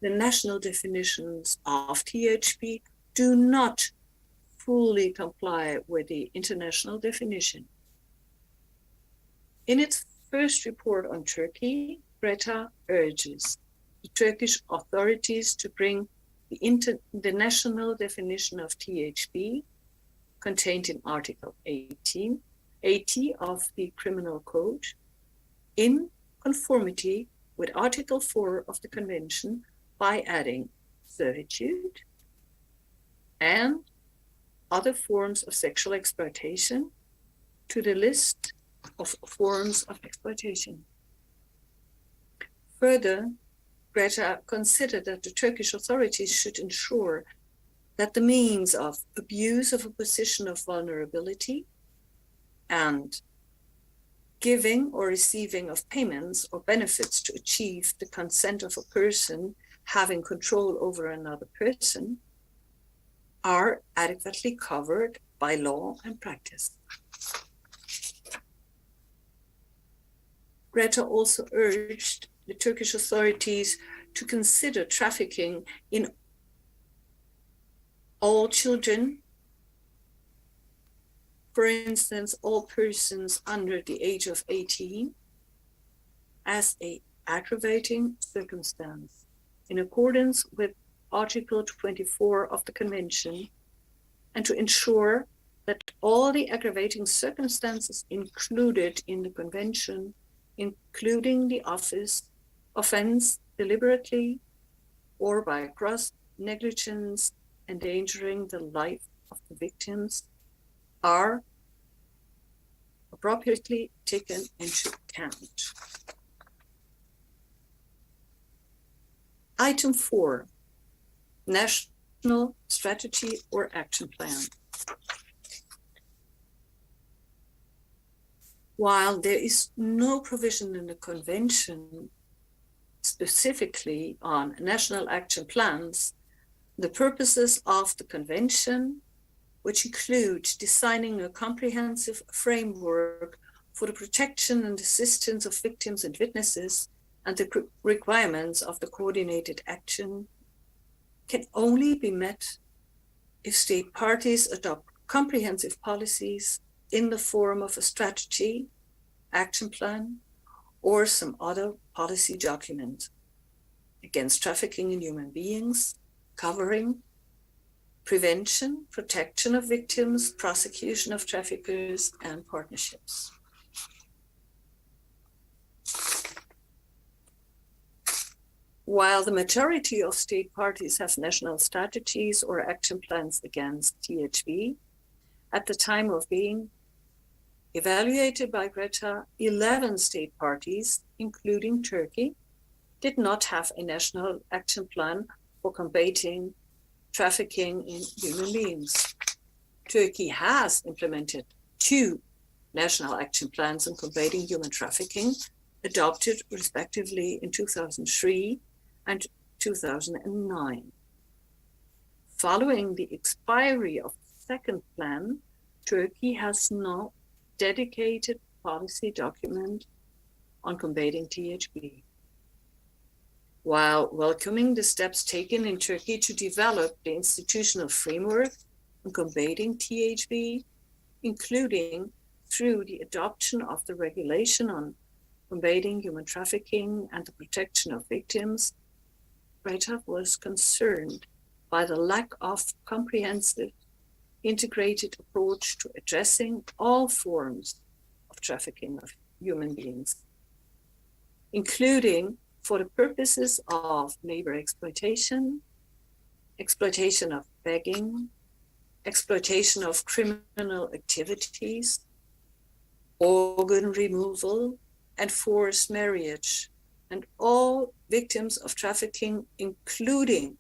the national definitions of THP do not fully comply with the international definition. In its first report on Turkey, Greta urges the Turkish authorities to bring the national definition of THP contained in Article 80 of the Criminal Code in conformity with Article 4 of the Convention by adding servitude and other forms of sexual exploitation to the list of forms of exploitation. Further, Greta considered that the Turkish authorities should ensure that the means of abuse of a position of vulnerability and giving or receiving of payments or benefits to achieve the consent of a person having control over another person are adequately covered by law and practice. Greta also urged the Turkish authorities to consider trafficking in all children, for instance, all persons under the age of 18, as an aggravating circumstance in accordance with Article 24 of the Convention, and to ensure that all the aggravating circumstances included in the Convention, including the offense deliberately or by gross negligence endangering the life of the victims, are appropriately taken into account. Item 4, national strategy or action plan. While there is no provision in the Convention specifically on national action plans, the purposes of the Convention, which include designing a comprehensive framework for the protection and assistance of victims and witnesses, and the requirements of the coordinated action, can only be met if state parties adopt comprehensive policies in the form of a strategy, action plan, or some other policy document against trafficking in human beings, covering prevention, protection of victims, prosecution of traffickers, and partnerships. While the majority of state parties have national strategies or action plans against THB, at the time of being evaluated by Greta, 11 state parties, including Turkey, did not have a national action plan for combating trafficking in human beings. Turkey has implemented 2 national action plans on combating human trafficking, adopted respectively in 2003 and 2009. Following the expiry of the second plan, Turkey has no dedicated policy document on combating THB. While welcoming the steps taken in Turkey to develop the institutional framework on combating THB, including through the adoption of the regulation on combating human trafficking and the protection of victims, Greta was concerned by the lack of comprehensive, integrated approach to addressing all forms of trafficking of human beings, including for the purposes of labor exploitation, exploitation of begging, exploitation of criminal activities, organ removal, and forced marriage, and all victims of trafficking, including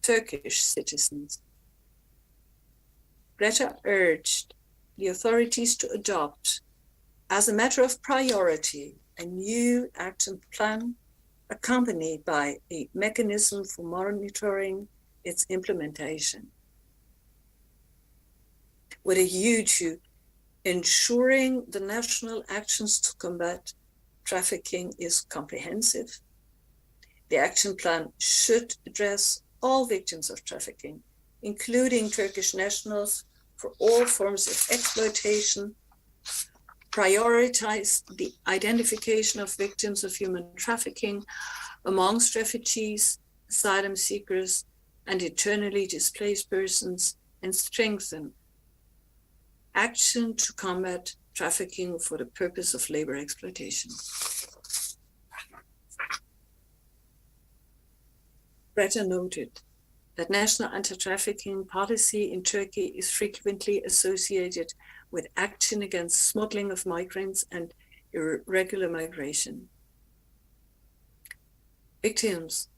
Turkish citizens. Greta urged the authorities to adopt, as a matter of priority, a new action plan accompanied by a mechanism for monitoring its implementation, with a view to ensuring the national actions to combat trafficking is comprehensive. The action plan should address all victims of trafficking, including Turkish nationals, for all forms of exploitation, prioritize the identification of victims of human trafficking amongst refugees, asylum seekers, and internally displaced persons, and strengthen action to combat trafficking for the purpose of labor exploitation. Greta noted that national anti-trafficking policy in Turkey is frequently associated with action against smuggling of migrants and irregular migration. Victims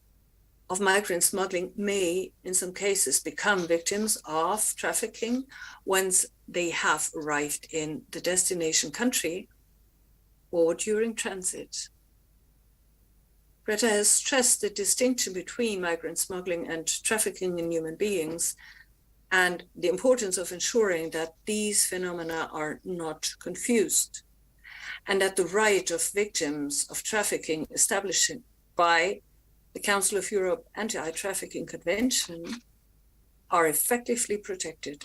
of migrant smuggling may, in some cases, become victims of trafficking once they have arrived in the destination country or during transit. Greta has stressed the distinction between migrant smuggling and trafficking in human beings, and the importance of ensuring that these phenomena are not confused, and that the right of victims of trafficking established by the Council of Europe Anti-Trafficking Convention are effectively protected.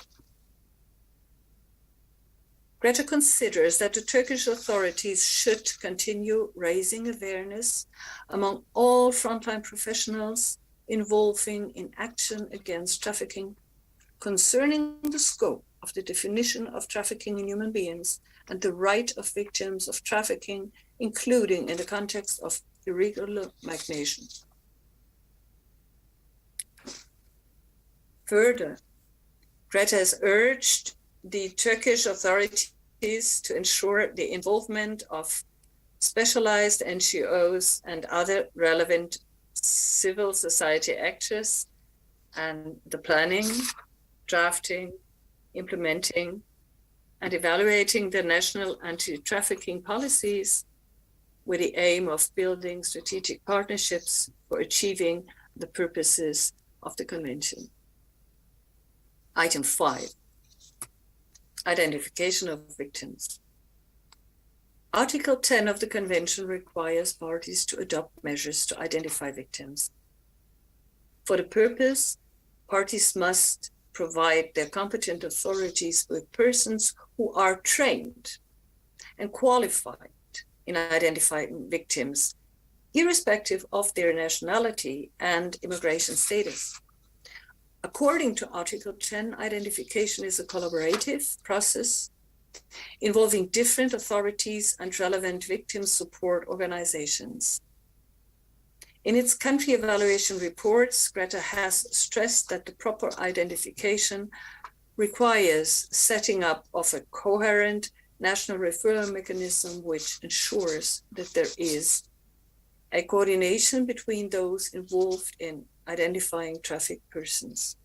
Greta considers that the Turkish authorities should continue raising awareness among all frontline professionals involving in action against trafficking concerning the scope of the definition of trafficking in human beings and the right of victims of trafficking, including in the context of irregular migration. Further, Greta has urged the Turkish authorities to ensure the involvement of specialized NGOs and other relevant civil society actors and the planning, drafting, implementing, and evaluating the national anti-trafficking policies with the aim of building strategic partnerships for achieving the purposes of the convention. Item 5. identification of victims. Article 10 of the Convention requires parties to adopt measures to identify victims. For the purpose, parties must provide their competent authorities with persons who are trained and qualified in identifying victims, irrespective of their nationality and immigration status. According to Article 10, identification is a collaborative process involving different authorities and relevant victim support organizations. In its country evaluation reports, Greta has stressed that the proper identification requires setting up of a coherent national referral mechanism which ensures that there is a coordination between those involved in identifying trafficked persons.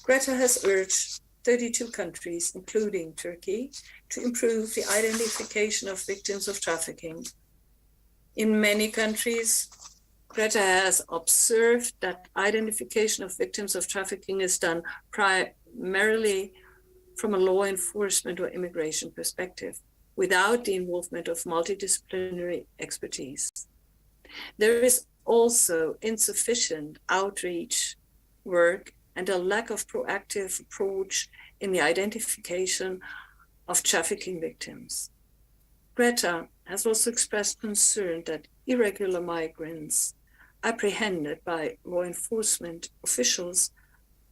Greta has urged 32 countries, including Turkey, to improve the identification of victims of trafficking. In many countries, Greta has observed that identification of victims of trafficking is done primarily from a law enforcement or immigration perspective, without the involvement of multidisciplinary expertise. There is also insufficient outreach work and a lack of proactive approach in the identification of trafficking victims. Greta has also expressed concern that irregular migrants apprehended by law enforcement officials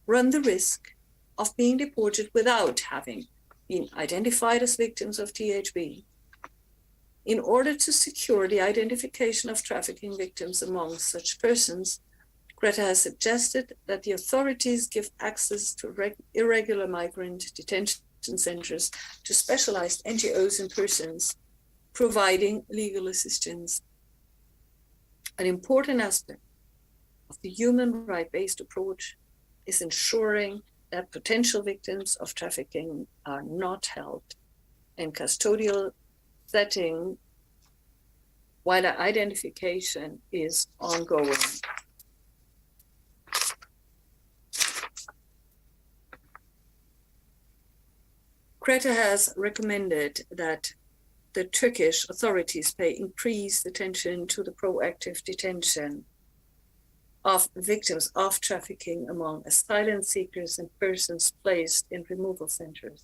run the risk of being deported without having been identified as victims of THB. In order to secure the identification of trafficking victims among such persons, Greta has suggested that the authorities give access to irregular migrant detention centers to specialized NGOs and persons providing legal assistance. An important aspect of the human right-based approach is ensuring that potential victims of trafficking are not held in custodial setting while the identification is ongoing. Greta has recommended that the Turkish authorities pay increased attention to the proactive detention of victims of trafficking among asylum seekers and persons placed in removal centers,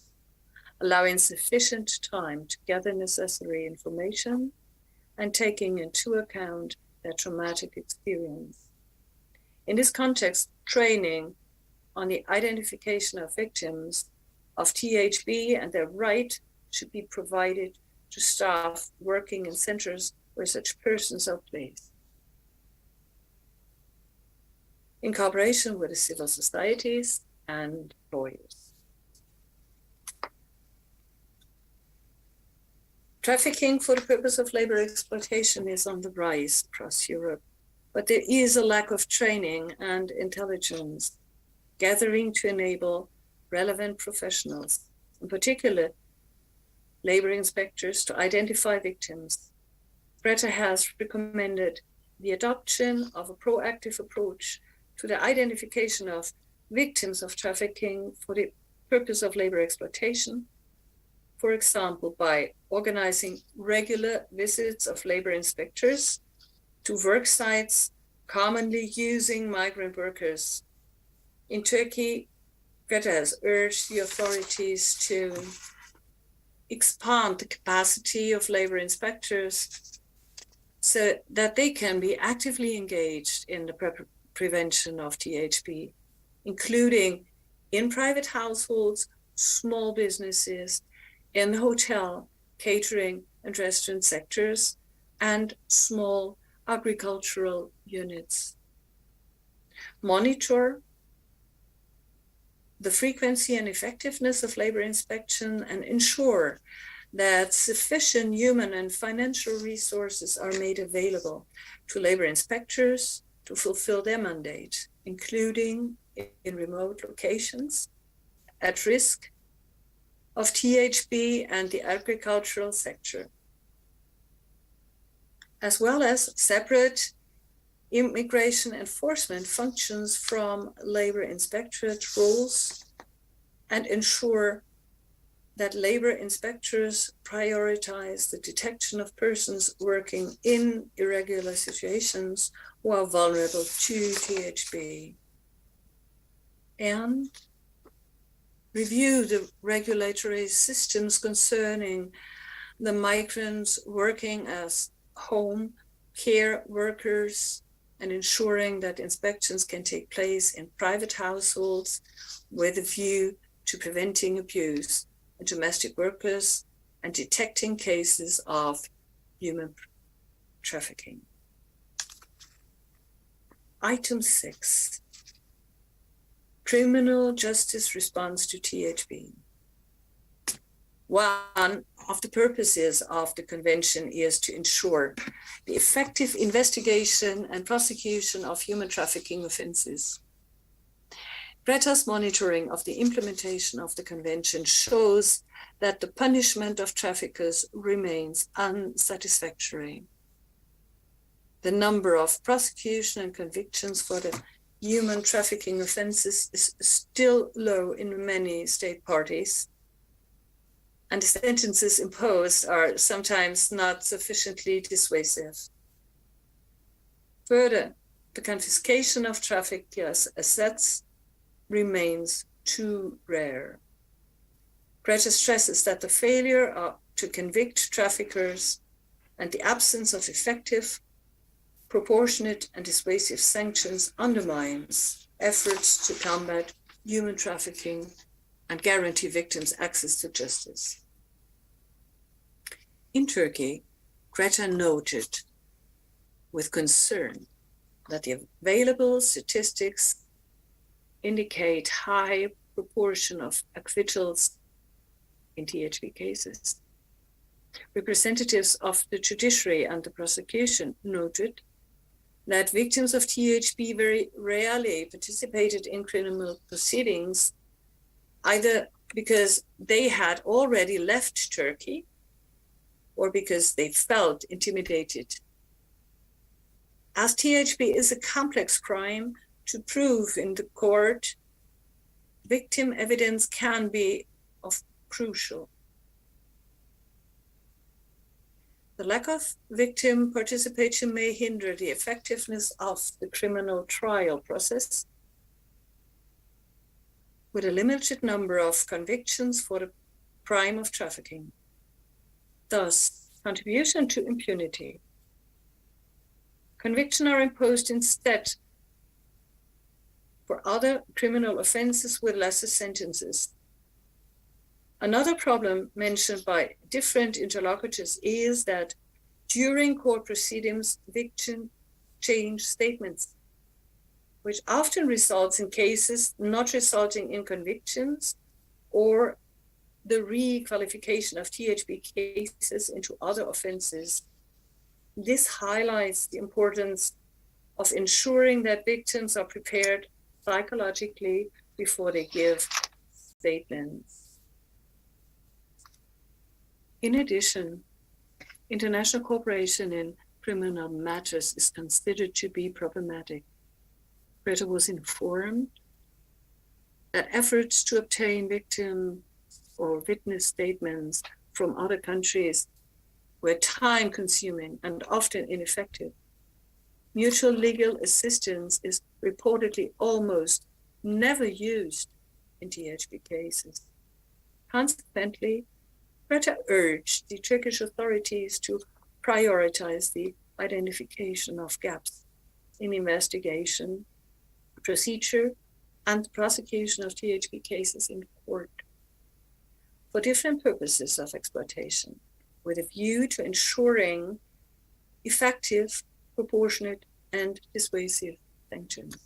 allowing sufficient time to gather necessary information and taking into account their traumatic experience. In this context, training on the identification of victims of THB and their right should be provided to staff working in centers where such persons are placed. In cooperation with the civil societies and lawyers. Trafficking for the purpose of labor exploitation is on the rise across Europe, but there is a lack of training and intelligence gathering to enable relevant professionals, in particular labor inspectors, to identify victims. Greta has recommended the adoption of a proactive approach to the identification of victims of trafficking for the purpose of labor exploitation, for example, by organizing regular visits of labor inspectors to work sites commonly using migrant workers. In Turkey, Greta has urged the authorities to expand the capacity of labor inspectors so that they can be actively engaged in the prevention of THP, including in private households, small businesses, in the hotel, catering, and restaurant sectors, and small agricultural units. Monitor the frequency and effectiveness of labor inspection and ensure that sufficient human and financial resources are made available to labor inspectors to fulfill their mandate, including in remote locations, at risk of THB and the agricultural sector, as well as separate immigration enforcement functions from labor inspectorate roles and ensure that labor inspectors prioritize the detection of persons working in irregular situations who are vulnerable to THB, and review the regulatory systems concerning the migrants working as home care workers and ensuring that inspections can take place in private households with a view to preventing abuse and domestic workers and detecting cases of human trafficking. Item 6, criminal justice response to THB. One of the purposes of the convention is to ensure the effective investigation and prosecution of human trafficking offenses. Greta's monitoring of the implementation of the convention shows that the punishment of traffickers remains unsatisfactory. The number of prosecution and convictions for the human trafficking offenses is still low in many state parties, and the sentences imposed are sometimes not sufficiently dissuasive. Further, the confiscation of traffickers' assets remains too rare. Greta stresses that the failure to convict traffickers and the absence of effective, proportionate, and dissuasive sanctions undermines efforts to combat human trafficking and guarantee victims access to justice. In Turkey, Greta noted with concern that the available statistics indicate high proportion of acquittals in THB cases. Representatives of the judiciary and the prosecution noted that victims of THB very rarely participated in criminal proceedings, either because they had already left Turkey or because they felt intimidated. As THB is a complex crime to prove in the court, victim evidence can be of crucial. The lack of victim participation may hinder the effectiveness of the criminal trial process, with a limited number of convictions for the crime of trafficking. Thus, contribution to impunity. Convictions are imposed instead for other criminal offenses with lesser sentences. Another problem mentioned by different interlocutors is that during court proceedings, victims change statements, which often results in cases not resulting in convictions or the re-qualification of THB cases into other offenses. This highlights the importance of ensuring that victims are prepared psychologically before they give statements. In addition, international cooperation in criminal matters is considered to be problematic. Greta was informed that efforts to obtain victim or witness statements from other countries were time-consuming and often ineffective. Mutual legal assistance is reportedly almost never used in THB cases. Consequently, Greta urged the Turkish authorities to prioritize the identification of gaps in investigation, procedure, and prosecution of THB cases in court for different purposes of exploitation, with a view to ensuring effective, proportionate, and dissuasive sanctions.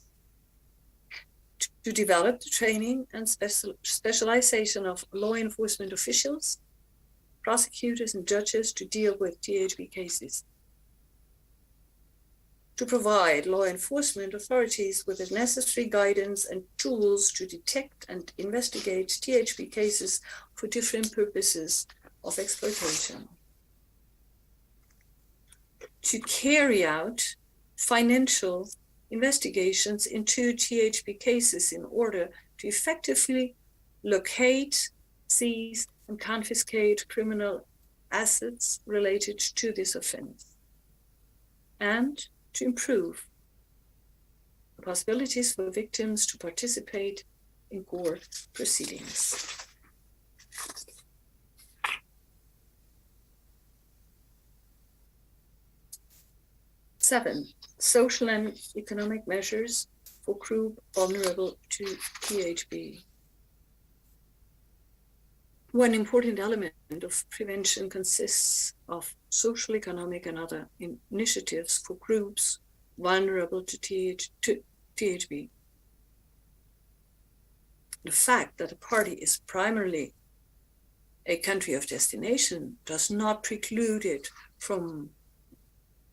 To develop the training and specialization of law enforcement officials, prosecutors, and judges to deal with THB cases. To provide law enforcement authorities with the necessary guidance and tools to detect and investigate THB cases for different purposes of exploitation. To carry out financial investigations into THB cases in order to effectively locate, seize, and confiscate criminal assets related to this offense, and to improve the possibilities for victims to participate in court proceedings. Seven, social and economic measures for group vulnerable to THB. One important element of prevention consists of social, economic, and other initiatives for groups vulnerable to THB. The fact that a party is primarily a country of destination does not preclude it from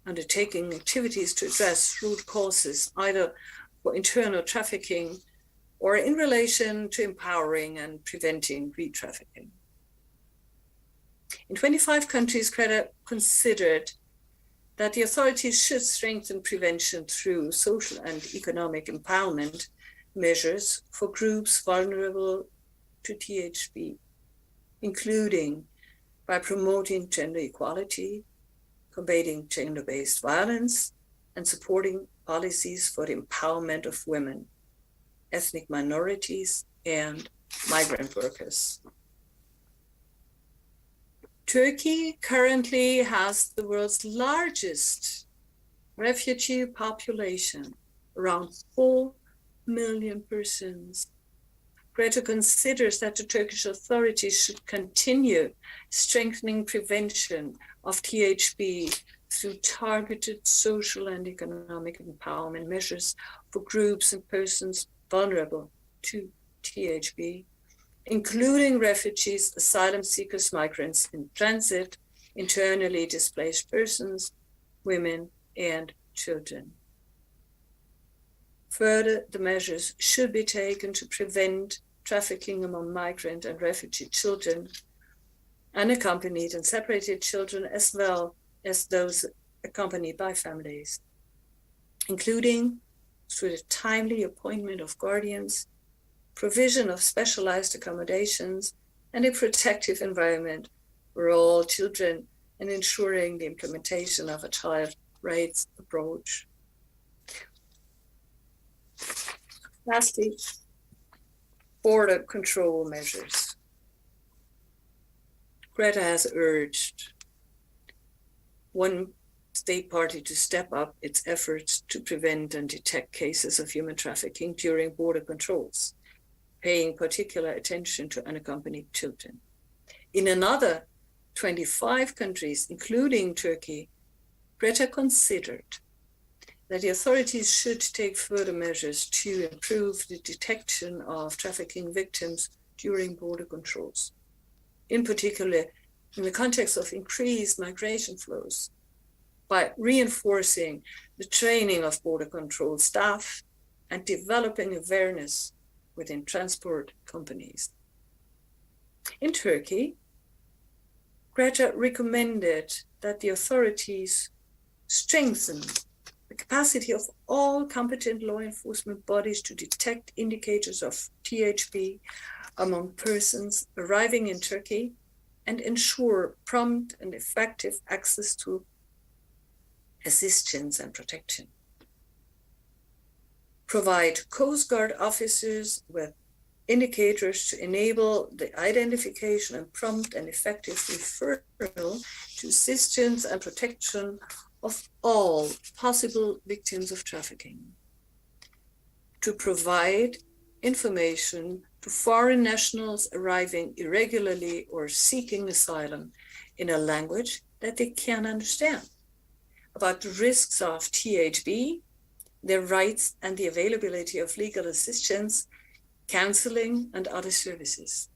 undertaking activities to address root causes, either for internal trafficking or in relation to empowering and preventing re-trafficking. In 25 countries, Greta considered that the authorities should strengthen prevention through social and economic empowerment measures for groups vulnerable to THB, including by promoting gender equality, combating gender-based violence, and supporting policies for the empowerment of women, ethnic minorities, and migrant workers. Turkey currently has the world's largest refugee population, around 4 million persons. Greta considers that the Turkish authorities should continue strengthening prevention of THB through targeted social and economic empowerment measures for groups and persons vulnerable to THB, including refugees, asylum seekers, migrants in transit, internally displaced persons, women, and children. Further, the measures should be taken to prevent trafficking among migrant and refugee children, unaccompanied and separated children, as well as those accompanied by families, including through the timely appointment of guardians, provision of specialized accommodations, and a protective environment for all children, and ensuring the implementation of a child rights approach. Lastly, border control measures. Greta has urged one state party to step up its efforts to prevent and detect cases of human trafficking during border controls, paying particular attention to unaccompanied children. In another 25 countries, including Turkey, Greta considered that the authorities should take further measures to improve the detection of trafficking victims during border controls, in particular in the context of increased migration flows, by reinforcing the training of border control staff and developing awareness within transport companies. In Turkey, Greta recommended that the authorities strengthen the capacity of all competent law enforcement bodies to detect indicators of THB among persons arriving in Turkey and ensure prompt and effective access to assistance and protection. Provide Coast Guard officers with indicators to enable the identification and prompt and effective referral to assistance and protection of all possible victims of trafficking. To provide information to foreign nationals arriving irregularly or seeking asylum in a language that they can understand about the risks of THB, their rights, and the availability of legal assistance, counseling, and other services.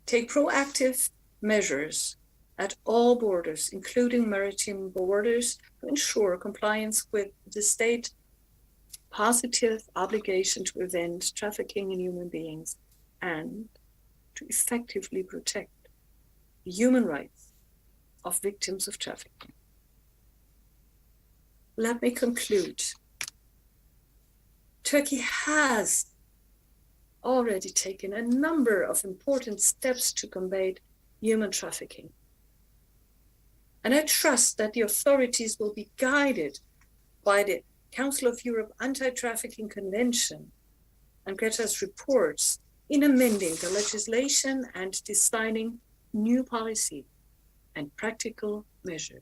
Take proactive measures at all borders, including maritime borders, to ensure compliance with the state positive obligation to prevent trafficking in human beings and to effectively protect the human rights of victims of trafficking. Let me conclude. Turkey has already taken a number of important steps to combat human trafficking. And I trust that the authorities will be guided by the Council of Europe Anti-Trafficking Convention and Greta's reports in amending the legislation and designing new policy and practical measures.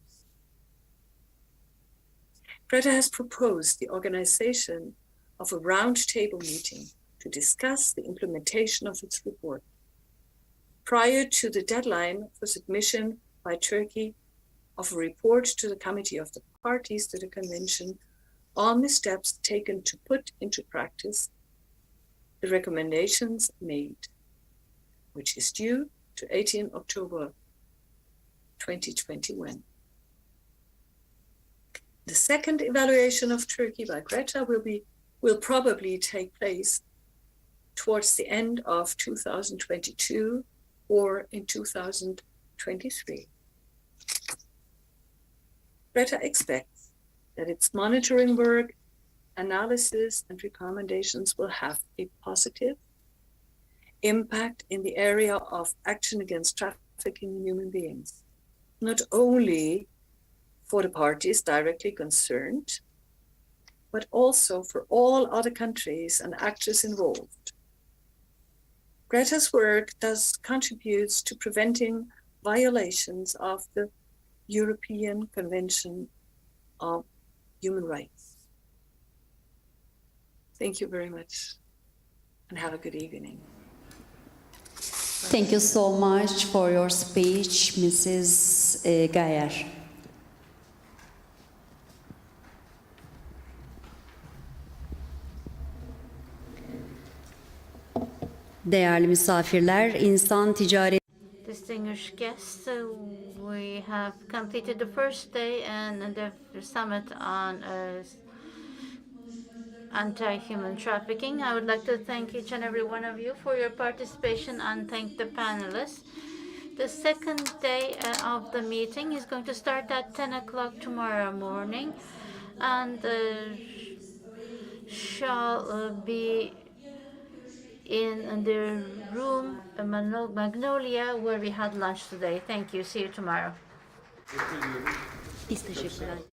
Greta has proposed the organization of a roundtable meeting to discuss the implementation of its report prior to the deadline for submission by Turkey of a report to the Committee of the Parties to the Convention on the steps taken to put into practice the recommendations made, which is due to 18 October 2021. The second evaluation of Turkey by Greta will probably take place towards the end of 2022 or in 2023. Greta expects that its monitoring work, analysis, and recommendations will have a positive impact in the area of action against trafficking in human beings, not only for the parties directly concerned, but also for all other countries and actors involved. Greta's work thus contributes to preventing violations of the European Convention of Human Rights. Thank you very much and have a good evening. Thank you so much for your speech, Mrs. Gayer. Değerli misafirler, insan ticaret Distinguished guests, we have completed the first day and the summit on anti-human trafficking. I would like to thank each and every one of you for your participation and thank the panelists. The second day of the meeting is going to start at 10 o'clock tomorrow morning and shall be in the room Magnolia where we had lunch today. Thank you. See you tomorrow. Biz teşekkürler.